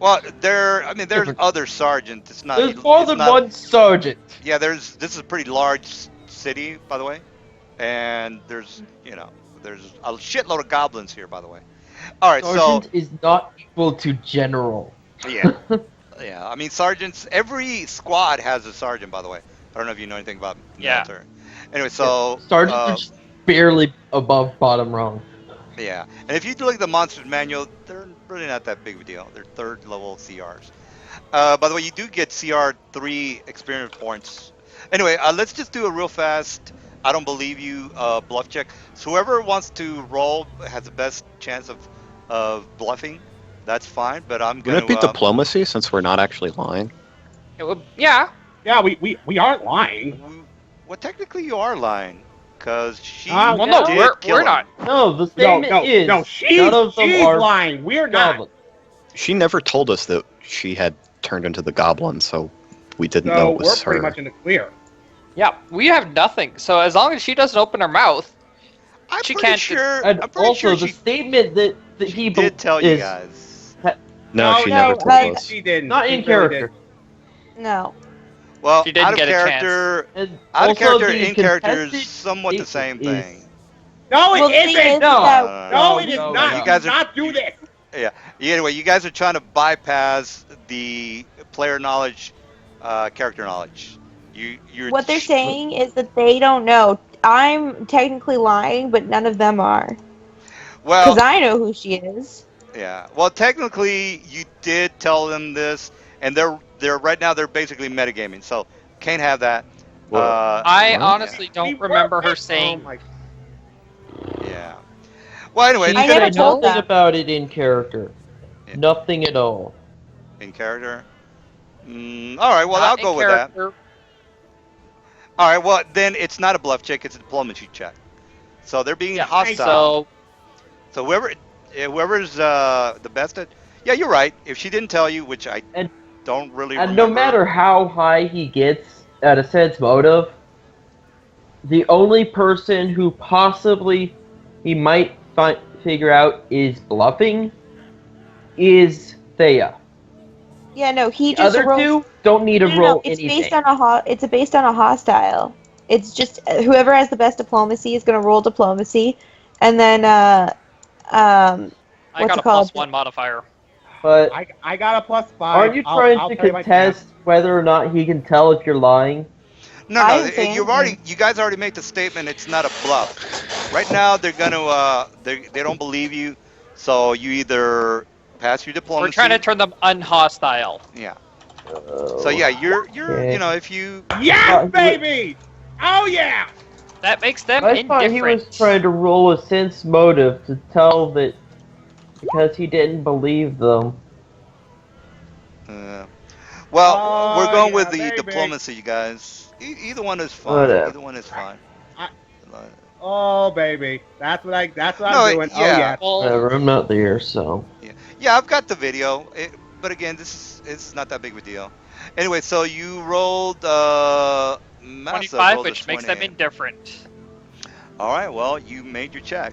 well, there's Different. other sergeants. It's not. There's more it's than not- one sergeant. Yeah, this is a pretty large city, by the way, and there's a shitload of goblins here, by the way. All right, Sergeant is not equal to general. so yeah, yeah. Sergeants. Every squad has a sergeant, by the way. I don't know if you know anything about Yeah. military. Anyway, so Sergeants are just barely above bottom rung. yeah, and if you look at the monsters manual, they're really not that big of a deal. They're third level CRs. By the way, you do get CR 3 experience points. Anyway, let's just do a real fast. I don't believe you. Bluff check. So whoever wants to roll has the best chance of bluffing. That's fine. But I'm Would gonna. it be diplomacy since we're not actually lying? Yeah. Yeah, we aren't lying. Well, technically you are lying, because she. Well, Well, no, did we're kill him. not. No, the No, statement is no, she's none of them are lying. We're not. goblins. She never told us that she had turned into the goblin, so we didn't know So it we're was pretty her. much in the clear. Yeah, we have nothing. So as long as she doesn't open her mouth, I'm She pretty can't- sure. And I'm pretty also, sure the she statement that he did tell you is guys. No, she no, never told us. she didn't. not She in really character. No. Well, She didn't out of get a chance. character, And out of also character, the in character is contested somewhat the is- same is- thing. No, Well, it the thing isn't. is No. that No, it is no, not. no. You guys do are- not do this. Yeah. Anyway, you guys are trying to bypass the player knowledge, character knowledge. You're what they're saying is that they don't know. I'm technically lying, but none of them are. Well, Because I know who she is. yeah. Well, technically, you did tell them this, and they're right now they're basically metagaming, so can't have that. What? I What? honestly We don't were remember her met- saying. Oh my. Yeah. Well, anyway, She I never said told nothing them. about it in character. Yeah. Nothing at all. in character. All right. Well, not I'll in go with that. character. All right. Well, then it's not a bluff check; it's a diplomacy check. So they're being Yeah, hostile. So So whoever's the best at, yeah, you're right. If she didn't tell you, which I And- don't really And remember. no matter how high he gets at a sense motive, the only person who possibly he might figure out is bluffing is Thea. Yeah, no, he The just other rolls. two don't need to No, roll it's anything. based on it's based on a hostile. It's just whoever has the best diplomacy is going to roll diplomacy, and then I What's got it a called? +1 modifier. But I got a +5. aren't you trying I'll to tell you my contest whether or not he can tell if you're lying? No, I no, didn't say you guys already made the statement. It's not a bluff. Right now, they're gonna, they don't believe you, so you either pass your diplomacy. We're trying to turn them unhostile. Yeah. So yeah, you're, Okay. you know, if you, Yes, baby! Oh yeah! That makes them I thought he indifferent. was trying to roll a sense motive to tell that because he didn't believe them. well, Oh, we're going yeah, with the baby. diplomacy, you guys. Either one is fine. Whatever. Either one is fine. I- Oh baby, that's what No, I'm doing. yeah. Oh yeah. Well, Whatever, I'm not there, so. Yeah, I've got the video, but again, it's not that big of a deal. Anyway, so you rolled Massa 25, rolled a which makes them 28. indifferent. All right, well, you made your check.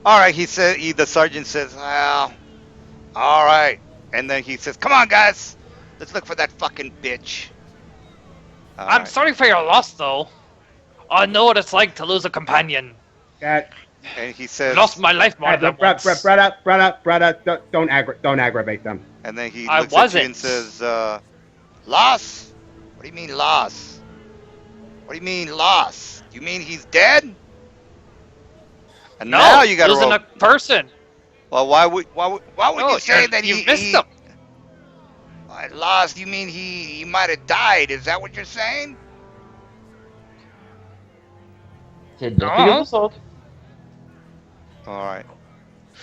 All right, the sergeant says, well, all right, and then he says, come on, guys, let's look for that fucking bitch. All I'm right. sorry for your loss, though. I know what it's like to lose a companion. That And he I says, lost my life more than once. brother, don't aggravate them. and then he I looks at you and wasn't. says, loss? What do you mean loss? What do you mean loss? You mean he's dead? And No, now you got to losing roll. a person. Well, why would No, you say that you he missed him. I lost? You mean he might have died? Is that what you're saying? Said nothing of the sort. All right.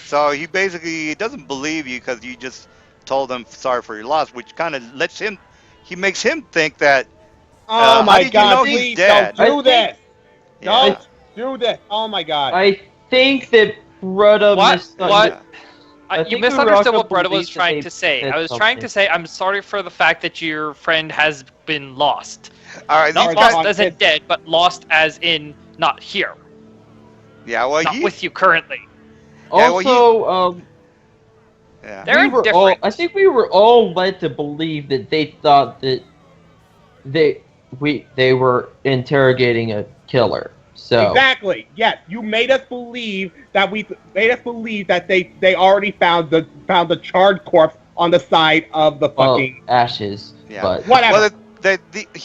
So he basically doesn't believe you because you just told him sorry for your loss, which kind of makes him think that. Oh how my did you god, know he's please dead? don't I do think- this! Yeah. Don't do this! Oh my god. I think that Brutta What? misunderstood. What? I You think misunderstood Uraka what Bretta was believes that trying they to say. said I was trying to something. say I'm sorry for the fact that your friend has been lost. All right. Not These lost guys, as in dead, but lost as in not here. yeah. Well, Not with you currently. Yeah, well, Also, yeah. They're we were all, indifferent. I think we were all led to believe that they thought that they were interrogating a killer. So Exactly. Yes, you made us believe that they already found the charred corpse on the side of the well, fucking ashes. Yeah. But whatever. Well,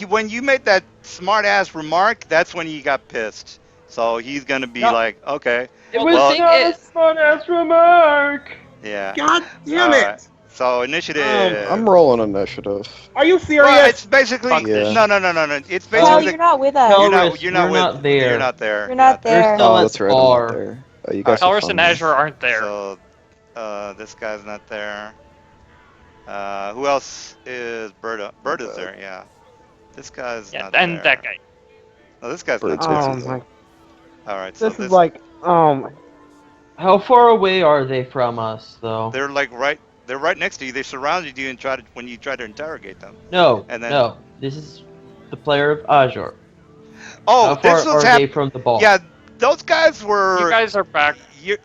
when you made that smart ass remark, that's when he got pissed. So he's gonna be No. like, okay, it Well, was the thing not a is- smart-ass remark. yeah. God damn All it! right. So initiative. I'm rolling initiative. Are you serious? Well, it's basically Fuck this. no. It's Well, basically you're not with us. Tell you're Taurus, not. You're not you're with. not there. You're not there. You're not They're there. still Oh, at that's the right. I'm not bar. there. Oh, you guys Taurus have and fun. Azure aren't there. So this guy's not there. Who else is Berta? Berta's there. Yeah. This guy's Yeah, not and there. that guy. No, this guy's Bird's not Oh there. busy, my! All right. So This is like How far away are they from us, though? they're like right. They're right next to you. They surrounded you and when you try to interrogate them. No, And then- no. This is the player of Azure. Oh, How far this was are they happening. from the bar? Yeah, those guys were. You guys are back.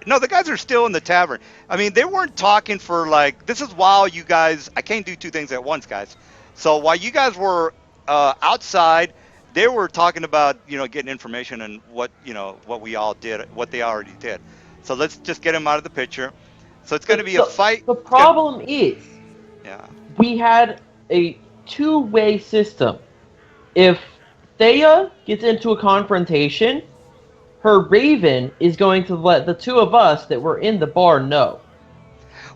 No, the guys are still in the tavern. I mean, they weren't talking for like. This is while you guys. I can't do two things at once, guys. So while you guys were outside, they were talking about getting information and what we all did, what they already did. So let's just get them out of the picture. So it's going to be a fight. The problem is, Yeah. we had a two-way system. If Thea gets into a confrontation, her Raven is going to let the two of us that were in the bar know.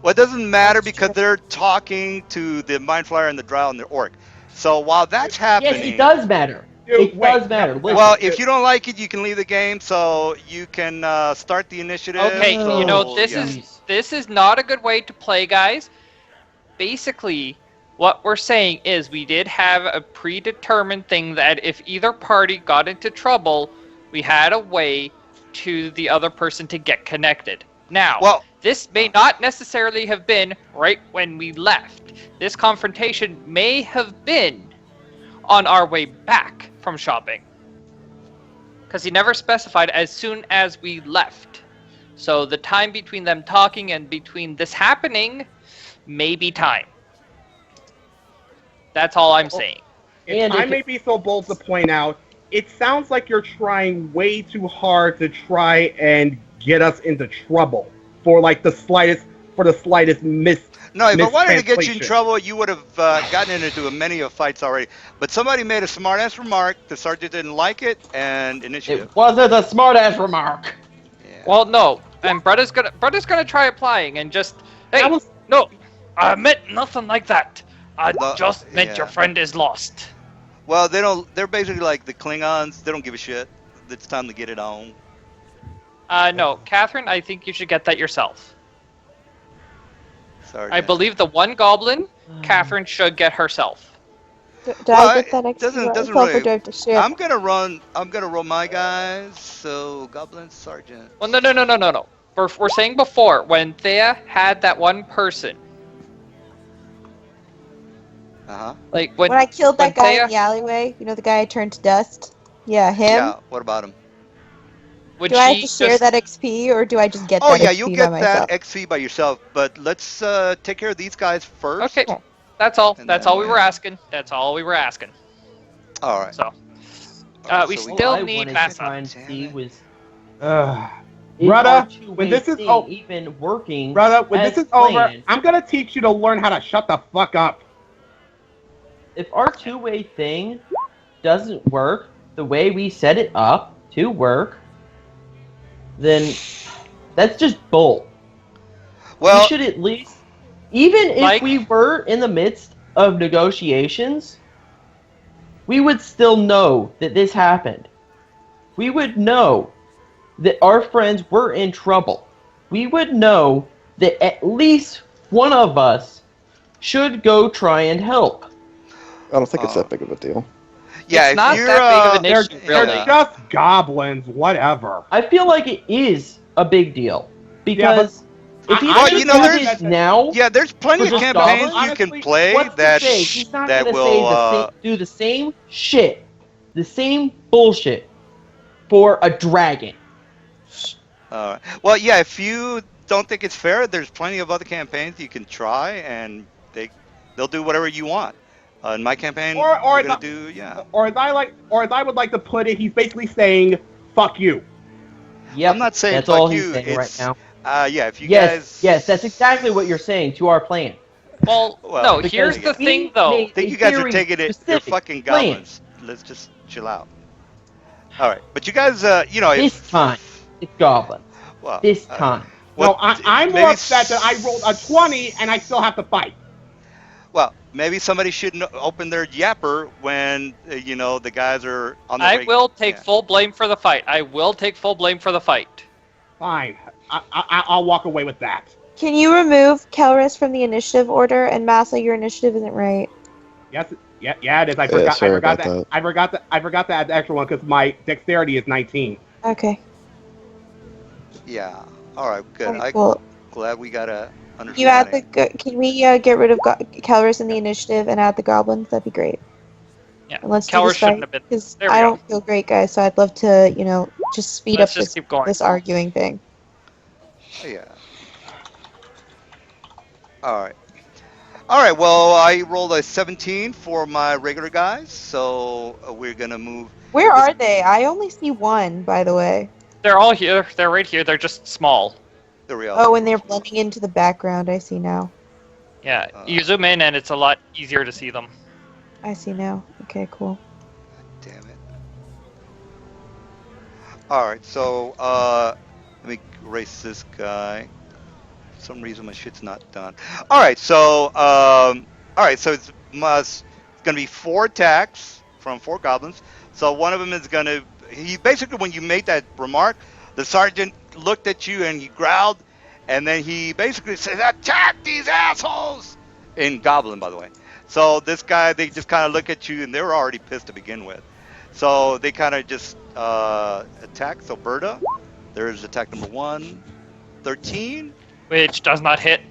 Well, it doesn't matter That's because true. they're talking to the Mind Flyer and the Drow and the Orc. So while that's happening, Yes, it does matter. Dude, It wait, does matter. no, Listen. well, if you don't like it, you can leave the game. So you can start the initiative. Okay, So, this yeah. is not a good way to play, guys. Basically, what we're saying is we did have a predetermined thing that if either party got into trouble, we had a way to the other person to get connected. Now, Well, this may not necessarily have been right when we left. This confrontation may have been on our way back from shopping. Because he never specified as soon as we left. So the time between them talking and between this happening may be time. That's all I'm saying. If I may be so bold to point out, it sounds like you're trying way too hard to try and get us into trouble for the slightest miss. no, if I wanted to get you in mistranslation. trouble, you would have gotten into many of fights already. But somebody made a smart-ass remark. The sergeant didn't like it, and initiative. It wasn't a smart-ass remark. Yeah. Well, no, and Bretta's gonna try applying and just hey, no, I meant nothing like that. I No, just meant your yeah. friend is lost. Well, they don't. They're basically like the Klingons. They don't give a shit. It's time to get it on. No, Catherine, I think you should get that yourself. Sorry. I believe the one goblin, Catherine should get herself. Did Well, I get that it extra doesn't self really- or do I have to share? I'm gonna roll my guys. So Goblin Sergeant. Well, no. We're saying before when Thea had that one person, like When I killed that when guy Thea- in the alleyway, you know, the guy I turned to dust? Yeah, him? Yeah. What about him? would Do I have she to share just- that XP or do I just get Oh that yeah, XP you'll by get myself? that XP by yourself. But let's take care of these guys first. Okay, that's all. And That's then- all we were asking. That's all we were asking. All right. So, we So still All I need wanted to Massa. try and Damn see it. was Brother, our two-way when this is thing o- even working. Brother, when as this is over, planned. I'm gonna teach you to learn how to shut the fuck up. If our two-way thing doesn't work the way we set it up to work, then that's just bull. Well, We should at least, even if Mike? we were in the midst of negotiations, we would still know that this happened. We would know that our friends were in trouble. We would know that at least one of us should go try and help. I don't think it's that big of a deal. yeah. It's if not you're, that big of an They're, issue, they're really. just goblins, whatever. I feel like it is a big deal because if he's Well, gonna you know, do there's- this now, Yeah, there's plenty For of just campaigns goblins? you can Honestly, play what's that to say he's not that gonna will. do the same shit, the same bullshit for a dragon? Well, yeah. If you don't think it's fair, there's plenty of other campaigns you can try, and they'll do whatever you want. In my campaign, Or we're gonna the- do yeah. Or as I would like to put it, he's basically saying, "Fuck you." Yep, I'm not saying that's fuck all you. he's saying right It's, now. Yeah. If you Yes, guys. yes, that's exactly what you're saying to our plan. Well, Well, no. because Here's the we thing, though. made I think a you guys are very taking it. You're specific fucking plan. goblins. Let's just chill out. All right, but you guys, you know, This time, it's goblin. well, This time. No, what- I'm maybe more upset that I rolled a 20 and I still have to fight. Well, maybe somebody shouldn't open their yapper when the guys are on the. I will take yeah. full blame for the fight. I will take full blame for the fight. Fine, I'll walk away with that. Can you remove Kelris from the initiative order? And Massa, your initiative isn't right. Yes, yeah, it is. I Yeah, forgot. sorry I forgot about that. that. I forgot to add the extra one because my dexterity is 19. Okay. Yeah. All right. Good. Alright, cool. Glad we got a understanding. You add can we get rid of Kelris in the initiative and add the goblins? That'd be great. Yeah. And let's do Kelris this shouldn't fight, have been. because There we I go. don't feel great, guys. So I'd love to, just speed Let's up just this keep going. this arguing thing. Yeah. All right. All right. Well, I rolled a 17 for my regular guys, so we're gonna move. Where This, are they? I only see one, by the way. They're all here. They're right here. They're just small. there we go. Oh, and they're blending into the background. I see now. Yeah, you zoom in and it's a lot easier to see them. I see now. Okay, cool. Damn it. All right. So let me erase this guy. For some reason my shit's not done. All right. So it's gonna be 4 attacks from 4 goblins. So one of them is gonna. He basically, when you made that remark, the sergeant looked at you and he growled, and then he basically says, "Attack these assholes!" In Goblin, by the way. So this guy, they just kind of look at you, and they were already pissed to begin with. So they kind of just attack. So Berta, there's attack number 1, 13. Which does not hit.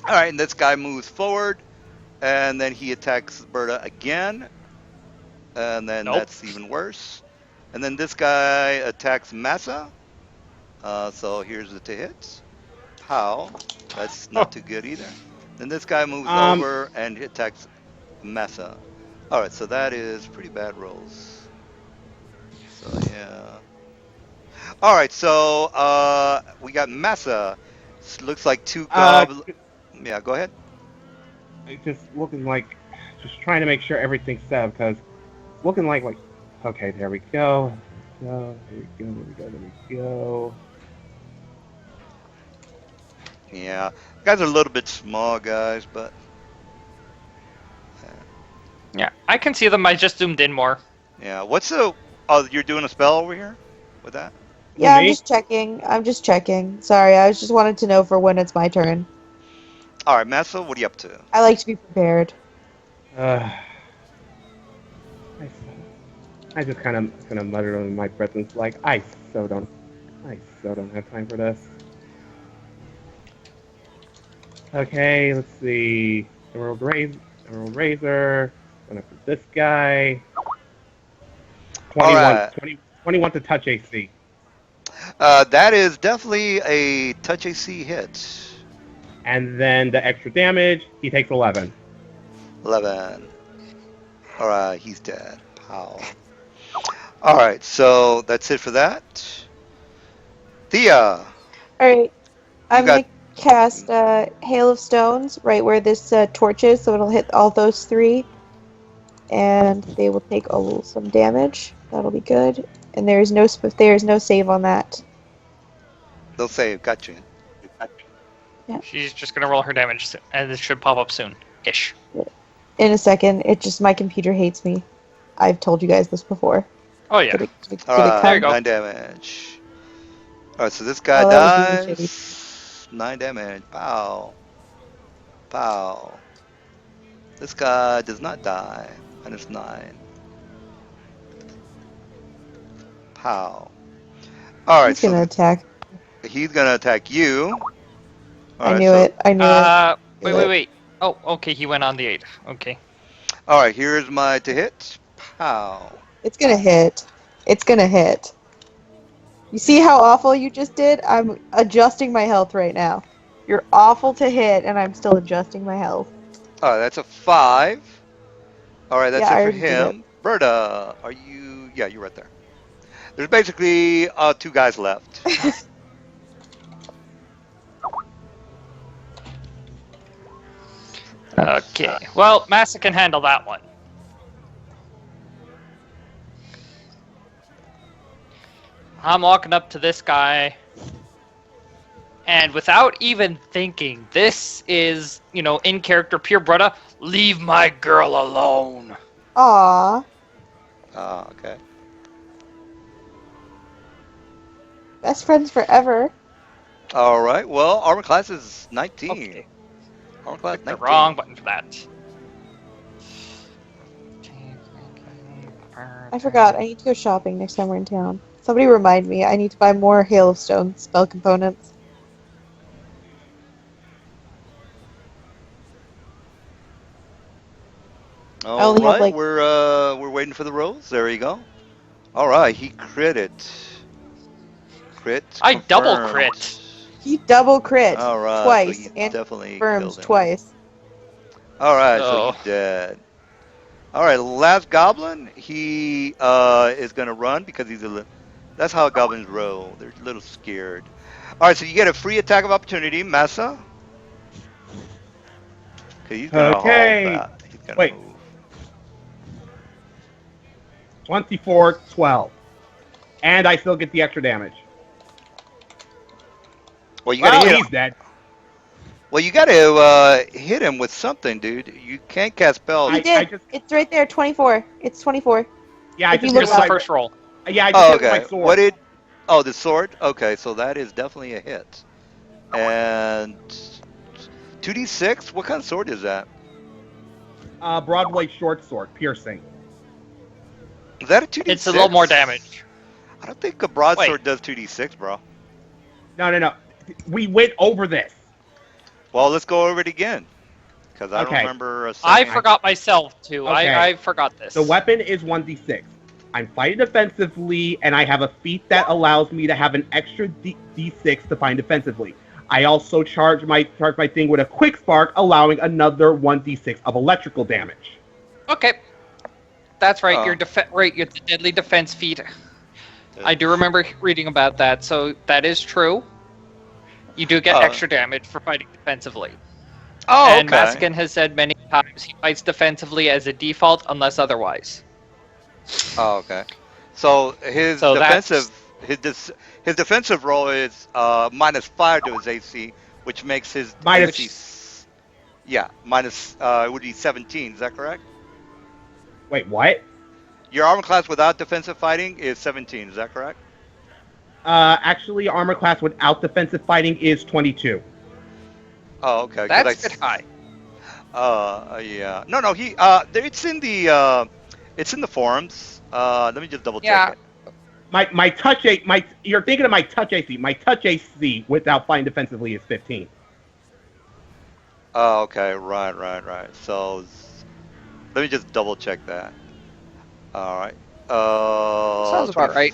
All right, and this guy moves forward, and then he attacks Berta again, and then Nope. that's even worse. And then this guy attacks Massa. So here's the to hits. Pow. That's not too good either. Then this guy moves over and attacks Massa. All right, so that is pretty bad rolls. So yeah. All right, so we got Massa. Looks like 2 goblins. Yeah, go ahead. It's just looking like, just trying to make sure everything's set up, because it's looking like, okay, there we go. There we go. Yeah, guys are a little bit small, guys, but Yeah, I can see them. I just zoomed in more. yeah. What's the? Oh, you're doing a spell over here with that? Yeah, I'm me? just checking. I'm just checking. Sorry, I just wanted to know for when it's my turn. All right, Massa, what are you up to? I like to be prepared. I just kind of gonna mutter under my breath and like, I so don't have time for this. Okay, let's see. Emerald Razor. Gonna put this guy. 21, right. 21 to touch AC. That is definitely a touch AC hit. And then the extra damage, he takes 11. 11. All right, he's dead. Pow. All right, so that's it for that. Thea. Alright. I'm got- gonna cast Hail of Stones right where this torch is, so it'll hit all those 3. And they will take some damage. That'll be good. And there is no save on that. They'll save. Gotcha. She's just gonna roll her damage, and this should pop up soon. Ish. In a second, it just my computer hates me. I've told you guys this before. Oh yeah. Did it All right, There you go. 9 damage. All right, so this guy Oh, that was really dies. 9 damage. Pow. Pow. This guy does not die. -9. Pow. All right, He's gonna attack. he's gonna attack you. All I right, knew so- it. I knew it. Wait. Oh, okay, he went on the 8. Okay. All right, here's my to hit. Pow. It's gonna hit. It's gonna hit. You see how awful you just did? I'm adjusting my health right now. You're awful to hit, and I'm still adjusting my health. All right, that's a 5. All right, that's Yeah, I it for already did him. Berta, are you? Yeah, you're right there. There's basically 2 guys left. Okay. Well, Massa can handle that one. I'm walking up to this guy, and without even thinking, this is, in character, pure Brutta, leave my girl alone. Aw. Okay. Best friends forever. All right. Well, armor class is 19. Okay. Armor class Click the 19. wrong button for that. I forgot. I need to go shopping next time we're in town. Somebody remind me. I need to buy more Hail of Stone spell components. All only have, right. like- We're waiting for the rolls. There you go. All right. He critted. Crit. I double confirmed. crit. He double crit All right. twice so he and definitely confirms killed him. twice. All right, so So- he's dead. All right, last goblin. He is gonna run because he's a little. That's how goblins roll. They're a little scared. All right, so you get a free attack of opportunity, Massa. Okay, he's gonna haul Okay. back. He's gonna Wait. move. 24, 12. And I still get the extra damage. Well, you gotta Well, hit. he's dead. Well, you gotta hit him with something, dude. You can't cast spells. You I did. just- It's right there. 24. It's 24. Yeah, I If you just look hit Here's with the my, first roll. yeah, I just Oh, hit with okay. my sword. What did? Oh, the sword. Okay, so that is definitely a hit. And 2d6. What kind of sword is that? Broadway short sword, piercing. Is that a 2d6? It's a little more damage. I don't think a broadsword Wait. does 2d6, bro. No. We went over this. Well, let's go over it again. Because I don't Okay. remember I saying. forgot myself too. Okay. I forgot this. The weapon is 1d6. I'm fighting defensively, and I have a feat that allows me to have an extra d6 to fight defensively. I also charge my thing with a quick spark, allowing another 1d6 of electrical damage. Okay. That's right. Oh. Your your deadly defense feat. I do remember reading about that, so that is true. You do get Oh. extra damage for fighting defensively. Oh, And okay. Massican has said many times he fights defensively as a default unless otherwise. Oh, okay. So his So that's- defensive his defensive roll is -5 to his AC, which makes his Minus- AC. Yeah, minus it would be 17. Is that correct? Wait, what? Your armor class without defensive fighting is 17. Is that correct? Actually, armor class without defensive fighting is 22. Oh, okay. 'cause That's a bit high. Yeah. No. It's in the forums. Let me just double check Yeah. it. My touch you're thinking of my touch AC. My touch AC without fighting defensively is 15. Oh, okay. Right. So let me just double check that. All right. Sounds about right.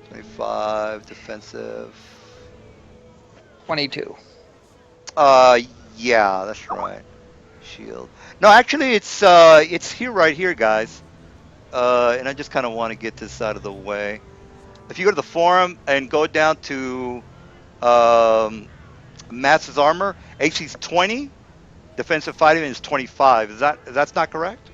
25 defensive. 22. Yeah, that's right. Shield. No, actually, it's here, right here, guys. And I just kind of want to get this out of the way. If you go to the forum and go down to Mass's armor, AC's 20, defensive fighting is 25. That's not correct?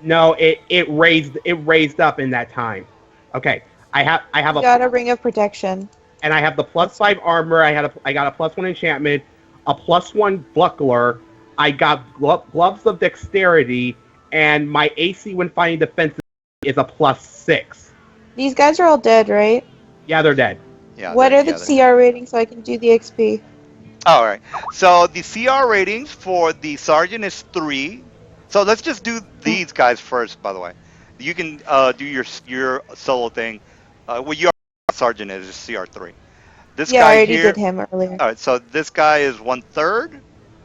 No, it raised up in that time. Okay, I have You got a ring of protection. and I have the +5 armor. I got a +1 enchantment, a +1 buckler. I got gloves of dexterity, and my AC when fighting defensive is a +6. These guys are all dead, right? Yeah, they're dead. Yeah. What are the they're- CR ratings so I can do the XP? All right. So the CR ratings for the sergeant is 3. So let's just do these guys first. By the way, you can do your solo thing. Your sergeant is CR3. This Yeah, guy I already here. did him earlier. All right. So this guy is 1/3.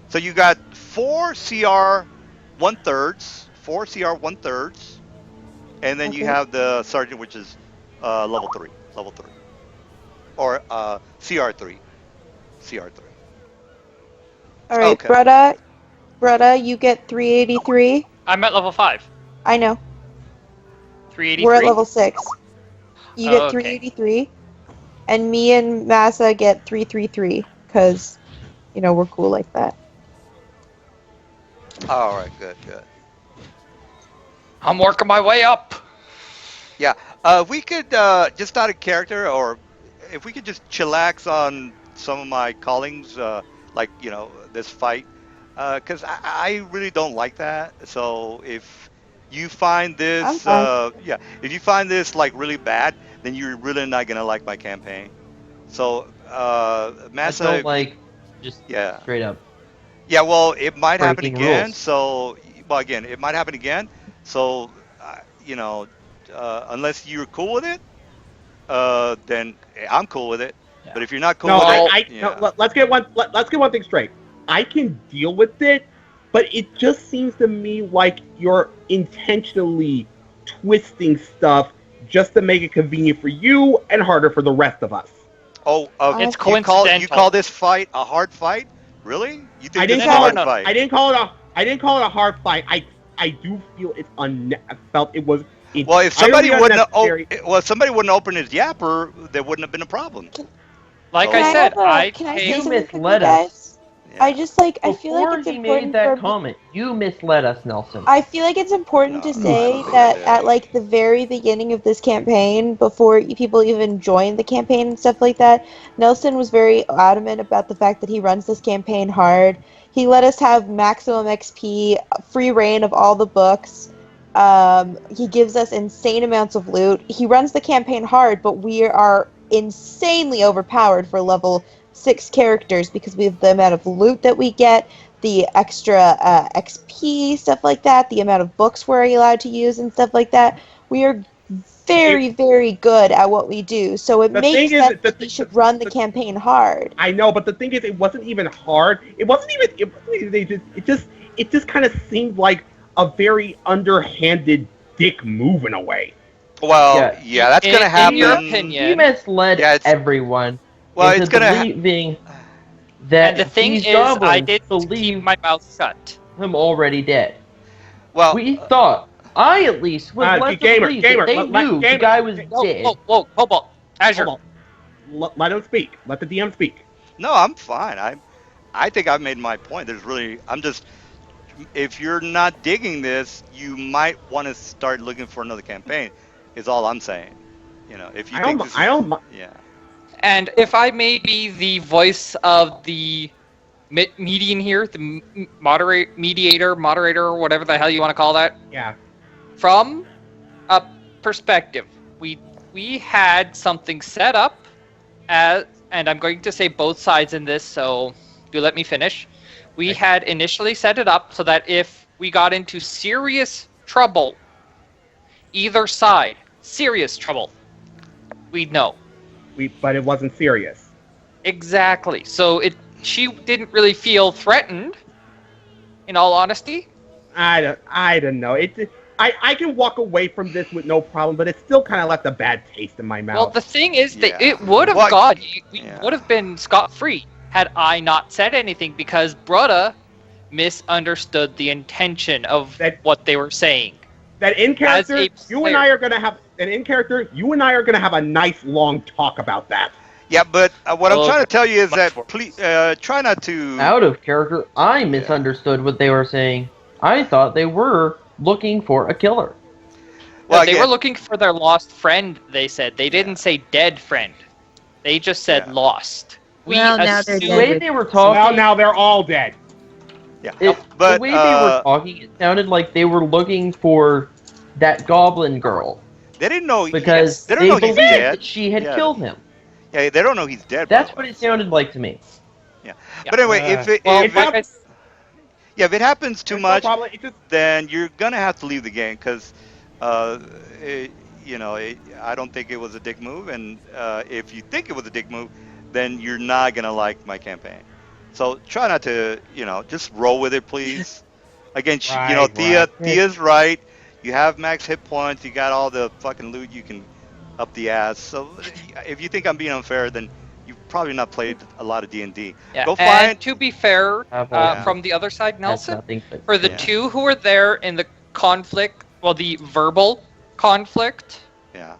So you got 4 CR 1/3, 4 CR 1/3, and then you Okay. have the sergeant, which is level 3, or CR3. All right, Okay. Brutta, you get 383. I'm at level 5. I know. 383. We're at level 6. You get Okay. 383. And me and Massa get 333. Because, we're cool like that. All right. Good. I'm working my way up. If we could just out of character, or if we could just chillax on some of my callings, like this fight, because I really don't like that. So if you find I'm this, fine. if you find this like really bad, then you're really not gonna like my campaign. So I Massa, don't like just yeah, straight up. yeah. Well, it might happen Breaking again. rules. So, well, again, it might happen again. So, unless you're cool with it, then I'm cool with it. Yeah. But if you're not cool No, with I, it, no, let's get one thing straight. I can deal with it, but it just seems to me like you're intentionally twisting stuff just to make it convenient for you and harder for the rest of us. oh, It's you call coincidental. this fight a hard fight? Really? You think I this didn't is a call hard it. fight? I didn't call it I didn't call it a hard fight. I do feel it's I felt it was. Well, if somebody entirely wouldn't, unnecessary. if somebody wouldn't open his yapper, there wouldn't have been a problem. Like Can I I said, Can I say You something quickly, misled us. guys? Yeah. I just like I feel Before like it's he important made that for comment, you misled us, Nelson. I feel like it's important No, to no, I say don't think that I did. at like the very beginning of this campaign, before people even joined the campaign and stuff like that, Nelson was very adamant about the fact that he runs this campaign hard. He let us have maximum XP, free reign of all the books. He gives us insane amounts of loot. He runs the campaign hard, but we are insanely overpowered for level 6 characters because we have the amount of loot that we get, the extra XP, stuff like that, the amount of books we're allowed to use and stuff like that. We are very, very good at what we do. So it The makes thing is, sense that we should run the campaign hard. I know, but the thing is, it wasn't even hard. It wasn't even. It just kind of seemed like a very underhanded dick move in a way. Well, yeah, that's gonna happen. In your He opinion, misled Yeah, it's- everyone Well, into it's gonna believing that and the thing these is, goblins I did keep believed my mouth shut. him already dead. Well, We thought, I at least was led to Gamer, believe gamer, that they let- knew the gamer, guy was Whoa, dead. whoa, Cobalt, Azure. Hold on. Let him speak. Let the DM speak. no, I'm fine. I think I've made my point. I'm just, if you're not digging this, you might want to start looking for another campaign. Is all I'm saying. You know, if you think this is, I don't. yeah. And if I may be the voice of the median here, the moderator, or whatever the hell you want to call that, Yeah. from a perspective, we had something set up as, and I'm going to say both sides in this, so do let me finish. We had initially set it up so that if we got into serious trouble, either side, serious trouble, we'd know. But it wasn't serious. Exactly. So she didn't really feel threatened, in all honesty. I don't know. I can walk away from this with no problem, but it still kind of left a bad taste in my mouth. Well, the thing is that Yeah. it would have Well, we yeah. would have been scot-free had I not said anything, because Brutta misunderstood the intention of what they were saying. that in character, as a you and I are gonna have a nice long talk about that. Yeah, but what I'm Oh, trying to tell you is much that worse. please try not to. Out of character, I misunderstood what they were saying. I thought they were looking for a killer. Well, They were again, looking for their lost friend, they said. They didn't say dead friend. They just said Yeah. lost. Well, now they're The dead. way they were Well, talking, now they're all dead. yeah, the but way they were talking, it sounded like they were looking for that goblin girl they didn't know because they they, don't know he's believed dead. that she had Yeah. killed him. Yeah, they don't know he's dead. That's by what the way. it sounded like to me. But anyway, if it, Well, if, like it, yeah, if it happens too There's much, no problem. It just, then you're gonna have to leave the game because, I don't think it was a dick move, and if you think it was a dick move, then you're not gonna like my campaign. So try not to, just roll with it, please. Again, Right. Thea's right. You have max hit points. You got all the fucking loot you can up the ass. So if you think I'm being unfair, then you've probably not played a lot of D&D. Yeah. Go And find. to be fair, Yeah. from the other side, That's Nelson, nothing but for the Yeah. two who were there in the conflict, well, the verbal conflict Yeah.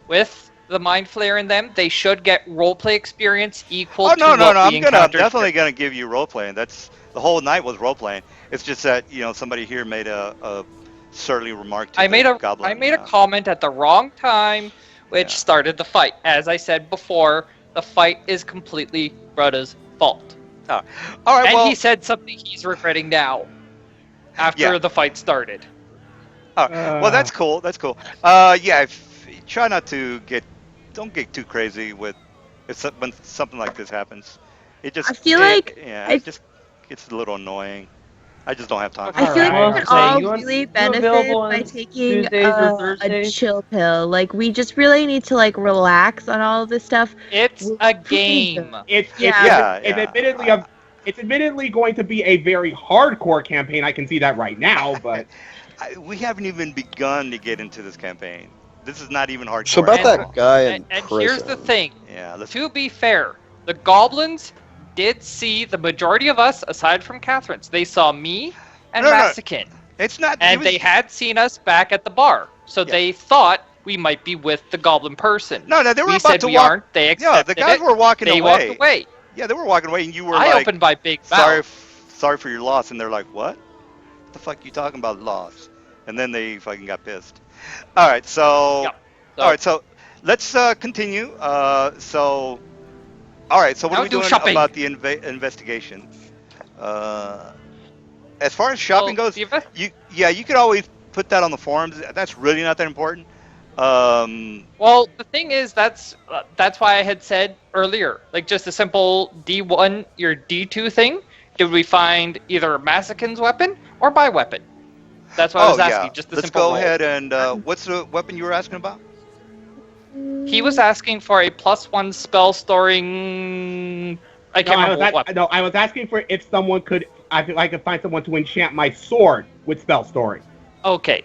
with the Mind Flayer and them, they should get roleplay experience equal Oh to no! what I'm we encountered. definitely gonna give you role playing. That's the whole night was role playing. It's just that somebody here made a surly remark to I the made a goblin. I made a comment at the wrong time, which Yeah. started the fight. As I said before, the fight is completely Brutta's fault. All right. And well, he said something he's regretting now, after Yeah. the fight started. well, that's cool. That's cool. Yeah. Try not to don't get too crazy with when something like this happens. It just I feel like it just gets a little annoying. I just don't have time. I feel like Alright, we could so all you want- really you benefit available by on taking Tuesdays or a Thursdays? chill pill. Like, we just really need to, like, relax on all of this stuff. It's We're a pretty game. Yeah. It's admittedly going to be a very hardcore campaign. I can see that right now, but We haven't even begun to get into this campaign. This is not even hardcore. So about at that all. guy in And prison. here's the thing. Yeah. Let's. To be fair, the goblins did see the majority of us, aside from Catherine's. They saw me, and No, no, Masakin. it's not. And they had seen us back at the bar, so they thought we might be with the goblin person. No, they were we about said to we walk. aren't. They Yeah, accepted the guys it. were walking They away. walked away. Yeah, they were walking away, and you were I like, opened my big sorry, mouth. sorry for your loss, and they're like, what? What the fuck you talking about loss? And then they fucking got pissed. All right, so, Yep. all right, so let's continue. So, all right, so what Now are we do doing shopping. about the investigation? As far as shopping goes, you could always put that on the forums. That's really not that important. Well, the thing is, that's why I had said earlier, like just a simple D1, your D2 thing. Did we find either Masakin's weapon or my weapon? That's what I was asking. Just a let's simple go roll. ahead and what's the weapon you were asking about? He was asking for a +1 spell storing. I can't remember what weapon. No, I was asking for if someone could. I could find someone to enchant my sword with spell storing. Okay.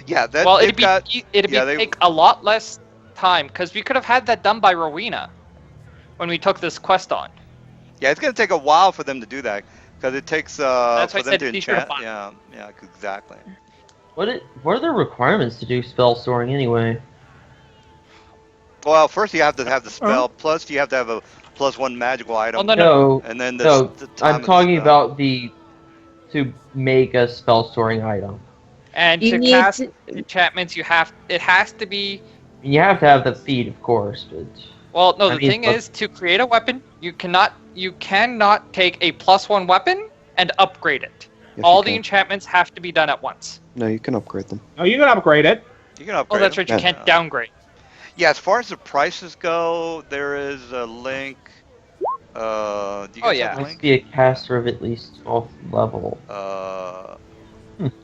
Yeah, that. Well, it'd take a lot less time because we could have had that done by Rowena when we took this quest on. Yeah, it's gonna take a while for them to do that because it takes That's for why I them said to be sure to enchant. find. Yeah, exactly. What are the requirements to do spell storing anyway? Well, first you have to have the spell, plus you have to have a +1 magical item. Well, No, and then no, the time I'm of talking the spell. about to make a spell storing item. And You to need cast to- enchantments, it has to be. You have to have the feat, of course, but Well, no. I The mean, thing but- is, to create a weapon, you cannot take a +1 weapon and upgrade it. Yes, All you the can. enchantments have to be done at once. No, you can upgrade them. Oh, you can upgrade it. You can Oh, upgrade. that's right. You Yeah. can't downgrade. Yeah, as far as the prices go, there is a link. Do you guys yeah. have a must link? be a caster of at least 12th level.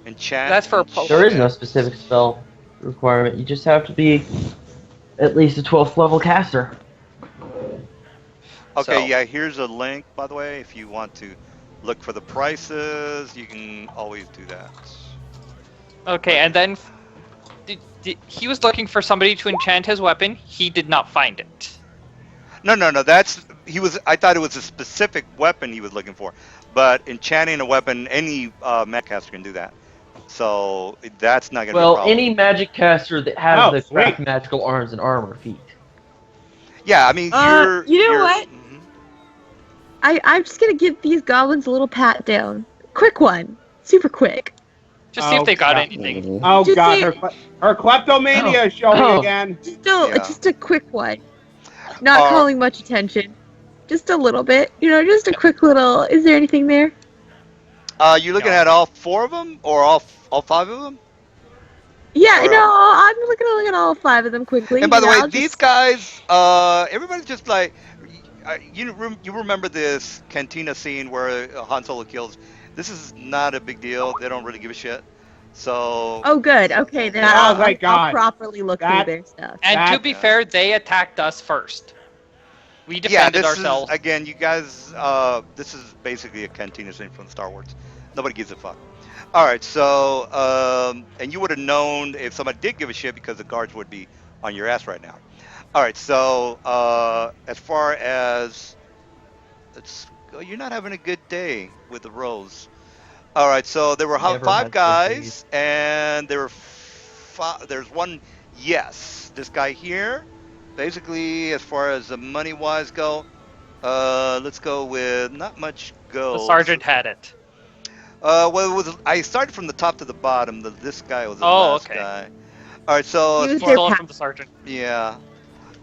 Enchant. That's for a There is no specific spell requirement. You just have to be at least a 12th level caster. Okay, So- yeah, here's a link, by the way. If you want to look for the prices, you can always do that. Okay, and then he was looking for somebody to enchant his weapon. He did not find it. No. I thought it was a specific weapon he was looking for, but enchanting a weapon, any magic caster can do that. So that's not gonna be a Well, problem. any magic caster that has Oh, the sweet. craft magical arms and armor feat. Yeah, I mean, you know what? Mhm. I'm just gonna give these goblins a little pat down. Quick one. Super quick. Just see if they got God. anything. Mhm. Oh Just god, say- her kleptomania is showing Oh. again. Yeah. Just a quick one. Not Uh, calling much attention. Just a little bit. Just a quick little. Is there anything there? You looking No. at all 4 of them or all 5 of them? Yeah, Or- I'm looking at all 5 of them quickly. And by the you know, way, I'll these just- guys, everybody's just like, you remember this cantina scene where Han Solo kills. This is not a big deal. They don't really give a shit. So. Oh, good. Okay, then Oh, I'll thank God. properly look That- through their stuff. And to be Yeah. fair, they attacked us first. We Yeah, defended this ourselves. is again, you guys. This is basically a cantina scene from Star Wars. Nobody gives a fuck. All right, so and you would have known if somebody did give a shit because the guards would be on your ass right now. All right, so as far as you're not having a good day with the rolls. All right, so there were Never 5 had guys, and there were there's one yes. This guy here, basically, as far as the money wise go, let's go with not much The gold. sergeant had it. Well, it was. I started from the top to the bottom. This guy was the Oh, last okay. guy. All right, so He as was far, their Stole it pa- from the sergeant. yeah.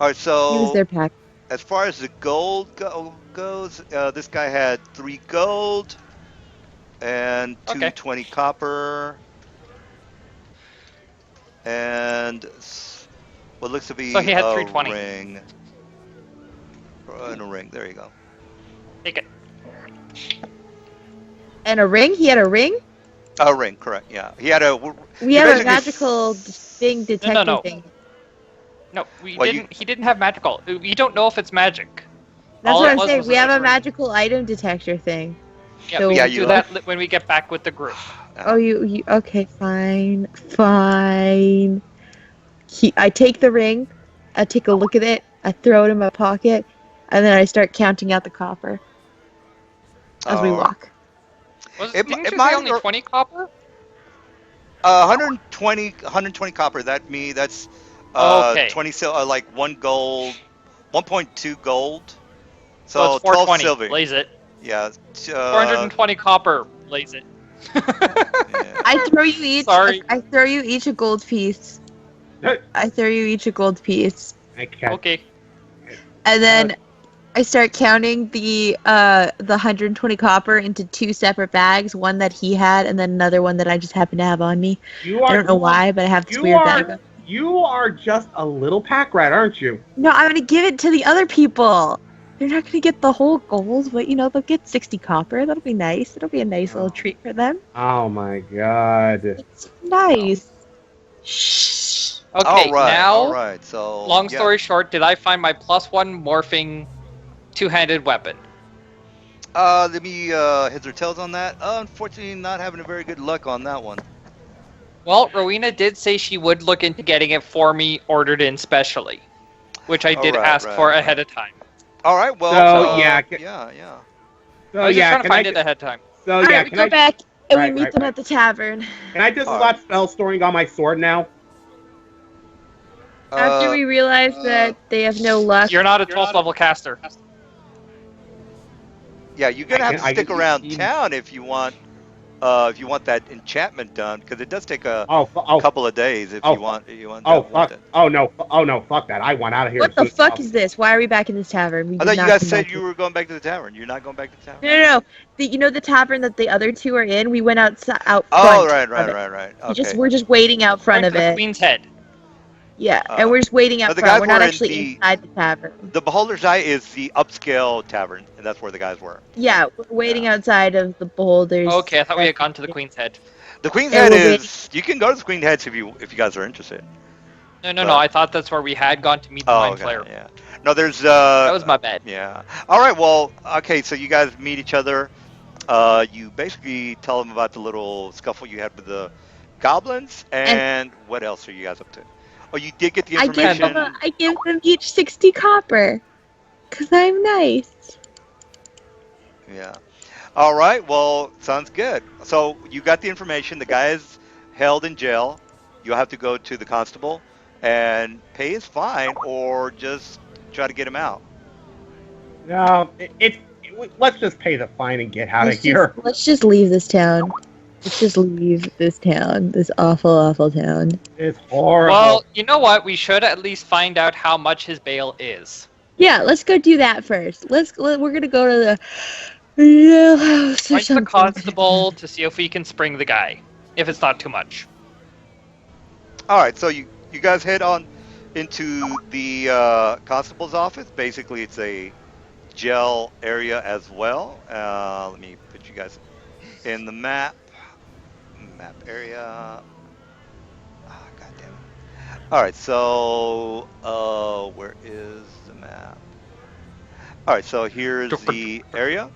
All right, He was so their pack. as far as the gold goes, this guy had 3 gold and Okay. 220 copper and what looks to be So he had a 320. ring. And a ring. There you go. Take it. And a ring? He had a ring? A ring, correct? Yeah, he had a. We have a basically- magical thing, detector no. thing. No, Well, he didn't have magical. We don't know if it's magic. That's All what it I'm was saying. was We have a ring. magical item detector thing. Yeah, So- we Yeah, can you do that when we get back with the group. Oh, you okay, fine. I take the ring, I take a look at it, I throw it in my pocket, and then I start counting out the copper as we Alright. walk. Didn't you say might only 20 copper? 120 copper. That's Okay. 20 like 1 gold, 1.2 gold. So it's So 12 420. silver. Blaze it. Yeah. 420 copper. Blaze it. Yeah. I throw you each. Sorry. I throw you each a gold piece. I throw you each a gold piece, I can't. Okay. and then I start counting the 120 copper into 2 separate bags. One that he had, and then another one that I just happen to have on me. I don't know why, but I have this You weird bag. You are just a little pack rat, aren't you? No, I'm gonna give it to the other people. They're not gonna get the whole gold, but they'll get 60 copper. That'll be nice. It'll be a nice little treat for them. Oh my god. It's nice. Shh. Okay, All right. now, All right. So. long yeah. story short, did I find my +1 morphing two-handed weapon? Let me heads or tails on that. Unfortunately, not having a very good luck on that one. Well, Rowena did say she would look into getting it for me, ordered in specially, which I did ask for ahead of time. All right. Well. So, yeah. Yeah. So I was just trying to can find I it ahead of time. So All yeah, right, we can go I back and Right, we meet right, them right. at the tavern. can I just All stop spell storing on my sword now? After we realize that they have no luck. You're not a 12th level caster. Yeah, you're gonna have to I stick can- around town if you want that enchantment done, because it does take a couple of days if you want. Fuck! It. Oh no! Fuck that! I want out of here. What as the soon as fuck possible. is this? Why are we back in this tavern? We I did thought you not guys come said back you here. were going back to the tavern. You're not going back to the tavern. No. The tavern that the other two are in. We went out front. Oh, right. of it. Okay. We're just waiting out front Going of to the it. Queen's Head. Yeah, and we're just waiting out the front. guys We're not were in actually inside the tavern. The Beholder's Eye is the upscale tavern, and that's where the guys were. Yeah, we're waiting outside of the Beholders. Okay, I thought we had gone to the Queen's Head. The Queen's Yeah, Head we're is. You can go to the Queen's Head if you guys are interested. No. I thought that's where we had gone to meet the Mind Flayer. Yeah. No, there's. That was my bad. Yeah. All right. Well. Okay. So you guys meet each other. You basically tell them about the little scuffle you had with the goblins, and what else are you guys up to? Oh, you did get the information. I give them each 60 copper. Because I'm nice. Yeah. All right. Well, sounds good. So you got the information. The guy is held in jail. You'll have to go to the constable and pay his fine, or just try to get him out. No, let's just pay the fine and get out of here. Let's just leave this town. Let's just leave this town. This awful, awful town. It's horrible. Well, you know what? We should at least find out how much his bail is. Yeah, let's go do that first. We're gonna go to the jailhouse or Find the something. constable to see if we can spring the guy, if it's not too much. All right. So you guys head on into the constable's office. Basically, it's a jail area as well. Let me put you guys in the map area. Oh, God damn it. All right, so where is the map? All right, so here's the area,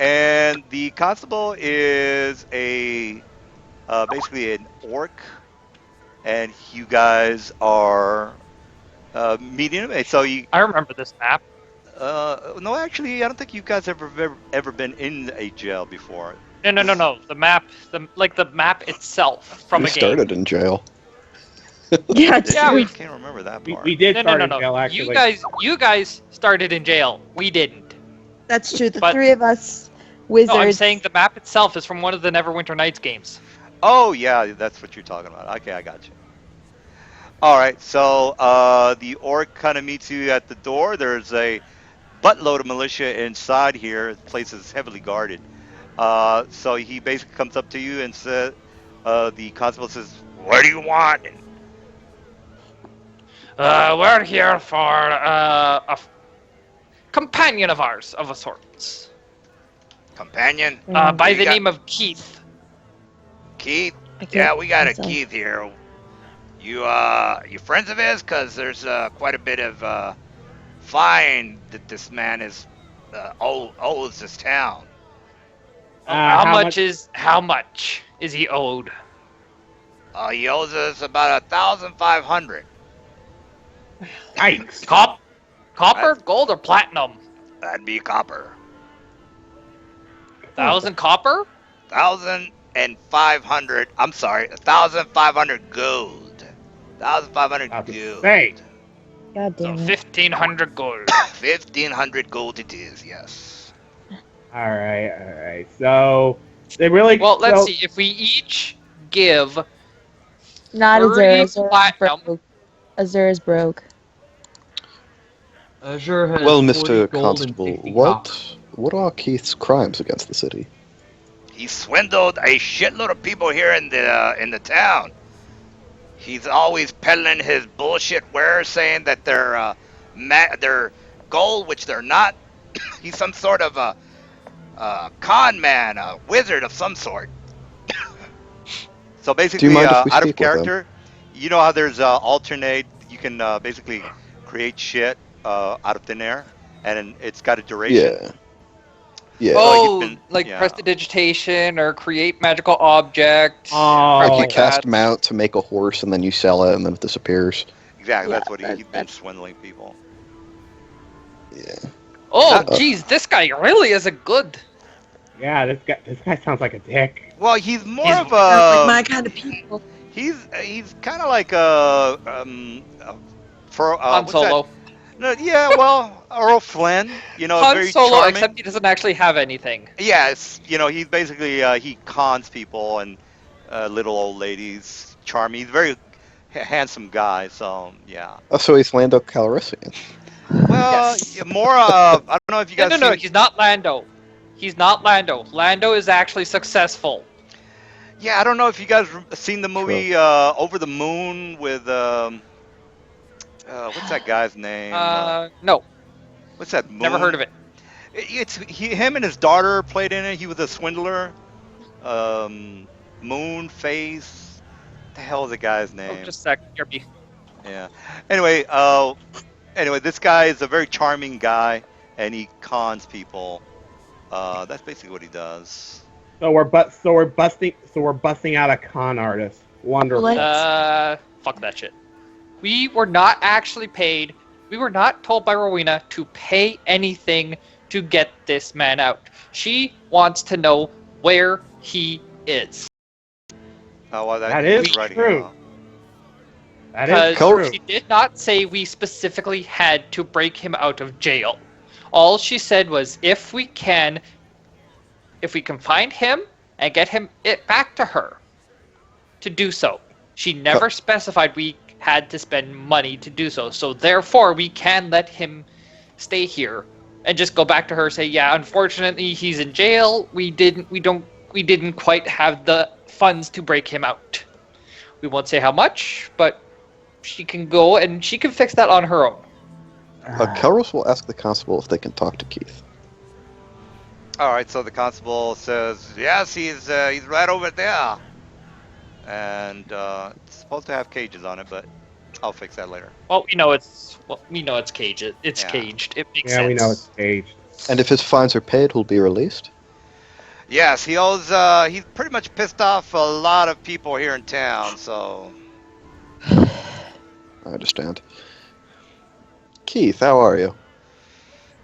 and the constable is a basically an orc, and you guys are meeting him. And so I remember this map. no, actually, I don't think you guys ever been in a jail before. No. The map, the map itself from We a game. started in jail. Yeah, I can't remember that part. We did start in No. jail, actually. You guys started in jail. We didn't. That's true. The But- three of us wizards. No, I'm saying the map itself is from one of the Neverwinter Nights games. Oh yeah, that's what you're talking about. Okay, I got you. All right, so the orc kind of meets you at the door. There's a buttload of militia inside here. The place is heavily guarded. So he basically comes up to you and said, the constable says, "What do you want?" We're here for a companion of ours, of a sort. Companion? By You the got- name of Keith. Keith? I can't Yeah, we got a myself. Keith here. You friends of his? Cause there's quite a bit of fine that this man is owes this town. How much is he owed? He owes us about 1,500. Yikes. Copper, gold, or platinum? That'd be copper. 1,000 copper? 1,500. I'm sorry, 1,500 gold. 1,500 About to gold. say. God So damn it. 1,500 gold. 1,500 gold it is. Yes. All right. So they really. Well, let's so, see. If we each give Not 30 Azure. platinum, Azure is broke. Azure has Well, 40 Mr. gold and Constable, 60 copper. what are Keith's crimes against the city? He swindled a shitload of people here in the town. He's always peddling his bullshit wares, saying that they're gold, which they're not. He's some sort of a con man, a wizard of some sort. So Do you basically, mind if we out of speak with him? character, you know how there's alternate. You can basically create shit out of thin air, and it's got a duration. Yeah. Yeah. oh, he's been- like yeah. prestidigitation or create magical object. Oh. crap Like you like cast that. them out to make a horse and then you sell it and then it disappears. Exactly. Yeah, That's what he's been that's- swindling people. Yeah. Oh, Not- geez, this guy really isn't good. Yeah, this guy sounds like a dick. Well, he's more He's- of Sounds like a. my kind of people. He's kind of like for Han what's Solo. that? No, yeah, well, Earl Flynn. You know, Han very Solo, charming. except he doesn't actually have anything. Yes, you know, he's basically he cons people and little old ladies. Charming. He's a very handsome guy. So yeah. Oh, so he's Lando Calrissian. Well, Yes. more. I don't know if you guys. No, seen- he's not Lando. He's not Lando. Lando is actually successful. Yeah, I don't know if you guys seen the movie Over the Moon with what's that guy's name? No, What's that? Moon? never heard of it. Him and his daughter played in it. He was a swindler. Moon Face. The hell is the guy's Oh, name? just a sec. Kirby. Yeah. Anyway, this guy is a very charming guy, and he cons people. That's basically what he does. So we're busting out a con artist. Wonderful. Let's- Fuck that shit. We were not actually paid. We were not told by Rowena to pay anything to get this man out. She wants to know where he is. Oh, well, That is right true. here. That Because is true. she did not say we specifically had to break him out of jail. All she said was if we can find him and get him back to her, to do so. She never specified we had to spend money to do so. So therefore, we can let him stay here and just go back to her. Say, yeah, unfortunately, he's in jail. We didn't quite have the funds to break him out. We won't say how much, but she can go and she can fix that on her own. Kelros will ask the constable if they can talk to Keith. All right, so the constable says, yes, he's right over there, and it's supposed to have cages on it, but I'll fix that later. Well, we know it's caged. It's Yeah. caged. It makes Yeah, sense. we know it's staged. And if his fines are paid, he'll be released? Yes, he owes. He's pretty much pissed off a lot of people here in town. So I understand. Keith, how are you?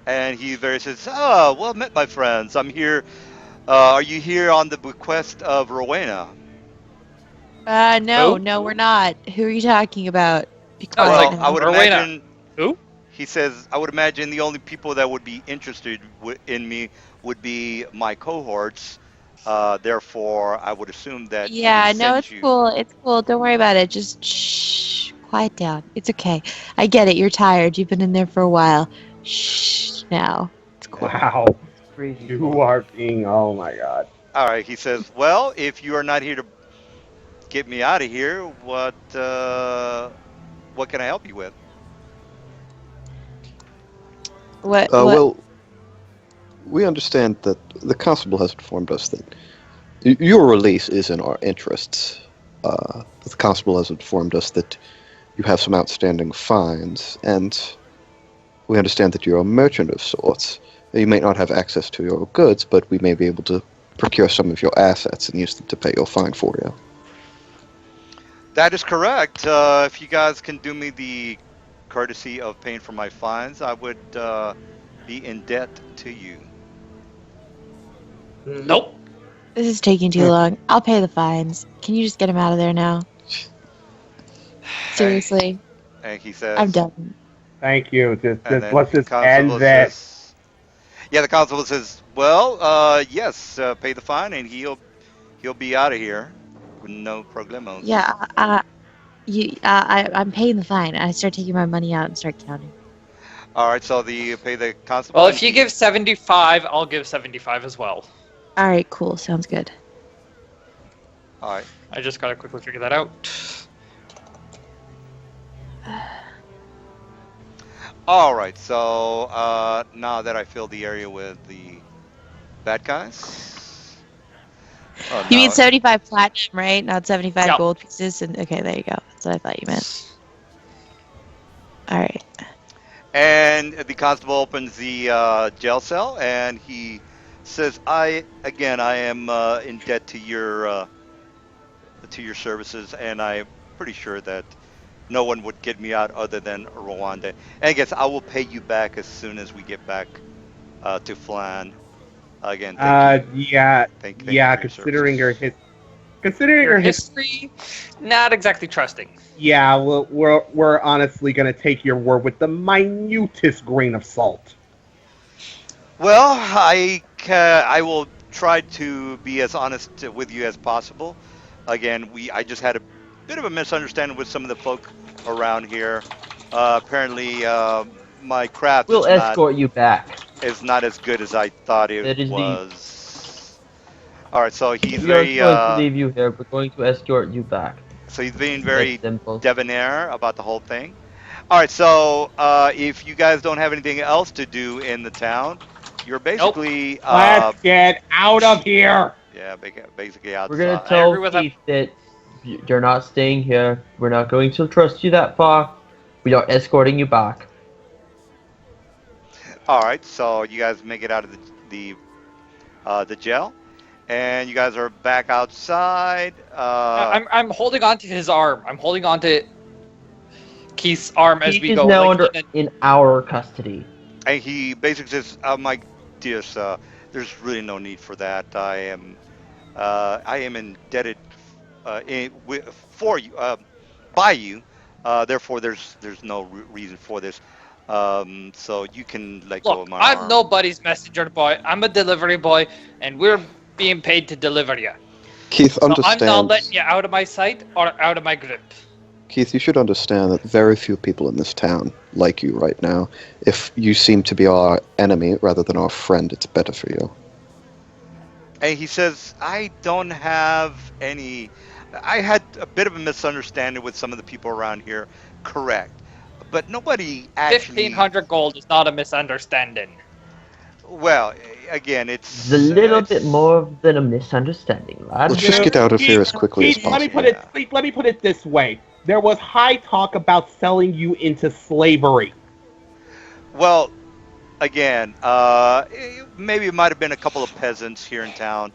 and he very says, "Oh, well met, my friends. I'm here. Are you here on the bequest of Rowena?" No, Who? no, we're not. Who are you talking about? Be Oh, quiet Well, now. I would Rowena. imagine. Who? He says, "I would imagine the only people that would be interested in me would be my cohorts. Therefore, I would assume that." he Yeah, would no, send it's you- cool. It's cool. Don't worry about it. Just shh. Quiet down. It's okay. I get it. You're tired. You've been in there for a while. Shh. Now. It's cool. Wow. Crazy. You are being. Oh my god. All right. He says, "Well, if you are not here to get me out of here, what can I help you with?" What? Well, we understand that the constable has informed us that your release is in our interests. The constable has informed us that you have some outstanding fines, and we understand that you're a merchant of sorts. You may not have access to your goods, but we may be able to procure some of your assets and use them to pay your fine for you. That is correct. If you guys can do me the courtesy of paying for my fines, I would be in debt to you. Nope. This is taking too long. I'll pay the fines. Can you just get him out of there now? Seriously, And he says, I'm done. Thank you. and then Let's the just end constable this. says, yeah, the constable says, well, yes, pay the fine and he'll be out of here with no problemos. Yeah, I'm paying the fine. I start taking my money out and start counting. All right, so you pay the constable. Well, and if you he- give 75, I'll give 75 as well. All right, cool. Sounds good. all right, I just gotta quickly figure that out. all right. So now that I filled the area with the bad guys, oh, You mean no. 75 platinum, right? Not 75 Yep. gold pieces. And okay, there you go. That's what I thought you meant. All right. And the constable opens the jail cell and he says, I am in debt to your services, and I'm pretty sure that no one would get me out other than Rwanda. And I guess I will pay you back as soon as we get back to Flan. Again, thank you. Yeah, Thank yeah. you for Considering services. your Your history, history, not exactly trusting. yeah, we're honestly gonna take your word with the minutest grain of salt. Well, I will try to be as honest with you as possible. Again, I just had a bit of a misunderstanding with some of the folk around here. Apparently, my craft We'll escort you back. is not as good as I thought That it is the- was. All right, so he's We aren't very going to leave you here. We're going to escort you back. so he's being It's very that simple. debonair about the whole thing. All right, so if you guys don't have anything else to do in the town, you're basically Let's get out of here. yeah, basically outside. We're gonna I tell agree with that. Keith that you're not staying here. We're not going to trust you that far. We are escorting you back. All right, so you guys make it out of the jail, and you guys are back outside. I'm holding on to his arm. I'm holding on to Keith's arm as Keith we is go. now like, in our custody. And he basically says, "My dear sir, there's really no need for that. I am indebted for you, by you. Therefore, there's no reason for this. So you can let go Look, of my I'm arm." nobody's messenger boy. I'm a delivery boy, and we're being paid to deliver you. Keith, So I'm not understand. letting you out of my sight or out of my grip. Keith, you should understand that very few people in this town like you right now. If you seem to be our enemy rather than our friend, it's better for you. And he says, "I don't have any. I had a bit of a misunderstanding with some of the people around here. Correct, but nobody actually. 1,500 gold is not a misunderstanding. Well, again, it's It's a little it's- bit more than a misunderstanding, lad. Let's just get out of here as quickly as Keith, let me possible. let me put it this way. There was high talk about selling you into slavery. Well, again, maybe it might have been a couple of peasants here in town.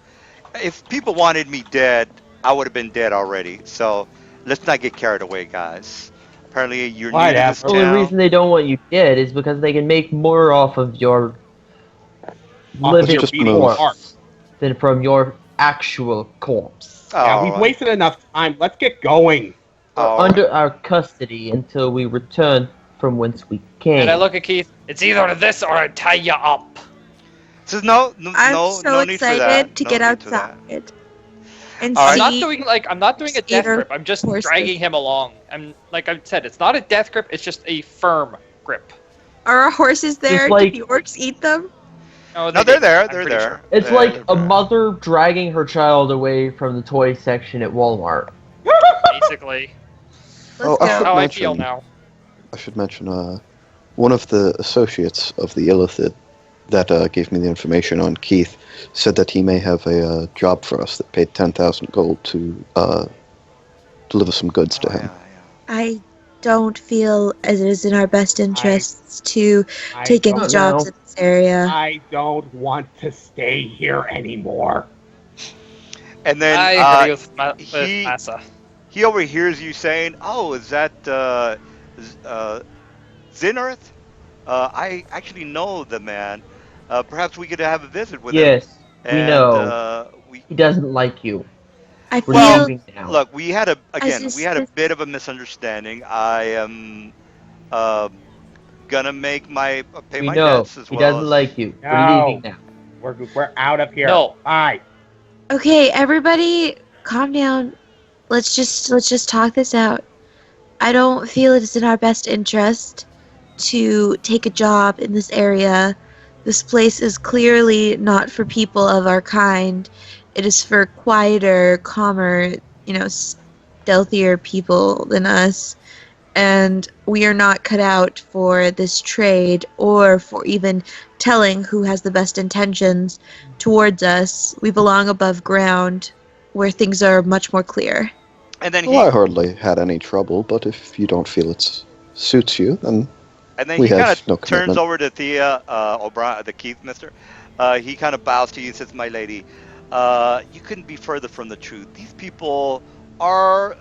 If people wanted me dead, I would have been dead already. So let's not get carried away, guys. Apparently, you're new to this The only town. reason they don't want you dead is because they can make more off of your living your just beating move. heart. than from your actual corpse. Yeah, All we've right. wasted enough time. Let's get going. All Under right. our custody until we return from whence we came. And I look at Keith. It's either this or I tie you up. Says no, I'm no, so no need for that. excited to No get need for that. outside and All right. I'm see. not doing a death Either grip. I'm just horses. dragging him along. I'm like I said, it's not a death grip. It's just a firm grip. Are our horses there? like- Did the orcs eat them? No, No, they're didn't. there. I'm They're pretty there. sure. It's They're like a there. mother dragging her child away from the toy section at Walmart. Basically, Let's Oh, I go. should how I mention- feel now. I should mention one of the associates of the Illithid that gave me the information on Keith said that he may have a job for us that paid 10,000 gold to deliver some goods to Oh, him. yeah, I don't feel as it is in our best interests to take I any don't jobs know. in this area. I don't want to stay here anymore. yeah. And then I agree with he- Massa. he overhears you saying, "Oh, is that Zinarth? I actually know the man. Perhaps we could have a visit with him." Yes, we And know. He doesn't like you. I We're feel leaving now. Look, we had a Assistant- bit of a misunderstanding. I am uh, gonna make my pay We my know. debts as He well doesn't as. like you. We're No. leaving now. We're out of here. No. Bye. okay, everybody, calm down. Let's just talk this out. I don't feel it is in our best interest to take a job in this area. This place is clearly not for people of our kind. It is for quieter, calmer, stealthier people than us. And we are not cut out for this trade or for even telling who has the best intentions towards us. We belong above ground where things are much more clear. And then Well, I hardly had any trouble, but if you don't feel it suits you, then we he kind have of no turns commitment. over to Thea O'Brien, the Keith Mister. He kind of bows to you and says, "My lady, you couldn't be further from the truth. These people are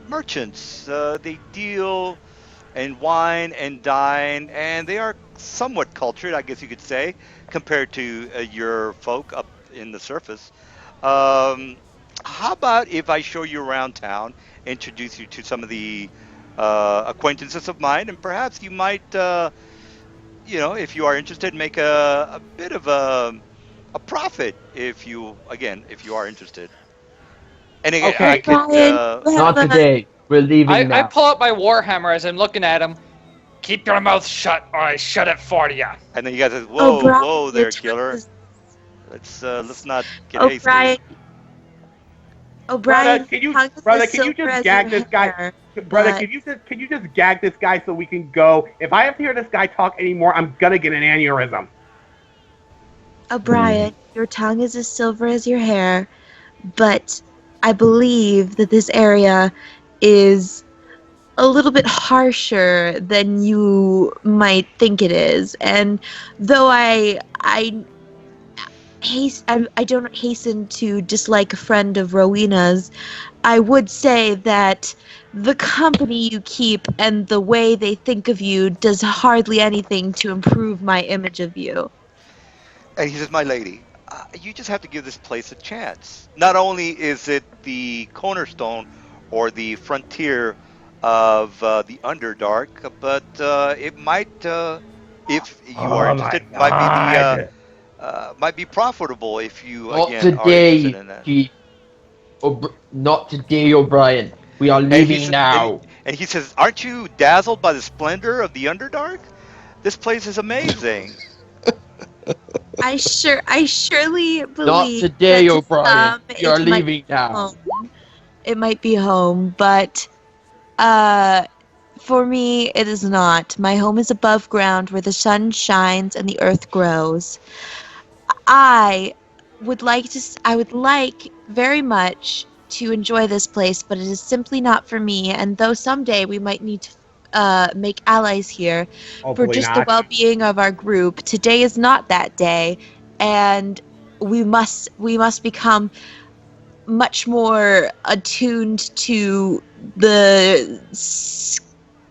merchants. They deal in wine and dine, and they are somewhat cultured, I guess you could say, compared to your folk up in the surface. Um, how about if I show you around town, introduce you to some of the acquaintances of mine, and perhaps you might, if you are interested, make a bit of a profit if you are interested. And again, I Okay. could, Brian, you have Not a today. We're leaving I now. pull out my warhammer as I'm looking at him. Keep your mouth shut, or I shut it for you. and then you guys says, "Whoa, O'Brien, whoa, your there, tongue killer. is Let's not get O'Brien. hasty." O'Brien, Brother, your tongue is brother, as can you silver just as gag your this guy? hair, Brother, but can you just gag this guy so we can go? If I have to hear this guy talk anymore, I'm gonna get an aneurysm. O'Brien, your tongue is as silver as your hair, but I believe that this area is a little bit harsher than you might think it is. And though I don't hasten to dislike a friend of Rowena's, I would say that the company you keep and the way they think of you does hardly anything to improve my image of you. And he says, "My lady, you just have to give this place a chance. Not only is it the cornerstone or the frontier of the Underdark, but it might, if you are Oh my interested, god. might be profitable if you Not again are interested today, in that." Chief. Not today, O'Brien. We are And leaving now. he says, "Aren't you dazzled by the splendor of the Underdark? This place is amazing." I surely Not believe today, that to O'Brien. some We are it might leaving be now. home. It might be home, but for me it is not. My home is above ground where the sun shines and the earth grows. I I would like very much to enjoy this place, but it is simply not for me. And though someday we might need to make allies here for Hopefully just the not. well-being of our group, today is not that day, and we must become much more attuned to the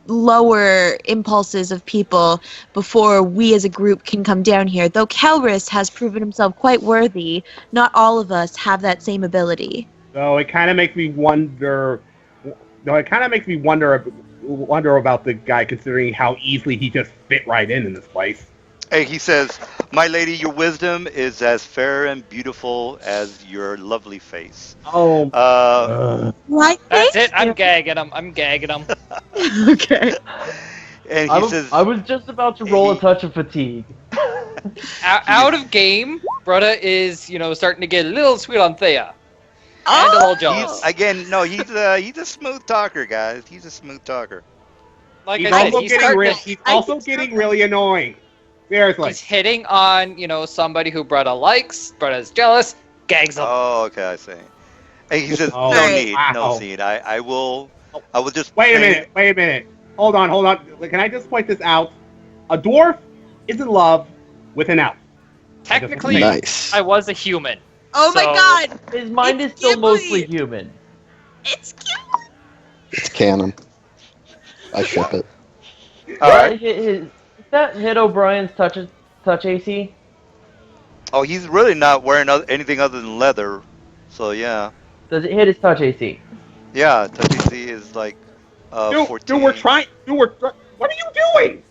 lower impulses of people before we as a group can come down here. Though Kelris has proven himself quite worthy, not all of us have that same ability. So it kind of makes me wonder. No, it kind of makes me wonder about the guy, considering how easily he just fit right in this place. Hey, he says, "My lady, your wisdom is as fair and beautiful as your lovely face." Oh. Why? That's Thank it. I'm you. gagging him. I'm gagging him. Okay. And I he was, says, I was just about to roll a he- touch of fatigue. Out of game, Brutta is, starting to get a little sweet on Thea. And a little jealous. he's a smooth talker, guys. He's a smooth talker. Like He's I said, also he's getting starting to- he's I also can getting tell really annoying. Seriously. he's hitting on, somebody who Brutta likes. Brutta's jealous. Gags him. Oh, okay, I see. And he says, Oh, "No Right. need, wow. no need. I will just Wait a paint- minute. Hold on. Can I just point this out? A dwarf is in love with an elf. Technically, Nice. I was a human. Oh my So- god! His mind It's is still Ghibli. mostly human. It's cute! It's canon. I ship it. All right. Does that hit O'Brien's touch AC? Oh, he's really not wearing anything other than leather. So yeah, Does it hit his touch AC? yeah. Touch AC is like 14. Dude, we're trying. Dude, what are you doing?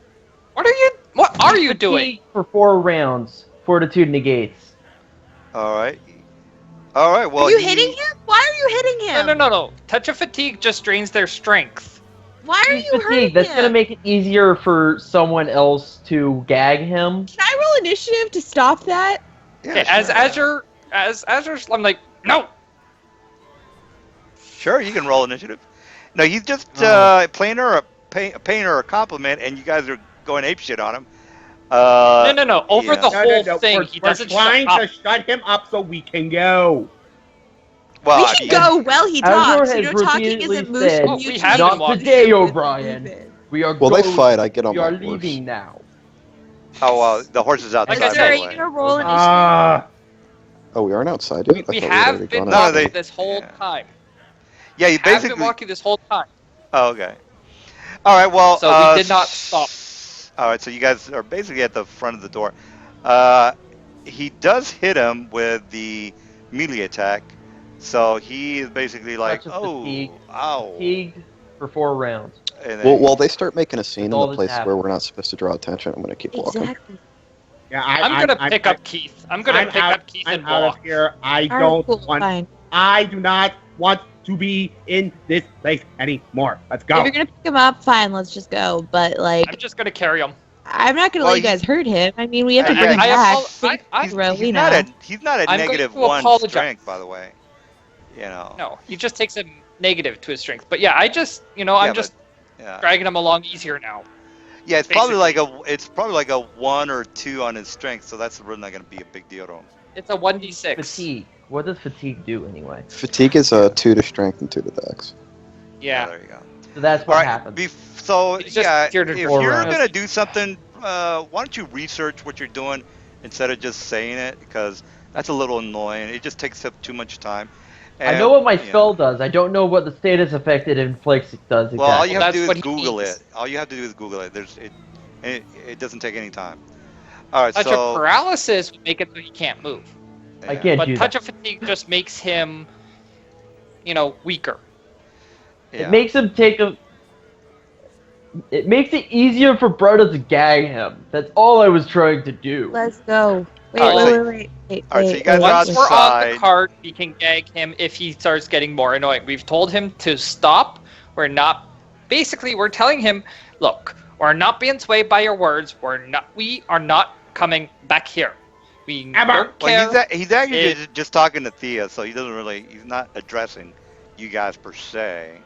What are you doing? Fatigue for 4 rounds. Fortitude negates. All right. All right. Well, Are you hitting him? Why are you hitting him? No. Touch of fatigue just drains their strength. Why are He's you hurting fatigued. That's him? gonna make it easier for someone else to gag him. Can I roll initiative to stop that? Yeah, Okay, sure. as you're, I'm like, no. Sure, you can roll initiative. No, he's just paying her a compliment, and you guys are going apeshit on him. No. Over yeah. the whole thing, We're, he we're doesn't trying shut to up. shut him up so we can go. Well, We I can mean, go while he Azure talks. has You know, talking repeatedly isn't said, Oh, we mutually have "Not been walking. today, with O'Brien. David. We are Well, they going. fight. I get on We my are horse. leaving now." Oh, the horse is outside. Like I by said, the Are you way. gonna roll initiative? Uh, Oh, we aren't outside yet? We I thought we'd have already been gone No, walking they- this whole yeah. time. Yeah, you Have been basically. walking this whole time. Oh, okay. All right. Well, So we did not stop. All right. So you guys are basically at the front of the door. He does hit him with the melee attack. So he is basically like, Touch of fatigue. ow. Fatigued for 4 rounds. And then, Well, while they start making a scene in all the this places happened. where we're not supposed to draw attention, I'm going to keep walking. Exactly. yeah, I'm gonna pick up Keith. I'm gonna pick up Keith I'm and out walk. of here. I All right, don't cool, want. fine. I do not want to be in this place anymore. Let's go. If you're gonna pick him up, fine, let's just go. But like, I'm just gonna carry him. I'm not gonna Well, let you guys hurt him. I mean, we have to I- bring him I back. I- he's Rowena. not at I'm going negative to 1 apologize. strength, by the way. You know. No, he just takes a negative to his strength. But yeah, I just, Yeah, I'm but- just Yeah. dragging him along easier now. Yeah, it's probably basically. like a 1 or 2 on his strength, so that's really not going to be a big deal to him. It's a 1d6. Fatigue. What does fatigue do anyway? Fatigue is 2 to strength and 2 to dex. Yeah. There you go. So that's All what right. happens. So It's just yeah, geared if toward you're rounds. gonna do something, why don't you research what you're doing instead of just saying it? Because that's a little annoying. It just takes up too much time. I know what my yeah. spell does. I don't know what the status effect it inflicts does exactly. Well, all you have to That's do what is he Google needs. it. All you have to do is Google it. It doesn't take any time. All right, Touch so of paralysis would make it so he can't move. I yeah. can't But do touch that. of fatigue just makes him, weaker. Yeah. It makes him take a. It makes it easier for Brother to gag him. That's all I was trying to do. Let's go. Wait, All right, wait. all right, so you guys are Once we're on outside. the cart, we can gag him if he starts getting more annoying. We've told him to stop. We're telling him, look, we're not being swayed by your words. We are not coming back here. We Emma! don't care. Well, he's actually if- just talking to Thea, so he's not addressing you guys per se.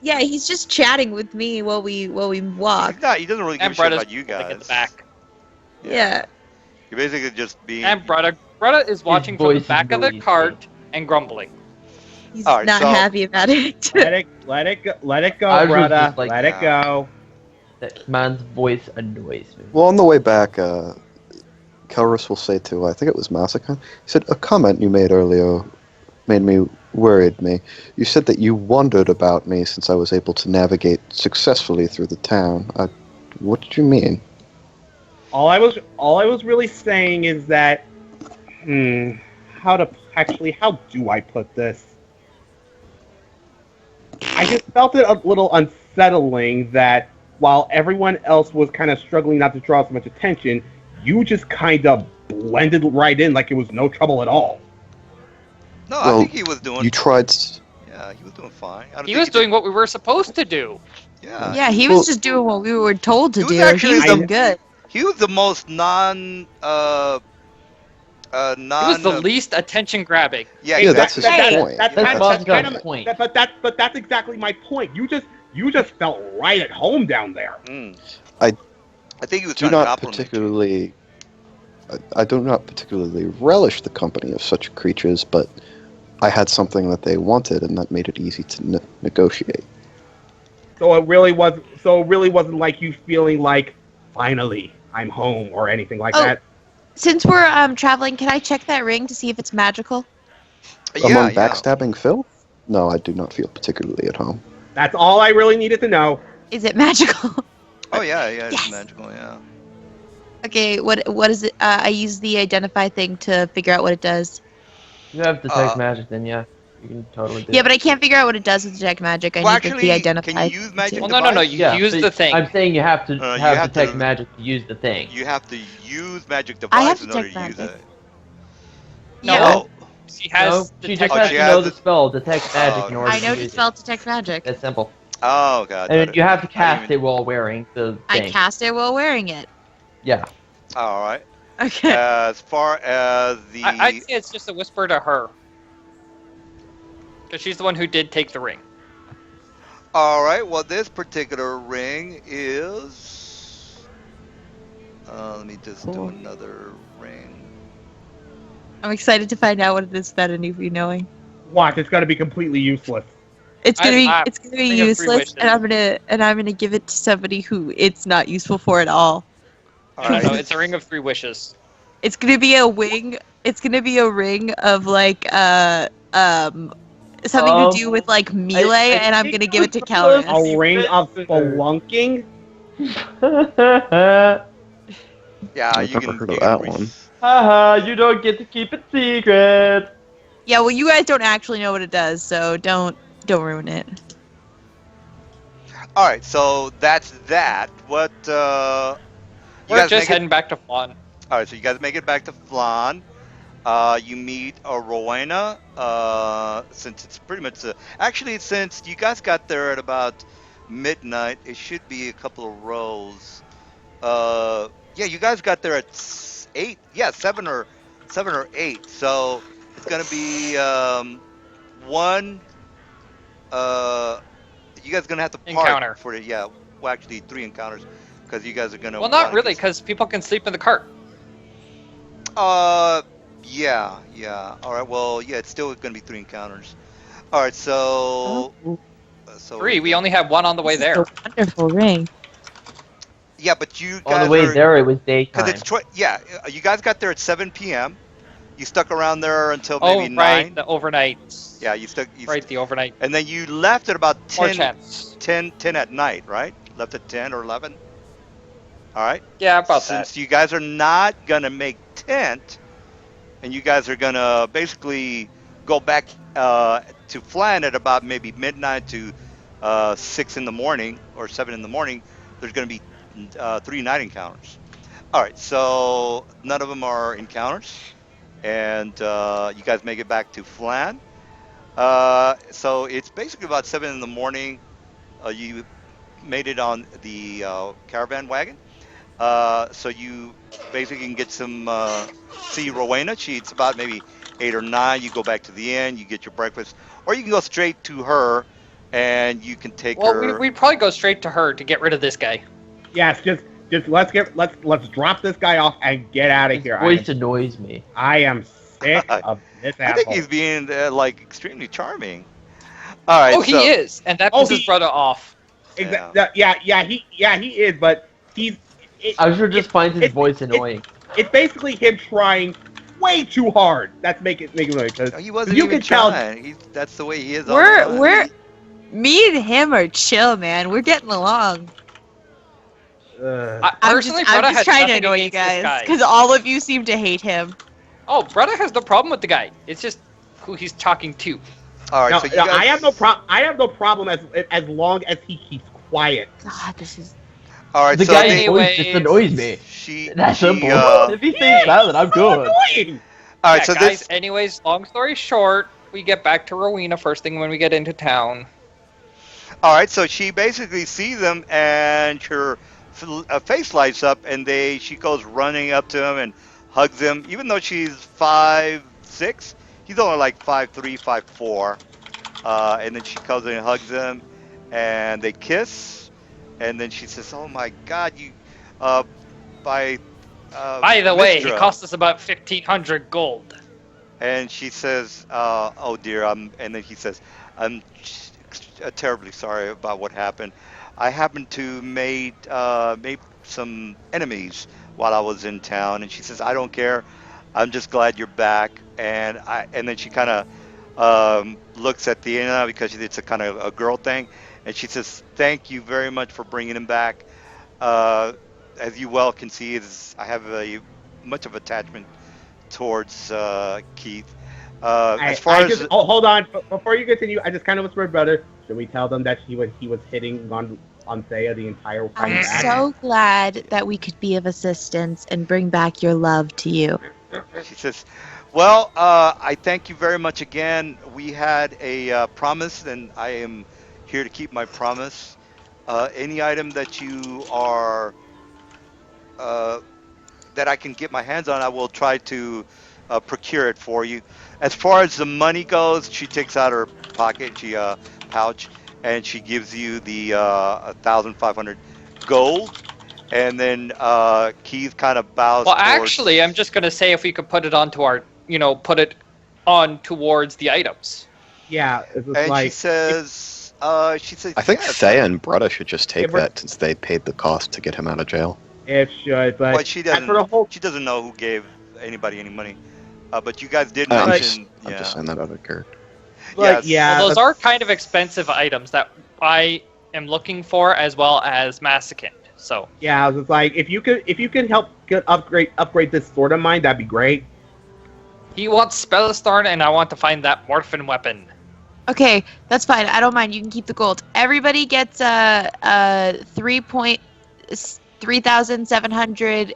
Yeah, he's just chatting with me while we walk. He doesn't really give And a shit Bretta's about you like guys. in the back. Yeah. You're basically just being. And Bretta is watching from the voice is back of the noisy. cart and grumbling. He's All right, not so- happy about it. let it go, I was brother. just like let it that. go. That man's voice annoys me. Well, on the way back, Kelrus will say to, I think it was Masakan, he said, a comment you made earlier worried me. You said that you wondered about me since I was able to navigate successfully through the town. What did you mean? All I was really saying is that, how do I put this? I just felt it a little unsettling that while everyone else was kind of struggling not to draw so much attention, you just kind of blended right in like it was no trouble at all. No, I Well, think he was doing. You tried... Yeah, he was doing fine. I don't He think was doing what we were supposed to do. Yeah. Yeah, he was Well- just doing what we were told to He was do. actually He was the- doing good. He was the most non. He was the least attention grabbing. Yeah, that's his That's point. That's Yeah, kind of, that's that's kind the of point. But that's exactly my point. You just felt right at home down there. I think he was do trying to not compliment you. particularly... I do not particularly relish the company of such creatures, but I had something that they wanted, and that made it easy to negotiate. So it really wasn't like you feeling like finally I'm home or anything like Oh. that. Since we're traveling, can I check that ring to see if it's magical? Among backstabbing Phil? No, I do not feel particularly at home. That's all I really needed to know. Is it magical? Oh yeah, it's Yes. magical. Yeah. Okay, what is it? I use the identify thing to figure out what it does. You have detect magic, then yeah, you can totally do Yeah, it. but I can't figure out what it does with detect magic. I Well, need actually, the identifier. can you use magic Well, no. device? You Yeah, use but the thing. I'm saying you have to You have have detect to- magic to use the thing. You have to use magic I have device in order to detect use magic. it. No, Yeah, Oh, she has No, she detect just Oh, has she to has know the- the spell detect magic in order I know to to use spell it. detect magic. That's simple. oh god. And you have to I didn't cast it while wearing the I thing. cast it while wearing it. Yeah. All right. Okay. As far as the I'd say it's just a whisper to her. Because she's the one who did take the ring. all right, well, this particular ring is. Let me just do Cool. another ring. I'm excited to find out what it is without any of you knowing. Watch, it's gonna be completely useless. It's gonna be I'm it's gonna be thinking of 3 useless, wishes. and I'm gonna give it to somebody who it's not useful for at all. All No, right. no, it's a ring of 3 wishes. It's gonna be a wing. It's gonna be a ring of like something to do with like melee, and I'm gonna give it to A Calrus. ring of spelunking? Yeah, I've you never can. heard you of can that re- one. Haha, you don't get to keep it secret. Yeah, well, you guys don't actually know what it does, so don't ruin it. All right, so that's that. What? You We're guys just make it. heading back to Flan. All right, so you guys make it back to Flan. You meet Rowena. Since it's pretty much actually, since you guys got there at about midnight, it should be a couple of rows. Yeah, you guys got there at 8. Yeah, 7 or 8. So it's gonna be one. You guys gonna have to park Encounter. for the Well, actually 3 encounters because you guys are gonna. Well, not wanna really, get- because people can sleep in the cart. Yeah. All right. Well, yeah, it's still gonna be 3 encounters. All right. So. So 3. We only have 1 on the way This is there. a wonderful ring. Yeah, but you On guys the way are, there, it was because daytime. it's you guys got there at 7 p.m. You stuck around there until Oh, maybe right, 9. the overnight. Yeah, you stuck. Right, the overnight. And then you left at about More 10, chance. 10 at night, right? Left at 10 or 11. All right. Yeah, about Since that. you guys are not gonna make tent, and you guys are gonna basically go back to Flan at about maybe midnight to 6 in the morning or 7 in the morning, there's gonna be 3 night encounters. All right, so none of them are encounters, and you guys make it back to Flan. So it's basically about 7 in the morning. You made it on the caravan wagon. So you basically can get some see Rowena. It's about maybe 8 or 9. You go back to the inn, you get your breakfast, or you can go straight to her, and you can take Well, her. we'd probably go straight to her to get rid of this guy. Yes, just let's drop this guy off and get out of His here. voice annoys me. I am sick of this I asshole. think he's being like extremely charming. All right. Oh, he so, is, and that Oh, pisses he- brother off. Yeah, he is, but he's. I'm sure just finds his it's- voice annoying. It's basically him trying way too hard. That's making noise. 'Cause He wasn't you even can tell. trying. That's the way he is. all the time. Me and him are chill, man. We're getting along. Personally, I'm Bretta just has trying to nothing annoy you against this guys guy. because all of you seem to hate him. Oh, Bretta has no problem with the guy. It's just who he's talking to. All right. No, so you no, guys, I have no problem as long as he keeps quiet. God, this is. All right. The so guy's they- voice just annoys me. She. That's she, simple. uh, If he stays silent, I'm good. Annoying. all right. Yeah, So guys, this. anyways, long story short, we get back to Rowena first thing when we get into town. All right, so she basically sees him, and her face lights up, and she goes running up to him and hugs him. Even though she's 5'6", he's only like 5'3", 5'4". And then she comes in and hugs him, and they kiss, and then she says, "Oh my God, you, by By the way, Mistra." it cost us about 1,500 gold. And she says, "Oh dear," and then he says, "I'm terribly sorry about what happened. I happened to made some enemies while I was in town." And she says, "I don't care. I'm just glad you're back." And then she kind of looks at Theana because it's a kind of a girl thing, and she says, "Thank you very much for bringing him back. As you well can see, I have much of attachment towards Keith. As far as hold on, before you continue, I just kind of whispered, brother. Should we tell them that he was hitting on Thea the entire time I'm back? so glad that we could be of assistance and bring back your love to you. she says, well, I thank you very much again. We had a promise, and I am here to keep my promise. Any item that you are that I can get my hands on, I will try to procure it for you. As far as the money goes, she takes out her pocket, pouch, and she gives you the 1,500 gold. And then Keith kind of bows. Well, towards... actually, I'm just gonna say if we could put it onto our, put it on towards the items. Yeah, it's just And like, she says, I think yes, Thea and Brutta should just take Yeah, but- that since they paid the cost to get him out of jail. it should, but But she doesn't. for the whole, She doesn't know who gave anybody any money. But you guys did I'm mention. just saying that out of character. but Yes. yeah, Well, those are kind of expensive items that I am looking for, as well as Masochist. So yeah, it's just like if you can help upgrade this sword of mine, that'd be great. he wants Spellsthorn, and I want to find that Morphin weapon. Okay, that's fine. I don't mind. You can keep the gold. Everybody gets 3,700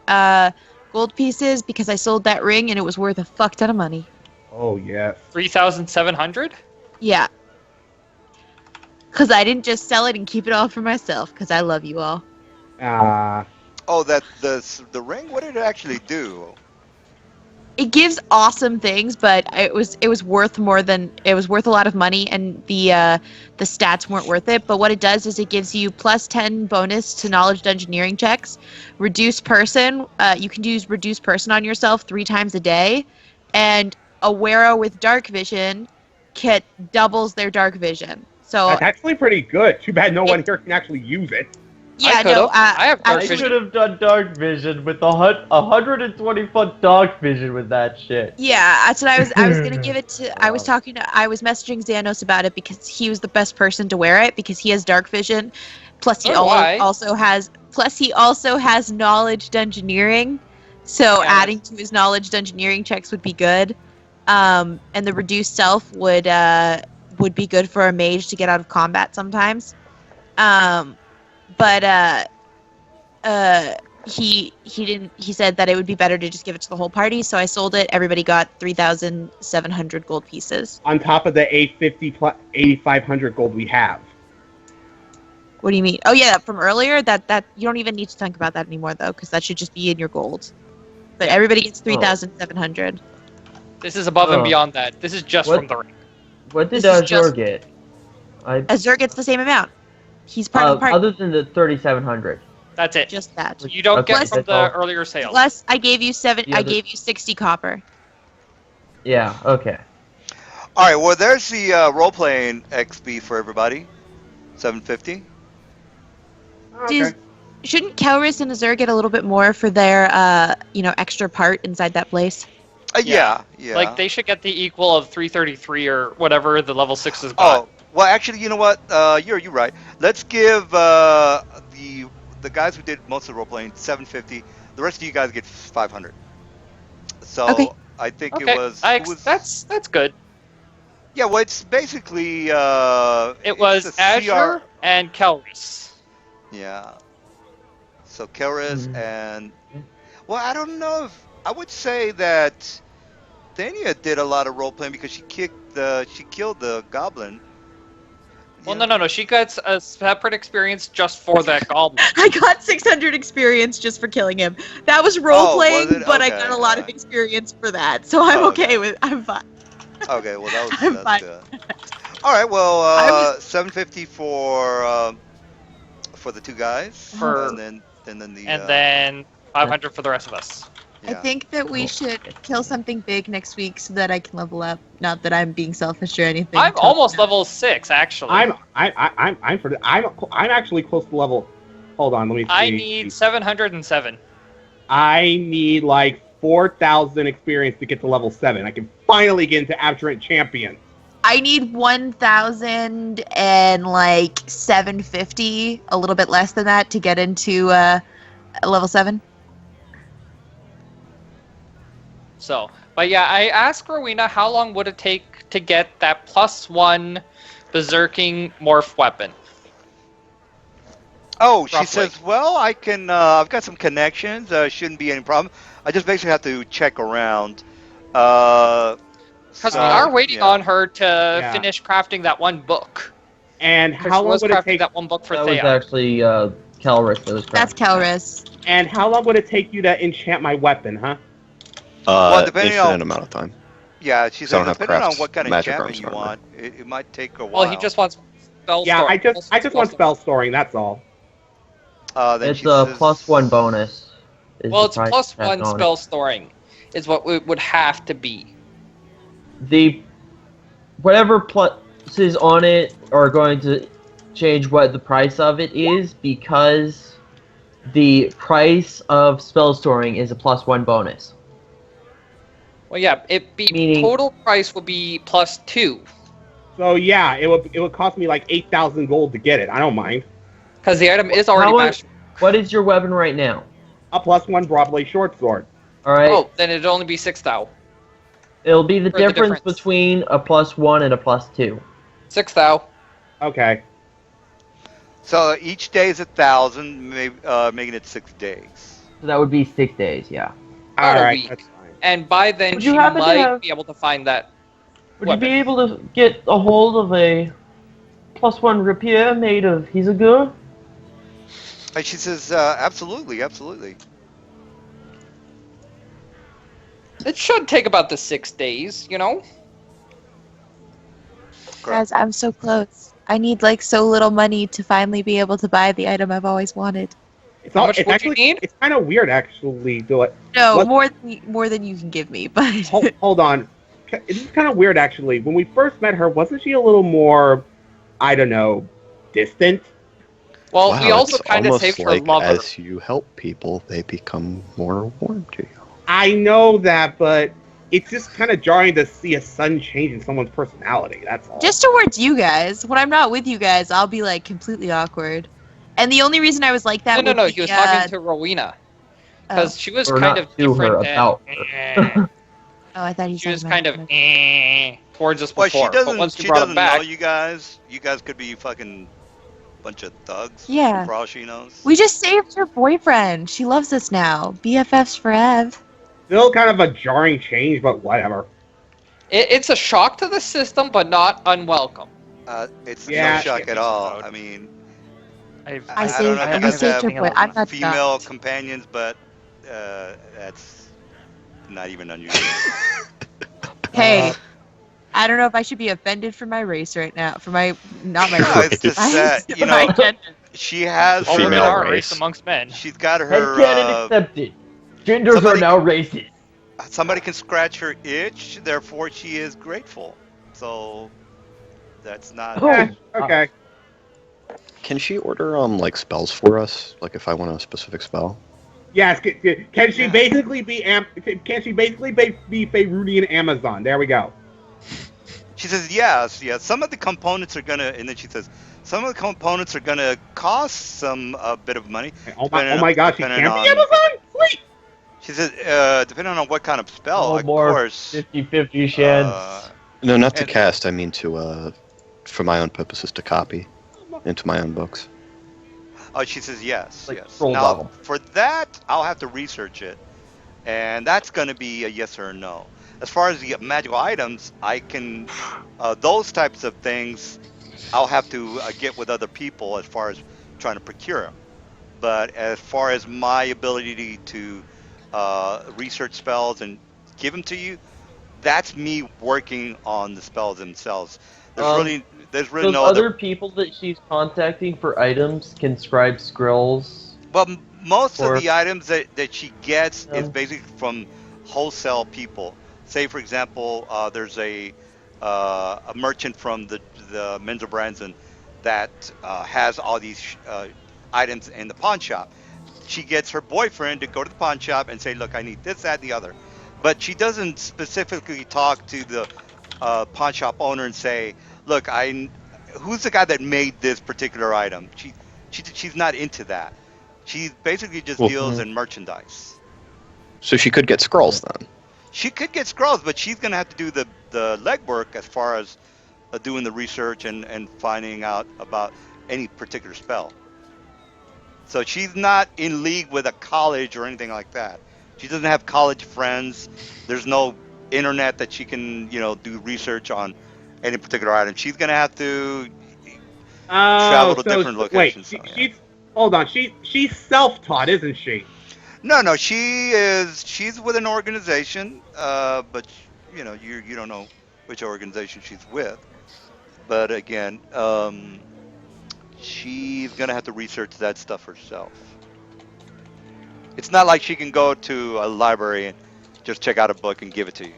gold pieces because I sold that ring and it was worth a fuck ton of money. Oh yes. 3,700. Yeah. Because I didn't just sell it and keep it all for myself, because I love you all. Oh, that the ring. What did it actually do? It gives awesome things, but it was worth a lot of money, and the stats weren't worth it. But what it does is it gives you plus 10 bonus to knowledge dungeoneering checks, reduce person. You can use reduce person on yourself 3 times a day, and a wearer with dark vision doubles their dark vision. So That's actually pretty good. Too bad no one here can actually use it. yeah, could've. no, I have dark I vision. should have done dark vision with 120-foot dark vision with that shit. yeah, that's what I was gonna give it to. I was messaging Xanos about it because he was the best person to wear it because he has dark vision. Plus he So do I. also has knowledge dungeoneering. So Yeah. adding to his knowledge dungeoneering checks would be good. And the reduced self would be good for a mage to get out of combat sometimes. But he said that it would be better to just give it to the whole party, so I sold it. Everybody got 3,700 gold pieces. On top of the 850 plus 8,500 gold we have. What do you mean? Oh yeah, from earlier. That you don't even need to think about that anymore though, because that should just be in your gold. But everybody gets 3,700. This is above and Oh. beyond that. This is just What? from the ring. What did This is Azure just- get? Azure gets the same amount. He's part of the party. Other than the 3,700. That's it. Just that. You don't Okay, get from that's the all. earlier sales. Plus, I gave you Yeah, I gave you 60 copper. Yeah. Okay. All right. Well, there's the role-playing XP for everybody. 750. Does- Shouldn't Kelris and Azure get a little bit more for their extra part inside that place? Yeah. Like they should get the equal of 333 or whatever the level 6s got. Oh, well, actually, you know what? You're right. Let's give the guys who did most of the role playing 750. The rest of you guys get 500. So Okay. I think Okay, it was, that's good. yeah. Well, it's basically It was it's a Azure and Kelris. Yeah. So Keris Mhm. and well, I don't know if I would say that Thania did a lot of role playing because she killed the goblin. Well, Yeah. no. She gets a separate experience just for that goblin. I got 600 experience just for killing him. That was role Oh, playing, was it? but I Okay, got a lot of alright. experience for that, so I'm Oh, okay with. I'm fine. Okay, well that was I'm that's fine. good. All right, well I was- 750 for the two guys, For- and then the And then 500 for the rest of us. I yeah. think that we should kill something big next week so that I can level up. Not that I'm being selfish or anything. I'm Totally almost not. level 6, actually. I'm actually close to level. Hold on, let me see. I need 707. I need like 4,000 experience to get to level 7. I can finally get into Abjurant Champion. I need 1,000 and like 750, a little bit less than that, to get into level 7. So But yeah, I asked Rowena how long would it take to get that +1 berserking morph weapon. Oh, she Roughly. says, well, I can, I've got some connections. Shouldn't be any problem. I just basically have to check around. Because we are waiting yeah. on her to Yeah. finish crafting that one book. And Because how she long was would it crafting take? that one book for That was Thea. actually Calrus that was That's crafting that. Calrus. And how long would it take you to enchant my weapon, huh? Well, depending Infinite on- amount of time. Yeah, she So I said, don't have depending on crafts, what kind of magic enchantment arms, you armor. want, it might take a while. Well, he just wants spell Yeah, storing. I just want spell storing. That's all. Then It's she a says, +1 bonus. is Well, the it's price tag +1 on it. spell storing, is what it would have to be. The whatever pluses on it are going to change what the price of it is because the price of spell storing is a +1 bonus. Well, yeah, Meaning- total price would be +2. So yeah, it would cost me like 8,000 gold to get it. I don't mind. Because the item is already How much- mastered. What is your weapon right now? A +1 broadblade short sword. All right, Oh, then it'd only be 6,000. it'll be the for the difference difference. between a +1 and a +2. 6,000. Okay. so each day is 1,000, maybe, making it 6 days. So that would be 6 days, yeah. All About a right. week. That's fine. And by then, Would she you happen to might have- be able to find that. Would you be Weapon. able to get a hold of a +1 rapier made of Hisagur? And she says, absolutely, absolutely. It should take about the 6 days, you know? Guys, I'm so close. I need like so little money to finally be able to buy the item I've always wanted. It's, How much it's would actually you need? it's kind of weird actually. Do it. No, What- more than you can give me, but Hold on. It's kind of weird actually. When we first met her, wasn't she a little more, I don't know, distant? Well, Wow, we also it's kind of almost saved her like lover. as you help people, they become more warm to you. I know that, but it's just kind of jarring to see a sudden change in someone's personality. That's all. just towards you guys. When I'm not with you guys, I'll be like completely awkward. And the only reason I was like that No, with he was the, talking to Rowena. Because she was Or kind not of to her, different about and, oh, I thought he she was said kind of towards us Well, before. she But once doesn't, we brought him back, know you guys. You guys could be fucking bunch of thugs. Yeah. For all she knows. We just saved her boyfriend. She loves us now. BFFs forever. Still kind of a jarring change, but whatever. it's a shock to the system, but not unwelcome. It's Yeah. no shock at all. I mean, I I saved, don't know if you we guys saved her have boy. I'm not female shocked. companions, but that's not even unusual. Hey, I don't know if I should be offended for my race right now. For my, not my No, race. it's just my- that, you my know, gender. she has All women Female are a race. race amongst men. she's got her. Headcanon accepted. Genders somebody- are now racist. Somebody can scratch her itch, therefore she is grateful. So that's not. Oh. Eh, okay. Can she order like spells for us? Like if I want a specific spell? Yes. Can she basically be Can she basically be Feyrudian Amazon? There we go. She says yes. Some of the components are gonna, and then she says some of the components are gonna cost some bit of money. Oh Depending my on- gosh, she can depending be on- Amazon. Sweet. She says depending on what kind of spell, No of more course. 50-50 chance. No, not to And- cast. I mean to, for my own purposes, to copy into my own books. Oh, she says yes. Like yes. scroll Now, bottle. for that, I'll have to research it, and that's going to be a yes or a no. As far as the magical items, I can those types of things. I'll have to get with other people as far as trying to procure them. But as far as my ability to research spells and give them to you, that's me working on the spells themselves. There's really Those no other people that she's contacting for items can scribe scrolls. Well, most Or- of the items that she gets is Um, basically from wholesale people. Say, for example, there's a merchant from the Menzel Branson that has all these items in the pawn shop. She gets her boyfriend to go to the pawn shop and say, "Look, I need this, that, and the other," but she doesn't specifically talk to the pawn shop owner and say, "Look, who's the guy that made this particular item?" She's not into that. She basically just Well, deals in merchandise. So she could get scrolls then. She could get scrolls, but she's gonna have to do the legwork as far as doing the research and finding out about any particular spell. So she's not in league with a college or anything like that. She doesn't have college friends. There's no internet that she can, do research on any particular item. She's gonna have to travel Oh, to so different wait, locations. Yeah. hold on. She's self-taught, isn't she? No, she's with an organization, but you don't know which organization she's with. But again, she's gonna have to research that stuff herself. It's not like she can go to a library and just check out a book and give it to you.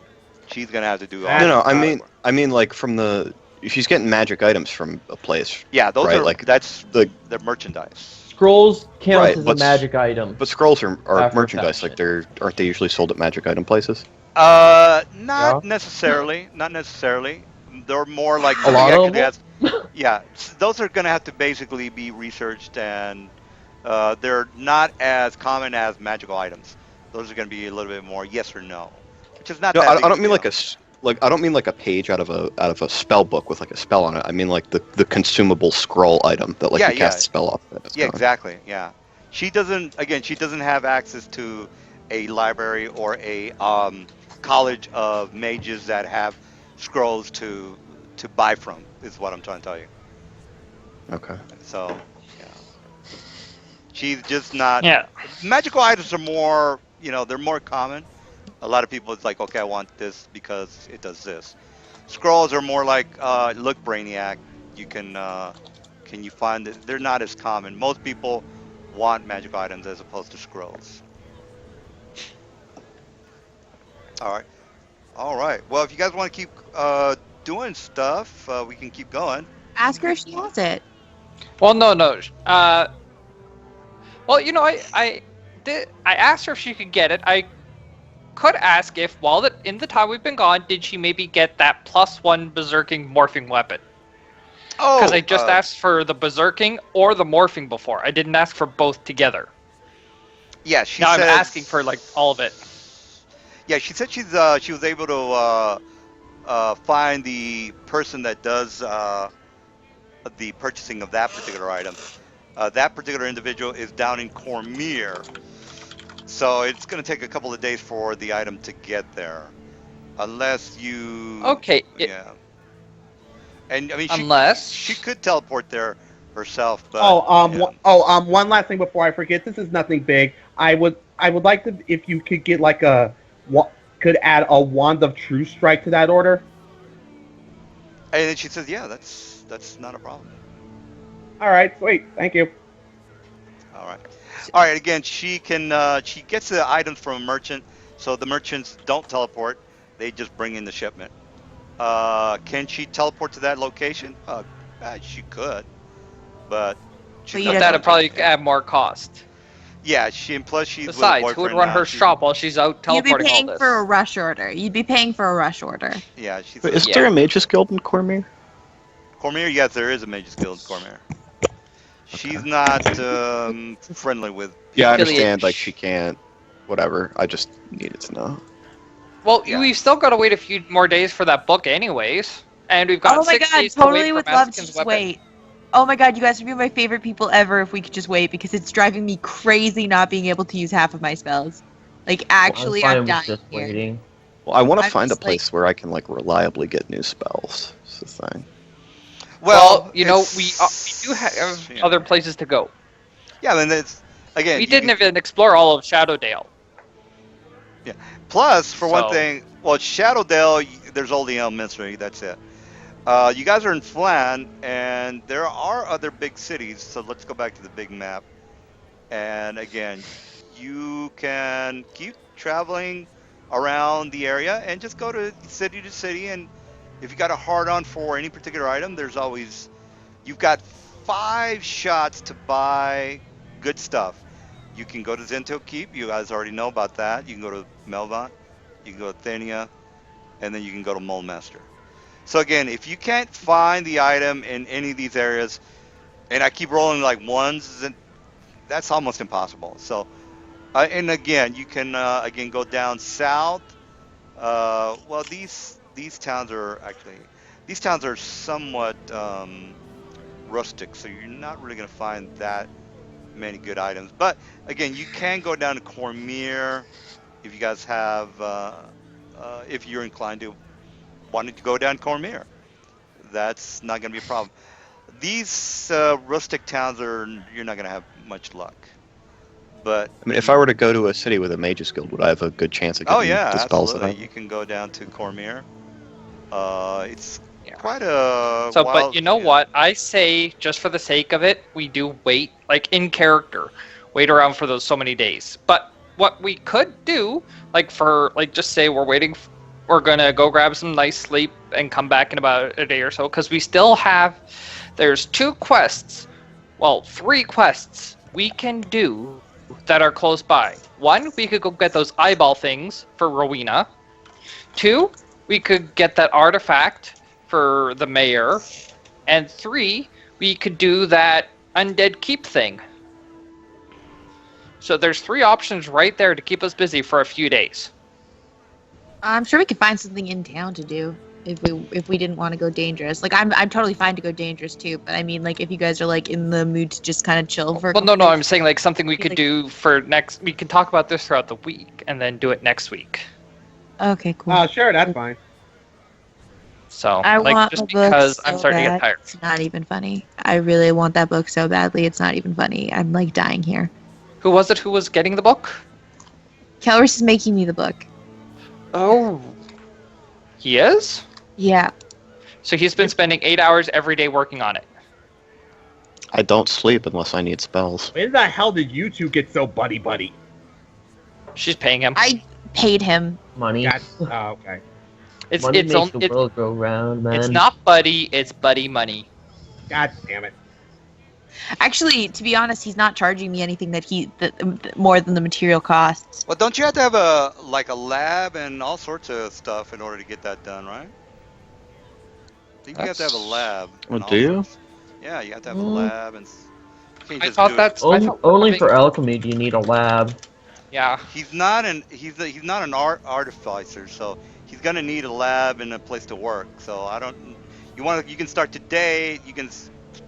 She's gonna have to do all. No, no. the legwork. I mean, like from the if she's getting magic items from a place, Yeah, those right? are Like that's the the merchandise. Scrolls counts Right, as a but- magic item. but scrolls are After merchandise. fetching Like aren't they usually sold at magic item places? Not Yeah. necessarily. Not necessarily. They're more like A something lot of actually has. Yeah, those are gonna have to basically be researched, and they're not as common as magical items. Those are gonna be a little bit more yes or no, which is not No, that big I a don't mean deal. I don't mean like a page out of a spell book with like a spell on it. I mean like the consumable scroll item that like Yeah, you cast yeah. a spell off. And it's Yeah, gone. exactly. Yeah, she doesn't. Again, she doesn't have access to a library or a college of mages that have scrolls to buy from. Is what I'm trying to tell you. Okay. So, yeah, she's just not. Yeah. Magical items are more. They're more common. A lot of people, it's like, okay, I want this because it does this. Scrolls are more like, look, Brainiac, you can you find it? They're not as common. Most people want magical items as opposed to scrolls. All right. All right. Well, if you guys want to keep doing stuff, we can keep going. Ask her if she wants it. Well, no. Well, I asked her if she could get it. I could ask if, in the time we've been gone, did she maybe get that +1 berserking morphing weapon? Oh, Because I just asked for the berserking or the morphing before. I didn't ask for both together. Yeah, she Now I'm says- asking for like all of it. Yeah, she said she was able to find the person that does the purchasing of that particular item. That particular individual is down in Cormier, so it's going to take a couple of days for the item to get there, unless you. Okay. Yeah. And I mean, Unless she could teleport there herself, but. Oh, one last thing before I forget. This is nothing big. I would like to, if you could get like could add a wand of true strike to that order. And then she says, "Yeah, that's not a problem." All right, sweet. Thank you. All right. Again, she gets the items from a merchant, so the merchants don't teleport; they just bring in the shipment. Can she teleport to that location? She could, but But you but don't that'd know. probably add more cost. yeah, and plus she's Besides, with a who would boyfriend run now. her shop while she's out You'd be teleporting all paying this? for a rush order. You'd be paying for a rush order. Yeah, she's. But isn't Yeah. there a mages guild in Cormier? Cormier? Yes, there is a mage's guild in Cormier. She's not friendly with. Yeah, I Affiliate. understand. Like she can't. Whatever. I just needed to know. Well, Yeah. we've still got to wait a few more days for that book, anyways, and we've got Oh my 6 god, days to wait totally for would love to Mastican's just weapon. wait. Oh my god, you guys would be my favorite people ever if we could just wait because it's driving me crazy not being able to use half of my spells. Like, actually, I'm fine I'm with dying just here. waiting. Well, I want to I'm find a just, like- place where I can like reliably get new spells. That's the thing. Well, we it's- do have yeah. other places to go. Yeah, and it's again. We you didn't can- even explore all of Shadowdale. Plus, for one So- thing, well, Shadowdale, there's only Elementary. That's it. You guys are in Flan, and there are other big cities. So let's go back to the big map. And again, you can keep traveling around the area and just go to city. And if you got a hard on for any particular item, you've got 5 shots to buy good stuff. You can go to Zento Keep. You guys already know about that. You can go to Melvant. You can go to Thenia. And then you can go to Molemaster. So again, if you can't find the item in any of these areas, and I keep rolling like ones, then that's almost impossible. So, and again, you can again go down south Well, these towns are actually these towns are somewhat rustic, so you're not really gonna find that many good items. But again, you can go down to Cormier if you guys have if you're inclined to wanting to go down Cormier. That's not gonna be a problem. These rustic towns are you're not gonna have much luck. But I mean, if I were to go to a city with a mages guild, would I have a good chance of oh getting yeah, the spells that I absolutely, have? you can go down to Cormier. It's Yeah. quite a So, wild. but you know Yeah. what? I say, just for the sake of it, we do wait, like in character, wait around for those so many days. But what we could do, like for, like, just say we're waiting, we're gonna go grab some nice sleep and come back in about a day or so, because we still have, there's 2 quests, well, 3 quests we can do that are close by. 1, we could go get those eyeball things for Rowena. 2, we could get that artifact for the mayor. And 3, we could do that undead keep thing. So there's 3 options right there to keep us busy for a few days. I'm sure we could find something in town to do if we didn't want to go dangerous. Like I'm totally fine to go dangerous too, but I mean like if you guys are like in the mood to just kind of chill for. Well, no, I'm saying like something we could Like- do for next. We can talk about this throughout the week and then do it next week. Okay, cool. Oh, sure, that's fine. So, I like, want just a book because so I'm starting to bad. get tired. It's not even funny. I really want that book so badly. It's not even funny. I'm like dying here. Who was it who was getting the book? Kelris is making me the book. Oh, he is. Yeah. So he's been spending 8 hours every day working on it. I don't sleep unless I need spells. When the hell did you two get so buddy? She's paying him. I paid him. Money. That's okay. It's Money it's makes on, the world go round, man. it's not buddy. It's buddy money. God damn it. Actually, to be honest, he's not charging me anything more than the material costs. Well, don't you have to have a lab and all sorts of stuff in order to get that done, right? I think you have to have a lab. Well, and all do you? sorts. Yeah, you have to have a lab and. Can't I just thought do it. that's I Only, thought only having- for alchemy do you need a lab. Yeah. He's not an artificer, so he's gonna need a lab and a place to work. So I don't. You can start today. You can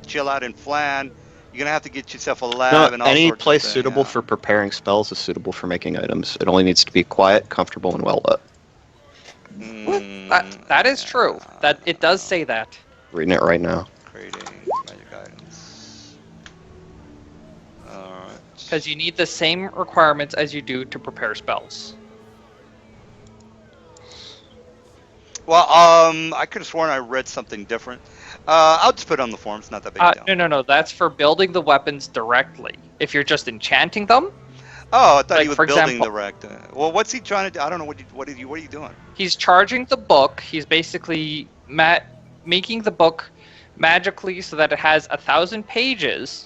chill out in Flan. You're gonna have to get yourself a lab No, and all any sorts place of things, suitable yeah. for preparing spells is suitable for making items. It only needs to be quiet, comfortable, and well lit. That is true. That it does say that. Reading it right now. Creating magic items. Alright. Because you need the same requirements as you do to prepare spells. Well, I could have sworn I read something different. I'll just put it on the forums. Not that big a deal. No. That's for building the weapons directly. If you're just enchanting them, Oh, I thought like, he was for building example- the rect. Well, what's he trying to do? I don't know. What are you doing? he's charging the book. He's basically making the book magically so that it has 1,000 pages.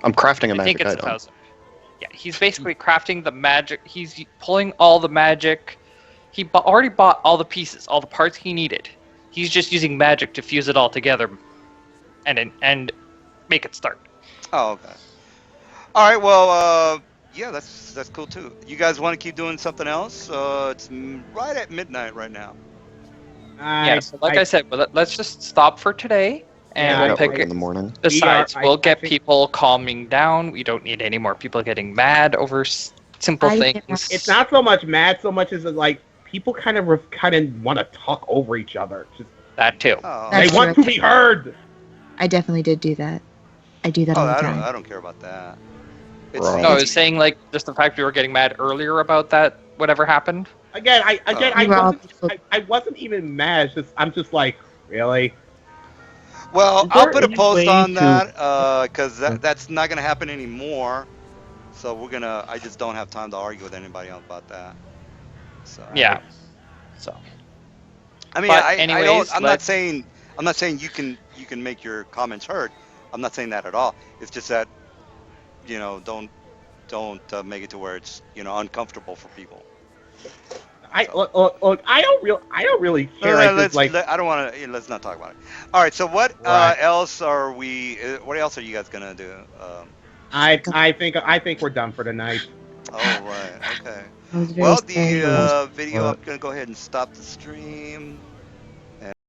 I'm crafting a I think magic it's item. 1,000. Yeah, he's basically crafting the magic. He's pulling all the magic. He already bought all the pieces, all the parts he needed. He's just using magic to fuse it all together, and make it start. Oh, okay. All right. Well, yeah, that's cool too. You guys want to keep doing something else? It's right at midnight right now. Yeah. So like I said, but let's just stop for today, and Yeah, we'll Got pick work it. in the morning. Besides, I we'll get think- people calming down. We don't need any more people getting mad over simple I things. get It's not so much mad, so much as like people kind of want to talk over each other. Just, that too. Oh, they That's want true. to be heard. I definitely did do that. I do that all the I time. don't care about that. It's, Right. No, I was saying like just the fact we were getting mad earlier about that. Whatever happened. Again, Oh. You were all wasn't, beautiful. I wasn't even mad. I'm just like, really? Well, Is I'll there put a any post way on to- that because that's not gonna happen anymore. So I just don't have time to argue with anybody else about that. So Yeah. So I mean, But I anyways, don't. I'm not let's- saying you can make your comments heard. I'm not saying that at all. It's just that don't make it to where it's uncomfortable for people. Look, I don't really care. I don't want to. Let's not talk about it. All right. So what Right. else are we? What else are you guys gonna do? I think we're done for tonight. Oh, right. Okay. That was very Well, scary. the video, What? I'm going to go ahead and stop the stream.